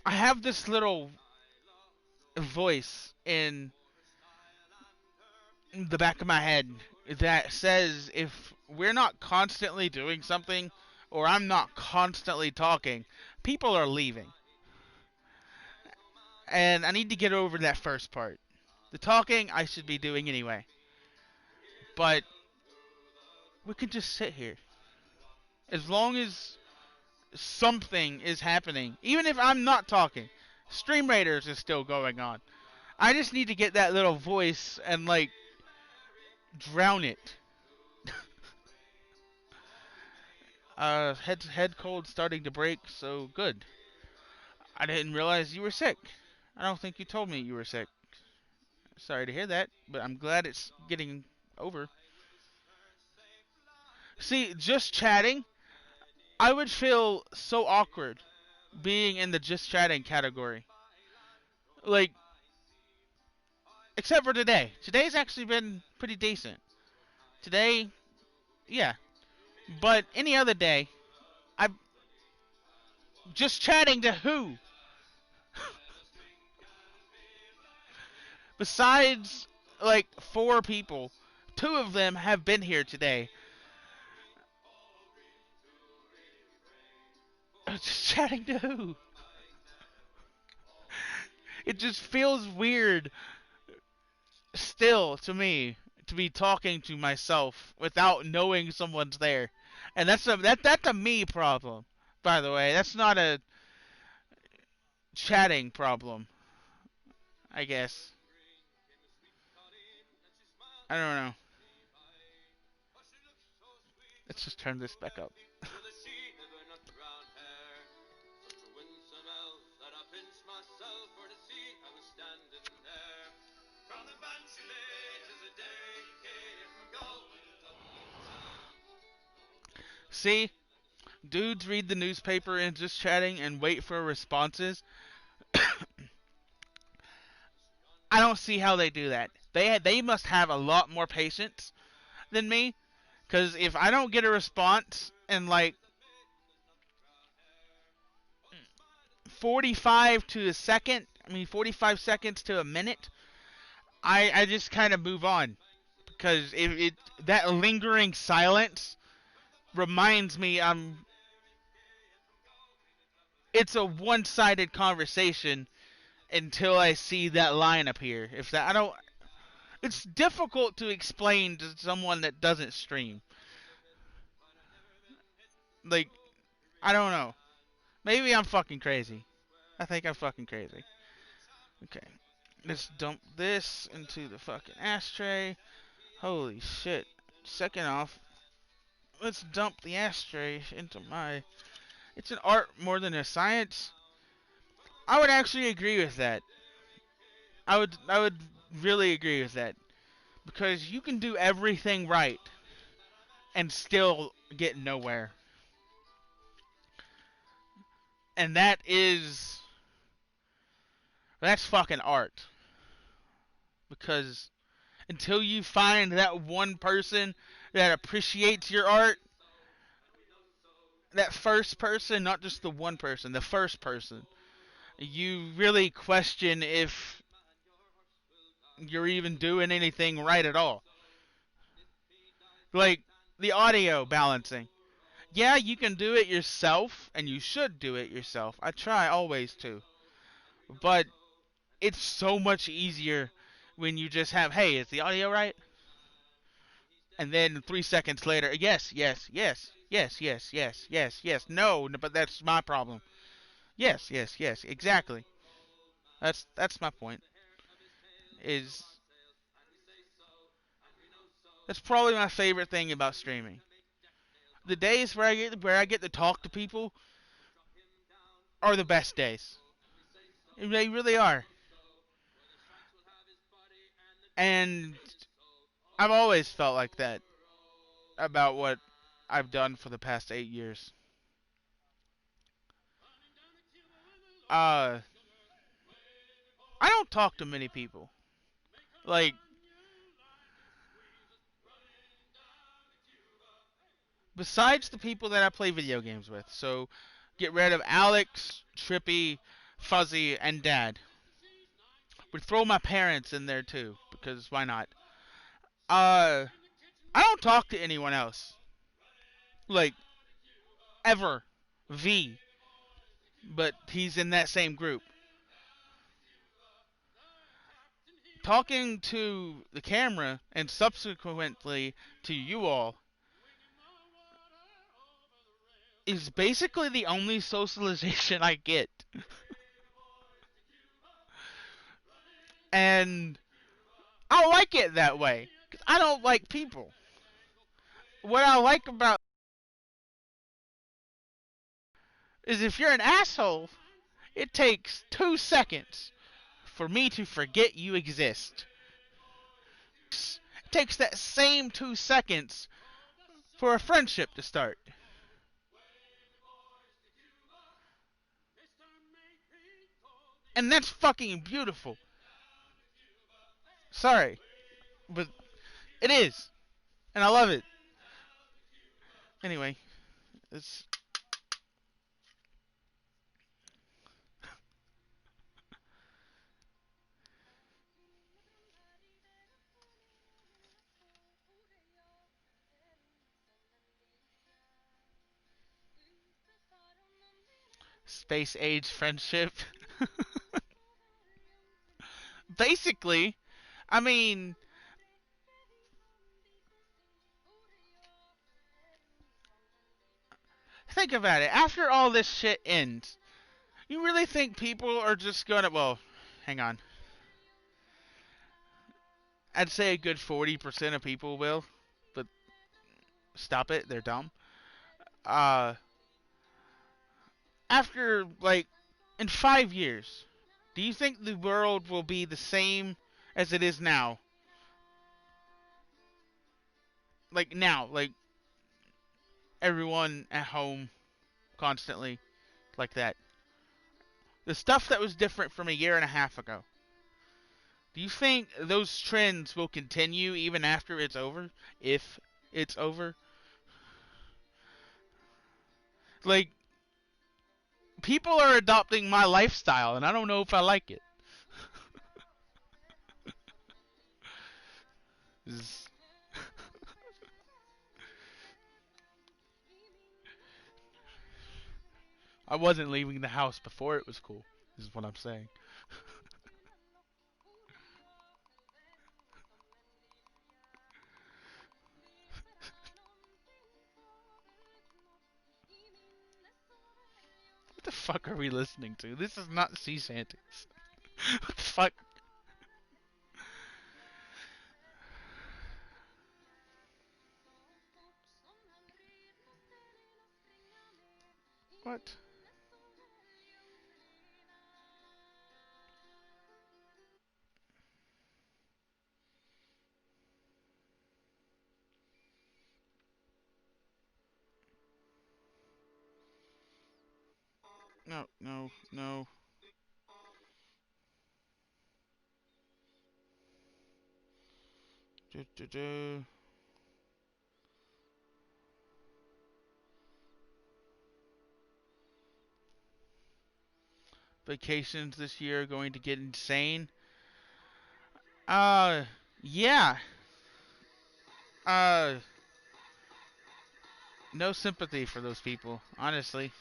have this little voice in the back of my head that says if we're not constantly doing something, or I'm not constantly talking, people are leaving. And I need to get over that first part. The talking I should be doing anyway. But we can just sit here. As long as something is happening. Even if I'm not talking. Stream Raiders is still going on. I just need to get that little voice and, like, drown it. Head cold starting to break, so good. I didn't realize you were sick. I don't think you told me you were sick. Sorry to hear that, but I'm glad it's getting over. See, just chatting, I would feel so awkward being in the just chatting category. Like, except for today. Today's actually been pretty decent. Today, yeah. But any other day, I'm just chatting to who? Besides, like, 4 people, 2 of them have been here today. Just chatting to who? It just feels weird still to me to be talking to myself without knowing someone's there. And that's a me problem, by the way. That's not a chatting problem, I guess. I don't know. Let's just turn this back up. See? Dudes read the newspaper and just chatting and wait for responses. I don't see how they do that. They must have a lot more patience than me. Because if I don't get a response in like 45 seconds to a minute, I just kind of move on. Because that lingering silence reminds me I'm it's a one-sided conversation until I see that line appear. If that, I don't. It's difficult to explain to someone that doesn't stream. Like, I don't know. Maybe I'm fucking crazy. I think I'm fucking crazy. Okay. Let's dump this into the fucking ashtray. Holy shit. Second off, let's dump the ashtray into my... It's an art more than a science. I would actually agree with that. I would really agree with that. Because you can do everything right and still get nowhere. And that's fucking art. Because until you find that one person that appreciates your art, that first person, not just the one person, the first person, you really question if you're even doing anything right at all. Like, the audio balancing. Yeah, you can do it yourself, and you should do it yourself. I try always to. But it's so much easier when you just have, hey, is the audio right? And then 3 seconds later, yes, yes, yes, yes, yes, yes, yes, yes. No, but that's my problem. Yes, yes, yes, exactly. That's my point. That's probably my favorite thing about streaming. The days where I get to talk to people are the best days. They really are. And I've always felt like that about what I've done for the past 8 years. I don't talk to many people. Like, besides the people that I play video games with. So, get rid of Alex, Trippy, Fuzzy, and Dad. Would throw my parents in there too, because why not? I don't talk to anyone else. Like, ever. V. But he's in that same group. Talking to the camera, and subsequently to you all, is basically the only socialization I get. And I like it that way. 'Cause I don't like people. What I like about is if you're an asshole, it takes 2 seconds for me to forget you exist. It takes that same 2 seconds for a friendship to start. And that's fucking beautiful. Sorry, but it is. And I love it. Anyway, it's... Space age friendship. Basically, I mean, think about it. After all this shit ends, you really think people are just gonna... Well, hang on. I'd say a good 40% of people will, but stop it. They're dumb. After, like, in 5 years, do you think the world will be the same as it is now? Like, now, like, everyone at home constantly, like that. The stuff that was different from a year and a half ago. Do you think those trends will continue even after it's over? If it's over? Like, people are adopting my lifestyle, and I don't know if I like it. I wasn't leaving the house before it was cool. This is what I'm saying. What the fuck are we listening to? This is not sea shanties. What the fuck? What? No, no, no. Do. Vacations this year are going to get insane. Yeah. No sympathy for those people, honestly.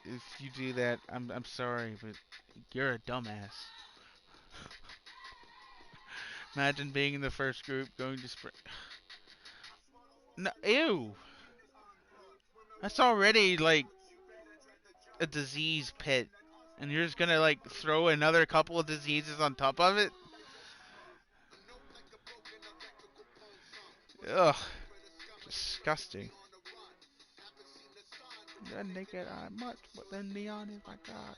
If you do that, I'm sorry, but you're a dumbass. Imagine being in the first group going to spring. No, ew. That's already like a disease pit, and you're just gonna like throw another couple of diseases on top of it. Ugh, disgusting. The naked eye much, but the neon is my god.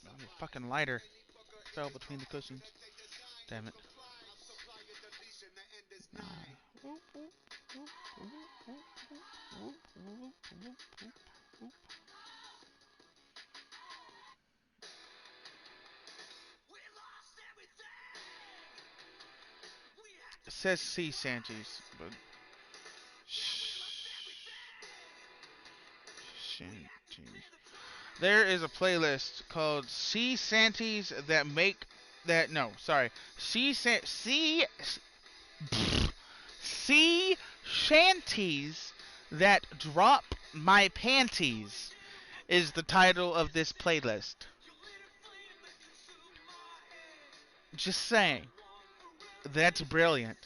Oh, the fucking lighter fell between the cushions. Damn it. It says sea shanties, but shanties. There is a playlist called Sea Shanties that make that sea shanties that drop my panties is the title of this playlist. Just saying. That's brilliant.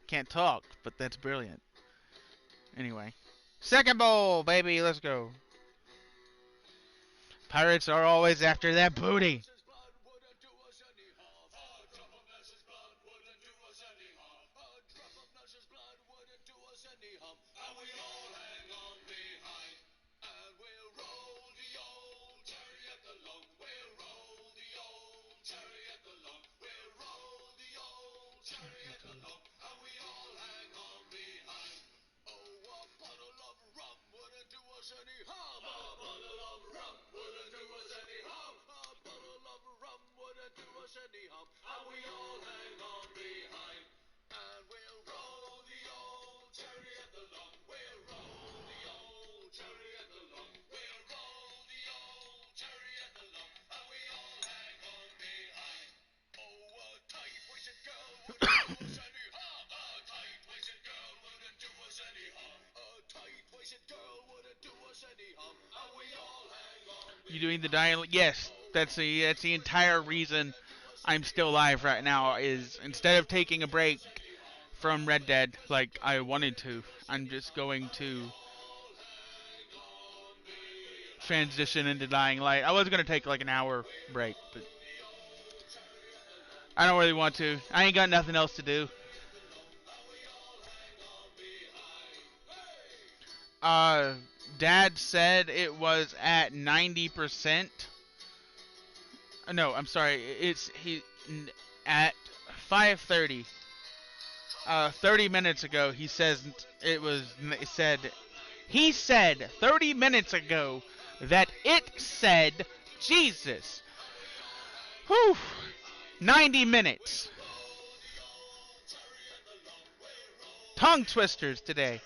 Can't talk, but that's brilliant. Anyway. Second bowl, baby, let's go. Pirates are always after that booty. You doing the dialogue? Yes, that's the entire reason I'm still alive right now. Is instead of taking a break from Red Dead like I wanted to, I'm just going to transition into Dying Light. I was gonna take like an hour break, but I don't really want to. I ain't got nothing else to do. Dad said it was at 90%. No, I'm sorry. At 5:30. 30 minutes ago, he said 30 minutes ago that it said Jesus. Whew. 90 minutes. Tongue twisters today.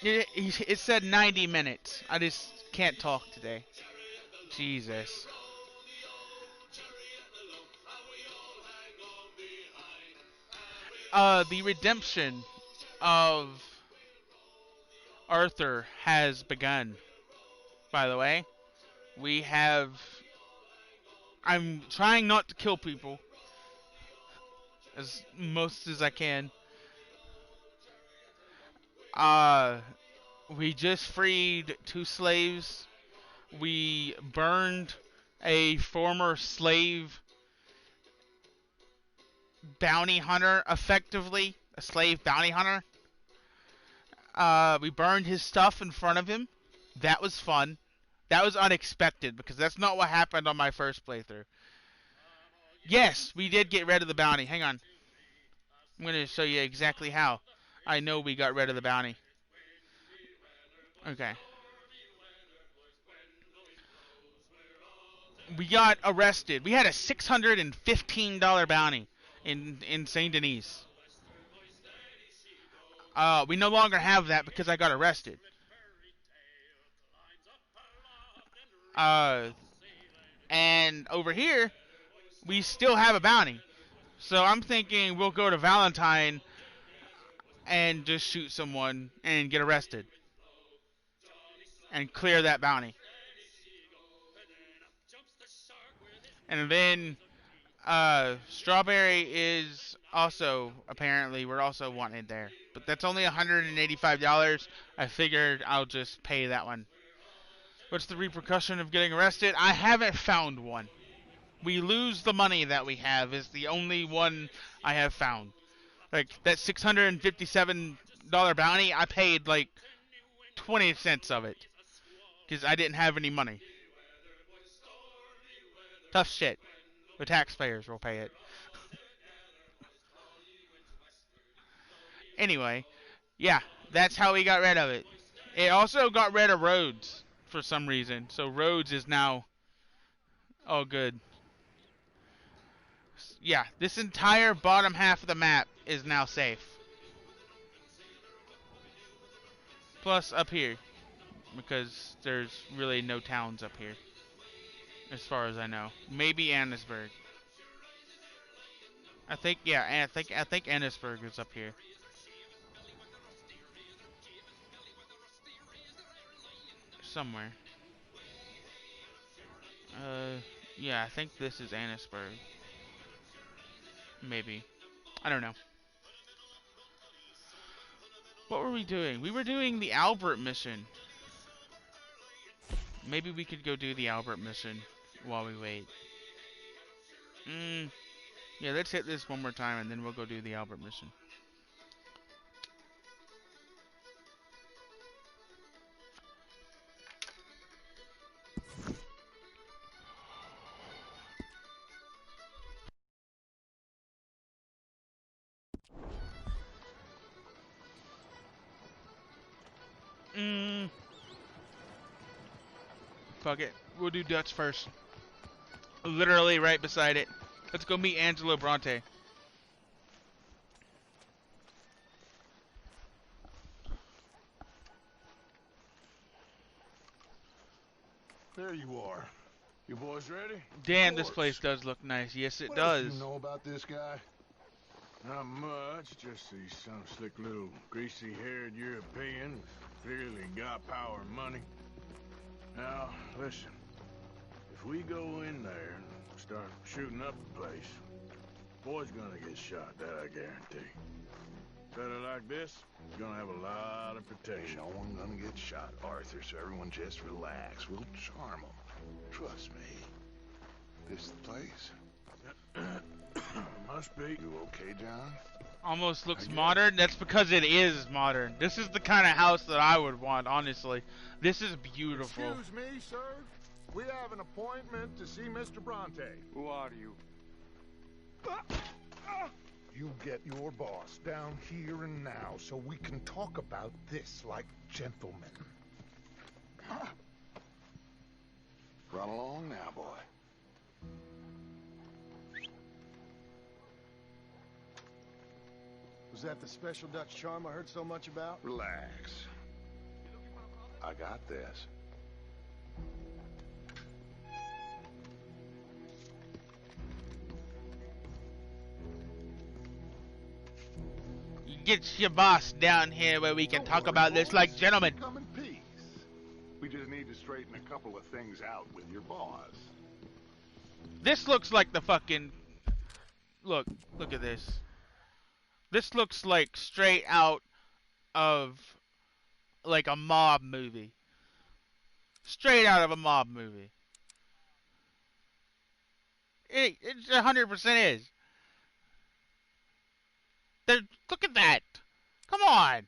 It said 90 minutes. I just can't talk today. Jesus. The redemption of Arthur has begun. By the way, we have... I'm trying not to kill people as most as I can. We just freed 2 slaves. We burned a former slave bounty hunter, effectively. A slave bounty hunter. We burned his stuff in front of him. That was fun. That was unexpected, because that's not what happened on my first playthrough. Yes, we did get rid of the bounty. Hang on. I'm going to show you exactly how I know we got rid of the bounty. Okay. We got arrested. We had a $615 bounty in Saint Denis. We no longer have that because I got arrested. And over here, we still have a bounty. So I'm thinking we'll go to Valentine and just shoot someone and get arrested. And clear that bounty. And then, Strawberry is also, apparently, we're also wanted there. But that's only $185. I figured I'll just pay that one. What's the repercussion of getting arrested? I haven't found one. We lose the money that we have is the only one I have found. Like, that $657 bounty, I paid like 20 cents of it. Because I didn't have any money. Tough shit. The taxpayers will pay it. Anyway, yeah, that's how we got rid of it. It also got rid of Rhodes for some reason. So Rhodes is now all good. Yeah, this entire bottom half of the map is now safe. Plus up here, because there's really no towns up here, as far as I know. Maybe Annesburg. I think Annesburg is up here. Somewhere. Yeah, I think this is Annesburg. Maybe. I don't know. What were we doing? We were doing the Albert mission. Maybe we could go do the Albert mission while we wait. Yeah, let's hit this one more time and then we'll go do the Albert mission. Fuck it. We'll do Dutch first. Literally right beside it. Let's go meet Angelo Bronte. There you are. You boys ready? Damn, this place does look nice. Yes, it does. What do you know about this guy? Not much, just he's some slick little greasy-haired European. Clearly got power and money. Now, listen. If we go in there and start shooting up the place, boy's gonna get shot, that I guarantee. Fella like this is gonna have a lot of protection. No one gonna get shot, Arthur, so everyone just relax. We'll charm them. Trust me. This is the place. Must be. You okay, John? Almost looks modern. That's because it is modern. This is the kind of house that I would want, honestly. This is beautiful. Excuse me, sir. We have an appointment to see Mr. Bronte. Who are you? you get your boss down here and now so we can talk about this like gentlemen. Run along now, boy. Was that the special Dutch charm I heard so much about? Relax. I got this. Get your boss down here where we can talk about this like gentlemen. Come in peace. We just need to straighten a couple of things out with your boss. This looks like the fucking... Look at this. This looks like straight out of like a mob movie. Straight out of a mob movie. It 100% is. Look at that. Come on.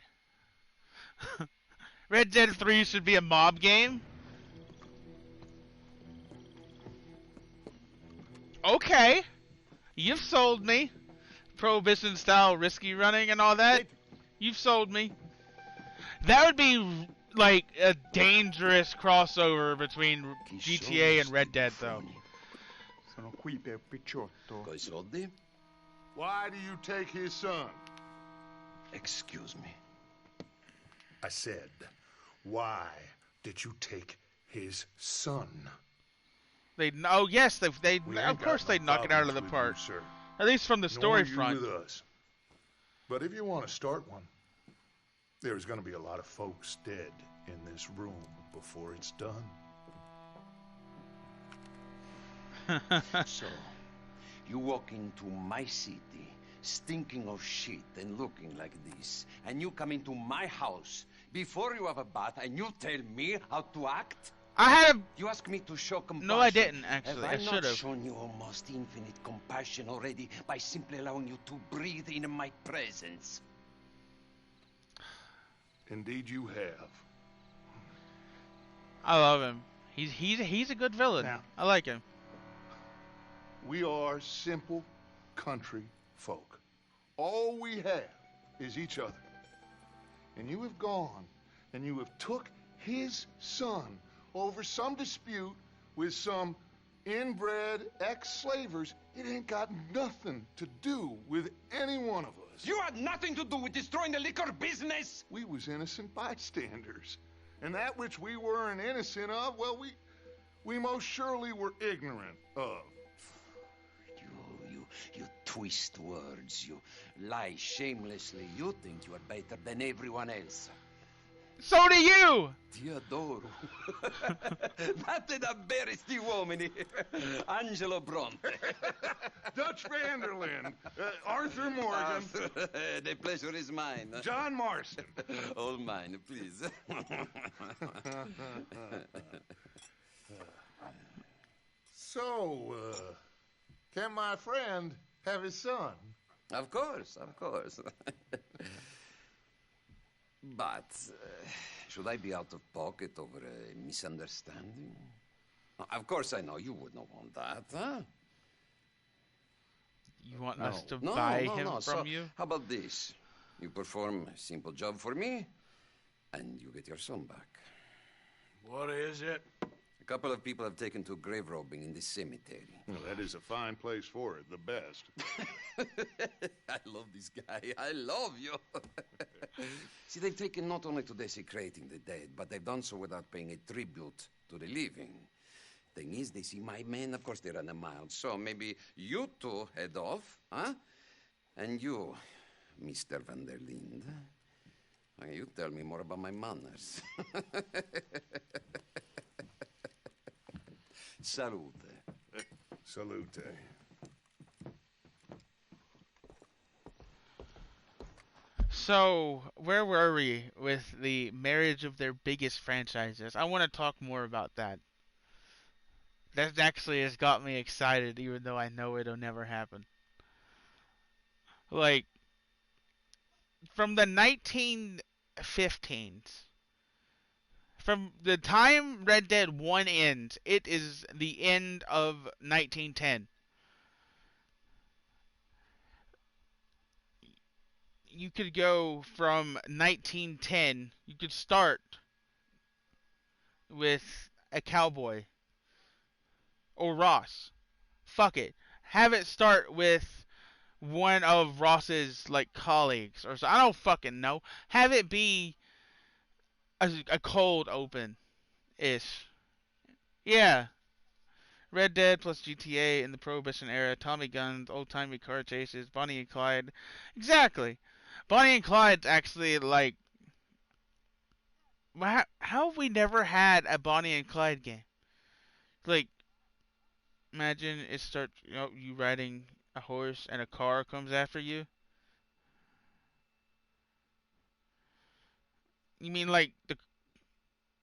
Red Dead 3 should be a mob game. Okay. You've sold me. Prohibition style risky running and all that. You've sold me. That would be like a dangerous crossover between GTA and Red Dead though. Sono qui per Picciotto. Coi soldi? Why do you take his son? Excuse me. I said, why did you take his son? Yes, of course they'd knock it out of the park. You, at least from the story front. With us. But if you want to start one, there's going to be a lot of folks dead in this room before it's done. So, you walk into my city, stinking of shit and looking like this, and you come into my house before you have a bath, and you tell me how to act? You asked me to show compassion. No, I didn't, actually. Have I should have. shown you almost infinite compassion already by simply allowing you to breathe in my presence? Indeed you have. I love him. He's a good villain. Now, I like him. We are simple country folk. All we have is each other. And you have gone and you have took his son over some dispute with some inbred ex-slavers. It ain't got nothing to do with any one of us. You had nothing to do with destroying the liquor business! We was innocent bystanders. And that which we weren't innocent of, well, we most surely were ignorant of. You twist words, you lie shamelessly. You think you are better than everyone else. So do you! Ti adoro. Vattene da bere sti uomini. Angelo Bronte. Dutch Vanderlyn. Arthur Morgan. The pleasure is mine. John Marston. All mine, please. So, can my friend have his son? Of course. But, should I be out of pocket over a misunderstanding? Of course I know you would not want that, huh? You want us to buy him from you? How about this? You perform a simple job for me, and you get your son back. What is it? A couple of people have taken to grave robbing in this cemetery. Well, that is a fine place for it, the best. I love this guy. I love you. See, they've taken not only to desecrating the dead, but they've done so without paying a tribute to the living. Thing is, they see my men, of course they run a mile. So maybe you two head off, huh? And you, Mr. Van der Linde, you tell me more about my manners. Salute. Salute. So, where were we with the marriage of their biggest franchises? I want to talk more about that. That actually has got me excited, even though I know it'll never happen. Like, from the 1915s, from the time Red Dead 1 ends, it is the end of 1910. you could go from 1910. You could start with a cowboy or Ross. Fuck it. Have it start with one of Ross's like colleagues or so. I don't fucking know. Have it be a cold open ish. Yeah. Red Dead plus GTA in the Prohibition era, Tommy guns, old-timey car chases, Bonnie and Clyde. Exactly. Bonnie and Clyde's actually like... How have we never had a Bonnie and Clyde game? Like, imagine it starts, you riding a horse and a car comes after you. You mean like the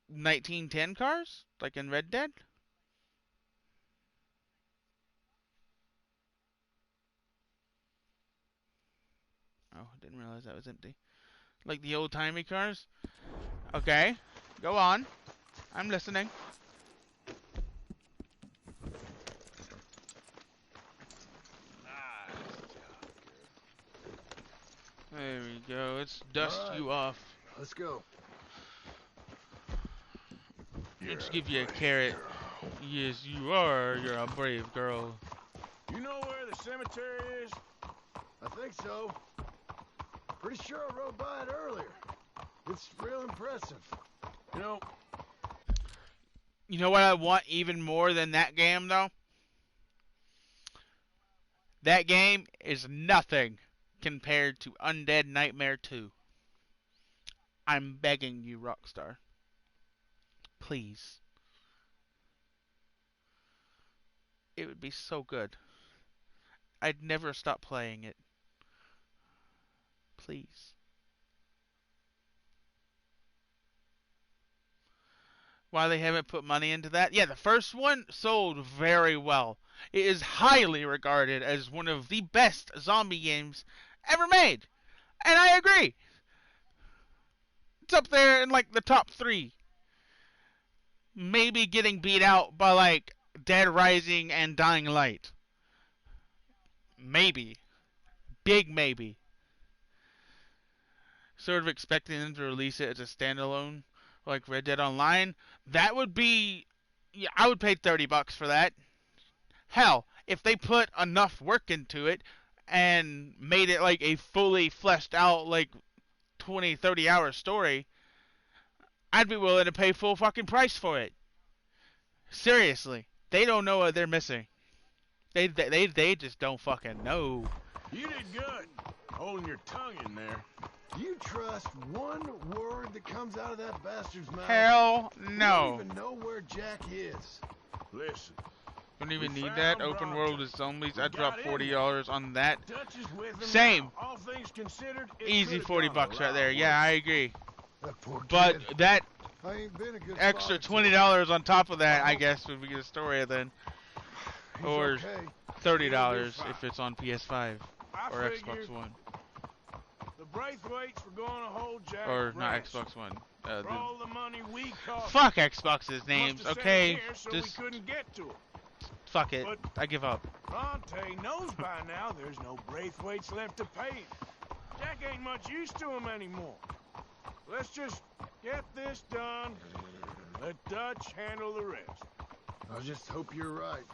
1910 cars? Like in Red Dead? Oh, didn't realize that was empty. Like the old-timey cars? Okay, go on. I'm listening. There we go. Let's dust you off. Let's go. Let's give you a carrot. Yes, you are. You're a brave girl. You know where the cemetery is? I think so. Pretty sure I rode by it earlier. It's real impressive. You know what I want even more than that game, though? That game is nothing compared to Undead Nightmare 2. I'm begging you, Rockstar. Please. It would be so good. I'd never stop playing it. Please. Why they haven't put money into that? Yeah, the first one sold very well. It is highly regarded as one of the best zombie games ever made. And I agree. It's up there in like the top 3. Maybe getting beat out by like Dead Rising and Dying Light. Maybe. Big maybe. Sort of expecting them to release it as a standalone, like Red Dead Online. That would be... Yeah, I would pay $30 for that. Hell, if they put enough work into it and made it like a fully fleshed out, like 20, 30 hour story, I'd be willing to pay full fucking price for it. Seriously. They don't know what they're missing. They just don't fucking know. You did good, holding your tongue in there. Do you trust one word that comes out of that bastard's mouth? Hell no. You don't even know where Jack is. Listen. Don't even need that. Open world with zombies. I dropped $40 on that. With Same. All things considered, easy $40 right there. Yeah, I agree. That poor but kid. that I ain't been a good extra father $20 on top of that, I guess, would be the story then. He's Or okay. $30 if it's on PS5 or I Xbox figured One. The Braithwaites were going to hold Jack Or not ransom. Xbox One. For all the money we cost. Fuck Xbox's names, Must have sent okay? here so Just we couldn't get to him. fuck it. But I give up. Bronte knows by now there's no Braithwaites left to pay him. Jack ain't much use to him anymore. Let's just get this done. Let Dutch handle the rest. I just hope you're right.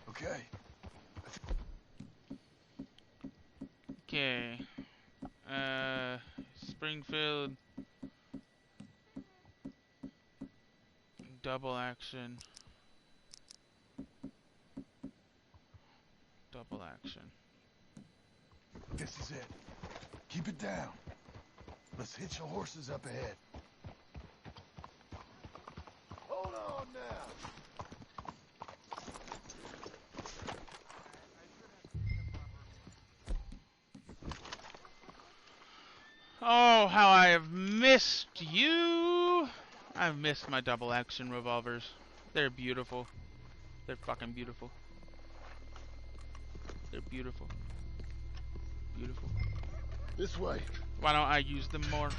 Okay. Okay. Springfield. Double action. Double action. This is it. Keep it down. Let's hitch the horses up ahead. Hold on now. Oh, how I have missed you! I've missed my double action revolvers. They're beautiful. They're fucking beautiful. They're beautiful. Beautiful. This way. Why don't I use them more?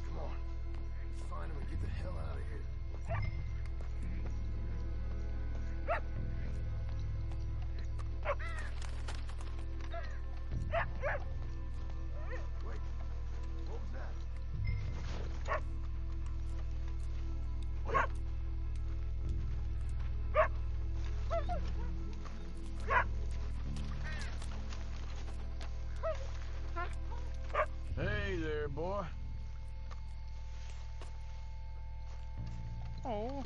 Come on. Let's find him and get the hell out of here. boy. Oh.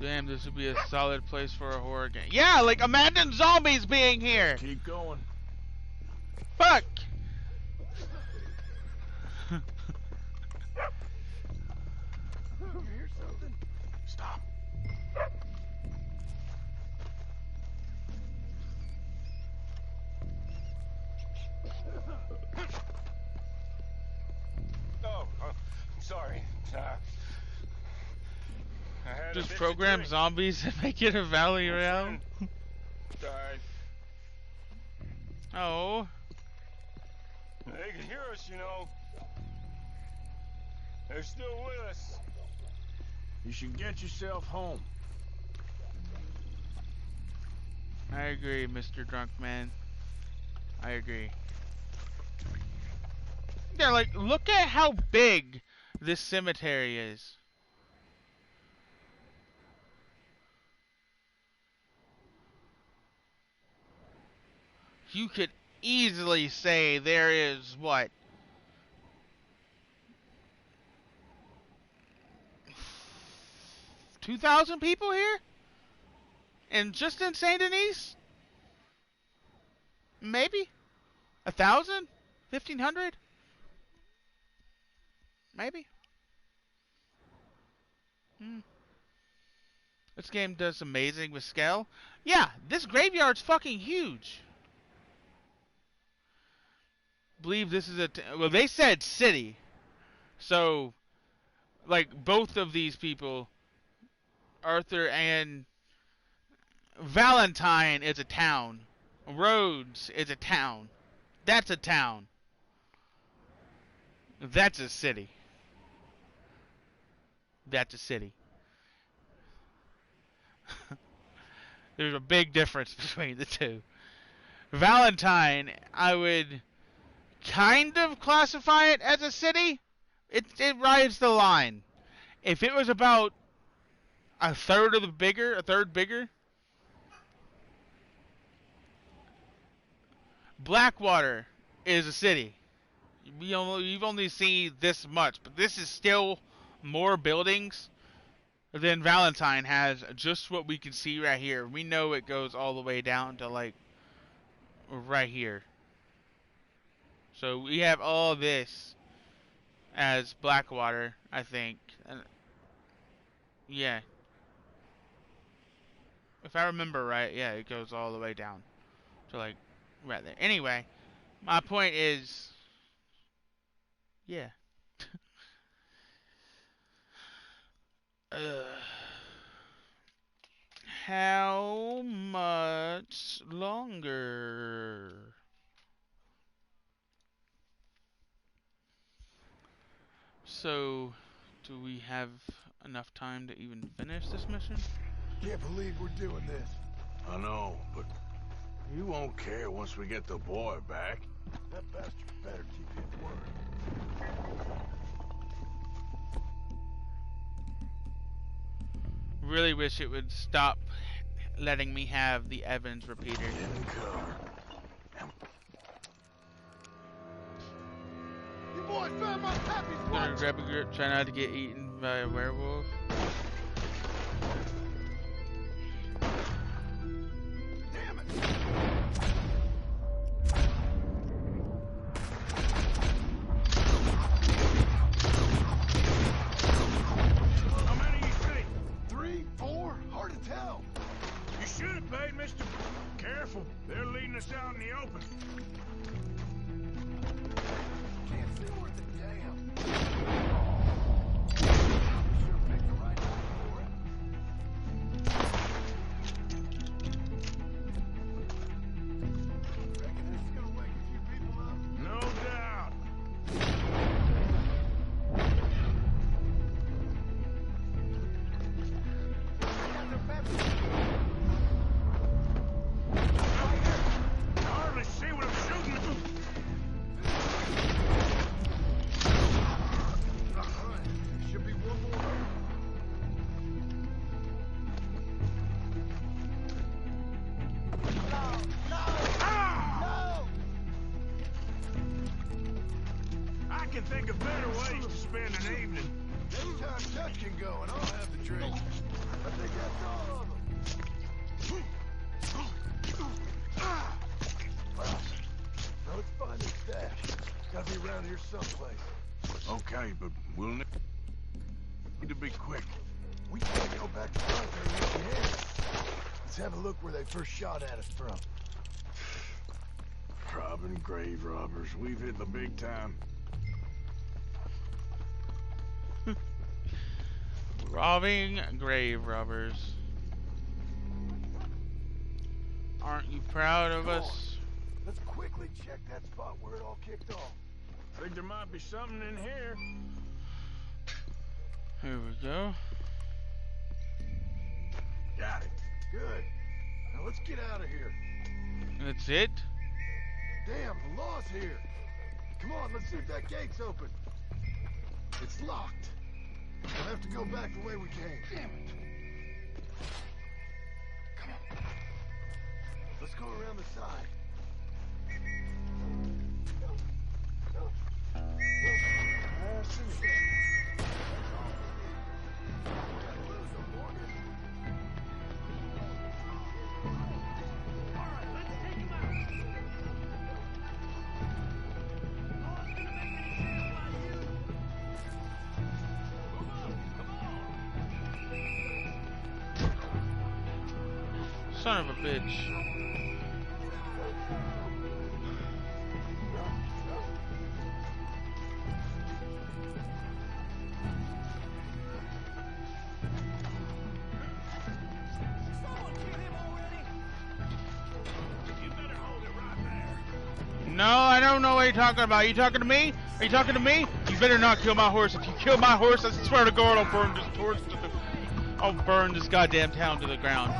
Damn, this would be a solid place for a horror game. Yeah, like imagine zombies being here. Keep going. Fuck. You hear something? Stop. Oh, sorry. I had Just a bit program to drink. zombies and make it a Valley Royale. Died. Oh. They can hear us, you know. They're still with us. You should get yourself home. I agree, Mr. Drunk Man. I agree. Yeah, like, look at how big this cemetery is. You could easily say there is, what? 2,000 people here? And just in Saint Denis? Maybe? 1,000? 1,500? Maybe? This game does amazing with scale. Yeah, this graveyard's fucking huge. Believe this is well, they said city. So, like, both of these people, Arthur and Valentine, is a town. Rhodes is a town. That's a town. That's a city. That's a city. There's a big difference between the two. Valentine, I would kind of classify it as a city. It rides the line. If it was about a third bigger, Blackwater is a city. You've only seen this much, but this is still more buildings than Valentine has. Just what we can see right here. We know it goes all the way down to like right here. So we have all this as Blackwater, I think. Yeah. If I remember right, yeah, it goes all the way down to like right there. Anyway, my point is, yeah. How much longer? So, do we have enough time to even finish this mission? Can't believe we're doing this. I know, but you won't care once we get the boy back. That bastard better keep his word. Really wish it would stop letting me have the Evans repeater. You boys found my pappy's Gonna grab a grip, try not to get eaten by a werewolf. Damn it! How many you see? 3, 4, hard to tell. You should have paid Mr. Careful, they're leading us out in the open. Can't see worth a damn. Sure picked the right time for it. Reckon this is gonna wake a few people up? No doubt. I hardly see what I'm shooting at. an evening. Next time Chuck can go and I'll have the drink. I think that's all of them. Well, now let's find the stash. Gotta be around here someplace. Okay, but we'll need to be quick. We can't go back to front there with the hands. Let's have a look where they first shot at us from. Robbing grave robbers. We've hit the big time. Robbing grave robbers. Aren't you proud of us? Let's quickly check that spot where it all kicked off. Think there might be something in here. Here we go. Got it. Good. Now let's get out of here. That's it? Damn, the law's here. Come on, let's see if that gate's open. It's locked. We'll have to go back the way we came. Damn it. Come on. Let's go around the side. Son of a bitch. No, I don't know what you're talking about. Are you talking to me? Are you talking to me? You better not kill my horse. If you kill my horse, I swear to God, I'll burn this horse to the... I'll burn this goddamn town to the ground.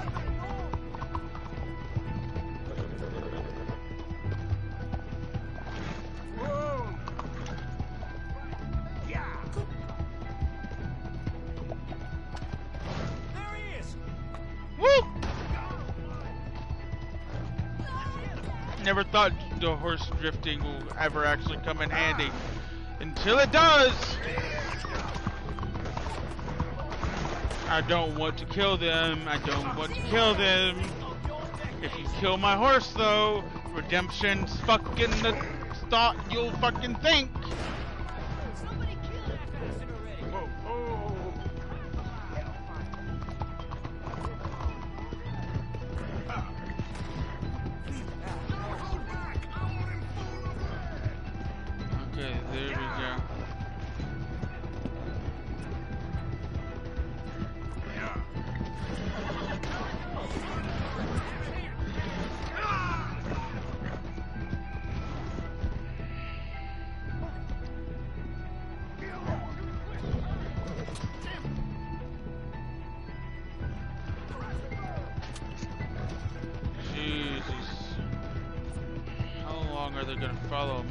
Never thought the horse drifting will ever actually come in handy. Until it does! I don't want to kill them. I don't want to kill them. If you kill my horse, though, redemption's fucking the thought you'll fucking think. Okay, there we go. Jesus. How long are they gonna follow me?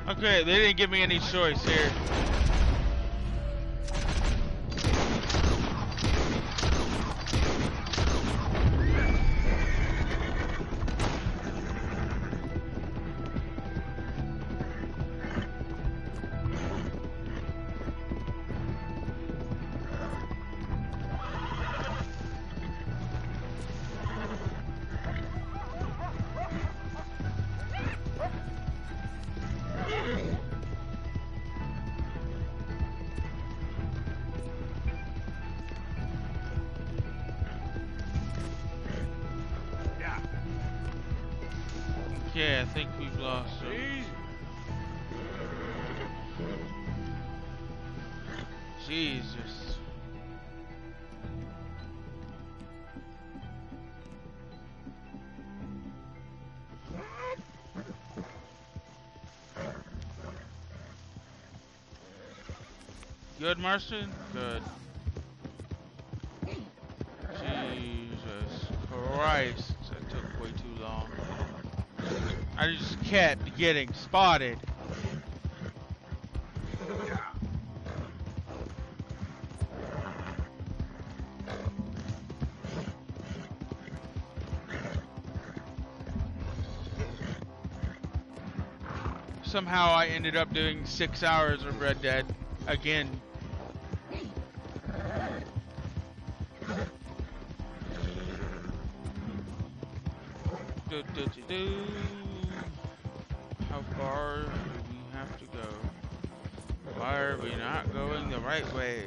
Okay, they didn't give me any choice here. Yeah, I think we've lost them. Jesus. Good, Marston? Good. Jesus Christ, that took way too long. I just kept getting spotted. Somehow I ended up doing 6 hours of Red Dead again. How far do we have to go? Why are we not going the right way?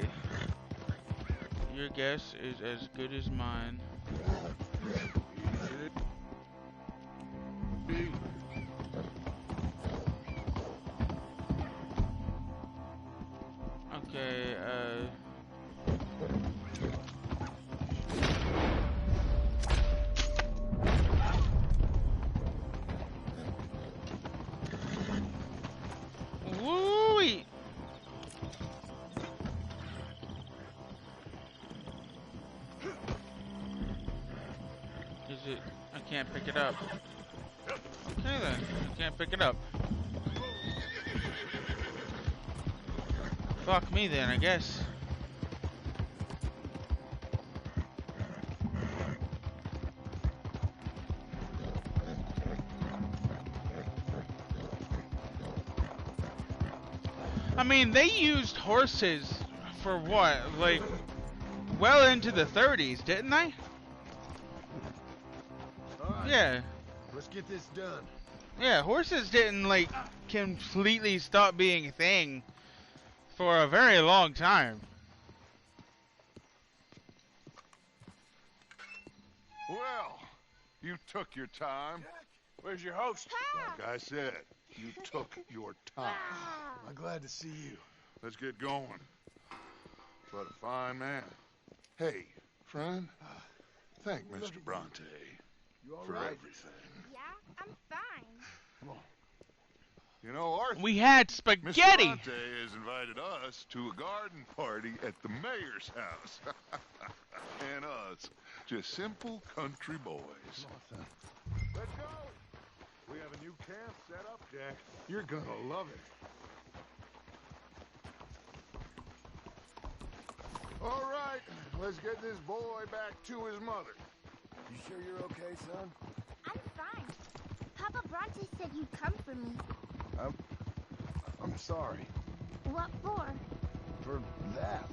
Your guess is as good as mine. Okay, woo-wee! Is it? I can't pick it up. Okay then, I can't pick it up. Fuck me then, I guess. I mean, they used horses for what? Like, well into the 30s, didn't they? Alright, yeah. Let's get this done. Yeah, horses didn't, like, completely stop being a thing for a very long time. Well, you took your time. Where's your host? Like I said, you took your time. I'm glad to see you. Let's get going. What a fine man. Hey, friend, thank Mr. Bronte for everything. Yeah, I'm fine. Come on. You know, Arthur, We had Mr. spaghetti! Bronte has invited us to a garden party at the mayor's house. And us, just simple country boys. Let's go. We have a new camp set up, Jack. You're gonna love it. All right, let's get this boy back to his mother. You sure you're okay, son? I'm fine. Papa Bronte said you'd come for me. I'm sorry. What for? For that.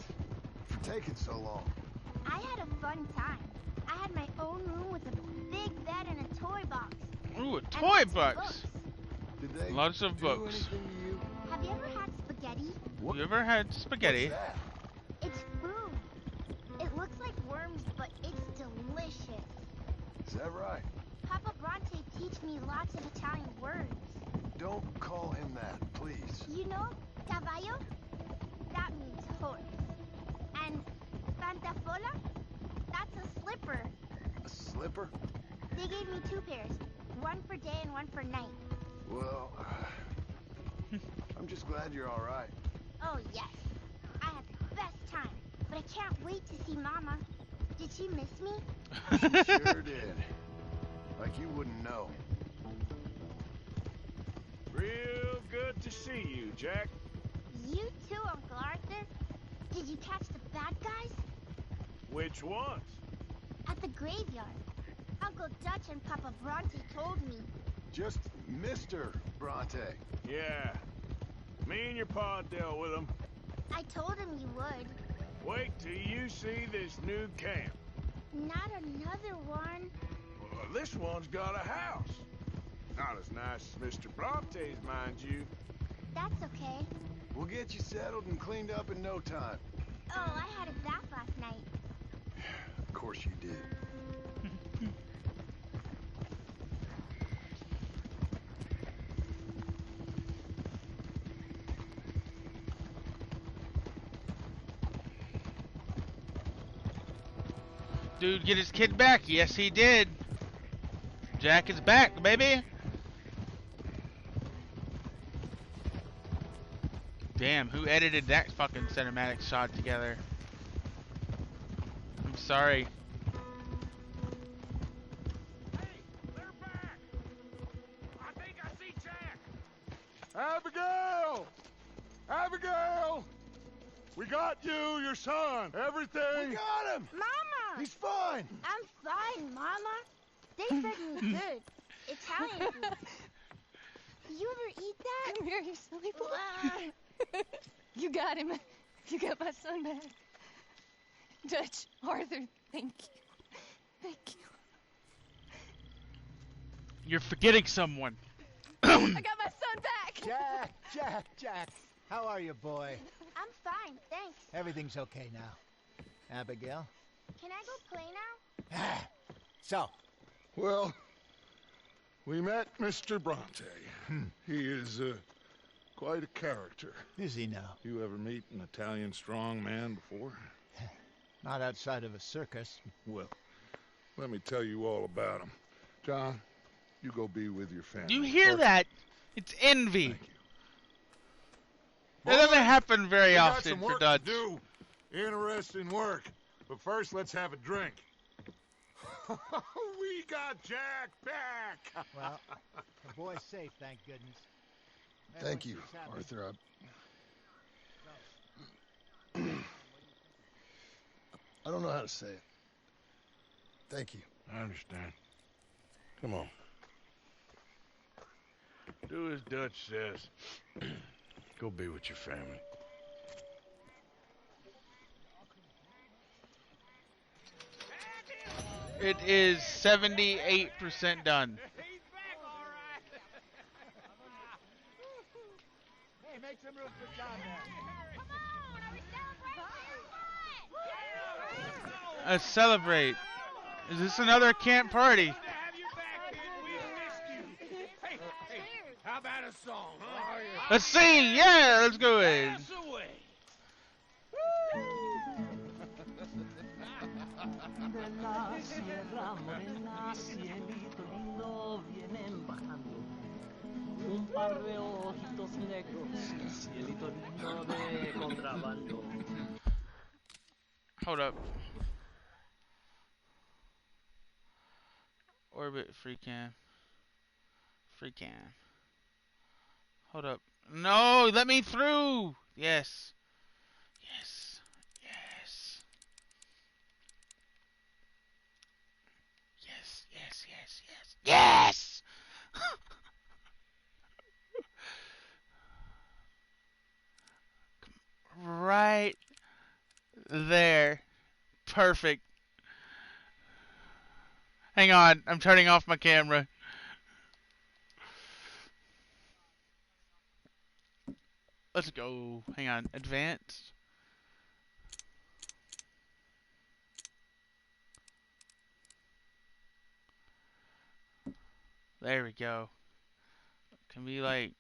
For taking so long. I had a fun time. I had my own room with a big bed and a toy box. Ooh, a And toy lots of box! books. Did they Lots of do books. anything to you? Have you ever had spaghetti? You ever had spaghetti? What's that? It's food. It looks like worms, but it's delicious. Is that right? Papa Bronte teach me lots of Italian words. Don't call him that, please. You know, caballo? That means horse. And pantafola? That's a slipper. A slipper? They gave me 2 pairs. One for day and one for night. Well, I'm just glad you're all right. Oh, yes. I had the best time. But I can't wait to see Mama. Did she miss me? She sure did. Like you wouldn't know. Real good to see you, Jack. You too, Uncle Arthur. Did you catch the bad guys? Which ones? At the graveyard. Uncle Dutch and Papa Bronte told me. Just Mr. Bronte. Yeah. Me and your pa dealt with them. I told him you would. Wait till you see this new camp. Not another one. Well, this one's got a house. Not as nice as Mr. Bronte's, mind you. That's okay. We'll get you settled and cleaned up in no time. Oh, I had a bath last night. Of course you did. Dude, get his kid back. Yes, he did. Jack is back, baby. Damn, who edited that fucking cinematic shot together? I'm sorry. Hey, they're back. I think I see Jack. Abigail! Abigail! We got you, your son, everything. We got him! Mama! He's fine! I'm fine, Mama. They fed me good. Italian food. You ever eat that? here, you silly boy. You got him. You got my son back. Dutch, Arthur, thank you. Thank you. You're forgetting someone. I got my son back. Jack. How are you, boy? I'm fine, thanks. Everything's okay now. Abigail? Can I go play now? So? Well, we met Mr. Bronte. He is quite a character. Is he now? You ever meet an Italian strong man before? Not outside of a circus. Well, let me tell you all about him. John, you go be with your family. You hear that? It's envy. That doesn't happen very often for Dutch. Do. Interesting work. But first, let's have a drink. We got Jack back. Well, the boy's safe, thank goodness. Thank you, Arthur. I don't know how to say it. Thank you. I understand. Come on. Do as Dutch says. Go be with your family. It is 78% done. Hey, make some room for John there. Let's celebrate. Is this another camp party? How about a song, huh? Let's sing. Yeah, let's go in. Pass away. De la sierra morena, cielito lindo, vienen bajando un par de ojitos negros, cielito lindo de contrabando. Hold up. Orbit free cam. Free cam. Hold up. No, let me through. Yes. Yes. Yes. Yes, yes, yes, yes. Yes! Right there. Perfect. Hang on, I'm turning off my camera. Let's go. Hang on, advanced. There we go. Can we like...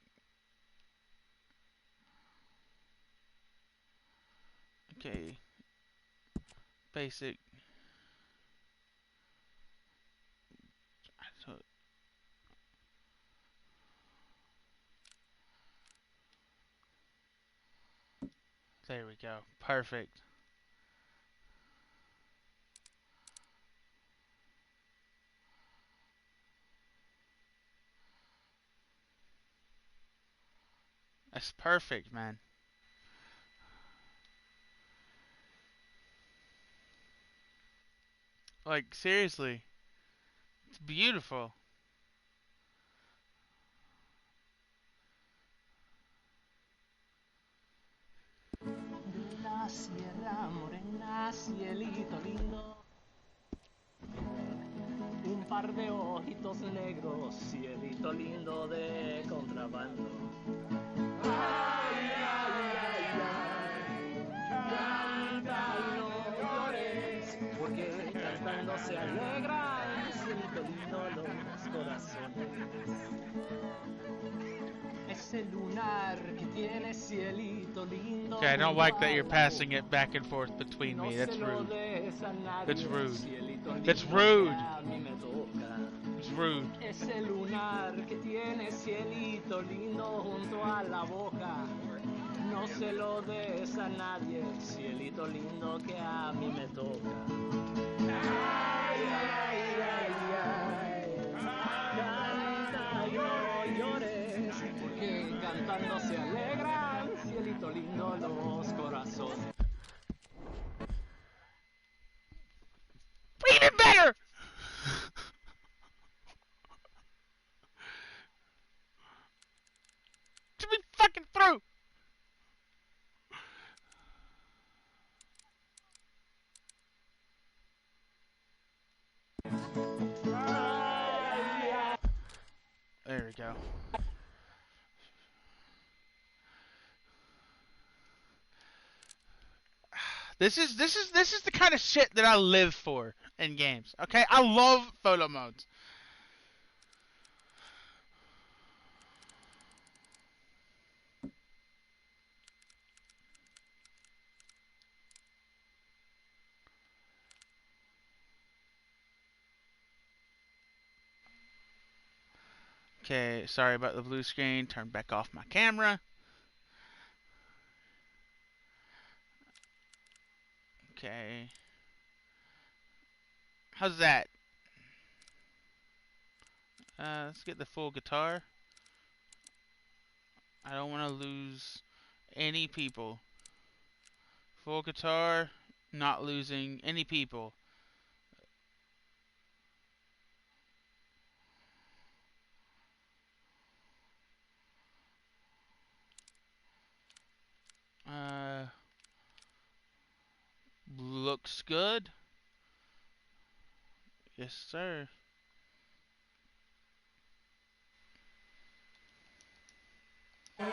Okay. Basic. There we go. Perfect. That's perfect, man. Like, seriously. It's beautiful. De la sierra morena, cielito lindo, un par de ojitos negros, cielito lindo de contrabando. Ay, ay, ay, ay, canta y no llores, porque cantando se alegran, cielito lindo los corazones. Ese lunar que tiene cielito lindo. Okay, I don't like that you're passing it back and forth between me. That's rude. That's rude. That's rude. It's rude. Ese lunar que tiene cielito lindo junto a la boca. No se lo des a nadie, cielito lindo que a mí me toca. Ay, ay, ay, ay. Canta y no llores, porque cantando se alegran, cielito lindo los corazones. Even better! To be go. This is the kind of shit that I live for in games. Okay, I love photo modes. Okay, sorry about the blue screen. Turn back off my camera. Okay. How's that? Let's get the full guitar. I don't want to lose any people. Full guitar, not losing any people. Looks good. Yes, sir. Canta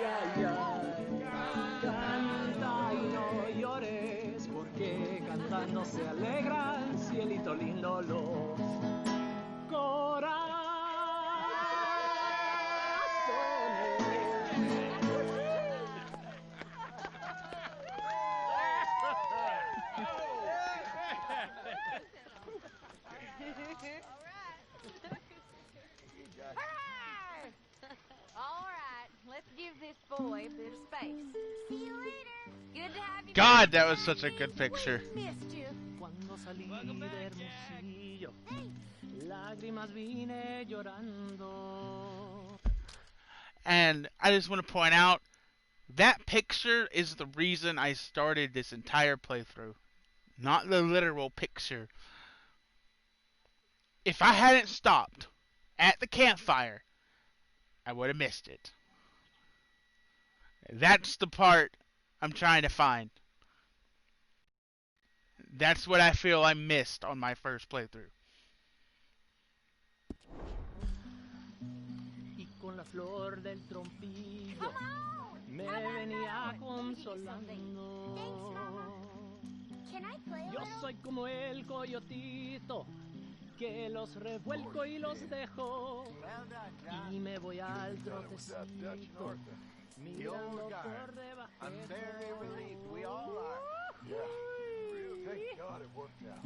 y no llores, porque cantando se alegran, cielito lindo, los Let's give this boy a bit of space. See you later. Good to have you. God, that was such a good picture. Missed you. And I just want to point out, that picture is the reason I started this entire playthrough. Not the literal picture. If I hadn't stopped at the campfire, I would have missed it. That's the part I'm trying to find. That's what I feel I missed on my first playthrough. Y con la flor del trompillo me venía consolando. Yo soy como el coyotito que los revuelco y los dejo y me voy al trotecito. The old guy. I'm very relieved. We all are. Yeah. Thank God it worked out.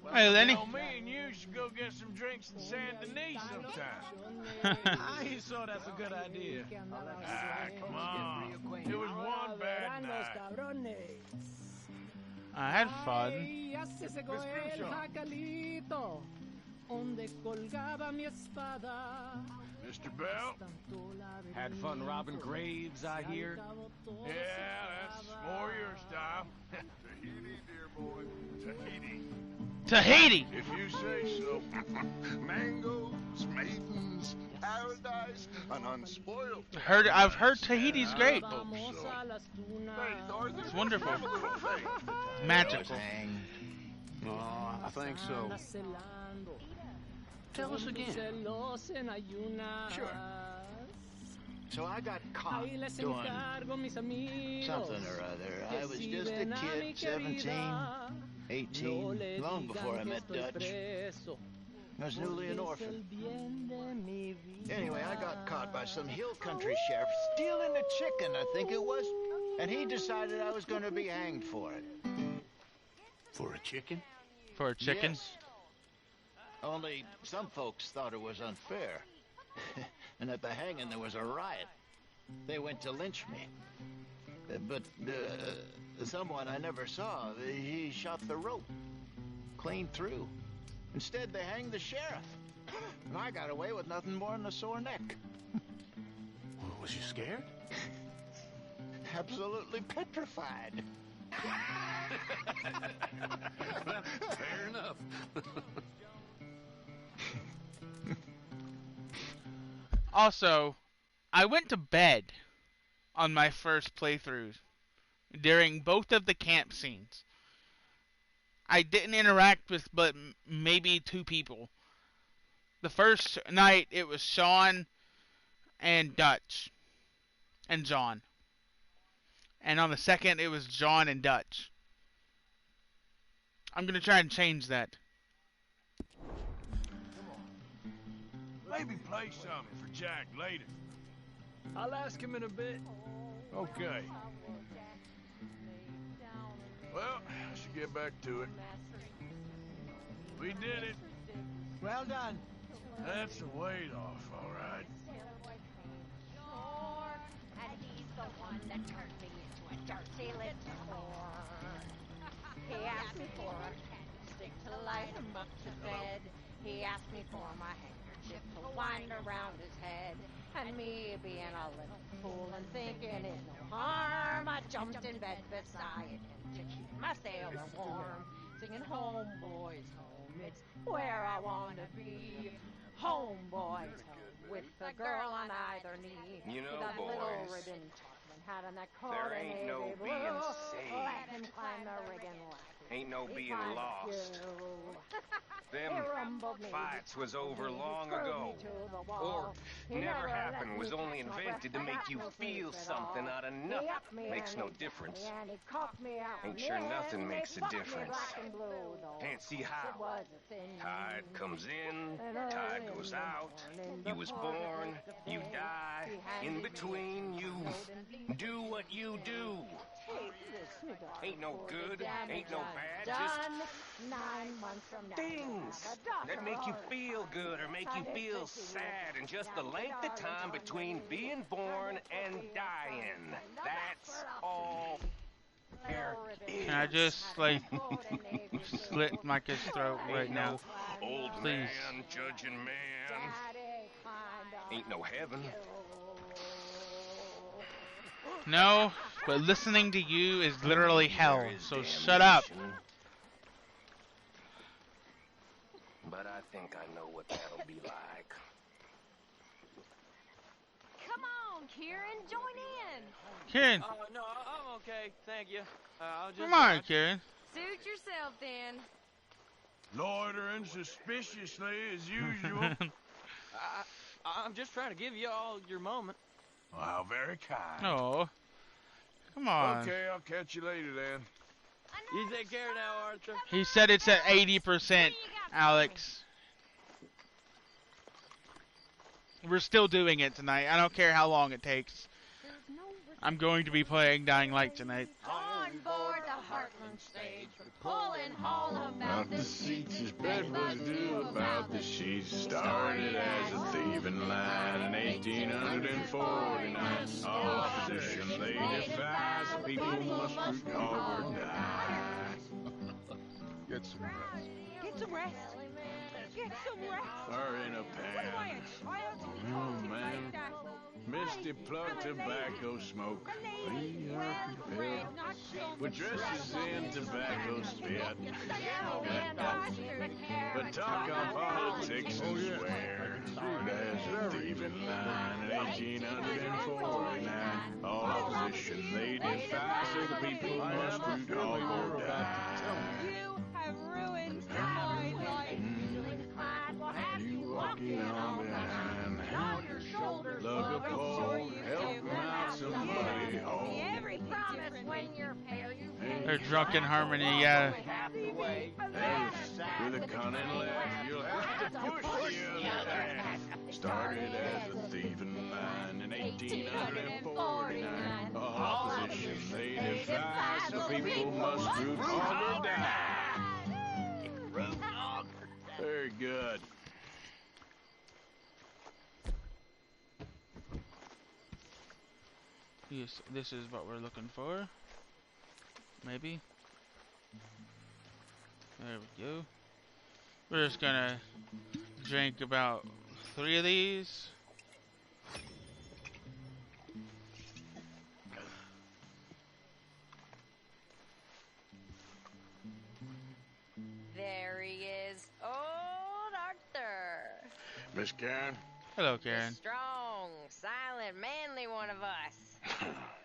Well, Hey, Lenny. Me and you should go get some drinks in San Denis sometime. I ain't sure that's a good idea. Come on. It was one bad night. I had fun. Mr. Bell? Had fun robbing graves, I hear. Yeah, that's more your style. Tahiti, dear boy. Tahiti. Tahiti! If you say so. Mangoes, maidens, paradise, an unspoiled. I've heard Tahiti's great. It's wonderful. It's magical. Oh, I think so. Tell us again. Sure. So I got caught doing something or other. I was just a kid, 17, 18, long before I met Dutch. I was newly an orphan. Anyway, I got caught by some hill country sheriff stealing a chicken, I think it was. And he decided I was going to be hanged for it. For a chicken? For a chicken? Yes. Only some folks thought it was unfair. And at the hanging, there was a riot. They went to lynch me. But someone I never saw, he shot the rope clean through. Instead, they hanged the sheriff. And I got away with nothing more than a sore neck. Was you scared? Absolutely petrified. Well, fair enough. Also, I went to bed on my first playthrough during both of the camp scenes. I didn't interact with but maybe 2 people. The first night it was Sean and Dutch and John. And on the second it was John and Dutch. I'm gonna try and change that. Maybe play something for Jack later. I'll ask him in a bit. Okay. Well, I should get back to it. We did it. Well done. That's the weight off, all right. And he's the one that turned me into a dirty little whore. He asked me for a candlestick to light him up to bed. He asked me for my handkerchief to wind around his head. And me being a little fool and thinking it's no harm, I jumped in bed beside him to keep my sailor warm. Singing home, boys, home, it's where I want to be. Home, boys, home, with the girl on either knee. You know, with a little boys, ribbon Topman hat on that coat there and ain't navy no blue. being Let him saved. climb the rigging ladder. Ain't no He being finds lost. you. Them He rumbled me, fights was over he long screwed me ago. to the Or wall. He never let happened, me was only catch my invented to breath, make but you I no feel sleep at something all. out of He nothing. upped me Makes and no he difference. cut me and he coughed me out. Ain't And sure then nothing they makes a fucked me difference. black and blue, though. Can't see It how. was a sin. Tide comes in, And tide early goes in the out. morning, You was before the born, break of you day, die. he In handed me between, you do what you do. Take this, me darling, Ain't no for the good, damage ain't no I've bad, just done. 9 months from now, things I'll have a doctor that make you or a feel good or make you Sunday feel fifty sad, and just the Now, length of darling, time on between me. being born and dying. That's all there is. Can I just, like, slit Micah's throat right Ain't now? no old Please. man judging man. Ain't no heaven. No, but listening to you is literally hell, There is so shut up. damnation. But I think I know what that'll be like. Come on, Kieran, join in. Kieran, No, I'm okay. Thank you. I'll just come on, Kieran. Suit yourself, then. Loitering suspiciously as usual. I'm just trying to give you all your moment. Wow, very kind. Oh, come on. Okay, I'll catch you later then. You take care now, Arthur. He said it's at 80%, Alex. We're still doing it tonight. I don't care how long it takes. I'm going to be playing Dying Light tonight. On board the Heartland stage, we're pulling all about the seats as bedbugs do about the sheets. Started as a thieving line in 1849. All opposition they defy, so people must root or die. Get some rest. Get some rest. Get some rest. Or in a pan. Oh, man. Misty plug tobacco smoke. We are prepared. With dresses in tobacco spit. But talk on politics and swear. As a thieving line in 1849. All opposition they defy, so the people must root or die. You have ruined my life. You walking on behind. Lug a pole, help him out, somebody hold. Every promise when you're fair, you They're drunk in harmony, yeah. With a cunning laugh, you'll have to push the other half. Started as a thieving line in 1849. Opposition they defy, so people must root or die. Very good. Yes, this is what we're looking for. Maybe. There we go. We're just gonna drink about 3 of these. There he is, old Arthur. Miss Karen? Hello, Karen. The strong, silent, manly one of us.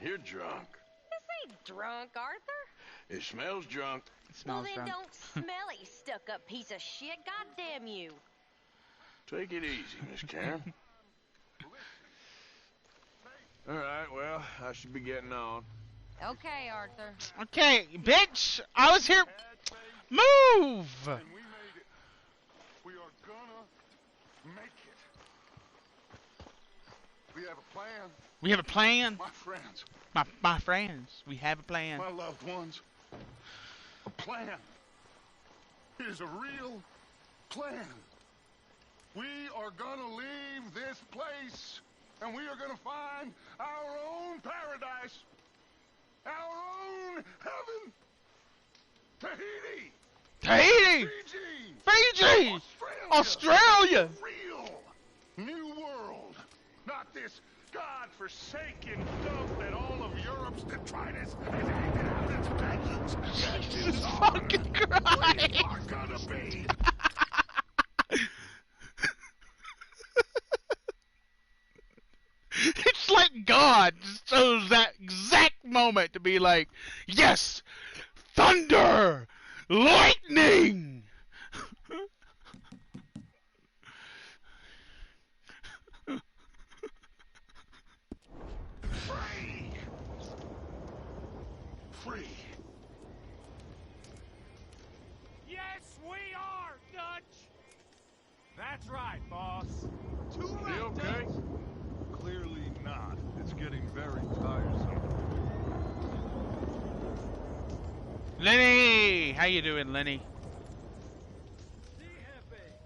You're drunk. This ain't drunk, Arthur. It smells drunk. It Well, smells then drunk. don't smell it, you stuck-up piece of shit. God damn you. Take it easy, Miss Karen. All right, well, I should be getting on. Okay, Arthur. Okay, bitch! I was here. Move! And we made it. We are gonna make it. We have a plan. We have a plan? My friends. My friends. We have a plan. My loved ones. A plan. It is a real plan. We are gonna leave this place, and we are gonna find our own paradise. Our own heaven. Tahiti. Fiji. Australia. Real new world. Not this God-forsaken dump that all of Europe's detritus is hanging out its vengeance. Jesus fucking Christ. We are gonna be. It's like God just chose that exact moment to be like, yes, thunder, lightning. Free. Yes, we are, Dutch. That's right, boss. You okay? Clearly not. It's getting very tiresome. Lenny, how you doing, Lenny?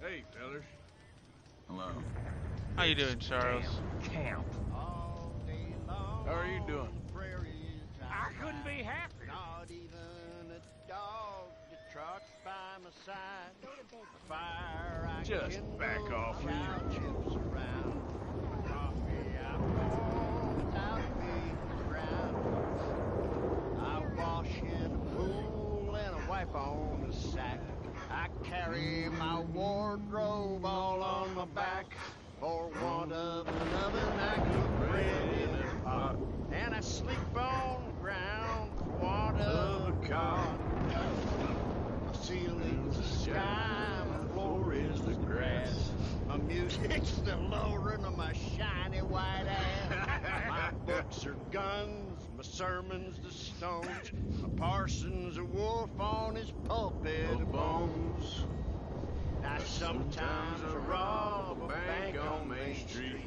Hey, fellas. Hello. How you doing, Charles? Camp. How are you doing? I couldn't be happier. Not even a dog that trots by my side. Fire I Just kindle, back off, will you? chips around. Coffee I pour without being drowned. I wash in a pool and I wipe on a sack. I carry my wardrobe all on my back. For want of an oven, I cook bread in a pot. And I sleep on the ground for want of a cot. My ceiling's the sky, my floor is the grass. My music's the lowering of my shiny white ass. My books are guns, my sermons the stones. My parson's a wolf on his pulpit of bones. Now sometimes I rob a bank on Main Street.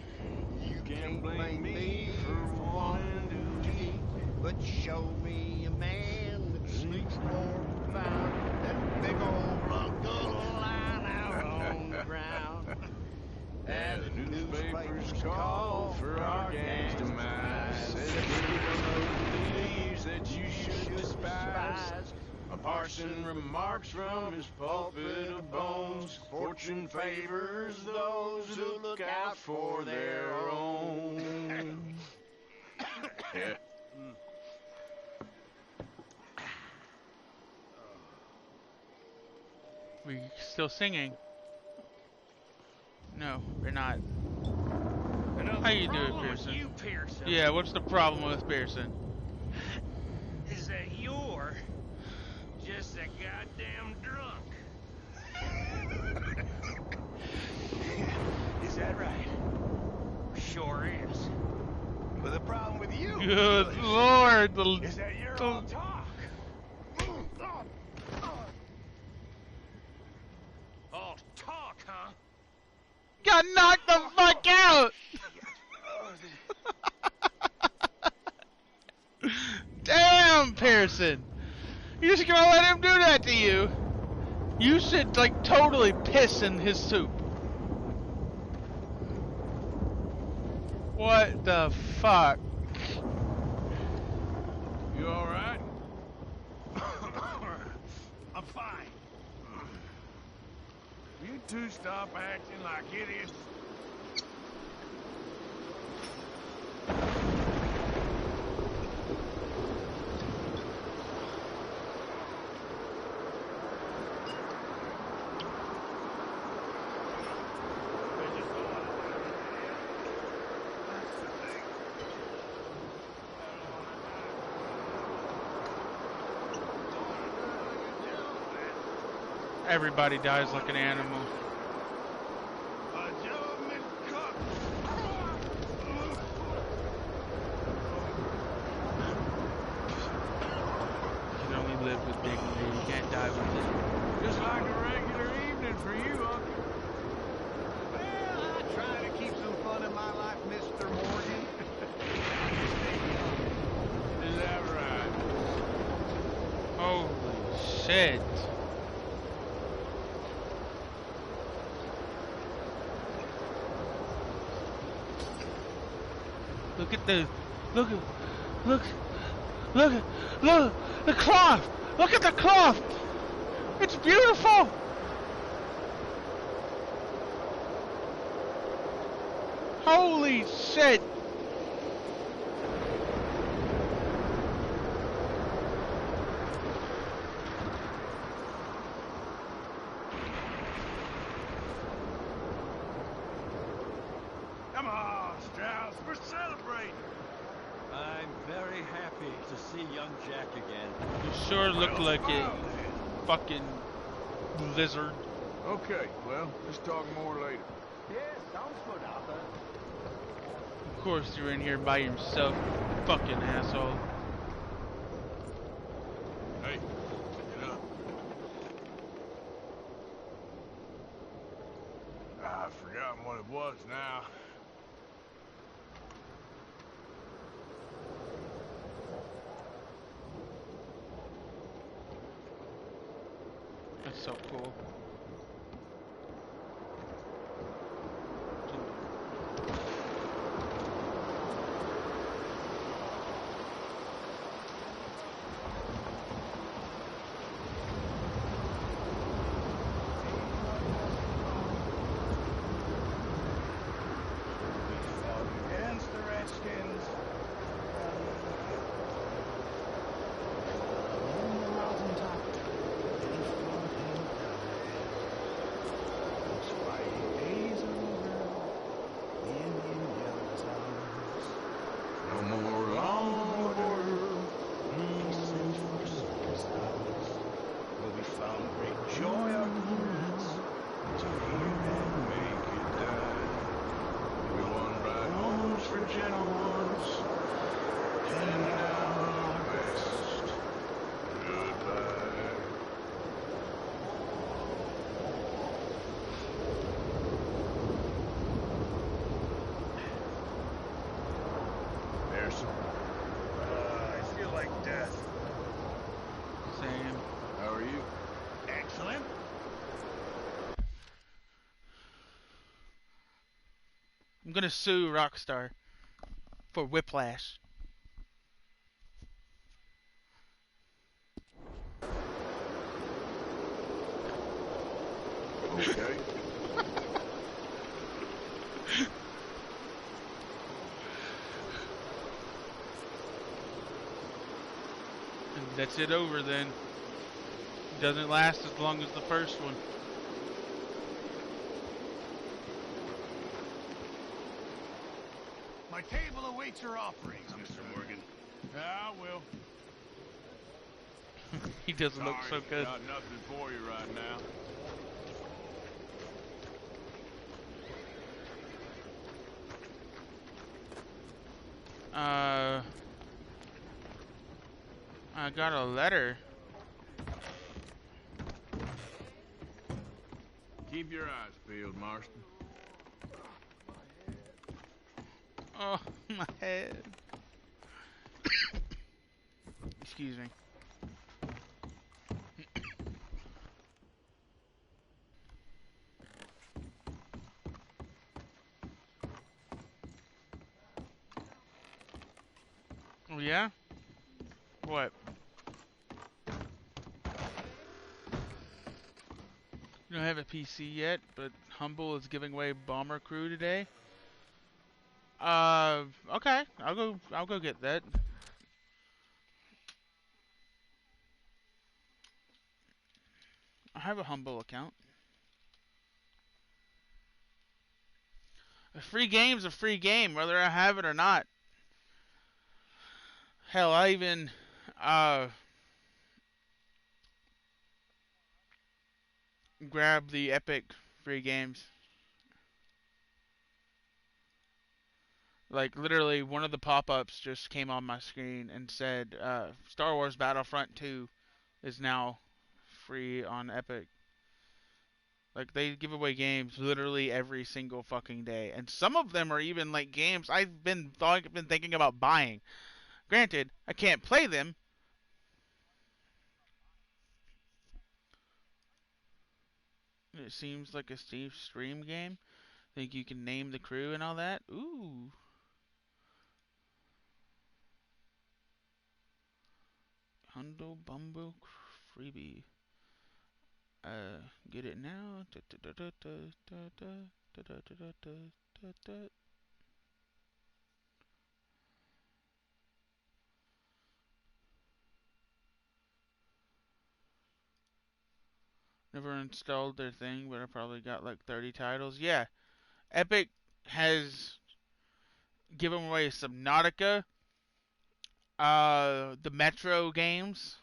You can't blame me for wanting to eat, but show me a man that sleeps more profound than a big old uncle lying out on the ground. And the newspapers call for our gangs demise. Says believes that you should despise. A parson remarks from his pulpit of bones. Fortune favors those who look out for their own. Yeah. We still singing? No, we're not. How you doing, Pearson? You, Pearson. Yeah, what's the problem with Pearson? Is that you're just a goddamn drunk. Is that right? Sure is. But the problem with you, Good Lord, is that you're all talk. All talk, huh? Got knocked the fuck out! Damn, Pearson! You just gonna let him do that to you? You should, like, totally piss in his soup. What the fuck? You alright? I'm fine. You two stop acting like idiots. Everybody dies like an animal. guy with it. Just like a regular evening for you, Uncle. Well, I try to keep some fun in my life, Mr. Morgan. Is that right? Holy shit. Look at the, look, the cloth! Look at the cloth! It's beautiful! Holy shit! Come on, Strauss, we're celebrating. I'm very happy to see young Jack again. You sure look like a fucking lizard. Okay, well, let's talk more later. Yeah, sounds good, Arthur. Of course you're in here by yourself, fucking asshole. Hey, get up. I've forgotten what it was now. That's so cool. Against the Redskins. On the mountaintop, they fought and died. Those fighting days are over. The Indian yells out. No more long border. Peace and forsook ours. Where we found great joy, our comrades, to hear and Make it die. We won right homes for gentle ones. And now our best. Goodbye. Harrison. I feel like death. Same. How are you? Excellent. I'm gonna sue Rockstar for Whiplash. Okay. And that's it over then. Doesn't last as long as the first one. My table awaits your offerings, Mr. Morgan. I will. He doesn't look so good. Got nothing for you right now. I got a letter. Keep your eyes peeled, Marston. Oh, my head. Excuse me. Oh, yeah? What? You don't have a PC yet, but Humble is giving away Bomber Crew today. Okay. I'll go get that. I have a Humble account. A free game's a free game, whether I have it or not. Hell, I even grab the Epic free games. Like, literally, one of the pop-ups just came on my screen and said, Star Wars Battlefront 2 is now free on Epic. Like, they give away games literally every single fucking day. And some of them are even, like, games I've been thinking about buying. Granted, I can't play them. It seems like a Steve Stream game. Think you can name the crew and all that? Ooh. Hundo Bumbo freebie. Get it now. Never installed their thing, but I probably got like 30 titles. Yeah, Epic has given away Subnautica, the Metro games.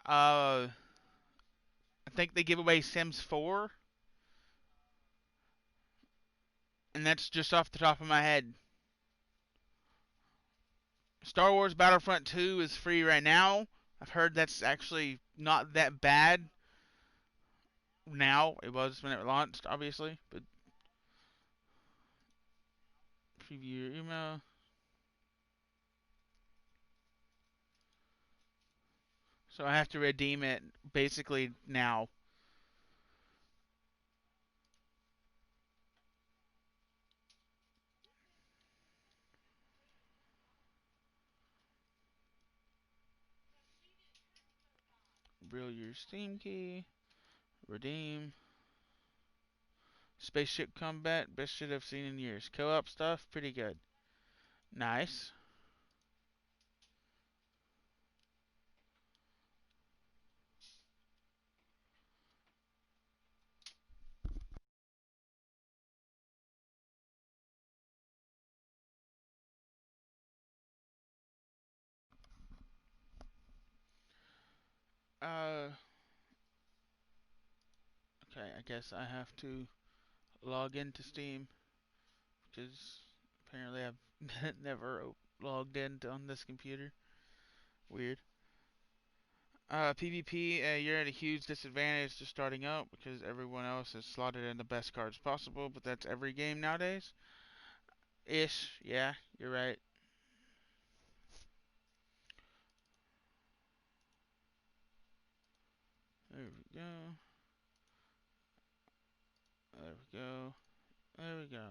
I think they give away Sims 4. And that's just off the top of my head. Star Wars Battlefront 2 is free right now. I've heard that's actually not that bad. Now, it was when it launched, obviously, but preview your email. So I have to redeem it basically now. Reveal your Steam key. Redeem. Spaceship combat, best shit I've seen in years. Co-op stuff, pretty good. Nice. Okay, I guess I have to log into Steam, because apparently I've never logged in on this computer. Weird. PvP, you're at a huge disadvantage to starting out because everyone else has slotted in the best cards possible, but that's every game nowadays. Ish, yeah, you're right. There we go. There we go. There we go.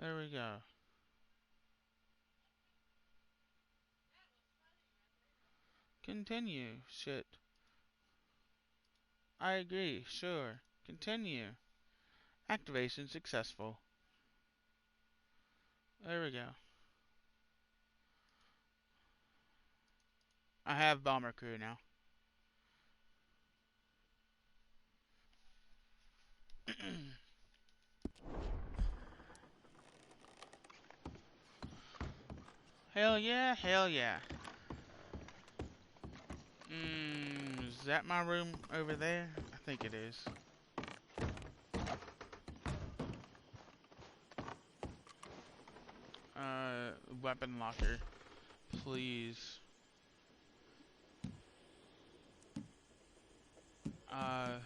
There we go. Continue. Shit. I agree. Sure. Continue. Activation successful. There we go. I have Bomber Crew now. Hell yeah, hell yeah. Is that my room over there? I think it is. Weapon locker. Please. On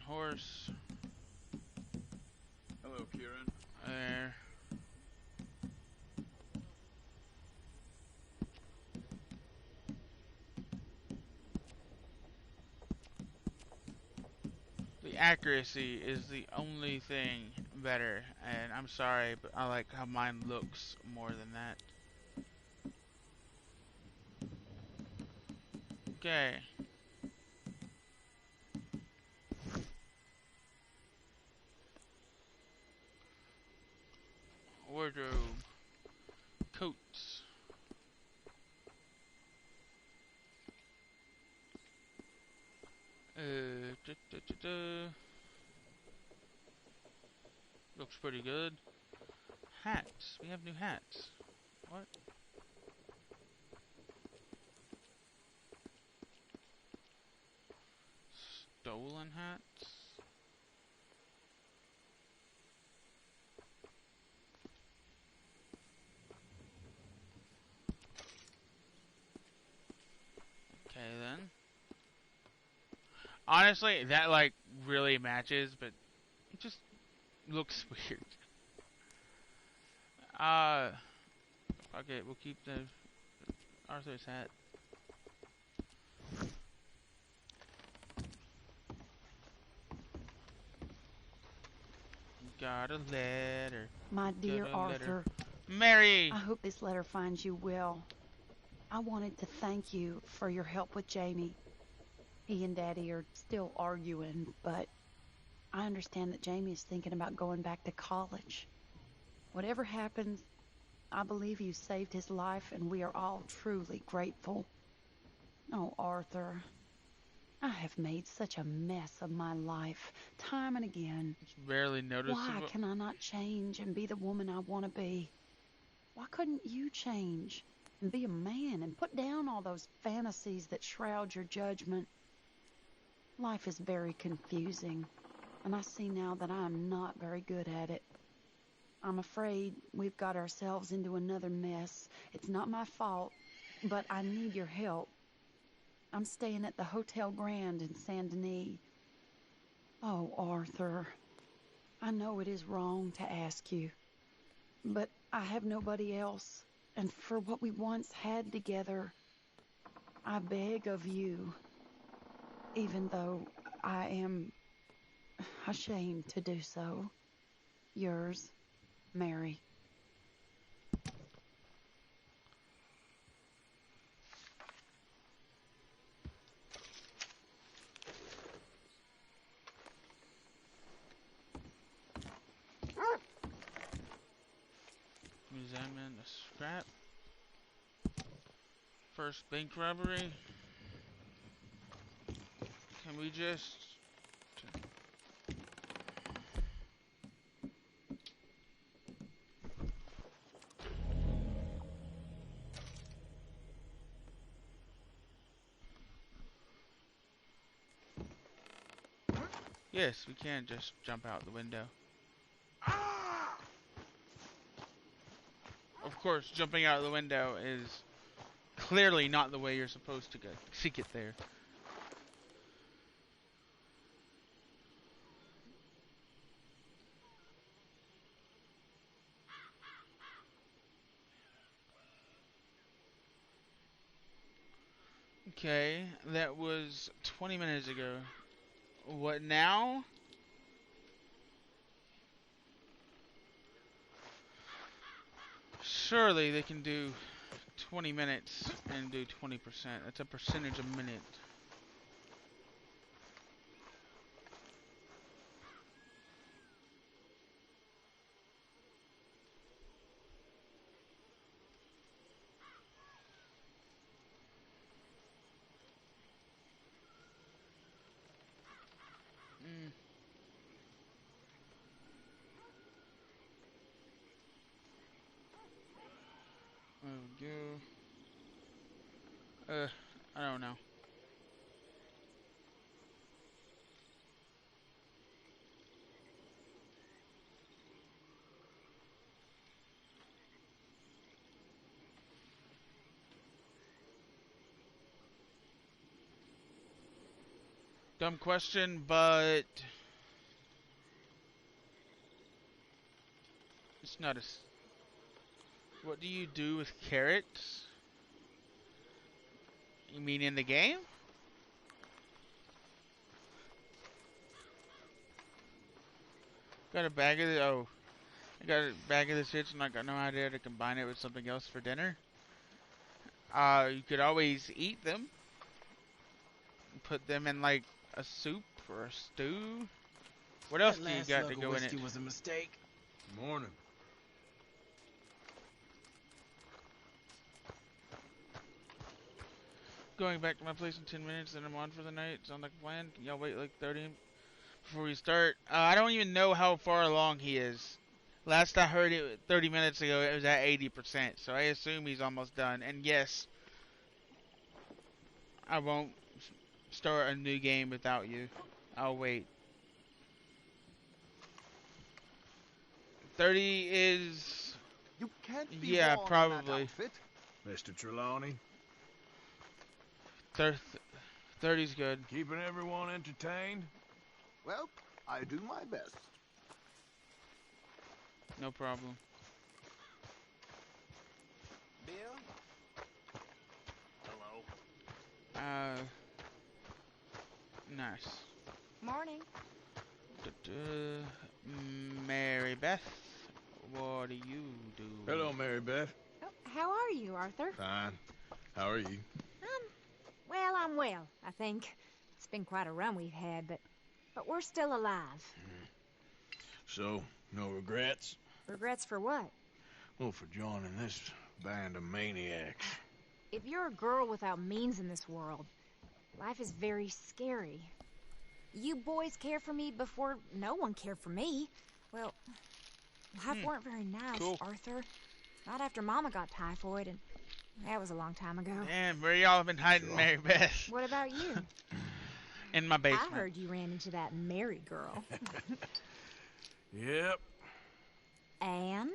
horse. Hello, Kieran. There. The accuracy is the only thing better, and I'm sorry, but I like how mine looks more than that. Okay. Wardrobe. Coats. Looks pretty good. Hats. We have new hats. What? Stolen hats? Honestly, that like really matches, but it just looks weird. Okay, we'll keep the Arthur's hat. Got a letter. My dear Arthur. Mary! I hope this letter finds you well. I wanted to thank you for your help with Jamie. He and Daddy are still arguing, but I understand that Jamie is thinking about going back to college. Whatever happens, I believe you saved his life, and we are all truly grateful. Oh, Arthur, I have made such a mess of my life, time and again. It's barely noticeable. Why can I not change and be the woman I want to be? Why couldn't you change and be a man and put down all those fantasies that shroud your judgment? Life is very confusing, and I see now that I am not very good at it. I'm afraid we've got ourselves into another mess. It's not my fault, but I need your help. I'm staying at the Hotel Grand in Saint Denis. Oh, Arthur, I know it is wrong to ask you, but I have nobody else, and for what we once had together, I beg of you, even though I am ashamed to do so. Yours, Mary. Examine the scrap. First bank robbery. Can we just... Yes, we can just jump out the window. Of course, jumping out of the window is clearly not the way you're supposed to get there. Okay, that was 20 minutes ago. What now? Surely they can do 20 minutes and do 20%. That's a percentage a minute. I don't know. Dumb question, but it's not a... What do you do with carrots? You mean in the game? Got a bag of the... Oh. I got a bag of the shits and I got no idea to combine it with something else for dinner. You could always eat them. Put them in like a soup or a stew. What else do you got to go in it? Was a mistake. Morning. Going back to my place in 10 minutes, then I'm on for the night. Sound like a plan? Can y'all wait like 30 before we start? I don't even know how far along he is. Last I heard it 30 minutes ago, it was at 80%, so I assume he's almost done. And yes, I won't start a new game without you. I'll wait. 30 is... You can't be yeah, wrong probably. in that outfit. Mr. Trelawney? 30's good. Keeping everyone entertained? Well, I do my best. No problem. Bill? Hello. Nice. Morning. Mary Beth, what do you do? Hello, Mary Beth. Oh, how are you, Arthur? Fine. How are you? Well, I'm well, I think. It's been quite a run we've had, but we're still alive. So, no regrets? Regrets for what? Well, for joining this band of maniacs. If you're a girl without means in this world, life is very scary. You boys cared for me before no one cared for me. Well, life weren't very nice, Arthur. Not after Mama got typhoid, and that was a long time ago. Damn, where y'all have been hiding, Mary Beth? What about you? In my basement. I heard you ran into that Mary girl. Yep. And?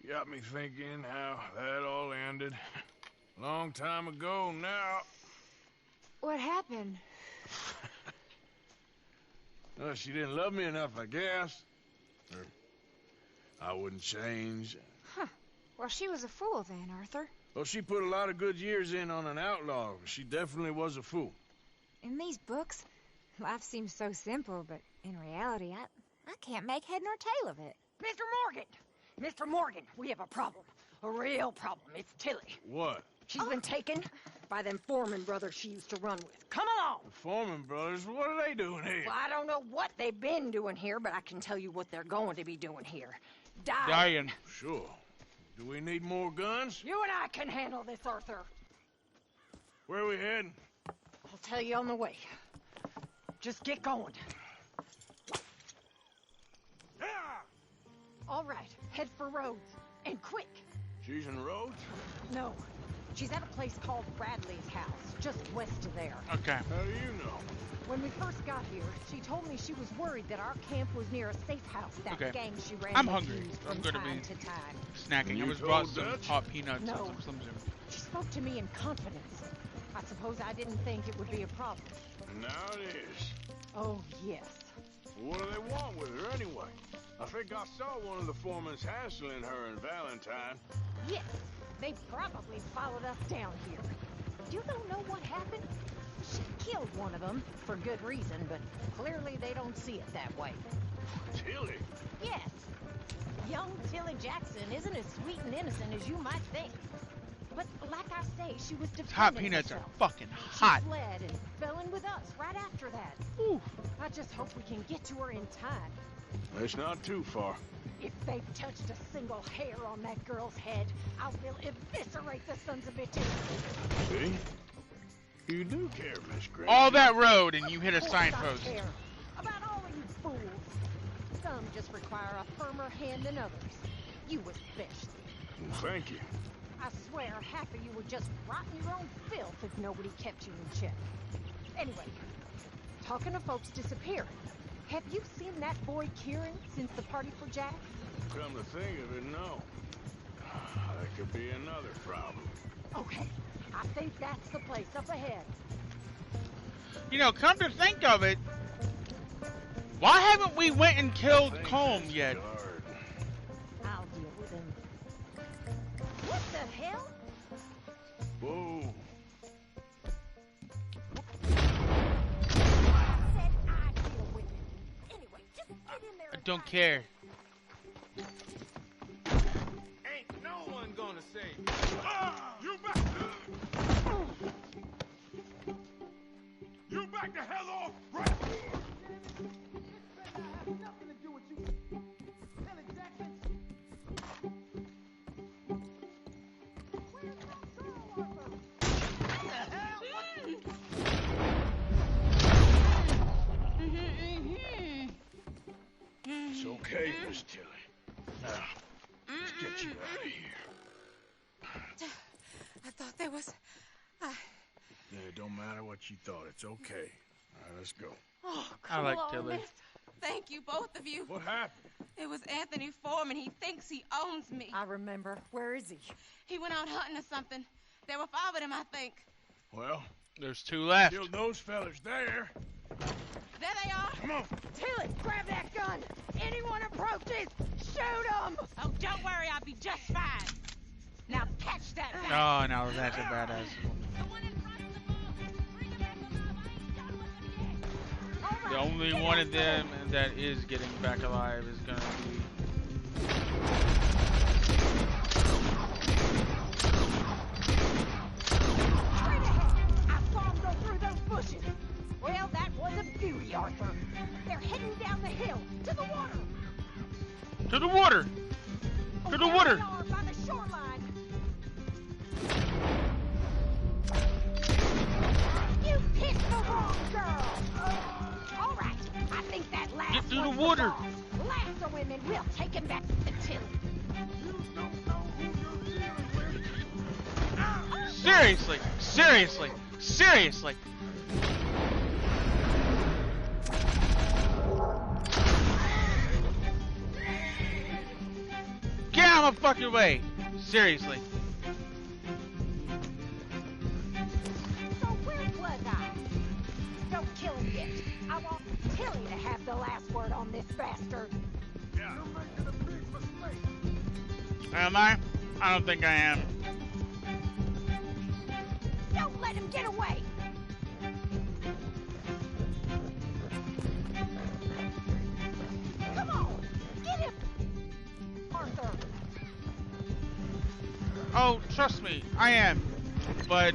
Got me thinking how that all ended. Long time ago now. What happened? Well, she didn't love me enough, I guess. Or I wouldn't change. Huh. Well, she was a fool then, Arthur. Well, she put a lot of good years in on an outlaw. She definitely was a fool. In these books, life seems so simple, but in reality, I can't make head nor tail of it. Mr. Morgan! Mr. Morgan, we have a problem. A real problem. It's Tilly. What? She's been taken by them Foreman brothers she used to run with. Come along! The Foreman brothers? What are they doing here? Well, I don't know what they've been doing here, but I can tell you what they're going to be doing here. Dying. Sure. Do we need more guns? You and I can handle this, Arthur. Where are we heading? I'll tell you on the way. Just get going. All right, head for Rhodes, and quick. She's in Rhodes? No, she's at a place called Bradley's house, just west of there. Okay. How do you know? When we first got here, she told me she was worried that our camp was near a safe house that gang she ran I'm hungry. from I'm going to time be to time. snacking. I was brought some hot peanuts and some Slim Jim. She spoke to me in confidence. I suppose I didn't think it would be a problem. Now it is. Oh, yes. What do they want with her anyway? I think I saw one of the foremans hassling her and Valentine. Yes, they probably followed us down here. You don't know what happened? She killed one of them, for good reason, but clearly they don't see it that way. Tilly? Yes. Young Tilly Jackson isn't as sweet and innocent as you might think. But like I say, she was defending Hot peanuts herself. are fucking hot. She fled and fell in with us right after that. Ooh. I just hope we can get to her in time. It's not too far. If they've touched a single hair on that girl's head, I will eviscerate the sons of bitches. See? You do care, Miss Gray. All that road and you hit a Of course signpost. I care about all of you fools. Some just require a firmer hand than others. You especially. Well, thank you. I swear half of you would just rot in your own filth if nobody kept you in check. Anyway, talking of folks disappearing, have you seen that boy Kieran since the party for Jack? Come to think of it, no. That could be another problem. Okay, I think that's the place up ahead. You know, come to think of it, why haven't we went and killed Colm yet? I'll deal with him. What the hell? Whoa. I don't care. Ain't no one gonna save you. You back! You back the hell off! Right! Nothing to do with you. Tilly Jackson. It's okay, Miss Tilly. Now, let's get you out of here. I thought there was... Yeah, it don't matter what you thought. It's okay. All right, let's go. Oh, I come like on, Tilly. miss. Thank you, both of you. What happened? It was Anthony Foreman. He thinks he owns me. I remember. Where is he? He went out hunting or something. There were 5 of them, I think. Well, There's 2 left. Killed those fellas there. There they are. Come on. Tilly, grab that gun. Anyone approaches, shoot them. Oh, don't worry, I'll be just fine. Now catch that. Oh, no, that's a badass. The only one of them that is getting back alive is gonna be... Straight ahead. I saw them go through those bushes. Well, that was a beauty, Arthur. They're heading down the hill to the water. To the water! To the water! They are by the shoreline. You picked the wrong girl. All right, I think that last Get through the one's water. boss. Lasso him and we'll take him back to Tilly. Seriously! Seriously! Seriously! Get out of my fucking way! Seriously. So where was I? Don't kill him yet. I want Tilly to have the last word on this bastard. You're making a big mistake. Am I? I don't think I am. Don't let him get away. Come on, get him. Arthur. Oh, trust me, I am. But,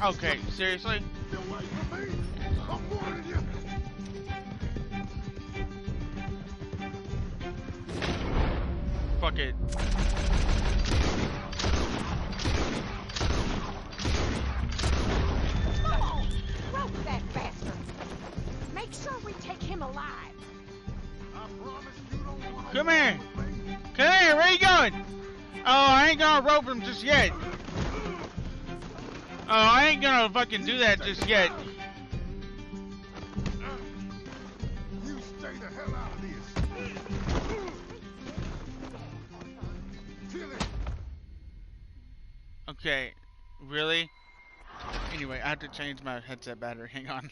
okay, seriously? Get away from me. I'm warning you. Fuck it. Come on, rope that bastard. Make sure we take him alive. I promise you don't want to. Come here! Come here, where you going? Oh, I ain't gonna rope him just yet. Oh, I ain't gonna fucking do that just yet. You stay the hell out of this. Tilly. Okay, really? Anyway, I have to change my headset battery. Hang on.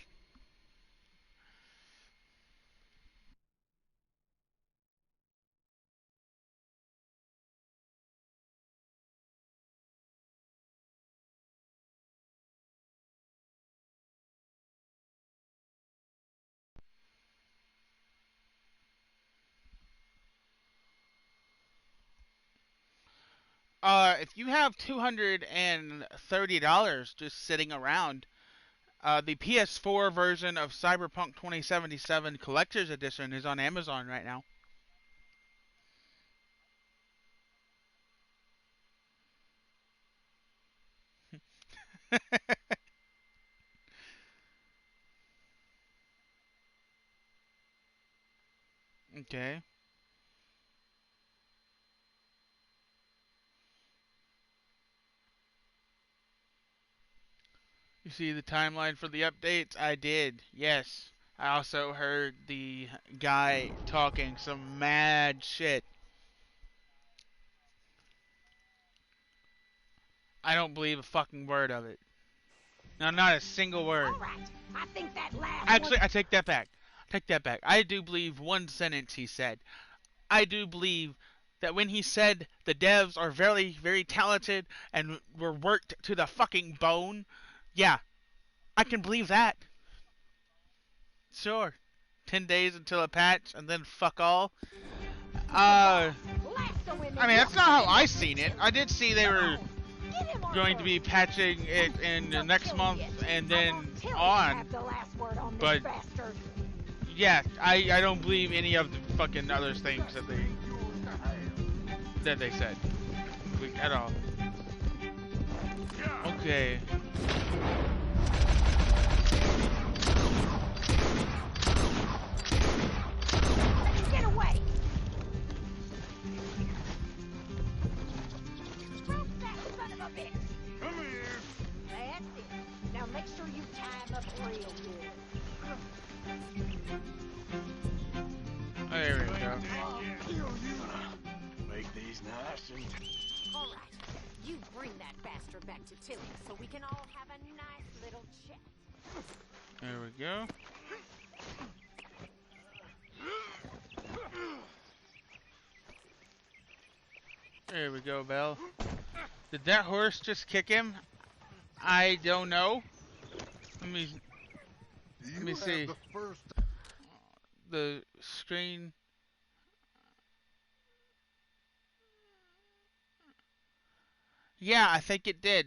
If you have $230 just sitting around, the PS4 version of Cyberpunk 2077 Collector's Edition is on Amazon right now. Okay. You see the timeline for the updates? I did, yes. I also heard the guy talking some mad shit. I don't believe a fucking word of it. No, not a single word. All right, I think that last Actually, one... I take that back. Take that back. I do believe one sentence he said. I do believe that when he said the devs are very, very talented and were worked to the fucking bone, yeah, I can believe that. Sure. 10 days until a patch and then fuck all. I mean, that's not how I seen it. I did see they were going to be patching it in the next month and then on. But yeah, I don't believe any of the fucking other things that they said at all. Okay. Get away! Rope that son of a bitch! Come here. That's it. Now make sure you tie him up real good. There we go. Make these nice and... All right, you bring that bastard back to Tilly so we can all have a nice little chat. There we go. There we go, Belle. Did that horse just kick him? I don't know. Let me see. The screen. Yeah, I think it did.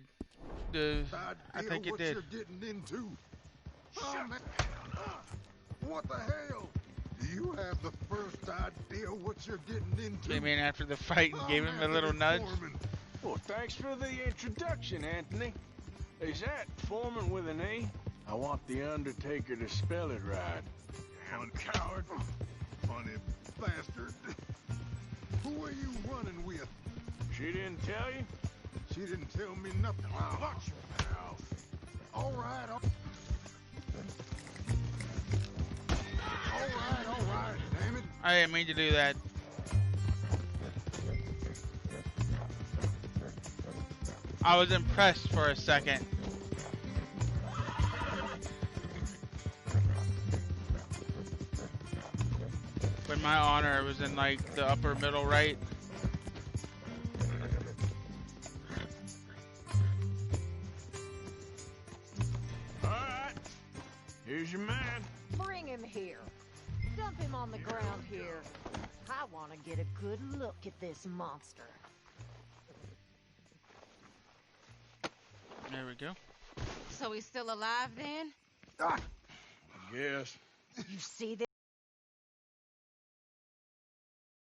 I think it did. What you're getting into? Oh, man. What the hell? Do you have the first idea what you're getting into? Came in after the fight and gave him a little nudge. Well, thanks for the introduction, Anthony. Is that Foreman with an E? I want the Undertaker to spell it right. Damn coward. Funny bastard. Who are you running with? She didn't tell you? She didn't tell me nothing. Watch your mouth. All right. All right. Damn it. I didn't mean to do that. I was impressed for a second. But my honor was in like the upper middle right. Alright. Here's your man. Bring him here. Dump him on the ground here. I want to get a good look at this monster. There we go. So he's still alive then? I guess. You see this?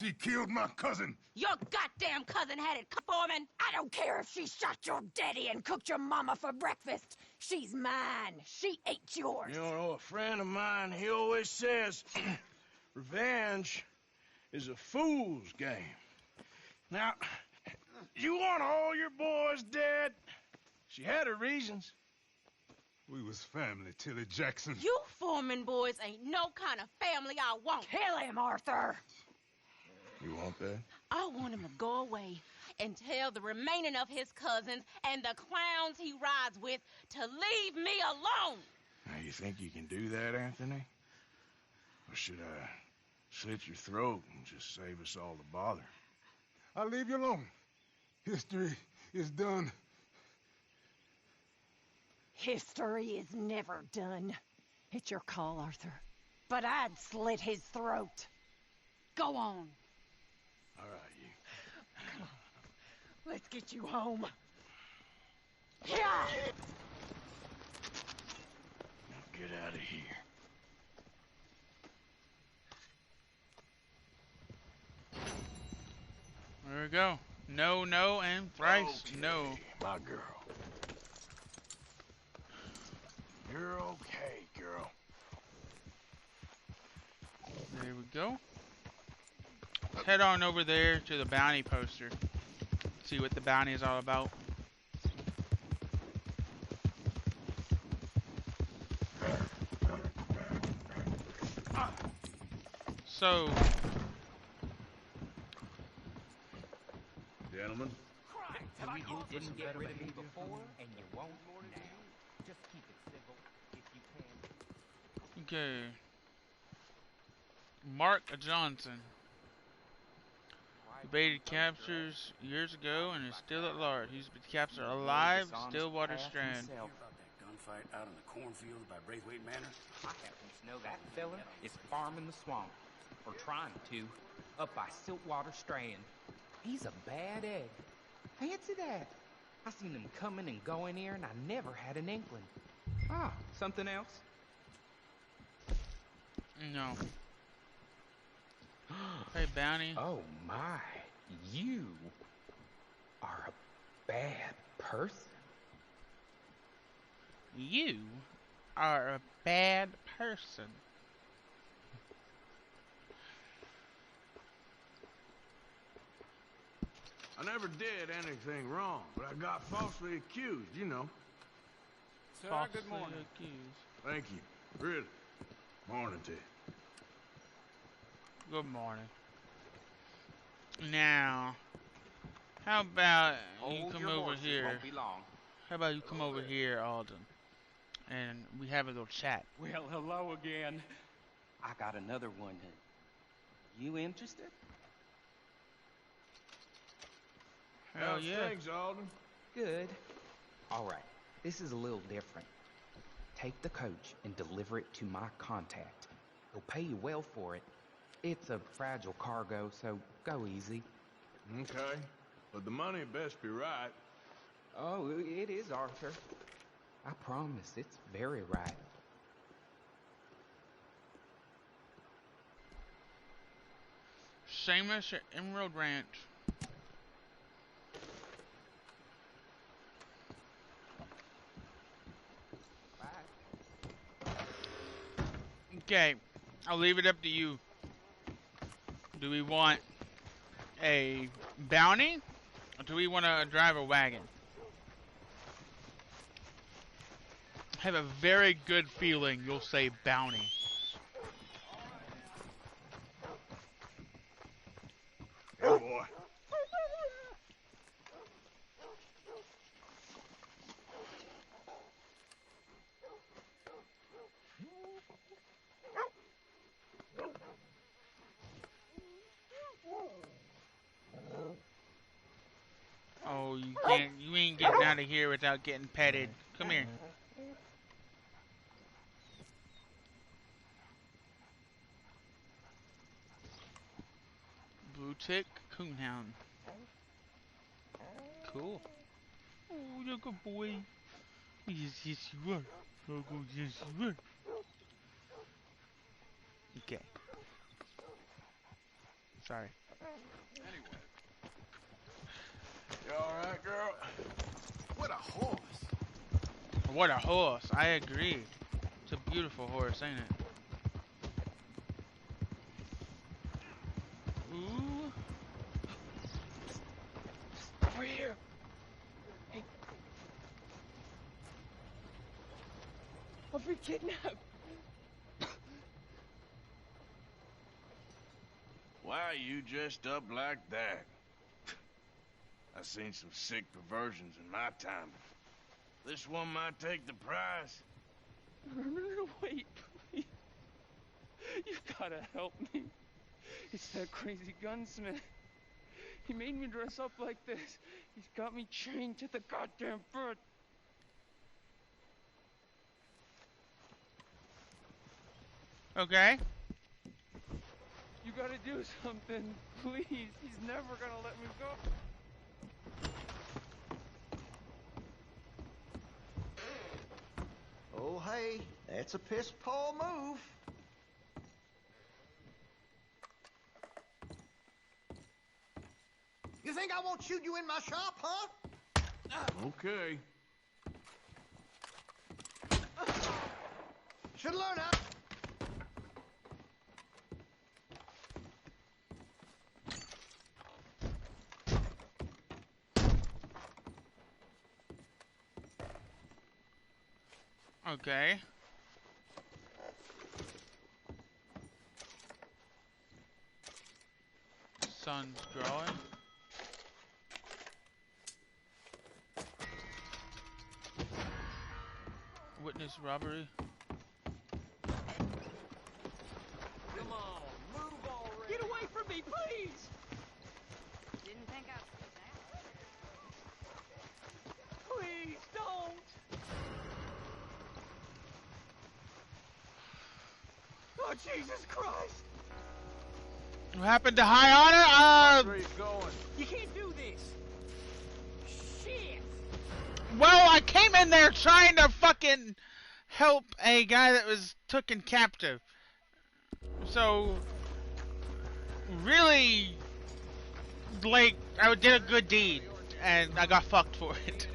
She killed my cousin. Your goddamn cousin had it, Foreman. I don't care if she shot your daddy and cooked your mama for breakfast. She's mine. She ate yours. You know, a friend of mine, he always says, revenge is a fool's game. Now, you want all your boys dead? She had her reasons. We was family, Tilly Jackson. You Foreman boys ain't no kind of family I want. Kill him, Arthur. You want that? I want him to go away and tell the remaining of his cousins and the clowns he rides with to leave me alone. Now, you think you can do that, Anthony? Or should I slit your throat and just save us all the bother? I'll leave you alone. History is done. History is never done. It's your call, Arthur. But I'd slit his throat. Go on. All right, you. Come on. Let's get you home. Yeah. Now get out of here. There we go. No, no, and thrice no. My girl. You're okay, girl. There we go. Let's head on over there to the bounty poster. See what the bounty is all about. So, gentlemen. You didn't get rid of me before, and you won't now. Just keep it civil if you can. okay. Mark Johnson. Evaded captures years ago and is still at large. He's been captured alive, Stillwater Strand. Gunfight out in the cornfield by Braithwaite Manor. I happen to know that fella is farming the swamp, or trying to, up by Siltwater Strand. He's a bad egg. Fancy that. I seen him coming and going here, and I never had an inkling. Ah, something else? No. Hey, bounty. Oh my, you are a bad person. You are a bad person. I never did anything wrong, but I got falsely accused, you know. Sir, good morning. Accused. Thank you. Really. Morning to you. Good morning. Now, how about you come over here? Won't be long. How about you come over here, Alden, and we have a little chat. Well, hello again. I got another one. You interested? Hell How's yeah. things, Alden? Good. All right. This is a little different. Take the coach and deliver it to my contact. He'll pay you well for it. It's a fragile cargo, so go easy. Okay. But the money best be right. Oh, it is, Arthur. I promise, it's very right. Seamus at Emerald Ranch. Okay, I'll leave it up to you. Do we want a bounty, or do we want to drive a wagon? I have a very good feeling you'll say bounty. Oh boy. Oh, you ain't getting out of here without getting petted. Come here. Blue tick coonhound. Cool. Oh, look a boy. Yes, yes you are. Oh, yes you are. Okay. Sorry. Anyway. You alright, girl? What a horse. What a horse. I agree. It's a beautiful horse, ain't it? Ooh. Over here. Hey. I've been kidnapped. Why are you dressed up like that? I've seen some sick perversions in my time. This one might take the prize. No, wait, please. You've gotta help me. It's that crazy gunsmith. He made me dress up like this. He's got me chained to the goddamn bed. Okay. You gotta do something, please. He's never gonna let me go. Oh, hey, that's a piss-poor move. You think I won't shoot you in my shop, huh? Okay. Should learn how. Okay. Sun's growing. Witness robbery. Come on, move already. Get away from me, please! Didn't think I'd see that. Please, don't! Oh, Jesus Christ! What happened to High Honor? Where you going? You can't do this! Shit! Well, I came in there trying to fucking help a guy that was taken captive. So, really, like, I did a good deed, and I got fucked for it.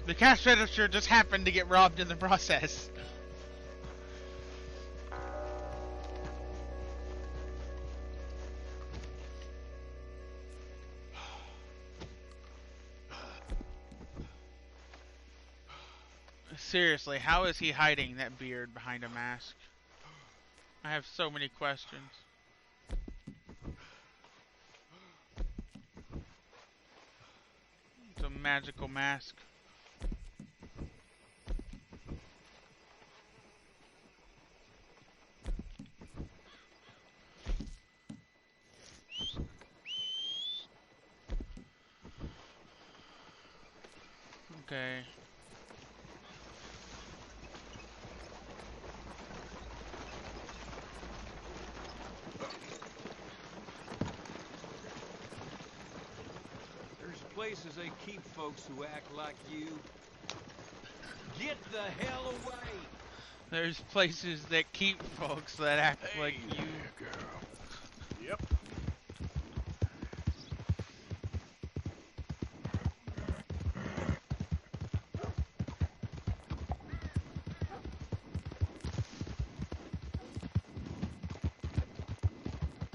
The cash register just happened to get robbed in the process. Seriously, how is he hiding that beard behind a mask? I have so many questions. It's a magical mask. Okay. There's places they keep folks who act like you. Get the hell away! There's places that keep folks that act like you. There, girl. Yep.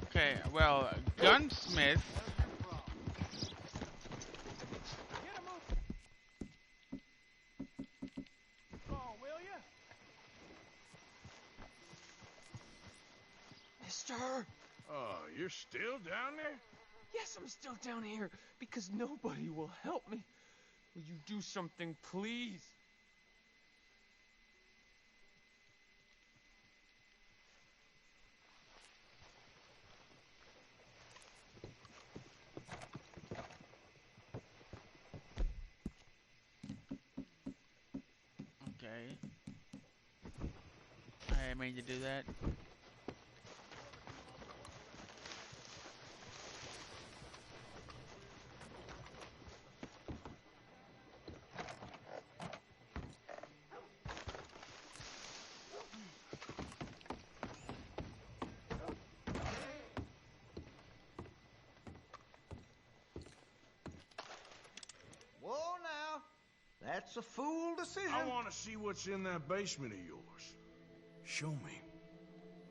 Okay, well, gunsmith. Mister! Oh, you're still down there? Yes, I'm still down here because nobody will help me. Will you do something, please? Okay. I didn't mean to do that. Whoa now. That's a fool decision. I want to see what's in that basement of yours. Show me.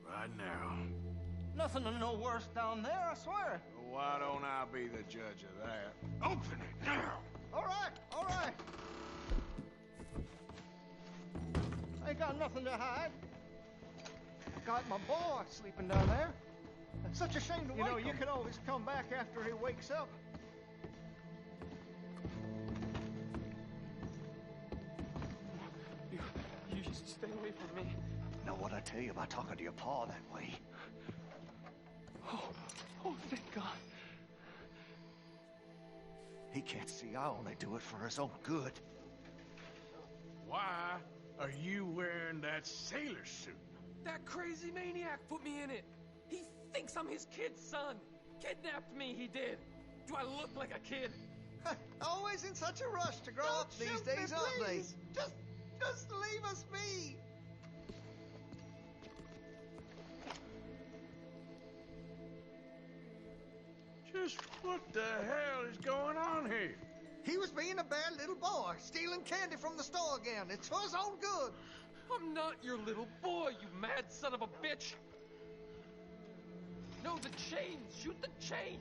Right now. Nothing no worse down there, I swear. Why don't I be the judge of that? Open it now. All right, all right. I ain't got nothing to hide. I got my boy sleeping down there. It's such a shame to wake him. You can always come back after he wakes up. You just stay away from me. Know what I tell you about talking to your pa that way? Oh, thank God. He can't see I only do it for his own good. Why are you wearing that sailor suit? That crazy maniac put me in it. He thinks I'm his kid's son. Kidnapped me, he did. Do I look like a kid? Always in such a rush to grow up these days, aren't they? Just leave us be. Just what the hell is going on here? He was being a bad little boy, stealing candy from the store again. It's for his own good. I'm not your little boy, you mad son of a bitch. No, the chains. Shoot the chains.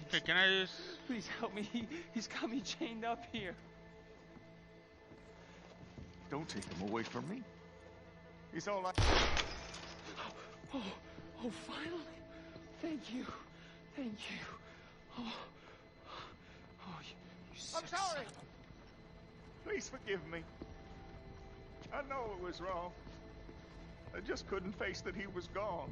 Okay, can I just... Please help me. He's got me chained up here. Don't take him away from me. He's all like... Oh, finally. Thank you. Thank you. Oh, you sick I'm sorry. son. Please forgive me. I know it was wrong. I just couldn't face that he was gone.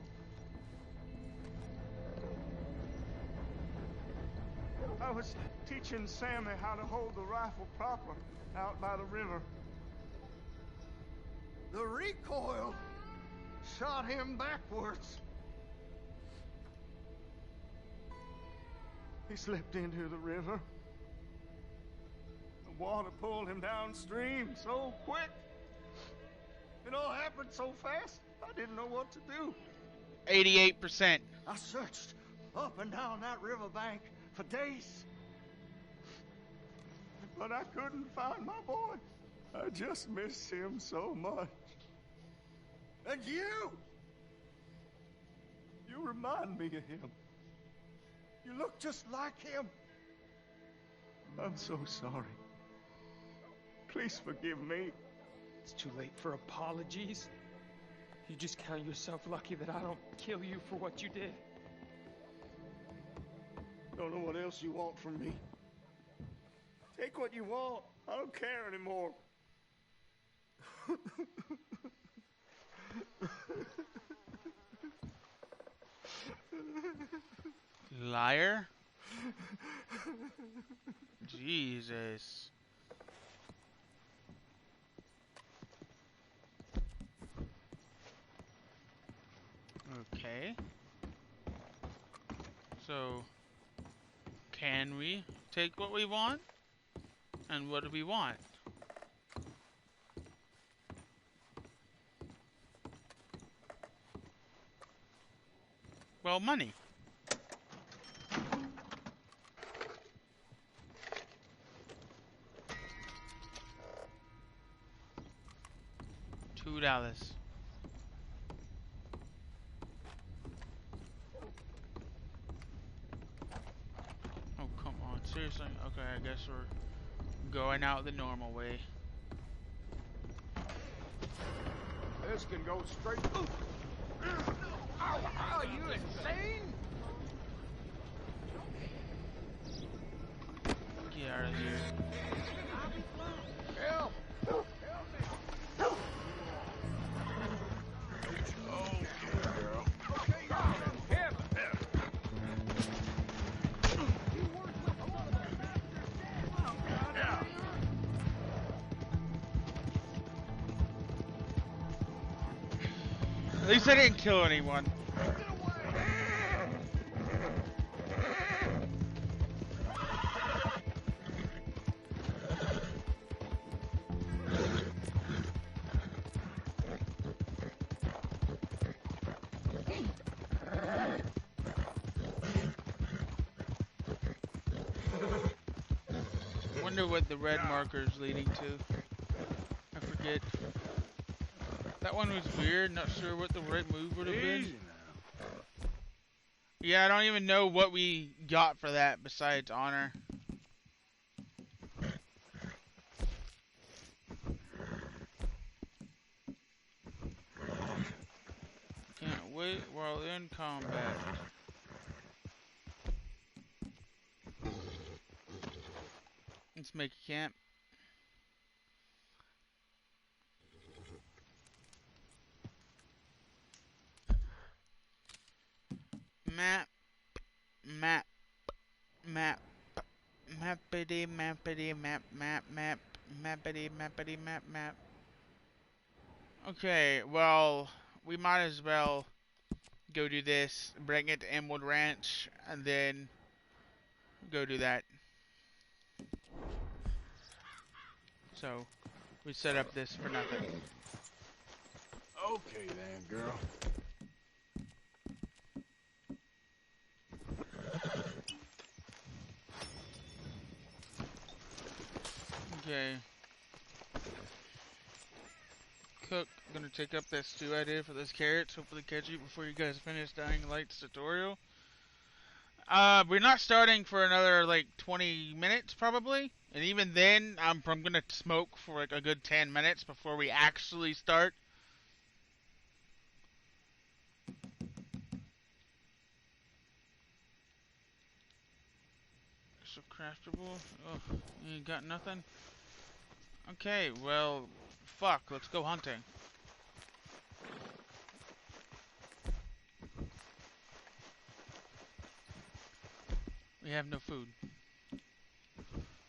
I was teaching Sammy how to hold the rifle proper out by the river. The recoil shot him backwards. He slipped into the river. The water pulled him downstream so quick. It all happened so fast, I didn't know what to do. 88%. I searched up and down that riverbank for days. But I couldn't find my boy. I just miss him so much. And you remind me of him. You look just like him. I'm so sorry. Please forgive me. It's too late for apologies. You just count yourself lucky that I don't kill you for what you did. Don't know what else you want from me. Take what you want. I don't care anymore. Liar? Jesus. Okay. So, can we take what we want? And what do we want? Well, money. $2. Oh, come on. Seriously? Okay, I guess we're going out the normal way. This can go straight. Are you insane? Get out of here. Help! At least I didn't kill anyone. Wonder what the red marker is leading to. I forget. That one was weird. Not sure what the right move would have been. Yeah, I don't even know what we got for that besides honor. Can't wait while in combat. Let's make a camp. Map, map, map, mappity, mappity, map, map, map, mappity, mappity, map, map. Okay, well, we might as well go do this, bring it to Emerald Ranch, and then go do that. So, we set up this for nothing. Okay then, girl. Okay. Cook, I'm gonna take up that stew idea for those carrots. Hopefully catch you before you guys finish Dying Light's tutorial. We're not starting for another like 20 minutes probably. And even then, I'm gonna smoke for like a good 10 minutes before we actually start. So craftable. Oh, you ain't got nothing? Okay, well, fuck, let's go hunting. We have no food.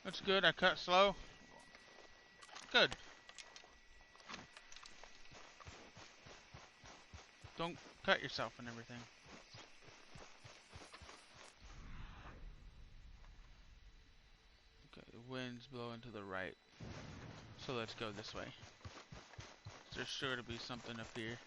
That's good, I cut slow. Good. Don't cut yourself and everything. Okay, the wind's blowing to the right. So let's go this way. There's sure to be something up here.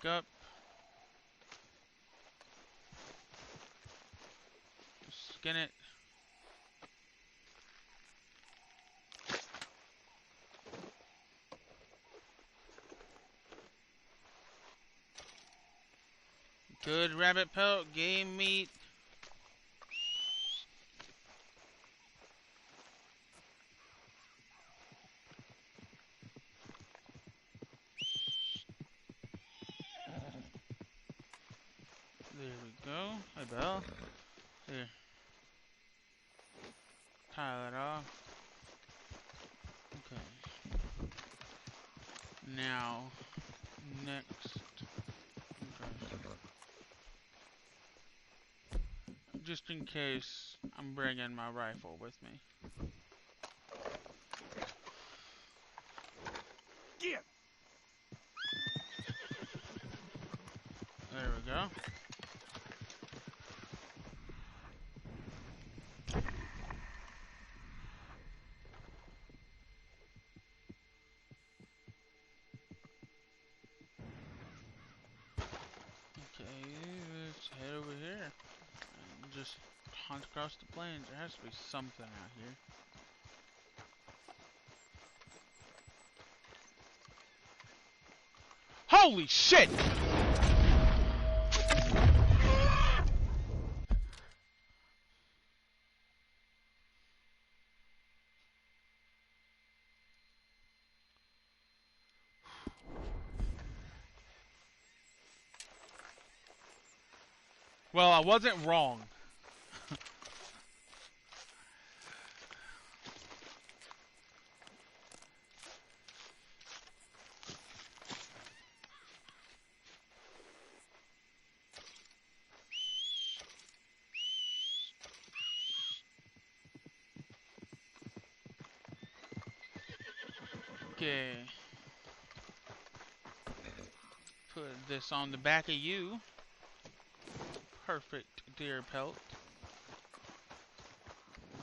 Up. Skin it. Good rabbit pelt, game meat. There we go. Hey, Belle. Here. Tie that off. Okay. Now, next. Just in case, I'm bringing my rifle with me. Get. There we go. Just hunt across the plains. There has to be something out here. Holy shit! Well, I wasn't wrong. Okay. Put this on the back of you. Perfect deer pelt.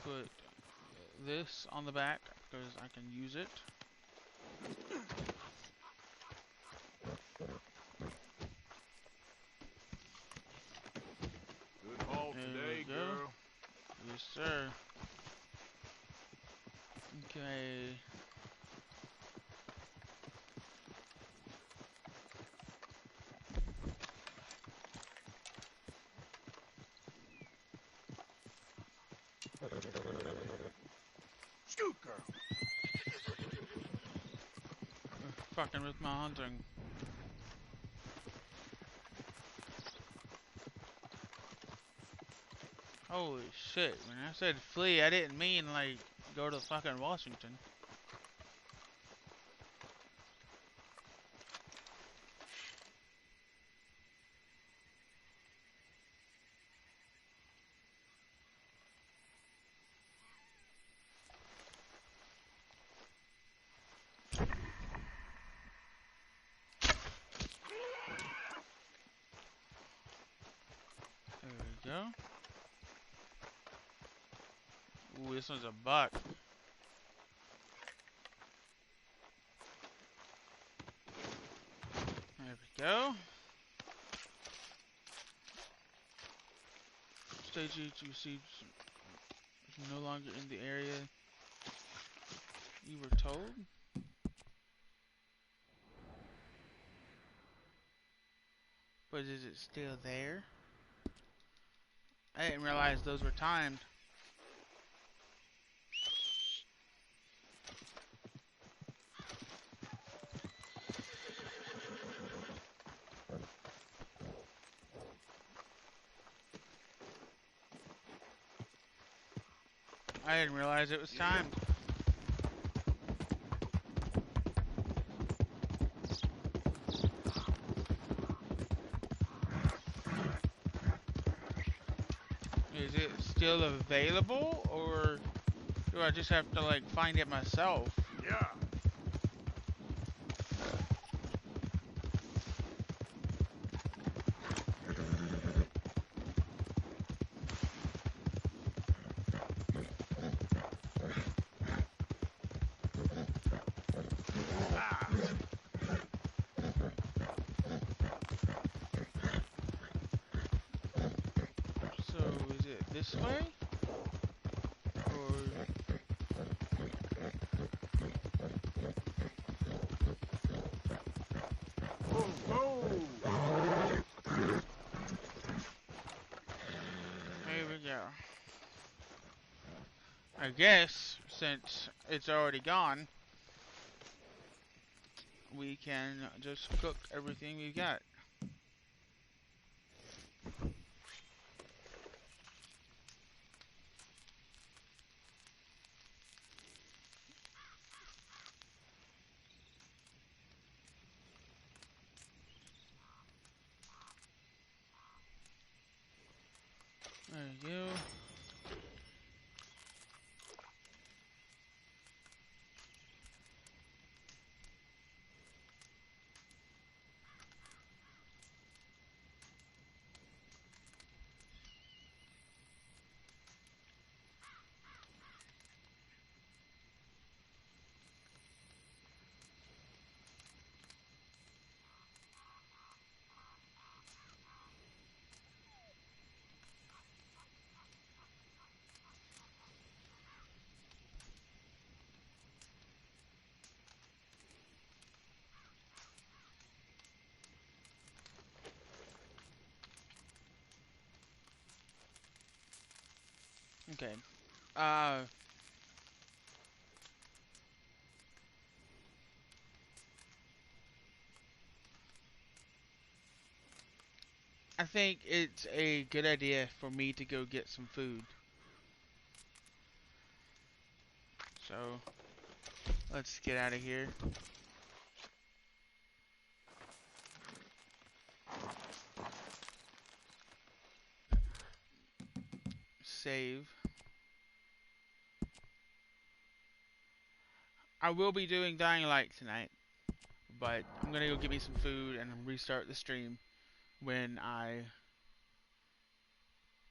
Put this on the back because I can use it. Good haul today, girl. Yes, sir. Okay. Scoot, girl. Fucking with my hunting. Holy shit, when I said flee, I didn't mean like go to fucking Washington. Go. Ooh, this one's a buck. There we go. Stage HUC is no longer in the area you were told. But is it still there? I didn't realize those were timed. I didn't realize it was timed. Is it still available, or do I just have to like find it myself? Yeah. This way? Or... guess since it's already gone, we can just cook everything we've got. There you go. Okay. I think it's a good idea for me to go get some food. So, let's get out of here. Save. I will be doing Dying Light tonight, but I'm gonna go get me some food and restart the stream when I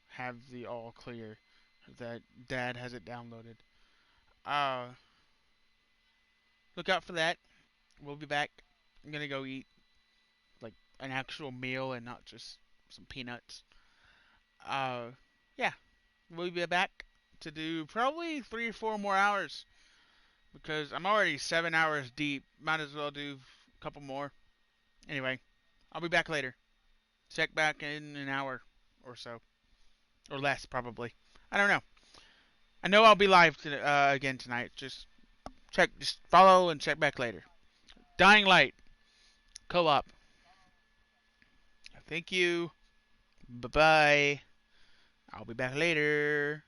have the all clear that Dad has it downloaded. Look out for that. We'll be back. I'm gonna go eat like an actual meal and not just some peanuts. Yeah, we'll be back to do probably 3 or 4 more hours because I'm already 7 hours deep. Might as well do a couple more. Anyway, I'll be back later. Check back in an hour or so. Or less, probably. I don't know. I know I'll be live again tonight. Just follow and check back later. Dying Light. Co-op. Thank you. Bye-bye. I'll be back later.